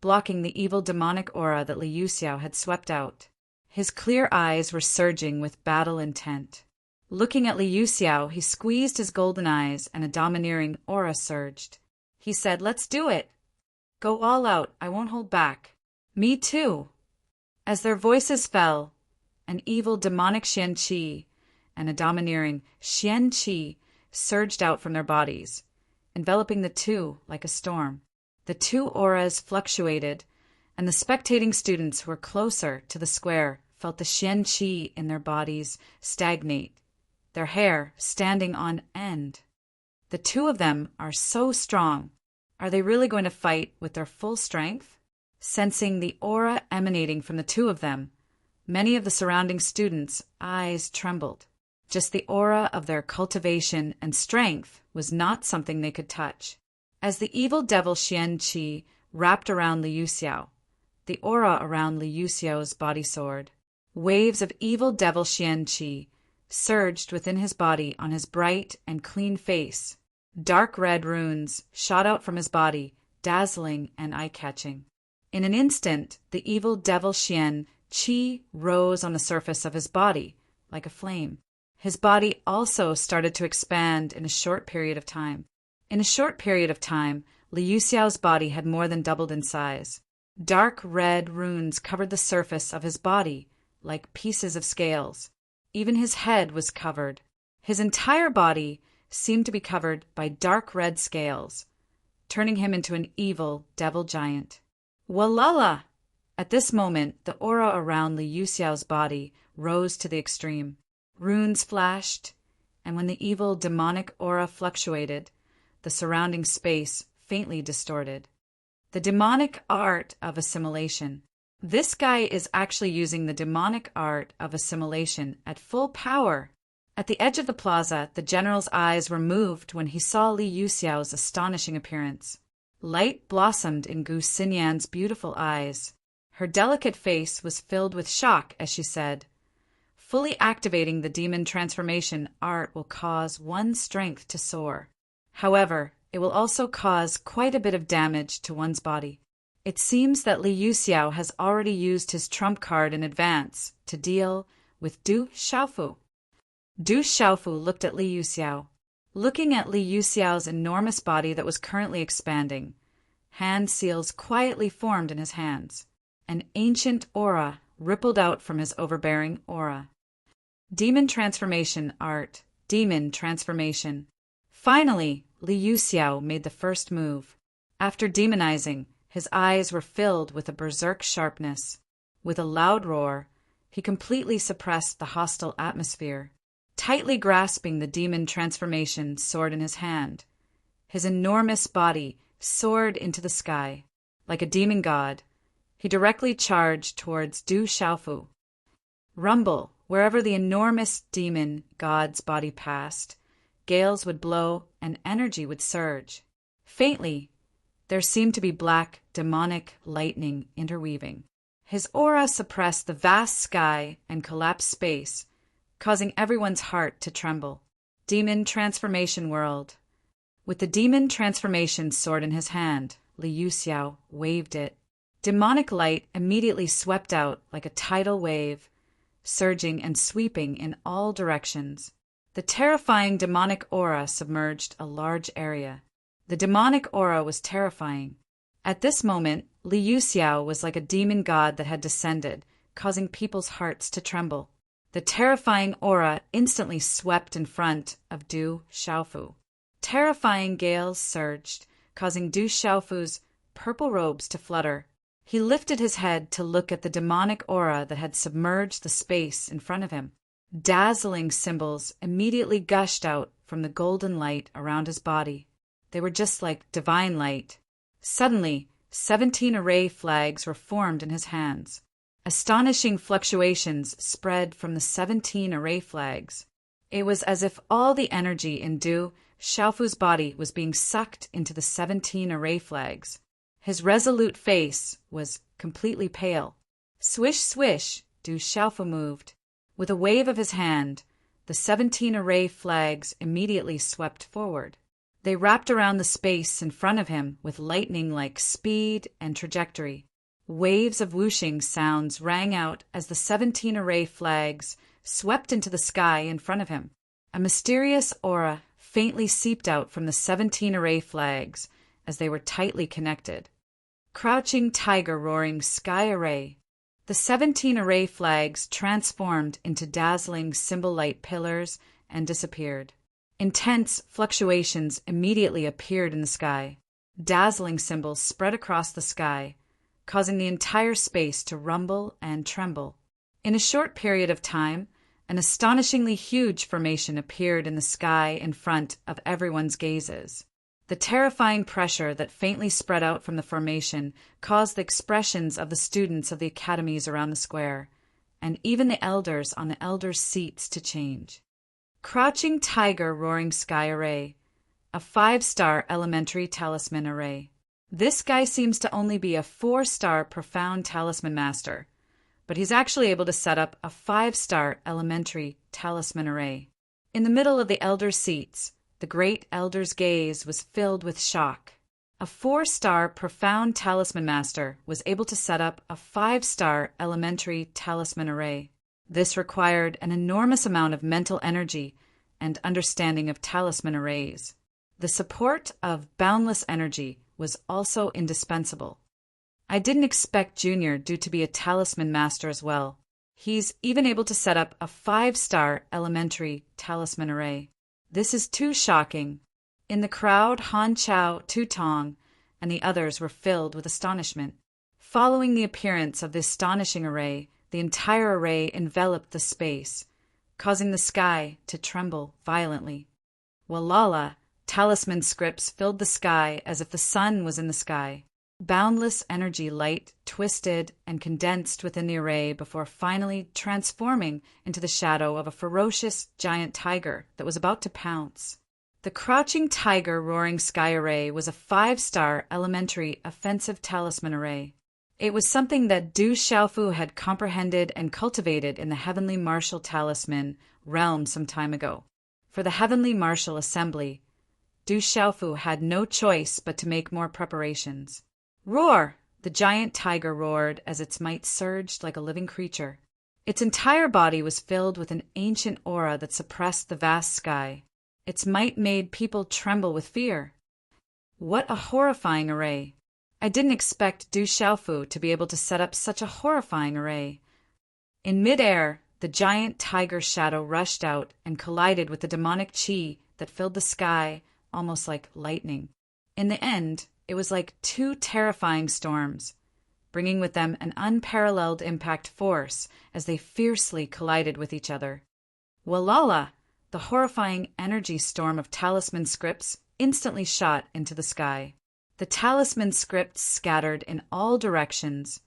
blocking the evil demonic aura that Li Yuxiao had swept out. His clear eyes were surging with battle intent. Looking at Li Yuxiao, he squeezed his golden eyes and a domineering aura surged. He said, Let's do it. Go all out, I won't hold back. Me too. As their voices fell, an evil demonic qianqi and a domineering qianqi surged out from their bodies, enveloping the two like a storm. The two auras fluctuated, and the spectating students who were closer to the square felt the qianqi in their bodies stagnate, their hair standing on end. The two of them are so strong. Are they really going to fight with their full strength? Sensing the aura emanating from the two of them, many of the surrounding students' eyes trembled. Just the aura of their cultivation and strength was not something they could touch. As the evil devil qianqi wrapped around Li Yuxiao, the aura around Li Yuxiao's body soared. Waves of evil devil qianqi surged within his body on his bright and clean face. Dark red runes shot out from his body, dazzling and eye-catching. In an instant, the evil devil qianqi rose on the surface of his body like a flame. His body also started to expand in a short period of time. In a short period of time, Li Yuxiao's body had more than doubled in size. Dark red runes covered the surface of his body like pieces of scales. Even his head was covered. His entire body seemed to be covered by dark red scales, turning him into an evil devil giant. Walala! At this moment, the aura around Li Yuxiao's body rose to the extreme. Runes flashed, and when the evil demonic aura fluctuated, the surrounding space faintly distorted. The demonic art of assimilation. This guy is actually using the demonic art of assimilation at full power. At the edge of the plaza, the general's eyes were moved when he saw Li Yuxiao's astonishing appearance. Light blossomed in Gu Xinyan's beautiful eyes. Her delicate face was filled with shock as she said, "Fully activating the demon transformation art will cause one's strength to soar. However, it will also cause quite a bit of damage to one's body. It seems that Li Yuxiao has already used his trump card in advance to deal with Du Xiaofu." Du Xiaofu looked at Li Yuxiao. Looking at Li Yuxiao's enormous body that was currently expanding, hand seals quietly formed in his hands. An ancient aura rippled out from his overbearing aura. Demon transformation art. Demon transformation. Finally, Li Yuxiao made the first move. After demonizing, his eyes were filled with a berserk sharpness. With a loud roar, he completely suppressed the hostile atmosphere. Tightly grasping the demon transformation sword in his hand, his enormous body soared into the sky. Like a demon god, he directly charged towards Du Xiaofu. Rumble, wherever the enormous demon god's body passed, gales would blow and energy would surge. Faintly, there seemed to be black, demonic lightning interweaving. His aura suppressed the vast sky and collapsed space, causing everyone's heart to tremble. Demon transformation world. With the demon transformation sword in his hand, Li Yuxiao waved it. Demonic light immediately swept out like a tidal wave, surging and sweeping in all directions. The terrifying demonic aura submerged a large area. The demonic aura was terrifying. At this moment, Li Yuxiao was like a demon god that had descended, causing people's hearts to tremble. The terrifying aura instantly swept in front of Du Xiaofu. Terrifying gales surged, causing Du Xiaofu's purple robes to flutter. He lifted his head to look at the demonic aura that had submerged the space in front of him. Dazzling symbols immediately gushed out from the golden light around his body. They were just like divine light. Suddenly, 17 array flags were formed in his hands. Astonishing fluctuations spread from the 17 array flags. It was as if all the energy in Du Xiaofu's body was being sucked into the 17 array flags. His resolute face was completely pale. Swish, swish, Du Xiaofu moved. With a wave of his hand, the 17 array flags immediately swept forward. They wrapped around the space in front of him with lightning-like speed and trajectory. Waves of whooshing sounds rang out as the 17 array flags swept into the sky in front of him. A mysterious aura faintly seeped out from the 17 array flags as they were tightly connected. Crouching tiger roaring sky array. The 17 array flags transformed into dazzling symbol-light pillars and disappeared. Intense fluctuations immediately appeared in the sky. Dazzling symbols spread across the sky, causing the entire space to rumble and tremble. In a short period of time, an astonishingly huge formation appeared in the sky in front of everyone's gazes. The terrifying pressure that faintly spread out from the formation caused the expressions of the students of the academies around the square, and even the elders on the elders' seats to change. Crouching tiger roaring sky array, a 5-star elementary talisman array. This guy seems to only be a 4-star profound talisman master, but he's actually able to set up a 5-star elementary talisman array. In the middle of the elders' seats, the great elder's gaze was filled with shock. A 4-star profound talisman master was able to set up a 5-star elementary talisman array. This required an enormous amount of mental energy and understanding of talisman arrays. The support of boundless energy was also indispensable. I didn't expect Junior due to be a talisman master as well. He's even able to set up a 5-star elementary talisman array. This is too shocking. In the crowd, Han Chao, Tu Tong, and the others were filled with astonishment. Following the appearance of this astonishing array, the entire array enveloped the space, causing the sky to tremble violently. Walala, talisman scripts filled the sky as if the sun was in the sky. Boundless energy light twisted and condensed within the array before finally transforming into the shadow of a ferocious giant tiger that was about to pounce. The crouching tiger roaring sky array was a 5-star elementary offensive talisman array. It was something that Du Xiaofu had comprehended and cultivated in the Heavenly Martial Talisman realm some time ago. For the Heavenly Martial Assembly, Du Xiaofu had no choice but to make more preparations. Roar! The giant tiger roared as its might surged like a living creature. Its entire body was filled with an ancient aura that suppressed the vast sky. Its might made people tremble with fear. What a horrifying array! I didn't expect Du Xiaofu to be able to set up such a horrifying array. In midair, the giant tiger shadow rushed out and collided with the demonic chi that filled the sky almost like lightning. In the end, it was like 2 terrifying storms, bringing with them an unparalleled impact force as they fiercely collided with each other. Walala! The horrifying energy storm of talisman scripts instantly shot into the sky. The talisman scripts scattered in all directions,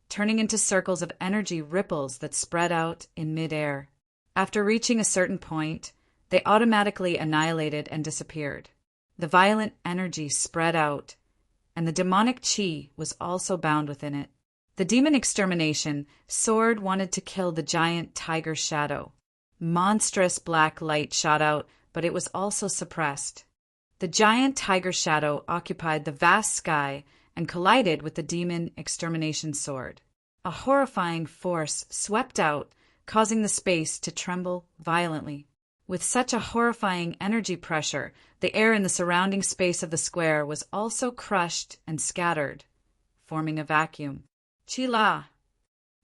turning into circles of energy ripples that spread out in midair. After reaching a certain point, they automatically annihilated and disappeared. The violent energy spread out, and the demonic chi was also bound within it. The demon extermination sword wanted to kill the giant tiger shadow. Monstrous black light shot out, but it was also suppressed. The giant tiger shadow occupied the vast sky and collided with the demon extermination sword. A horrifying force swept out, causing the space to tremble violently. With such a horrifying energy pressure, the air in the surrounding space of the square was also crushed and scattered, forming a vacuum. Qi-la!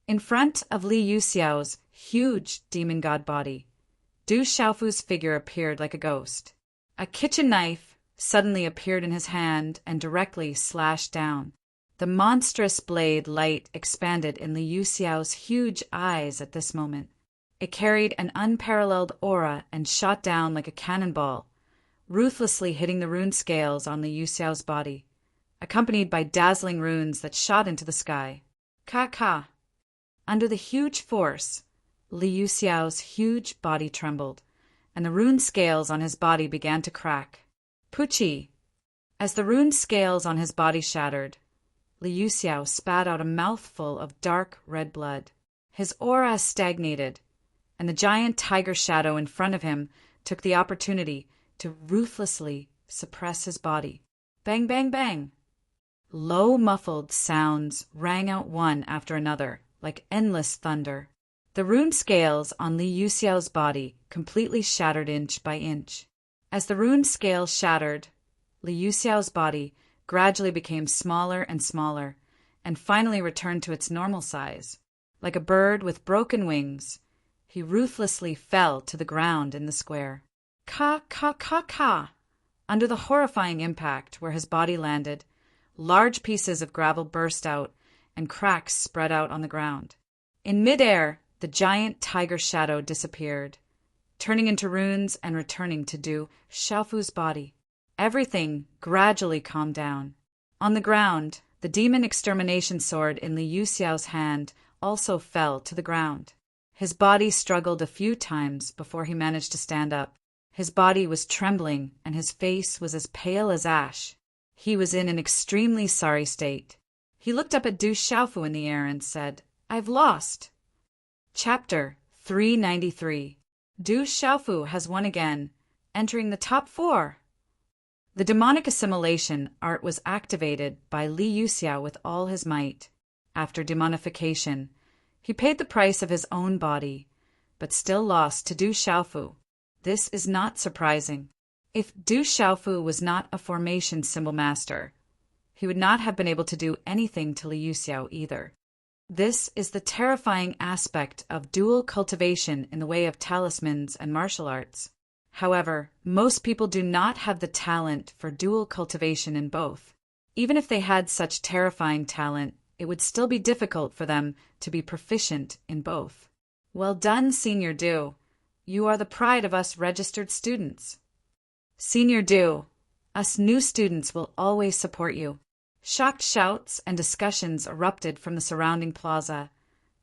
In front of Li Yuxiao's huge demon god body, Du Xiaofu's figure appeared like a ghost. A kitchen knife suddenly appeared in his hand and directly slashed down. The monstrous blade light expanded in Li Yuxiao's huge eyes at this moment. It carried an unparalleled aura and shot down like a cannonball, ruthlessly hitting the rune scales on Li Yuxiao's body, accompanied by dazzling runes that shot into the sky. Ka-ka! Under the huge force, Li Yuxiao's huge body trembled, and the rune scales on his body began to crack. Puchi! As the rune scales on his body shattered, Li Yuxiao spat out a mouthful of dark red blood. His aura stagnated, and the giant tiger shadow in front of him took the opportunity to ruthlessly suppress his body. Bang, bang, bang! Low, muffled sounds rang out one after another, like endless thunder. The rune scales on Li Yuxiao's body completely shattered inch by inch. As the rune scale shattered, Li Yuxiao's body gradually became smaller and smaller, and finally returned to its normal size. Like a bird with broken wings, he ruthlessly fell to the ground in the square. Ka! Under the horrifying impact where his body landed, large pieces of gravel burst out, and cracks spread out on the ground. In midair, the giant tiger shadow disappeared, turning into runes and returning to Du Xiaofu's body. Everything gradually calmed down. On the ground, the demon extermination sword in Li Yuxiao's hand also fell to the ground. His body struggled a few times before he managed to stand up. His body was trembling, and his face was as pale as ash. He was in an extremely sorry state. He looked up at Du Xiaofu in the air and said, "I've lost." Chapter 393. Du Xiaofu has won again, entering the top 4. The demonic assimilation art was activated by Li Yuxiao with all his might. After demonification, he paid the price of his own body, but still lost to Du Xiaofu. This is not surprising. If Du Xiaofu was not a formation symbol master, he would not have been able to do anything to Li Yuxiao either. This is the terrifying aspect of dual cultivation in the way of talismans and martial arts. However, most people do not have the talent for dual cultivation in both. Even if they had such terrifying talent, it would still be difficult for them to be proficient in both. Well done, Senior Du. You are the pride of us registered students. Senior Du, us new students will always support you. Shocked shouts and discussions erupted from the surrounding plaza,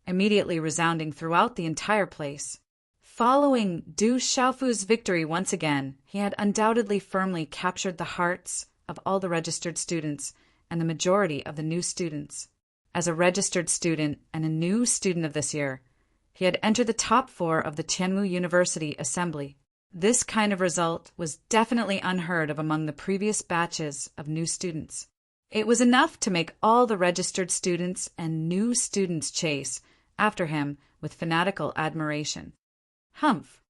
immediately resounding throughout the entire place. Following Du Xiaofu's victory once again, he had undoubtedly firmly captured the hearts of all the registered students and the majority of the new students. As a registered student and a new student of this year, he had entered the top 4 of the Tianwu University Assembly. This kind of result was definitely unheard of among the previous batches of new students. It was enough to make all the registered students and new students chase after him with fanatical admiration. Humph!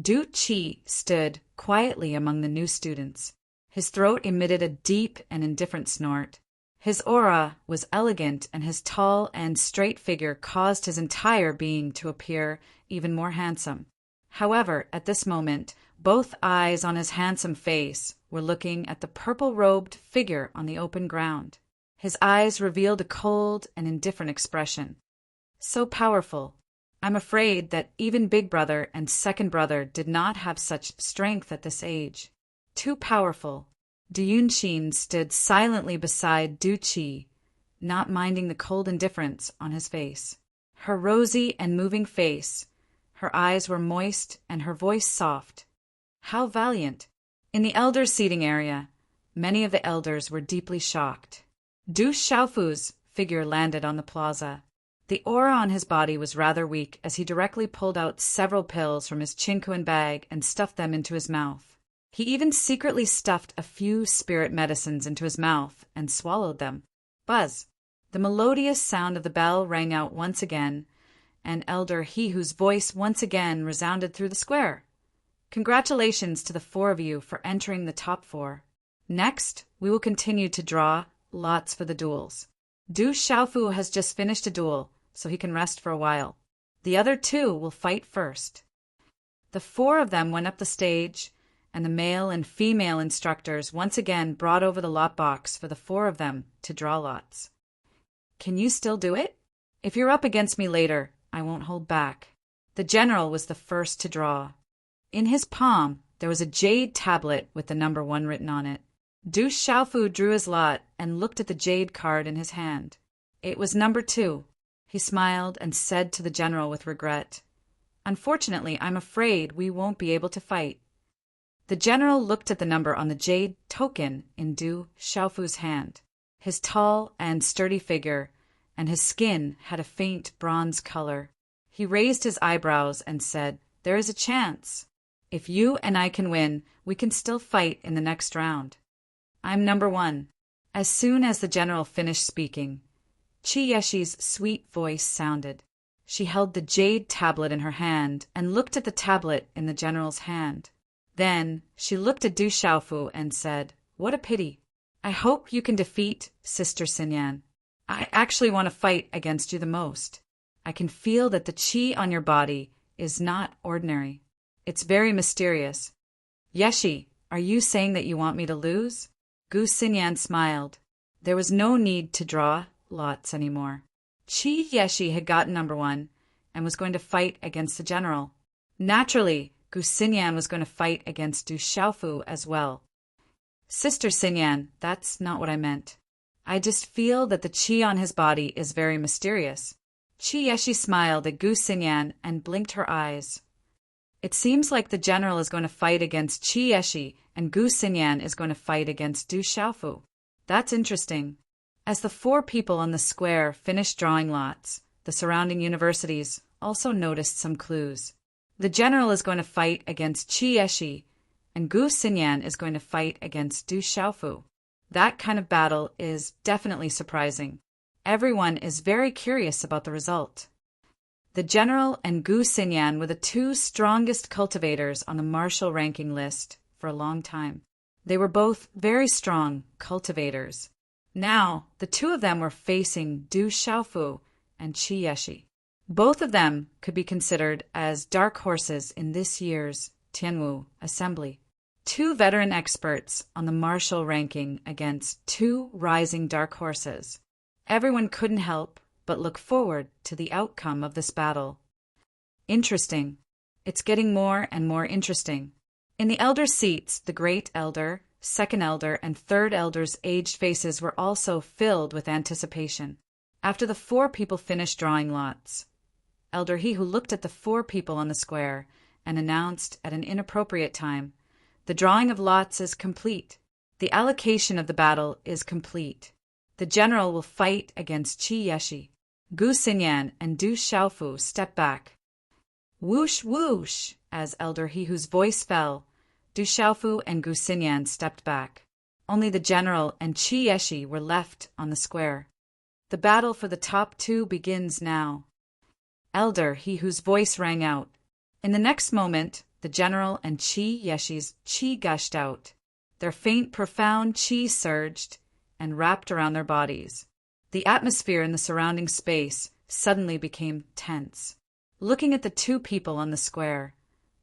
Du Qi stood quietly among the new students. His throat emitted a deep and indifferent snort. His aura was elegant, and his tall and straight figure caused his entire being to appear even more handsome. However, at this moment, both eyes on his handsome face were looking at the purple-robed figure on the open ground. His eyes revealed a cold and indifferent expression. So powerful. I'm afraid that even Big Brother and Second Brother did not have such strength at this age. Too powerful. Du Yunxin stood silently beside Du Qi, not minding the cold indifference on his face. Her rosy and moving face, her eyes were moist and her voice soft. How valiant! In the elders' seating area, many of the elders were deeply shocked. Du Xiaofu's figure landed on the plaza. The aura on his body was rather weak as he directly pulled out several pills from his Qingquan bag and stuffed them into his mouth. He even secretly stuffed a few spirit medicines into his mouth and swallowed them. Buzz! The melodious sound of the bell rang out once again, and Elder He whose voice once again resounded through the square. Congratulations to the 4 of you for entering the top 4. Next, we will continue to draw lots for the duels. Du Xiaofu has just finished a duel, so he can rest for a while. The other 2 will fight first. The 4 of them went up the stage, and the male and female instructors once again brought over the lot box for the 4 of them to draw lots. Can you still do it? If you're up against me later, I won't hold back. The general was the first to draw. In his palm, there was a jade tablet with the number 1 written on it. Du Xiaofu drew his lot and looked at the jade card in his hand. It was number 2. He smiled and said to the general with regret, "Unfortunately, I'm afraid we won't be able to fight." The general looked at the number on the jade token in Du Xiaofu's hand. His tall and sturdy figure and his skin had a faint bronze color. He raised his eyebrows and said, "There is a chance. If you and I can win, we can still fight in the next round. I'm number 1. As soon as the general finished speaking, Qi Yeshi's sweet voice sounded. She held the jade tablet in her hand and looked at the tablet in the general's hand. Then she looked at Du Xiaofu and said, "What a pity. I hope you can defeat Sister Xinyan. I actually want to fight against you the most. I can feel that the qi on your body is not ordinary. It's very mysterious. Yeshi, are you saying that you want me to lose?" Gu Xinyan smiled. There was no need to draw lots anymore. Qi Yeshi had gotten number 1 and was going to fight against the general. Naturally, Gu Xinyan was going to fight against Du Xiaofu as well. "Sister Xinyan, that's not what I meant. I just feel that the qi on his body is very mysterious." Qi Yeshi smiled at Gu Xinyan and blinked her eyes. "It seems like the general is going to fight against Qi Yeshi and Gu Xinyan is going to fight against Du Xiaofu. That's interesting." As the 4 people on the square finished drawing lots, the surrounding universities also noticed some clues. The general is going to fight against Qi Yeshi, and Gu Xinyan is going to fight against Du Xiaofu. That kind of battle is definitely surprising. Everyone is very curious about the result. The general and Gu Xinyan were the 2 strongest cultivators on the martial ranking list for a long time. They were both very strong cultivators. Now, the 2 of them were facing Du Xiaofu and Qi Yeshi. Both of them could be considered as dark horses in this year's Tianwu Assembly. 2 veteran experts on the martial ranking against 2 rising dark horses. Everyone couldn't help but look forward to the outcome of this battle. Interesting. It's getting more and more interesting. In the elder seats, the great elder, second elder, and third elder's aged faces were also filled with anticipation. After the 4 people finished drawing lots, Elder He Who looked at the 4 people on the square and announced at an inappropriate time, "The drawing of lots is complete. The allocation of the battle is complete. The general will fight against Qi Yeshi." Gu Xinyan and Du Xiaofu stepped back. Whoosh, whoosh! As Elder He Whose voice fell, Du Xiaofu and Gu Xinyan stepped back. Only the general and Qi Yeshi were left on the square. "The battle for the top 2 begins now." Elder He Whose voice rang out. In the next moment, the general and Qi Yeshi's qi gushed out. Their faint, profound qi surged and wrapped around their bodies. The atmosphere in the surrounding space suddenly became tense. Looking at the 2 people on the square,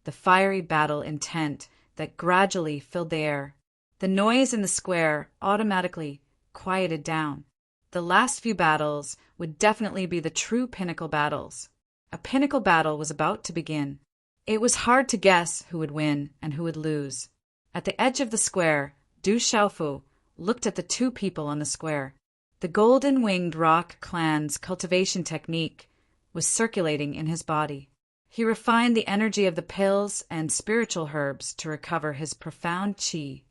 the fiery battle intent that gradually filled the air, the noise in the square automatically quieted down. The last few battles would definitely be the true pinnacle battles. A pinnacle battle was about to begin. It was hard to guess who would win and who would lose. At the edge of the square, Du Xiaofu looked at the 2 people on the square. The golden-winged rock clan's cultivation technique was circulating in his body. He refined the energy of the pills and spiritual herbs to recover his profound qi.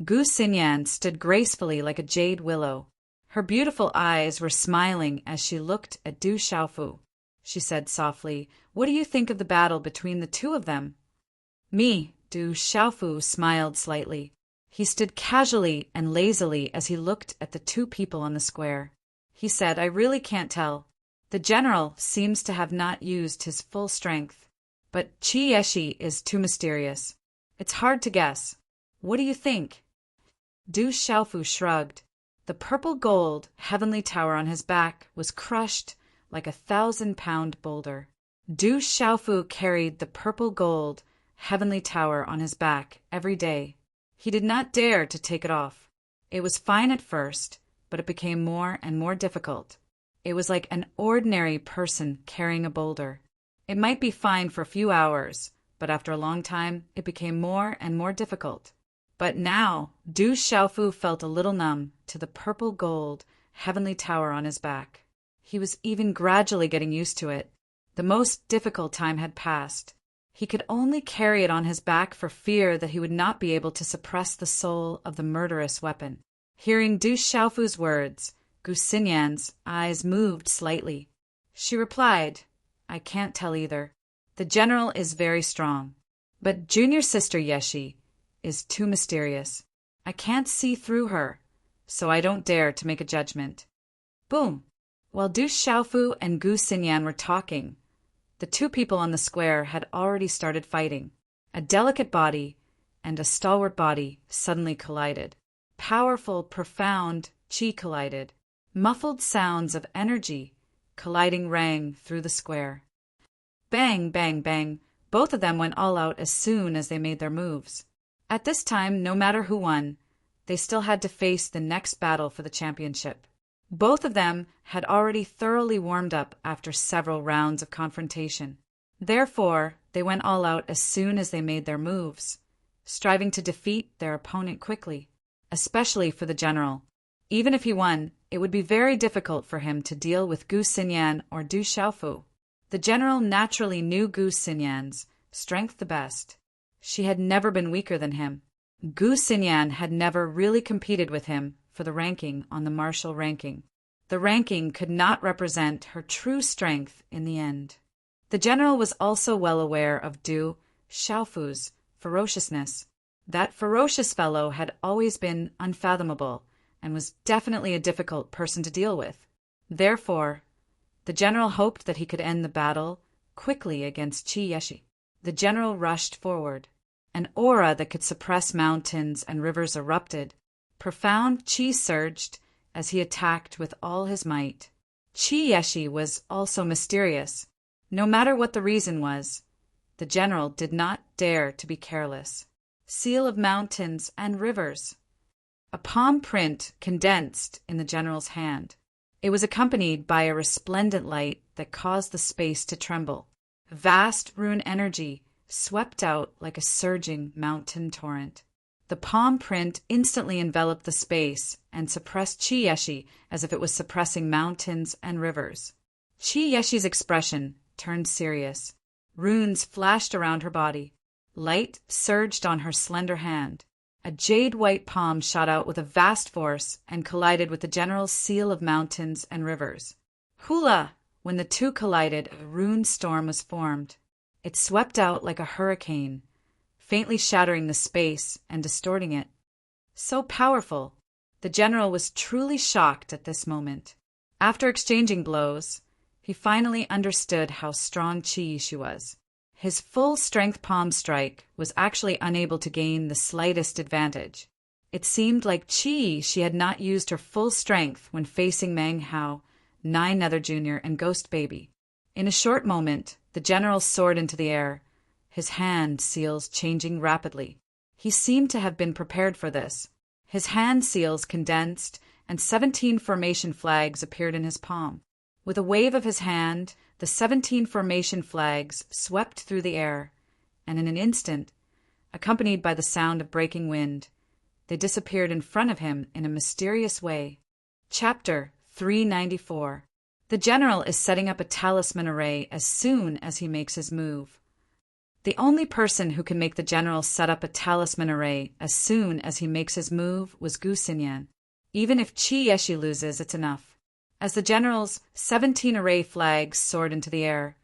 Gu Xinyan stood gracefully like a jade willow. Her beautiful eyes were smiling as she looked at Du Xiaofu. She said softly, "What do you think of the battle between the 2 of them?" "Me," Du Xiaofu smiled slightly. He stood casually and lazily as he looked at the 2 people on the square. He said, "I really can't tell. The general seems to have not used his full strength. But Qi Yeshi is too mysterious. It's hard to guess. What do you think?" Du Xiaofu shrugged. The purple gold heavenly tower on his back was crushed like a 1,000-pound boulder. Du Xiaofu carried the purple gold heavenly tower on his back every day. He did not dare to take it off. It was fine at first, but it became more and more difficult. It was like an ordinary person carrying a boulder. It might be fine for a few hours, but after a long time, it became more and more difficult. But now, Du Xiaofu felt a little numb to the purple gold heavenly tower on his back. He was even gradually getting used to it. The most difficult time had passed. He could only carry it on his back for fear that he would not be able to suppress the soul of the murderous weapon. Hearing Du Xiaofu's words, Gu Xinyan's eyes moved slightly. She replied, "I can't tell either. The general is very strong, but junior sister Yeshi is too mysterious. I can't see through her, so I don't dare to make a judgment." Boom! While Du Xiaofu and Gu Xinyan were talking, the 2 people on the square had already started fighting. A delicate body and a stalwart body suddenly collided. Powerful, profound qi collided. Muffled sounds of energy colliding rang through the square. Bang, bang, bang. Both of them went all out as soon as they made their moves. At this time, no matter who won, they still had to face the next battle for the championship. Both of them had already thoroughly warmed up after several rounds of confrontation. Therefore, they went all out as soon as they made their moves, striving to defeat their opponent quickly, especially for the general. Even if he won, it would be very difficult for him to deal with Gu Xinyan or Du Xiaofu. The general naturally knew Gu Xinyan's strength the best. She had never been weaker than him. Gu Xinyan had never really competed with him for the ranking on the martial ranking. The ranking could not represent her true strength in the end. The general was also well aware of Du Xiaofu's ferociousness. That ferocious fellow had always been unfathomable and was definitely a difficult person to deal with. Therefore, the general hoped that he could end the battle quickly against Qi Yeshi. The general rushed forward. An aura that could suppress mountains and rivers erupted. Profound qi surged as he attacked with all his might. Qi Yeshi was also mysterious. No matter what the reason was, the general did not dare to be careless. Seal of mountains and rivers. A palm print condensed in the general's hand. It was accompanied by a resplendent light that caused the space to tremble. Vast rune energy swept out like a surging mountain torrent. The palm print instantly enveloped the space and suppressed Chi-Yeshi as if it was suppressing mountains and rivers. Chi-Yeshi's expression turned serious. Runes flashed around her body. Light surged on her slender hand. A jade-white palm shot out with a vast force and collided with the general's seal of mountains and rivers. Hula! When the two collided, a rune storm was formed. It swept out like a hurricane, faintly shattering the space and distorting it. So powerful! The general was truly shocked at this moment. After exchanging blows, he finally understood how strong Chi-Yeshi was. His full-strength palm strike was actually unable to gain the slightest advantage. It seemed like Chi-Yeshi had not used her full strength when facing Meng Hao, Nine Nether Jr., and Ghost Baby. In a short moment, the general soared into the air, his hand seals changing rapidly. He seemed to have been prepared for this. His hand seals condensed, and 17 formation flags appeared in his palm. With a wave of his hand, the 17 formation flags swept through the air, and in an instant, accompanied by the sound of breaking wind, they disappeared in front of him in a mysterious way. Chapter 394. The general is setting up a talisman array as soon as he makes his move. The only person who can make the general set up a talisman array as soon as he makes his move was Gu Xinyan. Even if Chi-Yeshi loses, it's enough. As the general's 17 array flags soared into the air,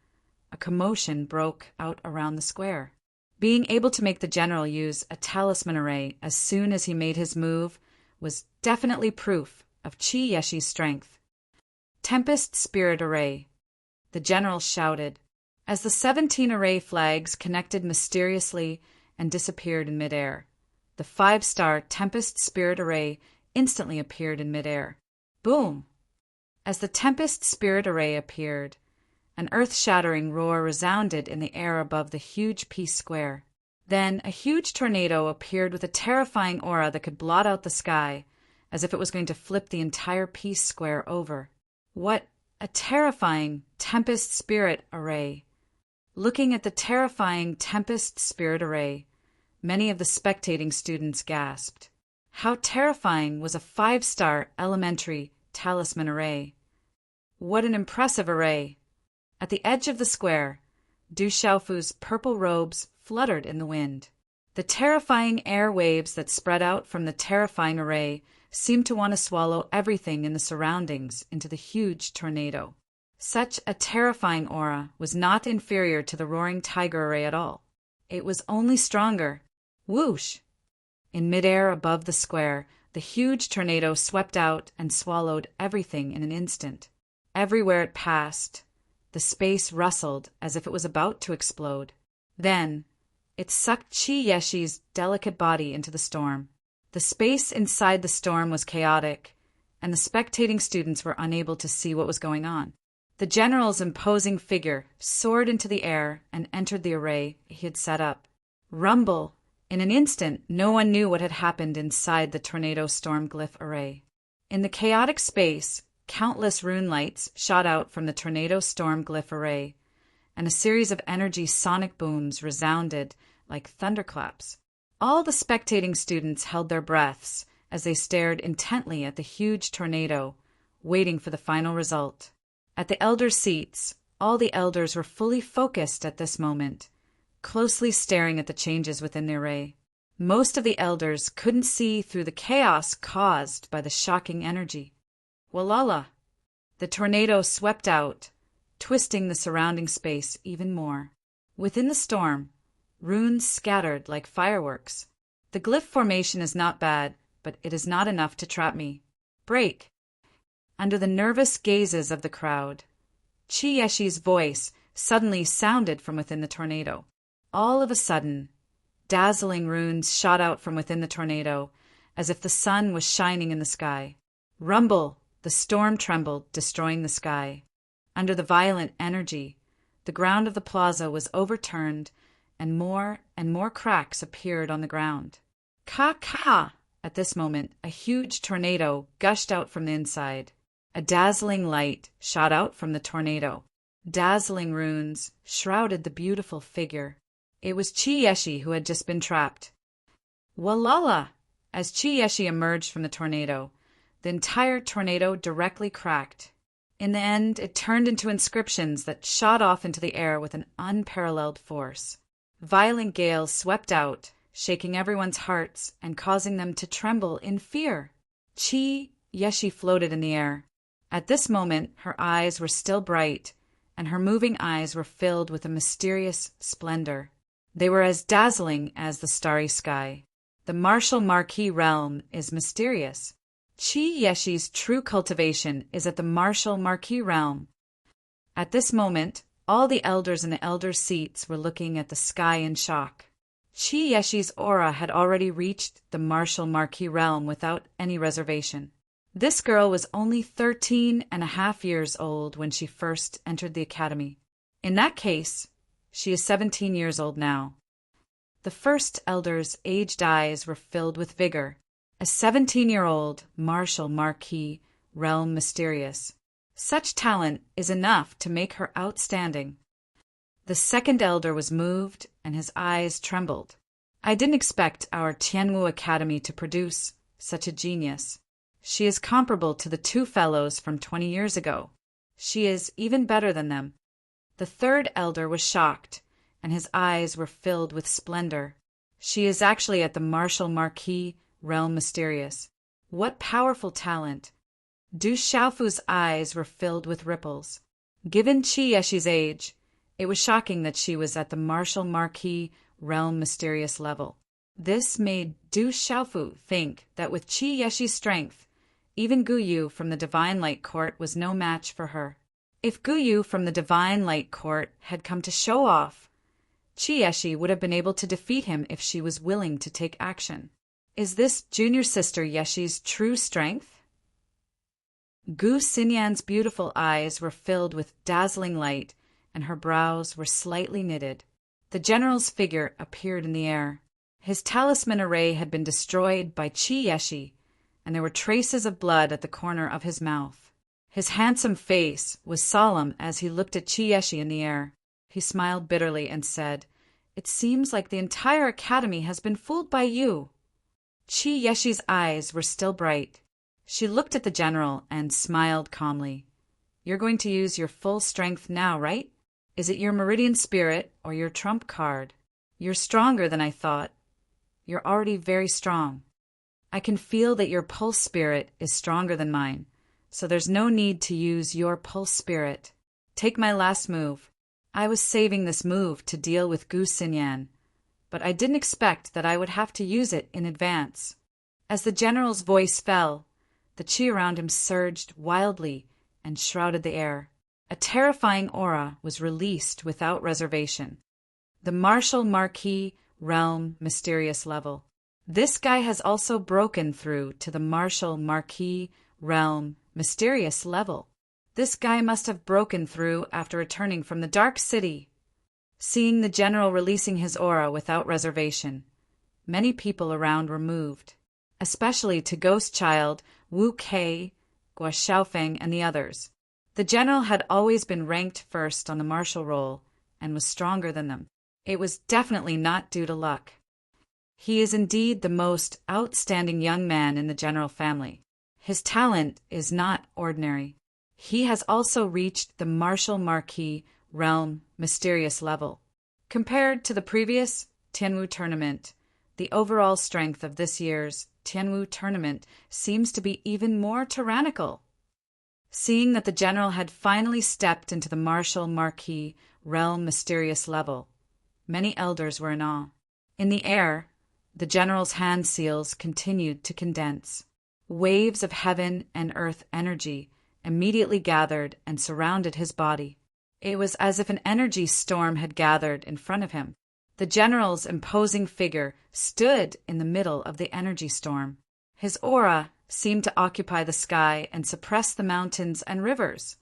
a commotion broke out around the square. Being able to make the general use a talisman array as soon as he made his move was definitely proof of Chi-Yeshi's strength. Tempest Spirit Array, the general shouted, as the 17 array flags connected mysteriously and disappeared in midair. The 5-star Tempest Spirit Array instantly appeared in midair. Boom! As the Tempest Spirit Array appeared, an earth-shattering roar resounded in the air above the huge peace square. Then a huge tornado appeared with a terrifying aura that could blot out the sky, as if it was going to flip the entire peace square over. What a terrifying Tempest Spirit Array! Looking at the terrifying Tempest Spirit Array, many of the spectating students gasped. How terrifying was a 5-star elementary talisman array! What an impressive array! At the edge of the square, Du Xiaofu's purple robes fluttered in the wind. The terrifying air waves that spread out from the terrifying array seemed to want to swallow everything in the surroundings into the huge tornado. Such a terrifying aura was not inferior to the roaring tiger array at all. It was only stronger. Whoosh! In midair above the square, the huge tornado swept out and swallowed everything in an instant. Everywhere it passed, the space rustled as if it was about to explode. Then, it sucked Chi-Yeshi's delicate body into the storm. The space inside the storm was chaotic, and the spectating students were unable to see what was going on. The general's imposing figure soared into the air and entered the array he had set up. Rumble! In an instant, no one knew what had happened inside the tornado storm glyph array. In the chaotic space, countless rune lights shot out from the tornado storm glyph array, and a series of energy sonic booms resounded like thunderclaps. All the spectating students held their breaths as they stared intently at the huge tornado, waiting for the final result. At the elders' seats, all the elders were fully focused at this moment, closely staring at the changes within the array. Most of the elders couldn't see through the chaos caused by the shocking energy. Walala! The tornado swept out, twisting the surrounding space even more. Within the storm, runes scattered like fireworks. The glyph formation is not bad, but it is not enough to trap me. Break! Under the nervous gazes of the crowd, Chi-Yeshi's voice suddenly sounded from within the tornado. All of a sudden, dazzling runes shot out from within the tornado, as if the sun was shining in the sky. Rumble! The storm trembled, destroying the sky. Under the violent energy, the ground of the plaza was overturned, and more cracks appeared on the ground. Ka! At this moment, a huge tornado gushed out from the inside. A dazzling light shot out from the tornado. Dazzling runes shrouded the beautiful figure. It was Chi-Yeshi who had just been trapped. Walala! As Chi-Yeshi emerged from the tornado, the entire tornado directly cracked. In the end, it turned into inscriptions that shot off into the air with an unparalleled force. Violent gales swept out, shaking everyone's hearts and causing them to tremble in fear. Chi-Yeshi floated in the air. At this moment, her eyes were still bright, and her moving eyes were filled with a mysterious splendor. They were as dazzling as the starry sky. The martial marquis realm is mysterious. Chi-Yeshi's true cultivation is at the martial marquis realm. At this moment, all the elders in the elders' seats were looking at the sky in shock. Chi-Yeshi's aura had already reached the martial marquis realm without any reservation. This girl was only 13.5 years old when she first entered the academy. In that case, she is 17 years old now. The first elder's aged eyes were filled with vigor. A 17-year-old martial marquis, realm mysterious. Such talent is enough to make her outstanding. The second elder was moved, and his eyes trembled. I didn't expect our Tianwu Academy to produce such a genius. She is comparable to the two fellows from 20 years ago. She is even better than them. The third elder was shocked, and his eyes were filled with splendor. She is actually at the martial marquis, realm mysterious. What powerful talent! Du Xiaofu's eyes were filled with ripples. Given Chi-Yeshi's age, it was shocking that she was at the martial marquis, realm mysterious level. This made Du Xiaofu think that with Chi-Yeshi's strength, even Guyu from the Divine Light Court was no match for her. If Guyu from the Divine Light Court had come to show off, Chi-Yeshi would have been able to defeat him if she was willing to take action. Is this junior sister Yeshi's true strength? Gu Xinyan's beautiful eyes were filled with dazzling light, and her brows were slightly knitted. The general's figure appeared in the air. His talisman array had been destroyed by Chi-Yeshi, and there were traces of blood at the corner of his mouth. His handsome face was solemn as he looked at Chi-Yeshi in the air. He smiled bitterly and said, "It seems like the entire academy has been fooled by you." Chi-Yeshi's eyes were still bright. She looked at the general and smiled calmly. "You're going to use your full strength now, right? Is it your meridian spirit or your trump card? You're stronger than I thought. You're already very strong. I can feel that your pulse spirit is stronger than mine, so there's no need to use your pulse spirit. Take my last move. I was saving this move to deal with Gu Xinyan, but I didn't expect that I would have to use it in advance." As the general's voice fell, the chi around him surged wildly and shrouded the air. A terrifying aura was released without reservation. The martial marquis, realm, mysterious level. This guy has also broken through to the martial marquis, realm, mysterious level. This guy must have broken through after returning from the Dark City. Seeing the general releasing his aura without reservation, many people around were moved, especially to Ghost Child, Wu Kei, Guo Xiaofeng, and the others. The general had always been ranked first on the martial roll and was stronger than them. It was definitely not due to luck. He is indeed the most outstanding young man in the general family. His talent is not ordinary. He has also reached the martial marquis, realm, mysterious level. Compared to the previous Tianwu tournament, the overall strength of this year's Tianwu tournament seems to be even more tyrannical. Seeing that the general had finally stepped into the martial marquis, realm, mysterious level, many elders were in awe. In the air, the general's hand seals continued to condense. Waves of heaven and earth energy immediately gathered and surrounded his body. It was as if an energy storm had gathered in front of him. The general's imposing figure stood in the middle of the energy storm. His aura seemed to occupy the sky and suppress the mountains and rivers.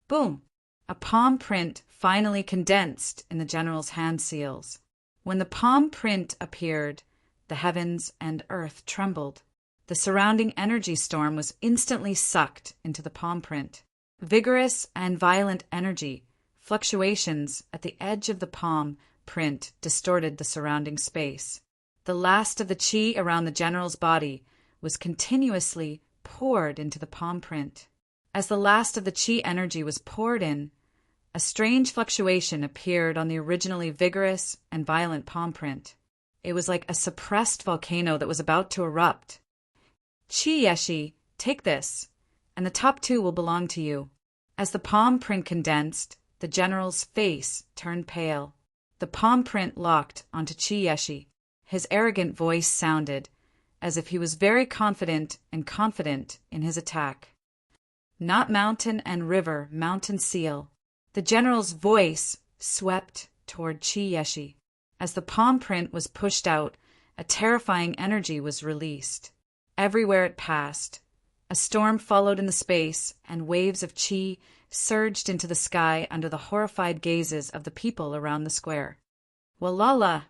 Boom! A palm print finally condensed in the general's hand seals. When the palm print appeared, the heavens and earth trembled. The surrounding energy storm was instantly sucked into the palm print. Vigorous and violent energy fluctuations at the edge of the palm print distorted the surrounding space. The last of the chi around the general's body was continuously poured into the palm print. As the last of the chi energy was poured in, a strange fluctuation appeared on the originally vigorous and violent palm print. It was like a suppressed volcano that was about to erupt. Chi Yeshi, take this, and the top two will belong to you. As the palm print condensed, the general's face turned pale. The palm print locked onto Chi Yeshi. His arrogant voice sounded as if he was very confident in his attack. Not mountain and river, mountain seal. The general's voice swept toward Chi Yeshi. As the palm print was pushed out, a terrifying energy was released. Everywhere it passed, a storm followed in the space, and waves of chi surged into the sky under the horrified gazes of the people around the square. Walala!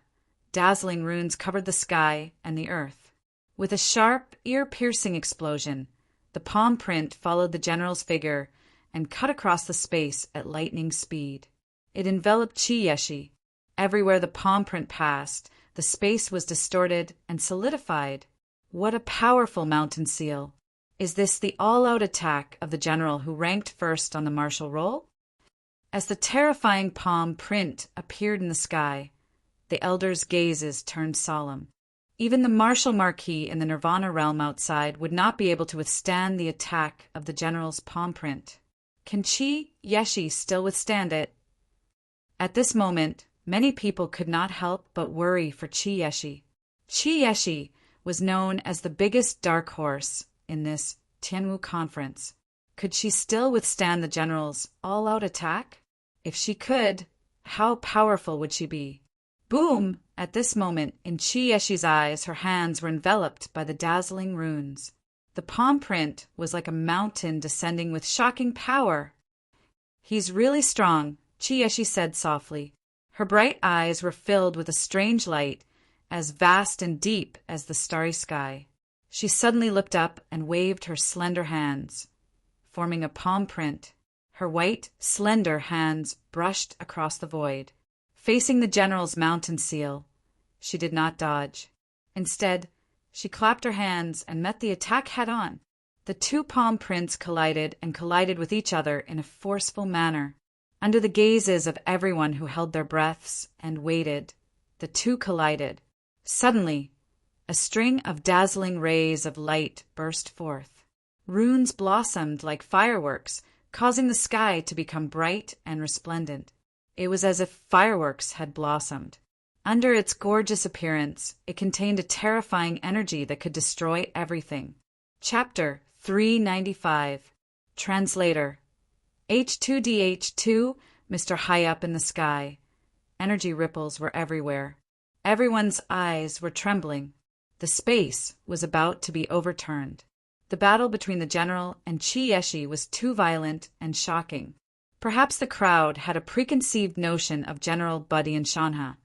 Dazzling runes covered the sky and the earth. With a sharp, ear-piercing explosion, the palm print followed the general's figure and cut across the space at lightning speed. It enveloped Chi Yeshi. Everywhere the palm print passed, the space was distorted and solidified. What a powerful mountain seal! Is this the all-out attack of the general who ranked first on the martial roll? As the terrifying palm print appeared in the sky, the elders' gazes turned solemn. Even the martial marquis in the Nirvana realm outside would not be able to withstand the attack of the general's palm print. Can Chi Yeshi still withstand it? At this moment, many people could not help but worry for Chi Yeshi. Chi Yeshi was known as the biggest dark horse in this Tianwu conference. Could she still withstand the general's all-out attack? If she could, how powerful would she be? Boom! At this moment, in Chi Yeshi's eyes, her hands were enveloped by the dazzling runes. The palm print was like a mountain descending with shocking power. He's really strong, Chi Yeshi said softly. Her bright eyes were filled with a strange light, as vast and deep as the starry sky. She suddenly looked up and waved her slender hands, forming a palm print. Her white, slender hands brushed across the void. Facing the general's mountain seal, she did not dodge. Instead, she clapped her hands and met the attack head-on. The two palm prints collided with each other in a forceful manner. Under the gazes of everyone who held their breaths and waited, the two collided. Suddenly, a string of dazzling rays of light burst forth. Runes blossomed like fireworks, causing the sky to become bright and resplendent. It was as if fireworks had blossomed. Under its gorgeous appearance, it contained a terrifying energy that could destroy everything. Chapter 395. Translator. H2DH2, Mr. High Up in the Sky. Energy ripples were everywhere. Everyone's eyes were trembling. The space was about to be overturned. The battle between the general and Chi Yeshi was too violent and shocking. Perhaps the crowd had a preconceived notion of General Buddy and Shanha,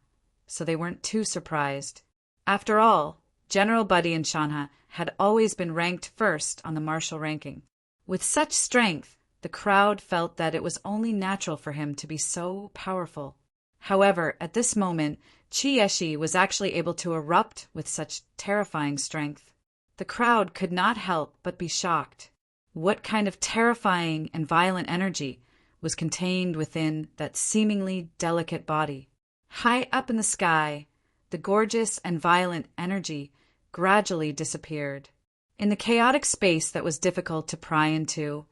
so they weren't too surprised. After all, General Buddy and Shanha had always been ranked first on the martial ranking. With such strength, the crowd felt that it was only natural for him to be so powerful. However, at this moment, Chi Yeshi was actually able to erupt with such terrifying strength. The crowd could not help but be shocked. What kind of terrifying and violent energy was contained within that seemingly delicate body? High up in the sky, the gorgeous and violent energy gradually disappeared. In the chaotic space that was difficult to pry into,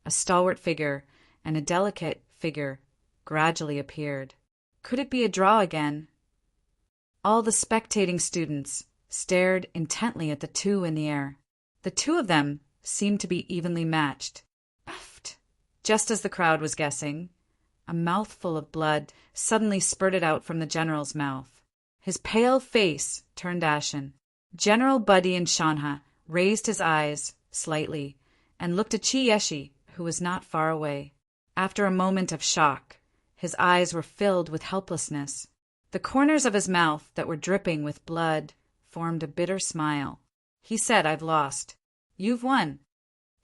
a stalwart figure and a delicate figure gradually appeared. Could it be a draw again? All the spectating students stared intently at the two in the air. The two of them seemed to be evenly matched. Just as the crowd was guessing, a mouthful of blood suddenly spurted out from the general's mouth. His pale face turned ashen. General Buddy and Shanha raised his eyes slightly and looked at Chi Yeshi, who was not far away. After a moment of shock, his eyes were filled with helplessness. The corners of his mouth that were dripping with blood formed a bitter smile. He said, "I've lost. You've won.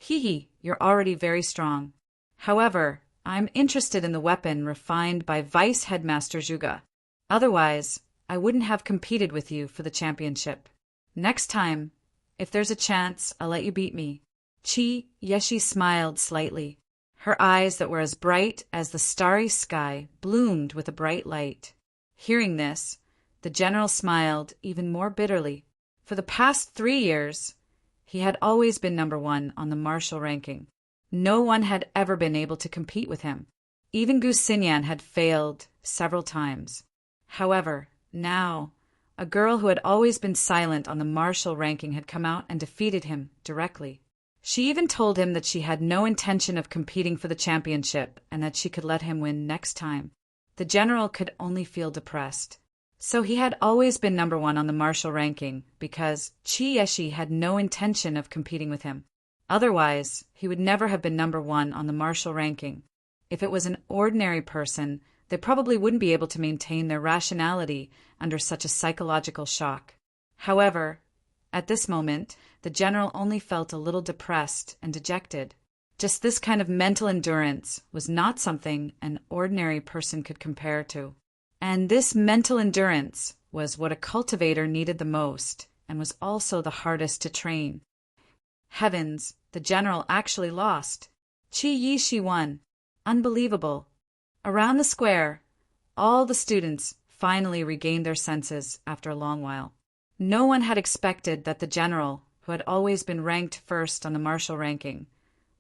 Hee, you're already very strong. However, I'm interested in the weapon refined by Vice Headmaster Zhuge. Otherwise, I wouldn't have competed with you for the championship. Next time, if there's a chance, I'll let you beat me." Yeshi smiled slightly. Her eyes that were as bright as the starry sky bloomed with a bright light. Hearing this, the general smiled even more bitterly. For the past 3 years, he had always been number 1 on the martial ranking. No one had ever been able to compete with him. Even Gu Xinyan had failed several times. However, now, a girl who had always been silent on the martial ranking had come out and defeated him directly. She even told him that she had no intention of competing for the championship and that she could let him win next time. The general could only feel depressed. So he had always been number 1 on the martial ranking because Yeshi had no intention of competing with him. Otherwise, he would never have been number 1 on the martial ranking. If it was an ordinary person, they probably wouldn't be able to maintain their rationality under such a psychological shock. However, at this moment, the general only felt a little depressed and dejected. Just this kind of mental endurance was not something an ordinary person could compare to. And this mental endurance was what a cultivator needed the most and was also the hardest to train. Heavens, the general actually lost. Yishi won. Unbelievable. Around the square, all the students finally regained their senses after a long while. No one had expected that the general, who had always been ranked first on the martial ranking,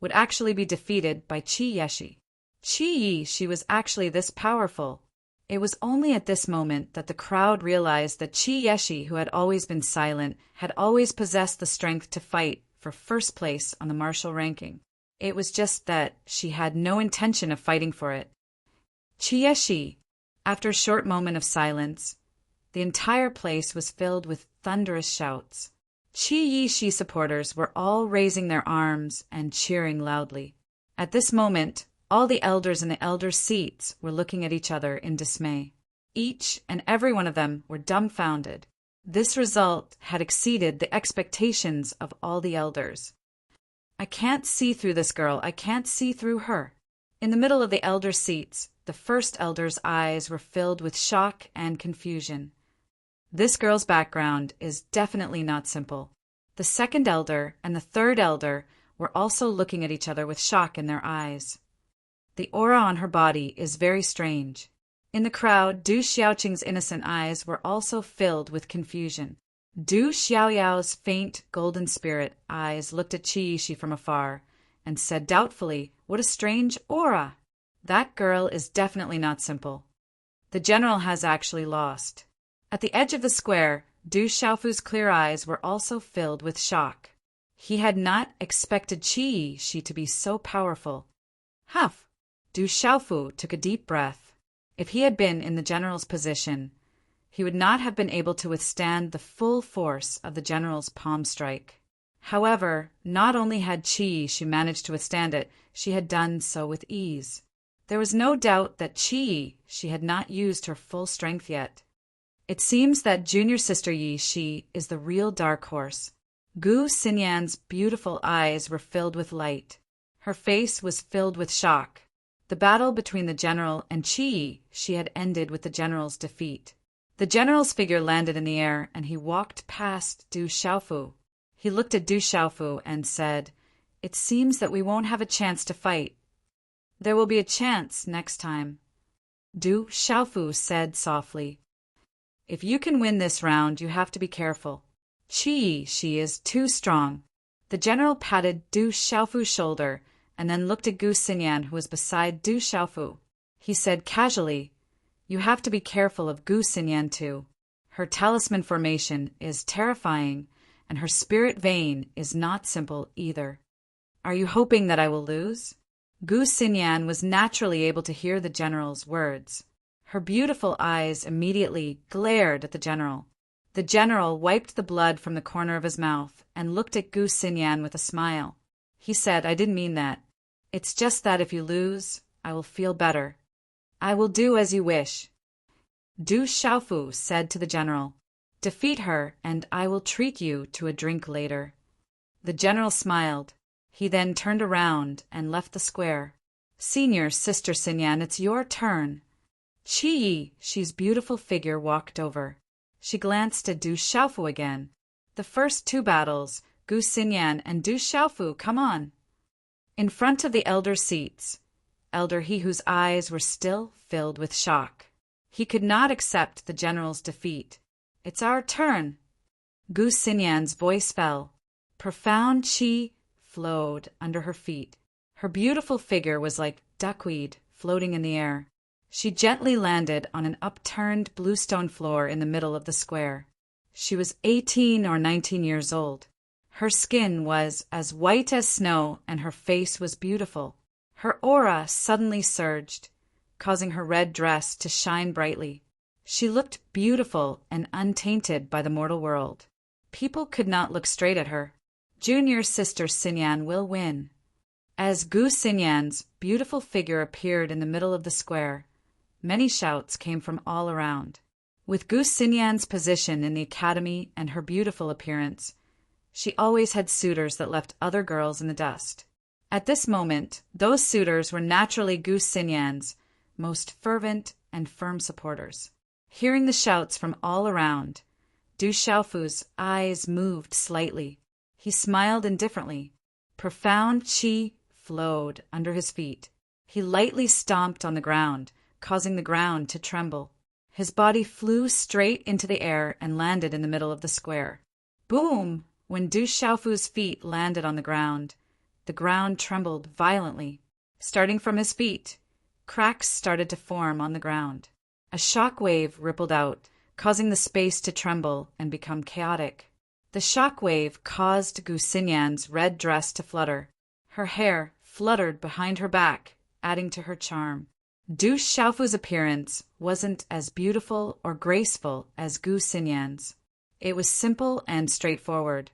would actually be defeated by Yeshi. Yeshi was actually this powerful. It was only at this moment that the crowd realized that Yeshi, who had always been silent, had always possessed the strength to fight for first place on the martial ranking. It was just that she had no intention of fighting for it. Yeshi. After a short moment of silence, the entire place was filled with thunderous shouts. Yeshi supporters were all raising their arms and cheering loudly. At this moment, all the elders in the elders' seats were looking at each other in dismay. Each and every one of them were dumbfounded. This result had exceeded the expectations of all the elders. "I can't see through this girl. I can't see through her." In the middle of the elders' seats, the first elder's eyes were filled with shock and confusion. This girl's background is definitely not simple. The second elder and the third elder were also looking at each other with shock in their eyes. The aura on her body is very strange. In the crowd, Du Xiaoqing's innocent eyes were also filled with confusion. Du Xiaoyao's faint golden spirit eyes looked at Yishi from afar and said doubtfully, "What a strange aura! That girl is definitely not simple. The general has actually lost." At the edge of the square, Du Xiaofu's clear eyes were also filled with shock. He had not expected Yishi to be so powerful. Huff! Du Xiaofu took a deep breath. If he had been in the general's position, he would not have been able to withstand the full force of the general's palm strike. However, not only had Yishi managed to withstand it, she had done so with ease. There was no doubt that she had not used her full strength yet. It seems that junior sister Yishi is the real dark horse. Gu Xinyan's beautiful eyes were filled with light. Her face was filled with shock. The battle between the general and she had ended with the general's defeat. The general's figure landed in the air, and he walked past Du Xiaofu. He looked at Du Xiaofu and said, "It seems that we won't have a chance to fight. There will be a chance next time." Du Xiaofu said softly, "If you can win this round, you have to be careful. She is too strong." The general patted Du Xiaofu's shoulder and then looked at Gu Xinyan, who was beside Du Xiaofu. He said casually, "You have to be careful of Gu Xinyan too. Her talisman formation is terrifying, and her spirit vein is not simple either. Are you hoping that I will lose?" Gu Xinyan was naturally able to hear the general's words. Her beautiful eyes immediately glared at the general. The general wiped the blood from the corner of his mouth and looked at Gu Xinyan with a smile. He said, "I didn't mean that. It's just that if you lose, I will feel better. I will do as you wish." Du Xiaofu said to the general, "Defeat her, and I will treat you to a drink later." The general smiled. He then turned around and left the square. "Senior Sister Xinyan, it's your turn." She's beautiful figure walked over. She glanced at Du Xiaofu again. The first two battles, Gu Xinyan and Du Xiaofu, come on. In front of the elder seats, elder he whose eyes were still filled with shock. He could not accept the general's defeat. It's our turn. Gu Xinyan's voice fell. Profound qi flowed under her feet. Her beautiful figure was like duckweed floating in the air. She gently landed on an upturned bluestone floor in the middle of the square. She was 18 or 19 years old. Her skin was as white as snow and her face was beautiful. Her aura suddenly surged, causing her red dress to shine brightly. She looked beautiful and untainted by the mortal world. People could not look straight at her. Junior sister Xinyan will win. As Gu Xinyan's beautiful figure appeared in the middle of the square, many shouts came from all around. With Gu Xinyan's position in the academy and her beautiful appearance, she always had suitors that left other girls in the dust. At this moment, those suitors were naturally Gu Xinyan's most fervent and firm supporters. Hearing the shouts from all around, Du Xiaofu's eyes moved slightly. He smiled indifferently. Profound qi flowed under his feet. He lightly stomped on the ground, causing the ground to tremble. His body flew straight into the air and landed in the middle of the square. Boom! When Du Xiaofu's feet landed on the ground trembled violently. Starting from his feet, cracks started to form on the ground. A shock wave rippled out, causing the space to tremble and become chaotic. The shock wave caused Gu Xinyan's red dress to flutter. Her hair fluttered behind her back, adding to her charm. Du Xiaofu's appearance wasn't as beautiful or graceful as Gu Xinyan's. It was simple and straightforward,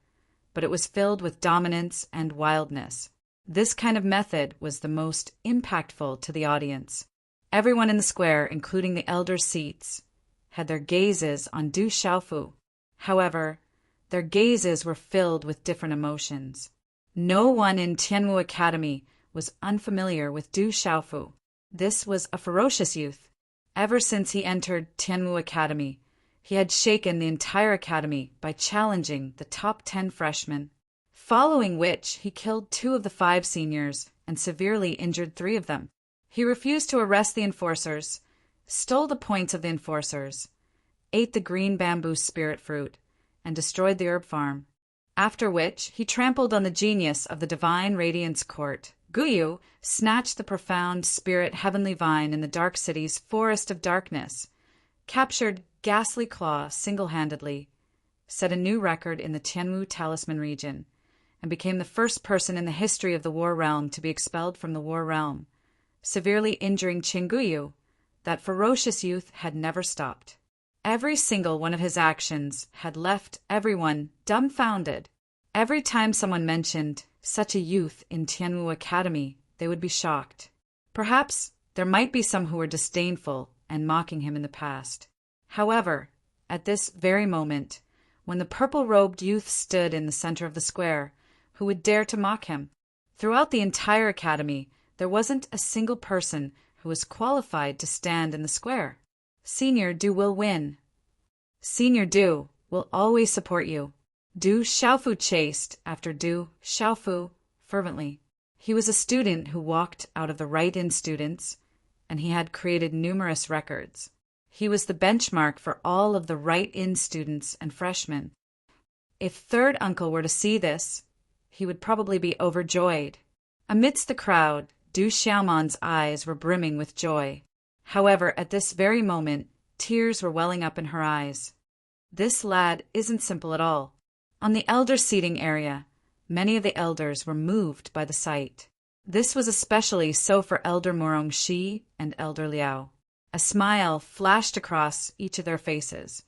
but it was filled with dominance and wildness. This kind of method was the most impactful to the audience. Everyone in the square, including the elder seats, had their gazes on Du Xiaofu. However, their gazes were filled with different emotions. No one in Tianwu Academy was unfamiliar with Du Xiaofu. This was a ferocious youth. Ever since he entered Tianwu Academy, he had shaken the entire academy by challenging the top 10 freshmen, following which he killed 2 of the 5 seniors and severely injured 3 of them. He refused to arrest the enforcers, stole the points of the enforcers, ate the green bamboo spirit fruit, and destroyed the herb farm. After which, he trampled on the genius of the Divine Radiance Court. Guyu snatched the profound spirit heavenly vine in the Dark City's forest of darkness, captured Ghastly Claw single-handedly, set a new record in the Tianwu Talisman region, and became the first person in the history of the War Realm to be expelled from the War Realm, severely injuring Qingguyu. That ferocious youth had never stopped. Every single one of his actions had left everyone dumbfounded. Every time someone mentioned such a youth in Tianwu Academy, they would be shocked. Perhaps there might be some who were disdainful and mocking him in the past. However, at this very moment, when the purple-robed youth stood in the center of the square, who would dare to mock him? Throughout the entire academy, there wasn't a single person who was qualified to stand in the square. Senior Du will win. Senior Du will always support you. Du Xiaofu chased after Du Xiaofu fervently. He was a student who walked out of the right-in students, and he had created numerous records. He was the benchmark for all of the right-in students and freshmen. If Third Uncle were to see this, he would probably be overjoyed. Amidst the crowd, Du Xiaoman's eyes were brimming with joy. However, at this very moment, tears were welling up in her eyes. This lad isn't simple at all. On the elder seating area, many of the elders were moved by the sight. This was especially so for Elder Morong Shi and Elder Liao. A smile flashed across each of their faces.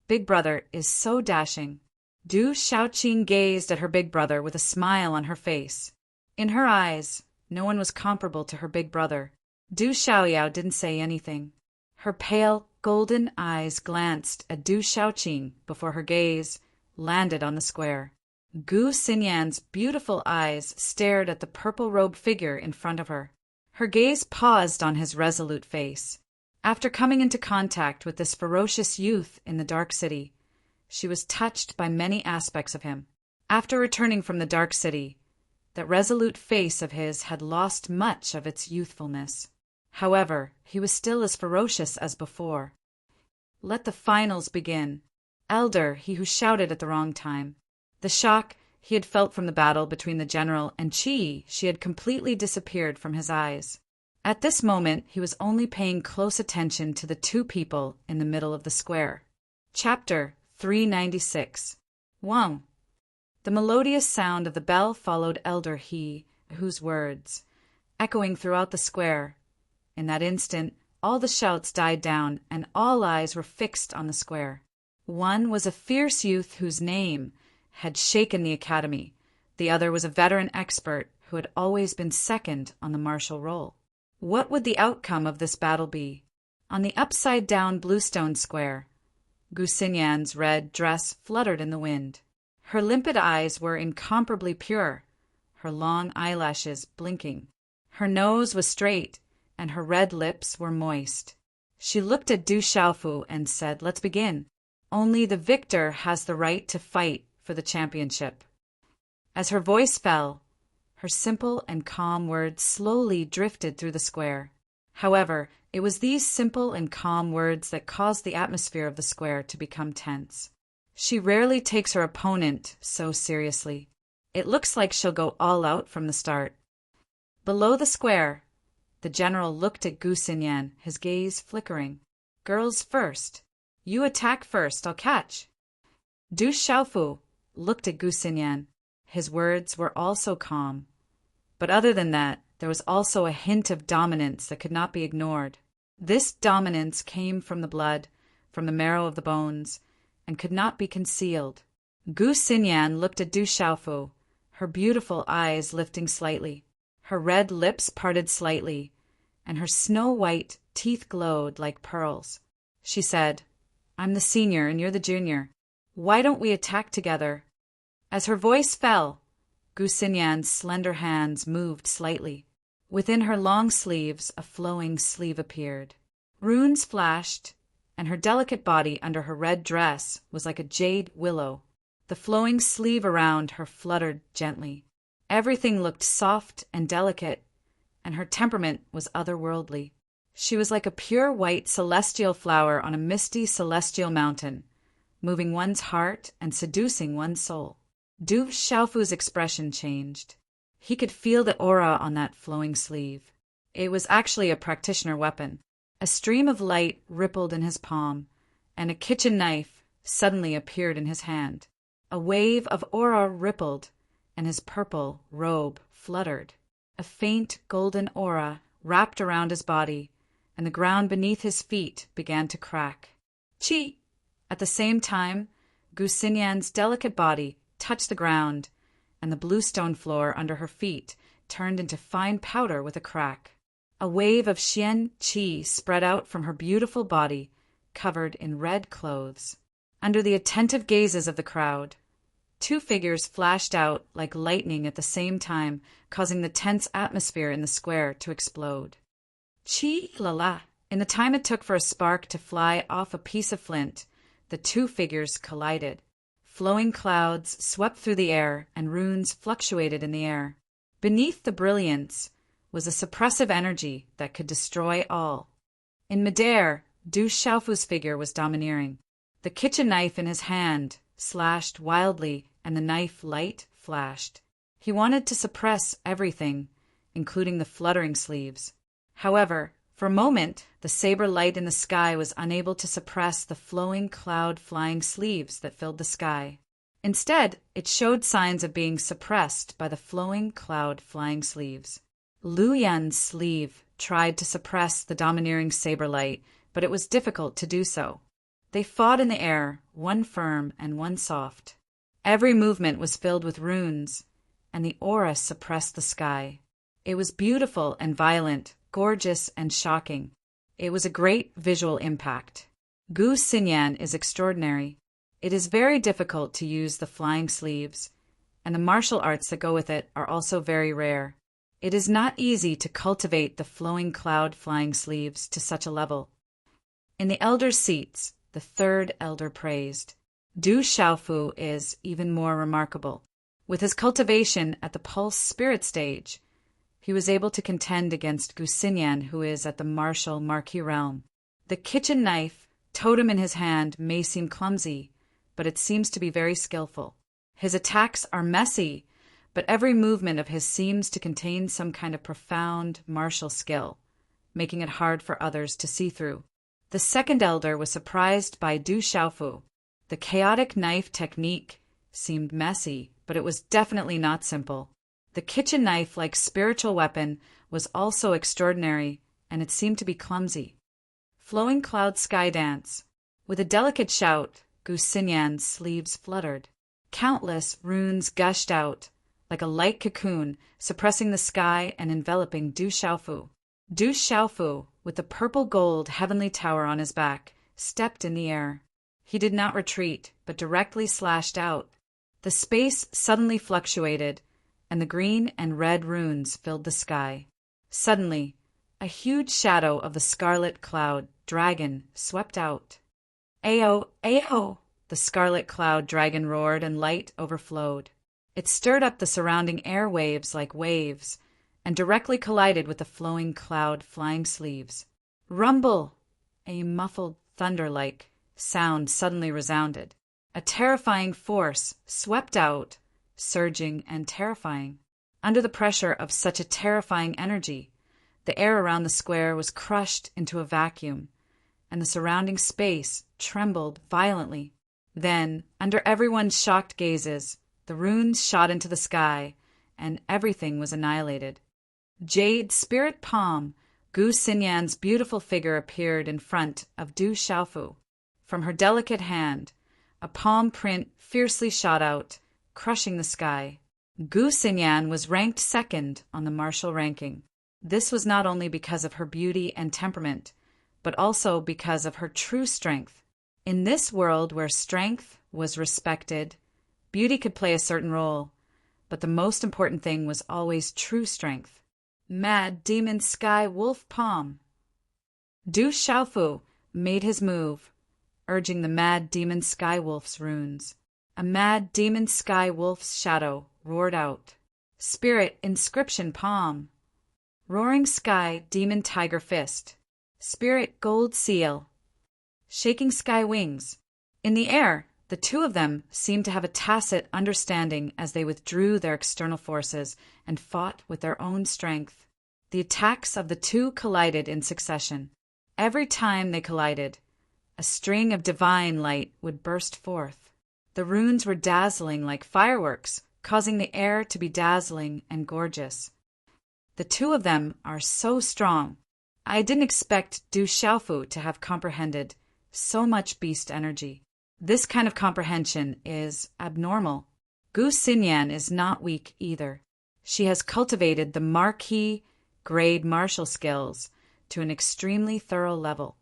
Big brother is so dashing. Du Xiaoqing gazed at her big brother with a smile on her face. In her eyes, no one was comparable to her big brother. Du Xiaoyao didn't say anything. Her pale, golden eyes glanced at Du Xiaoqing before her gaze landed on the square. Gu Xinyan's beautiful eyes stared at the purple-robed figure in front of her. Her gaze paused on his resolute face. After coming into contact with this ferocious youth in the Dark City, she was touched by many aspects of him. After returning from the Dark City, that resolute face of his had lost much of its youthfulness. However, he was still as ferocious as before. Let the finals begin. Elder, he who shouted at the wrong time. The shock he had felt from the battle between the general and Chi, she had completely disappeared from his eyes. At this moment, he was only paying close attention to the two people in the middle of the square. Chapter 396. Wang. The melodious sound of the bell followed Elder He, whose words, echoing throughout the square. In that instant, all the shouts died down, and all eyes were fixed on the square. One was a fierce youth whose name had shaken the academy. The other was a veteran expert who had always been second on the martial roll. What would the outcome of this battle be? On the upside-down bluestone square, Gu Xinyan's red dress fluttered in the wind. Her limpid eyes were incomparably pure, her long eyelashes blinking. Her nose was straight, and her red lips were moist. She looked at Du Xiaofu and said, "Let's begin. Only the victor has the right to fight for the championship." As her voice fell, her simple and calm words slowly drifted through the square. However, it was these simple and calm words that caused the atmosphere of the square to become tense. She rarely takes her opponent so seriously. It looks like she'll go all out from the start. Below the square, the general looked at Gu Xinyan, his gaze flickering. "Girls first. You attack first, I'll catch." Du Xiaofu looked at Gu Xinyan. His words were also calm. But other than that, there was also a hint of dominance that could not be ignored. This dominance came from the blood, from the marrow of the bones, and could not be concealed. Gu Xinyan looked at Du Xiaofu, her beautiful eyes lifting slightly. Her red lips parted slightly, and her snow-white teeth glowed like pearls. She said, "I'm the senior and you're the junior. Why don't we attack together?" As her voice fell, Gu Xinyan's slender hands moved slightly. Within her long sleeves, a flowing sleeve appeared. Runes flashed, and her delicate body under her red dress was like a jade willow. The flowing sleeve around her fluttered gently. Everything looked soft and delicate, and her temperament was otherworldly. She was like a pure white celestial flower on a misty celestial mountain, moving one's heart and seducing one's soul. Du Xiaofu's expression changed. He could feel the aura on that flowing sleeve. It was actually a practitioner weapon. A stream of light rippled in his palm, and a kitchen knife suddenly appeared in his hand. A wave of aura rippled, and his purple robe fluttered. A faint golden aura wrapped around his body, and the ground beneath his feet began to crack. Chi! At the same time, Gu Xinyan's delicate body touched the ground, and the bluestone floor under her feet turned into fine powder with a crack. A wave of Xian Qi spread out from her beautiful body, covered in red clothes. Under the attentive gazes of the crowd, two figures flashed out like lightning at the same time, causing the tense atmosphere in the square to explode. Chi la la! In the time it took for a spark to fly off a piece of flint, the two figures collided. Flowing clouds swept through the air, and runes fluctuated in the air. Beneath the brilliance was a suppressive energy that could destroy all. In midair, Du Xiaofu's figure was domineering. The kitchen knife in his hand slashed wildly, and the knife light flashed. He wanted to suppress everything, including the fluttering sleeves. However, for a moment, the saber light in the sky was unable to suppress the flowing cloud-flying sleeves that filled the sky. Instead, it showed signs of being suppressed by the flowing cloud-flying sleeves. Lu Yan's sleeve tried to suppress the domineering saber light, but it was difficult to do so. They fought in the air, one firm and one soft. Every movement was filled with runes, and the aura suppressed the sky. It was beautiful and violent, gorgeous and shocking. It was a great visual impact. Gu Xinyan is extraordinary. It is very difficult to use the flying sleeves, and the martial arts that go with it are also very rare. It is not easy to cultivate the flowing cloud flying sleeves to such a level. In the elder's seats, the third elder praised. Du Xiaofu is even more remarkable. With his cultivation at the pulse spirit stage, he was able to contend against Gu Xinyan, who is at the martial marquee realm. The kitchen knife, totem in his hand, may seem clumsy, but it seems to be very skillful. His attacks are messy, but every movement of his seems to contain some kind of profound martial skill, making it hard for others to see through. The second elder was surprised by Du Xiaofu. The chaotic knife technique seemed messy, but it was definitely not simple. The kitchen knife-like spiritual weapon was also extraordinary, and it seemed to be clumsy. Flowing cloud sky dance. With a delicate shout, Gu Xinyan's sleeves fluttered. Countless runes gushed out, like a light cocoon, suppressing the sky and enveloping Du Xiaofu. Du Xiaofu, with the purple gold heavenly tower on his back, stepped in the air. He did not retreat, but directly slashed out. The space suddenly fluctuated, and the green and red runes filled the sky. Suddenly, a huge shadow of the scarlet cloud dragon swept out. Ayo, ayo! The scarlet cloud dragon roared and light overflowed. It stirred up the surrounding air waves like waves, and directly collided with the flowing cloud flying sleeves. Rumble! A muffled thunder-like sound suddenly resounded. A terrifying force swept out, surging and terrifying. Under the pressure of such a terrifying energy, the air around the square was crushed into a vacuum, and the surrounding space trembled violently. Then, under everyone's shocked gazes, the runes shot into the sky, and everything was annihilated. Jade Spirit Palm, Gu Xinyan's beautiful figure appeared in front of Du Xiaofu. From her delicate hand, a palm print fiercely shot out, crushing the sky. Gu Xinyan was ranked second on the martial ranking. This was not only because of her beauty and temperament, but also because of her true strength. In this world where strength was respected, beauty could play a certain role, but the most important thing was always true strength. Mad Demon Sky Wolf Palm. Du Xiaofu made his move, urging the Mad Demon Sky Wolf's runes. A Mad Demon Sky Wolf's shadow roared out. Spirit Inscription Palm. Roaring Sky Demon Tiger Fist. Spirit Gold Seal. Shaking Sky Wings. In the air, the two of them seemed to have a tacit understanding as they withdrew their external forces and fought with their own strength. The attacks of the two collided in succession. Every time they collided, a string of divine light would burst forth. The runes were dazzling like fireworks, causing the air to be dazzling and gorgeous. The two of them are so strong. I didn't expect Du Xiaofu to have comprehended so much beast energy. This kind of comprehension is abnormal. Gu Xinyan is not weak either. She has cultivated the marquee grade martial skills to an extremely thorough level.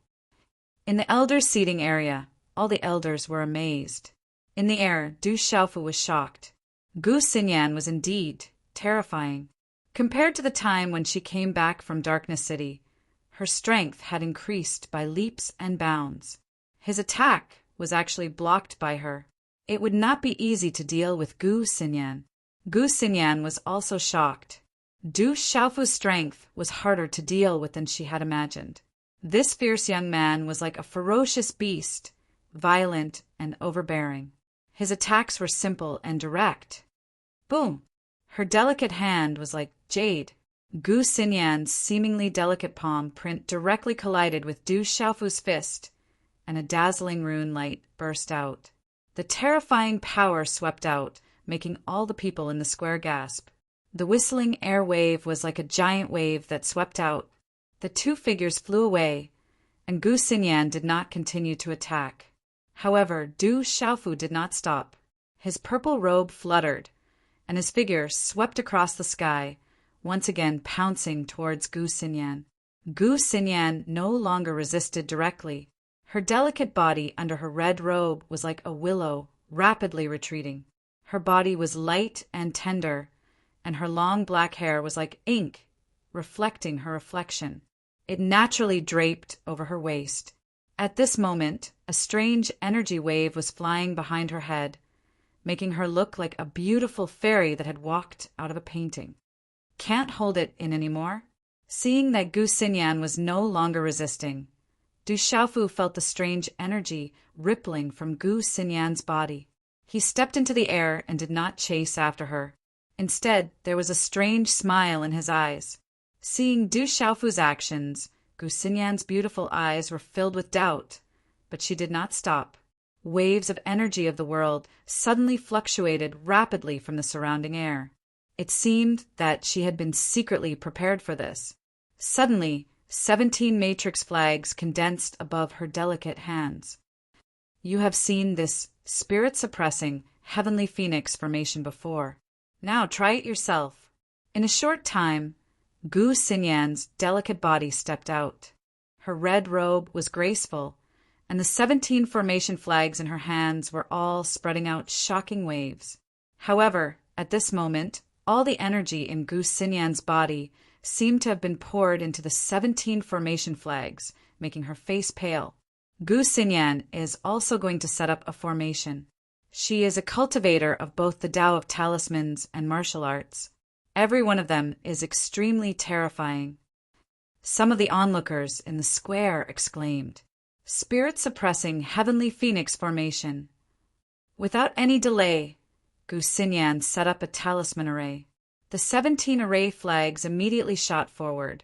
In the elders' seating area, all the elders were amazed. In the air, Du Xiaofu was shocked. Gu Xinyan was indeed terrifying. Compared to the time when she came back from Darkness City, her strength had increased by leaps and bounds. His attack was actually blocked by her. It would not be easy to deal with Gu Xinyan. Gu Xinyan was also shocked. Du Xiaofu's strength was harder to deal with than she had imagined. This fierce young man was like a ferocious beast, violent and overbearing. His attacks were simple and direct. Boom! Her delicate hand was like jade. Gu Xinyan's seemingly delicate palm print directly collided with Du Xiaofu's fist, and a dazzling rune light burst out. The terrifying power swept out, making all the people in the square gasp. The whistling air wave was like a giant wave that swept out. The two figures flew away, and Gu Xinyan did not continue to attack. However, Du Xiaofu did not stop. His purple robe fluttered, and his figure swept across the sky, once again pouncing towards Gu Xinyan. Gu Xinyan no longer resisted directly. Her delicate body under her red robe was like a willow, rapidly retreating. Her body was light and tender, and her long black hair was like ink, reflecting her reflection. It naturally draped over her waist. At this moment, a strange energy wave was flying behind her head, making her look like a beautiful fairy that had walked out of a painting. Can't hold it in anymore? Seeing that Gu Xinyan was no longer resisting, Du Xiaofu felt the strange energy rippling from Gu Xinyan's body. He stepped into the air and did not chase after her. Instead, there was a strange smile in his eyes. Seeing Du Xiaofu's actions, Gu Xinyan's beautiful eyes were filled with doubt, but she did not stop. Waves of energy of the world suddenly fluctuated rapidly from the surrounding air. It seemed that she had been secretly prepared for this. Suddenly, 17 matrix flags condensed above her delicate hands. You have seen this spirit-suppressing heavenly phoenix formation before. Now try it yourself. In a short time, Gu Xinyan's delicate body stepped out. Her red robe was graceful, and the 17 formation flags in her hands were all spreading out shocking waves. However, at this moment, all the energy in Gu Xinyan's body seemed to have been poured into the 17 formation flags, making her face pale. Gu Xinyan is also going to set up a formation. She is a cultivator of both the Tao of talismans and martial arts. Every one of them is extremely terrifying. Some of the onlookers in the square exclaimed, "Spirit-suppressing heavenly phoenix formation." Without any delay, Gu Xinyan set up a talisman array. The 17 array flags immediately shot forward,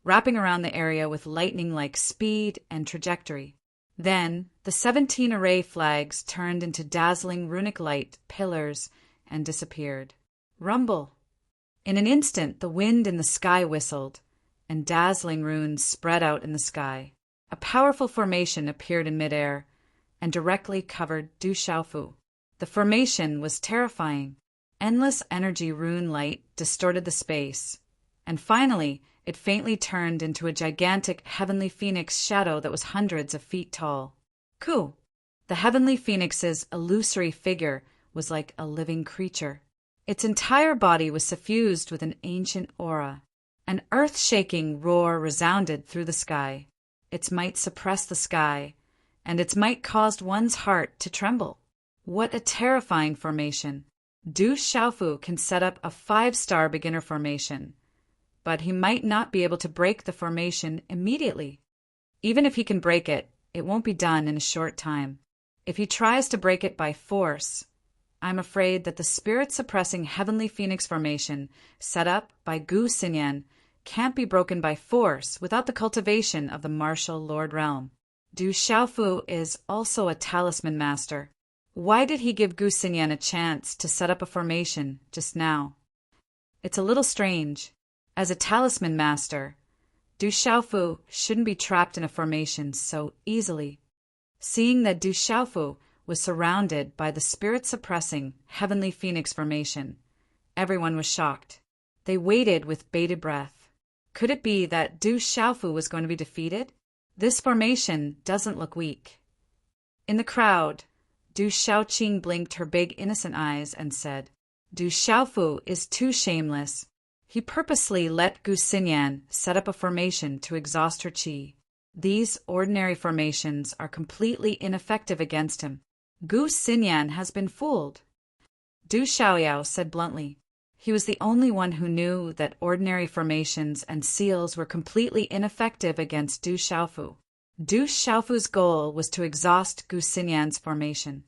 wrapping around the area with lightning-like speed and trajectory. Then, the 17 array flags turned into dazzling runic light pillars and disappeared. Rumble! In an instant, the wind in the sky whistled, and dazzling runes spread out in the sky. A powerful formation appeared in midair and directly covered Du Xiaofu. The formation was terrifying. Endless energy rune light distorted the space, and finally it faintly turned into a gigantic heavenly phoenix shadow that was hundreds of feet tall. Ku! The heavenly phoenix's illusory figure was like a living creature. Its entire body was suffused with an ancient aura. An earth-shaking roar resounded through the sky. Its might suppressed the sky, and its might caused one's heart to tremble. What a terrifying formation! Du Xiaofu can set up a 5-star beginner formation, but he might not be able to break the formation immediately. Even if he can break it, it won't be done in a short time. If he tries to break it by force, I'm afraid that the spirit-suppressing heavenly phoenix formation set up by Gu Xinyan can't be broken by force without the cultivation of the martial Lord Realm. Du Xiaofu is also a talisman master. Why did he give Gu Xinyan a chance to set up a formation just now? It's a little strange. As a talisman master, Du Xiaofu shouldn't be trapped in a formation so easily. Seeing that Du Xiaofu was surrounded by the spirit-suppressing heavenly phoenix formation, everyone was shocked. They waited with bated breath. Could it be that Du Xiaofu was going to be defeated? This formation doesn't look weak. In the crowd, Du Xiaoqing blinked her big innocent eyes and said, "Du Xiaofu is too shameless. He purposely let Gu Xinyan set up a formation to exhaust her qi. These ordinary formations are completely ineffective against him. Gu Xinyan has been fooled." Du Xiaoyao said bluntly. He was the only one who knew that ordinary formations and seals were completely ineffective against Du Xiaofu. Du Xiaofu's goal was to exhaust Gu Xinyan's formation.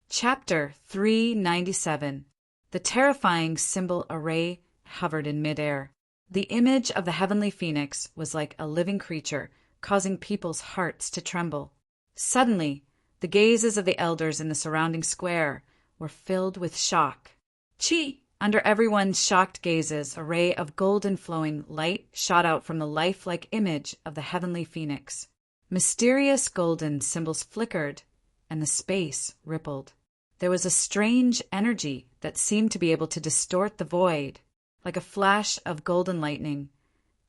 Chapter 397. The terrifying symbol array hovered in midair. The image of the heavenly phoenix was like a living creature, causing people's hearts to tremble. Suddenly, the gazes of the elders in the surrounding square were filled with shock. Chi! Under everyone's shocked gazes, a ray of golden flowing light shot out from the lifelike image of the heavenly phoenix. Mysterious golden symbols flickered, and the space rippled. There was a strange energy that seemed to be able to distort the void. Like a flash of golden lightning,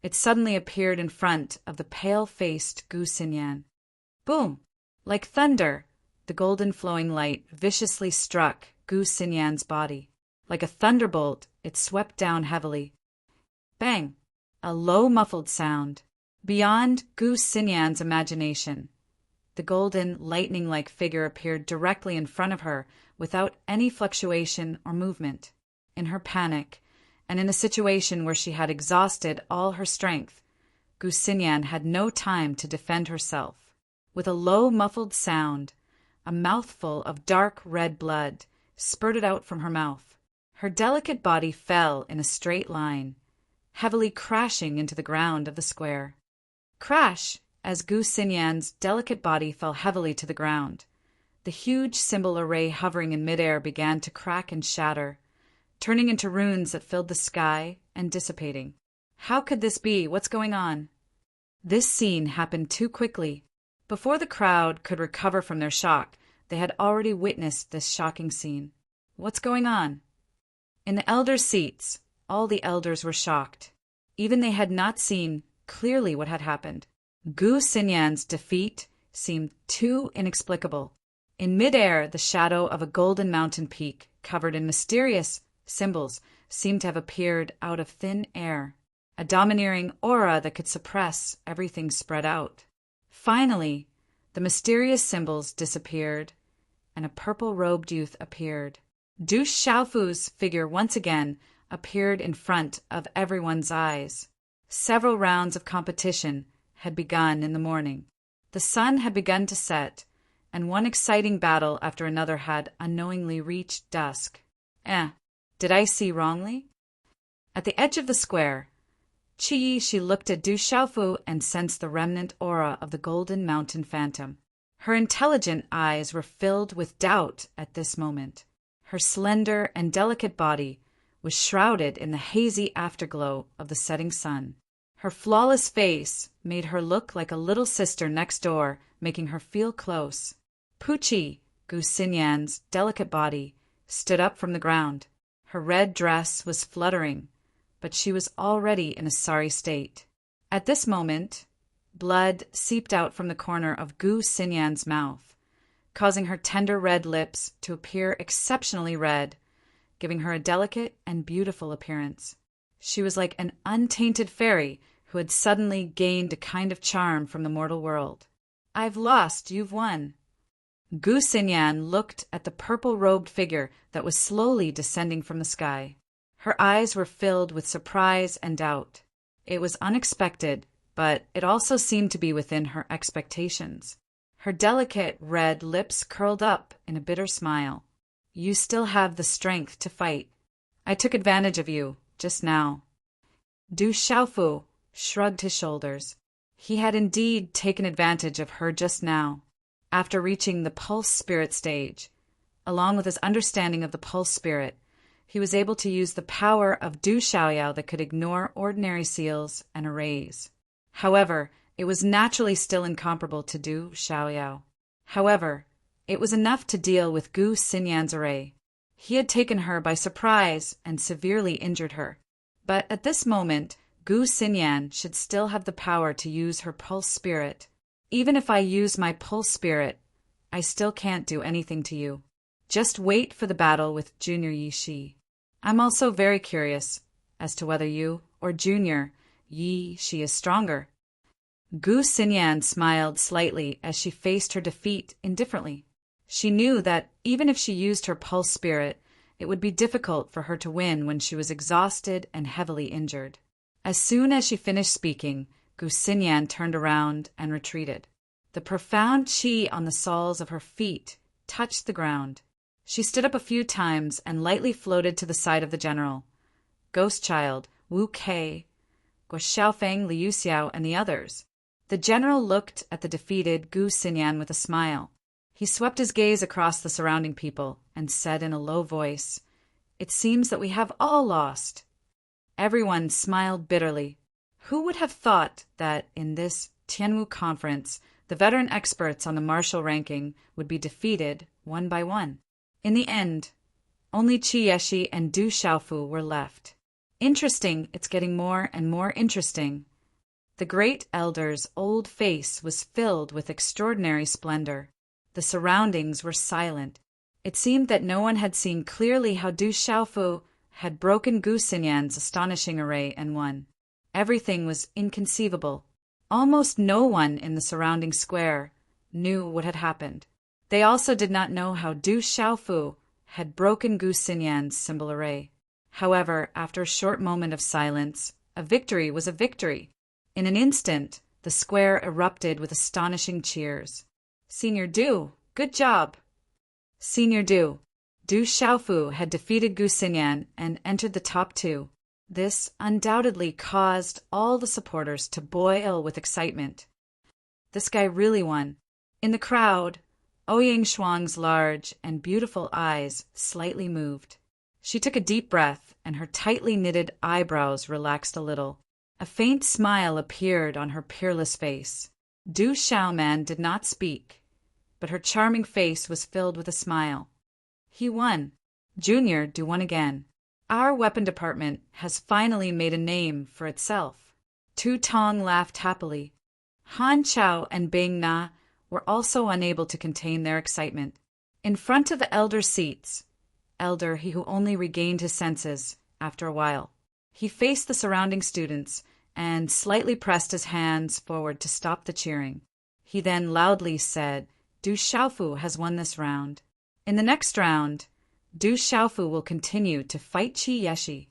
it suddenly appeared in front of the pale-faced Gu Xinyan. Boom! Like thunder, the golden flowing light viciously struck Gu Xinyan's body. Like a thunderbolt, it swept down heavily. Bang! A low muffled sound. Beyond Gu Xinyan's imagination, The golden, lightning-like figure appeared directly in front of her without any fluctuation or movement. In her panic, and in a situation where she had exhausted all her strength, Gu Xinyan had no time to defend herself. With a low, muffled sound, a mouthful of dark red blood spurted out from her mouth. Her delicate body fell in a straight line, heavily crashing into the ground of the square. Crash! As Gu Xinyan's delicate body fell heavily to the ground, the huge symbol array hovering in midair began to crack and shatter, turning into runes that filled the sky and dissipating. How could this be? What's going on? This scene happened too quickly. Before the crowd could recover from their shock, they had already witnessed this shocking scene. What's going on? In the elders' seats, all the elders were shocked. Even they had not seen clearly what had happened. Gu Xinyan's defeat seemed too inexplicable. In midair, the shadow of a golden mountain peak, covered in mysterious symbols, seemed to have appeared out of thin air. A domineering aura that could suppress everything spread out. Finally, the mysterious symbols disappeared, and a purple-robed youth appeared. Du Xiaofu's figure once again appeared in front of everyone's eyes. Several rounds of competition had begun in the morning. The sun had begun to set, and one exciting battle after another had unknowingly reached dusk. Did I see wrongly? At the edge of the square, she looked at Du Xiaofu and sensed the remnant aura of the golden mountain phantom. Her intelligent eyes were filled with doubt at this moment. Her slender and delicate body was shrouded in the hazy afterglow of the setting sun. Her flawless face made her look like a little sister next door, making her feel close. Puqi, Gu Xinyan's delicate body, stood up from the ground. Her red dress was fluttering, but she was already in a sorry state. At this moment, blood seeped out from the corner of Gu Xinyan's mouth, causing her tender red lips to appear exceptionally red, giving her a delicate and beautiful appearance. She was like an untainted fairy who had suddenly gained a kind of charm from the mortal world. I've lost, you've won. Gu Xinyan looked at the purple-robed figure that was slowly descending from the sky. Her eyes were filled with surprise and doubt. It was unexpected, but it also seemed to be within her expectations. Her delicate red lips curled up in a bitter smile. You still have the strength to fight. I took advantage of you just now. Du Xiaofu shrugged his shoulders. He had indeed taken advantage of her just now. After reaching the pulse spirit stage, along with his understanding of the pulse spirit, he was able to use the power of Du Xiaoyao that could ignore ordinary seals and arrays. However, it was naturally still incomparable to Du Xiaoyao. However, it was enough to deal with Gu Xinyan's array. He had taken her by surprise and severely injured her. But at this moment, Gu Xinyan should still have the power to use her pulse spirit. Even if I use my pulse spirit, I still can't do anything to you. Just wait for the battle with Junior Yi Shi. I'm also very curious as to whether you or Junior Yi Shi is stronger. Gu Xinyan smiled slightly as she faced her defeat indifferently. She knew that even if she used her pulse spirit, it would be difficult for her to win when she was exhausted and heavily injured. As soon as she finished speaking, Gu Xinyan turned around and retreated. The profound qi on the soles of her feet touched the ground. She stood up a few times and lightly floated to the side of the general, Ghost Child, Wu Kei, Guo Xiaofeng, Liu Xiao, and the others. The general looked at the defeated Gu Xinyan with a smile. He swept his gaze across the surrounding people and said in a low voice, "It seems that we have all lost." Everyone smiled bitterly. Who would have thought that in this Tianwu conference, the veteran experts on the martial ranking would be defeated one by one? In the end, only Qi Yeshi and Du Xiaofu were left. Interesting, it's getting more and more interesting. The great elder's old face was filled with extraordinary splendor. The surroundings were silent. It seemed that no one had seen clearly how Du Xiaofu had broken Gu Xinyan's astonishing array and won. Everything was inconceivable. Almost no one in the surrounding square knew what had happened. They also did not know how Du Xiaofu had broken Gu Xinyan's symbol array. However, after a short moment of silence, a victory was a victory. In an instant, the square erupted with astonishing cheers. Senior Du, good job! Senior Du Xiaofu had defeated Gu Xinyan and entered the top 2. This undoubtedly caused all the supporters to boil with excitement. This guy really won. In the crowd, Ouyang Shuang's large and beautiful eyes slightly moved. She took a deep breath, and her tightly knitted eyebrows relaxed a little. A faint smile appeared on her peerless face. Du Xiaoman did not speak, but her charming face was filled with a smile. He won. Junior Du won again. Our weapon department has finally made a name for itself. Tu Tong laughed happily. Han Chao and Bing Na were also unable to contain their excitement. In front of the elder seats, he who only regained his senses after a while, he faced the surrounding students and slightly pressed his hands forward to stop the cheering. He then loudly said, Du Xiaofu has won this round. In the next round, Du Xiaofu will continue to fight Qi Yeshi.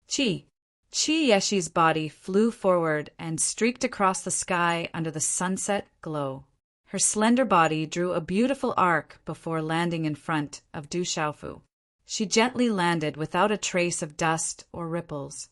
Qi Yeshi's body flew forward and streaked across the sky under the sunset glow. Her slender body drew a beautiful arc before landing in front of Du Xiaofu. She gently landed without a trace of dust or ripples.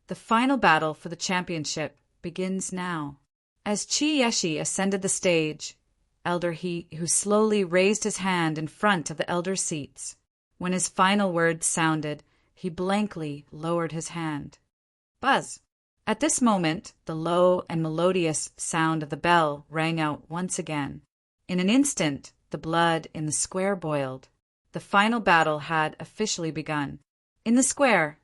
The final battle for the championship begins now. As Qi Yeshi ascended the stage, Elder He who slowly raised his hand in front of the elder seats. When his final words sounded, he blankly lowered his hand. Buzz! At this moment, the low and melodious sound of the bell rang out once again. In an instant, the blood in the square boiled. The final battle had officially begun. In the square,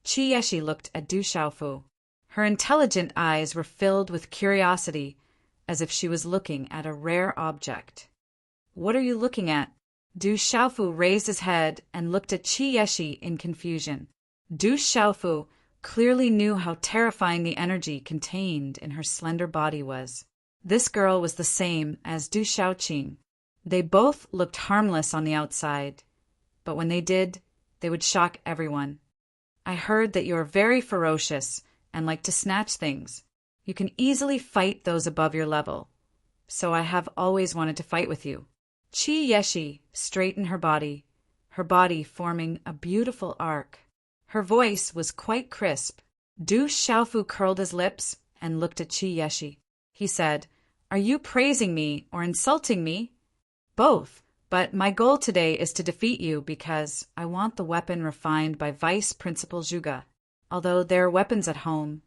Qi Yeshi looked at Du Xiaofu. Her intelligent eyes were filled with curiosity, as if she was looking at a rare object. What are you looking at? Du Xiaofu raised his head and looked at Qi Yeshi in confusion. Du Xiaofu clearly knew how terrifying the energy contained in her slender body was. This girl was the same as Du Xiaoqing. They both looked harmless on the outside, but when they did, they would shock everyone. I heard that you are very ferocious and like to snatch things. You can easily fight those above your level, so I have always wanted to fight with you. Qi Yeshi straightened her body forming a beautiful arc. Her voice was quite crisp. Du Xiaofu curled his lips and looked at Qi Yeshi. He said, "Are you praising me or insulting me?" "Both, but my goal today is to defeat you because I want the weapon refined by Vice Principal Zhuge. Although there are weapons at home,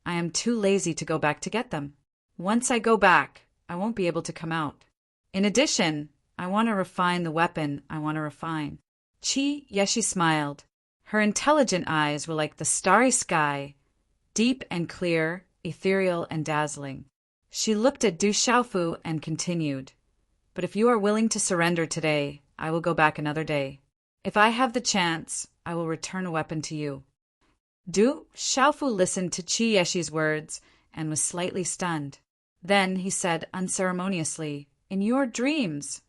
I am too lazy to go back to get them. Once I go back, I won't be able to come out. In addition, I want to refine the weapon I want to refine." Qi Yeshi smiled. Her intelligent eyes were like the starry sky, deep and clear, ethereal and dazzling. She looked at Du Xiaofu and continued, "But if you are willing to surrender today, I will go back another day. If I have the chance, I will return a weapon to you." Du Xiaofu listened to Qi Yeshi's words and was slightly stunned. Then he said unceremoniously, "In your dreams."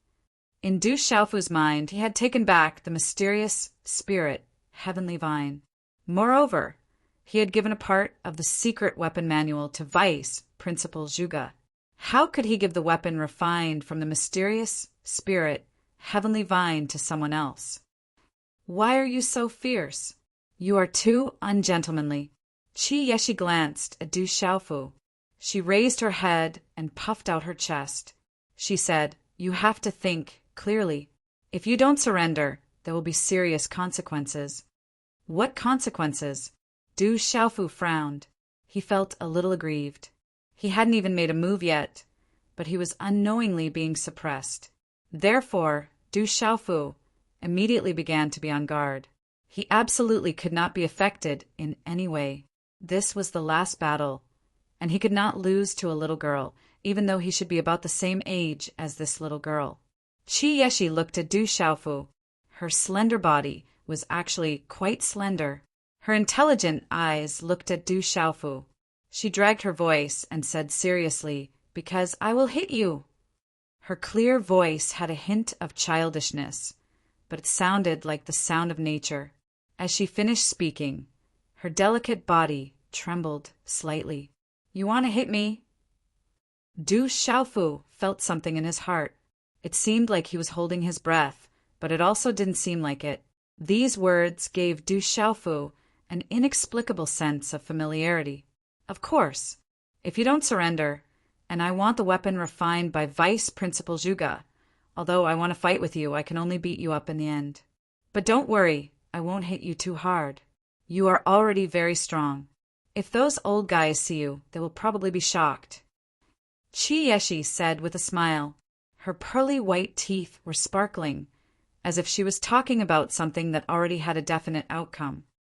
In Du Xiaofu's mind, he had taken back the mysterious spirit, Heavenly Vine. Moreover, he had given a part of the secret weapon manual to Vice Principal Zhuge. How could he give the weapon refined from the mysterious spirit, Heavenly Vine, to someone else? "Why are you so fierce? You are too ungentlemanly." Qi Yeshi glanced at Du Xiaofu. She raised her head and puffed out her chest. She said, "You have to think clearly. If you don't surrender, there will be serious consequences." "What consequences?" Du Xiaofu frowned. He felt a little aggrieved. He hadn't even made a move yet, but he was unknowingly being suppressed. Therefore, Du Xiaofu immediately began to be on guard. He absolutely could not be affected in any way. This was the last battle, and he could not lose to a little girl, even though he should be about the same age as this little girl. Qi Yeshi looked at Du Xiaofu. Her slender body was actually quite slender. Her intelligent eyes looked at Du Xiaofu. She dragged her voice and said seriously, "Because I will hit you." Her clear voice had a hint of childishness, but it sounded like the sound of nature. As she finished speaking, her delicate body trembled slightly. "You want to hit me?" Du Xiaofu felt something in his heart. It seemed like he was holding his breath, but it also didn't seem like it. These words gave Du Xiaofu an inexplicable sense of familiarity. "Of course, if you don't surrender, and I want the weapon refined by Vice Principal Zhuge. Although I want to fight with you, I can only beat you up in the end. But don't worry, I won't hit you too hard. You are already very strong. If those old guys see you, they will probably be shocked." Qi Yeshi said with a smile. Her pearly white teeth were sparkling, as if she was talking about something that already had a definite outcome.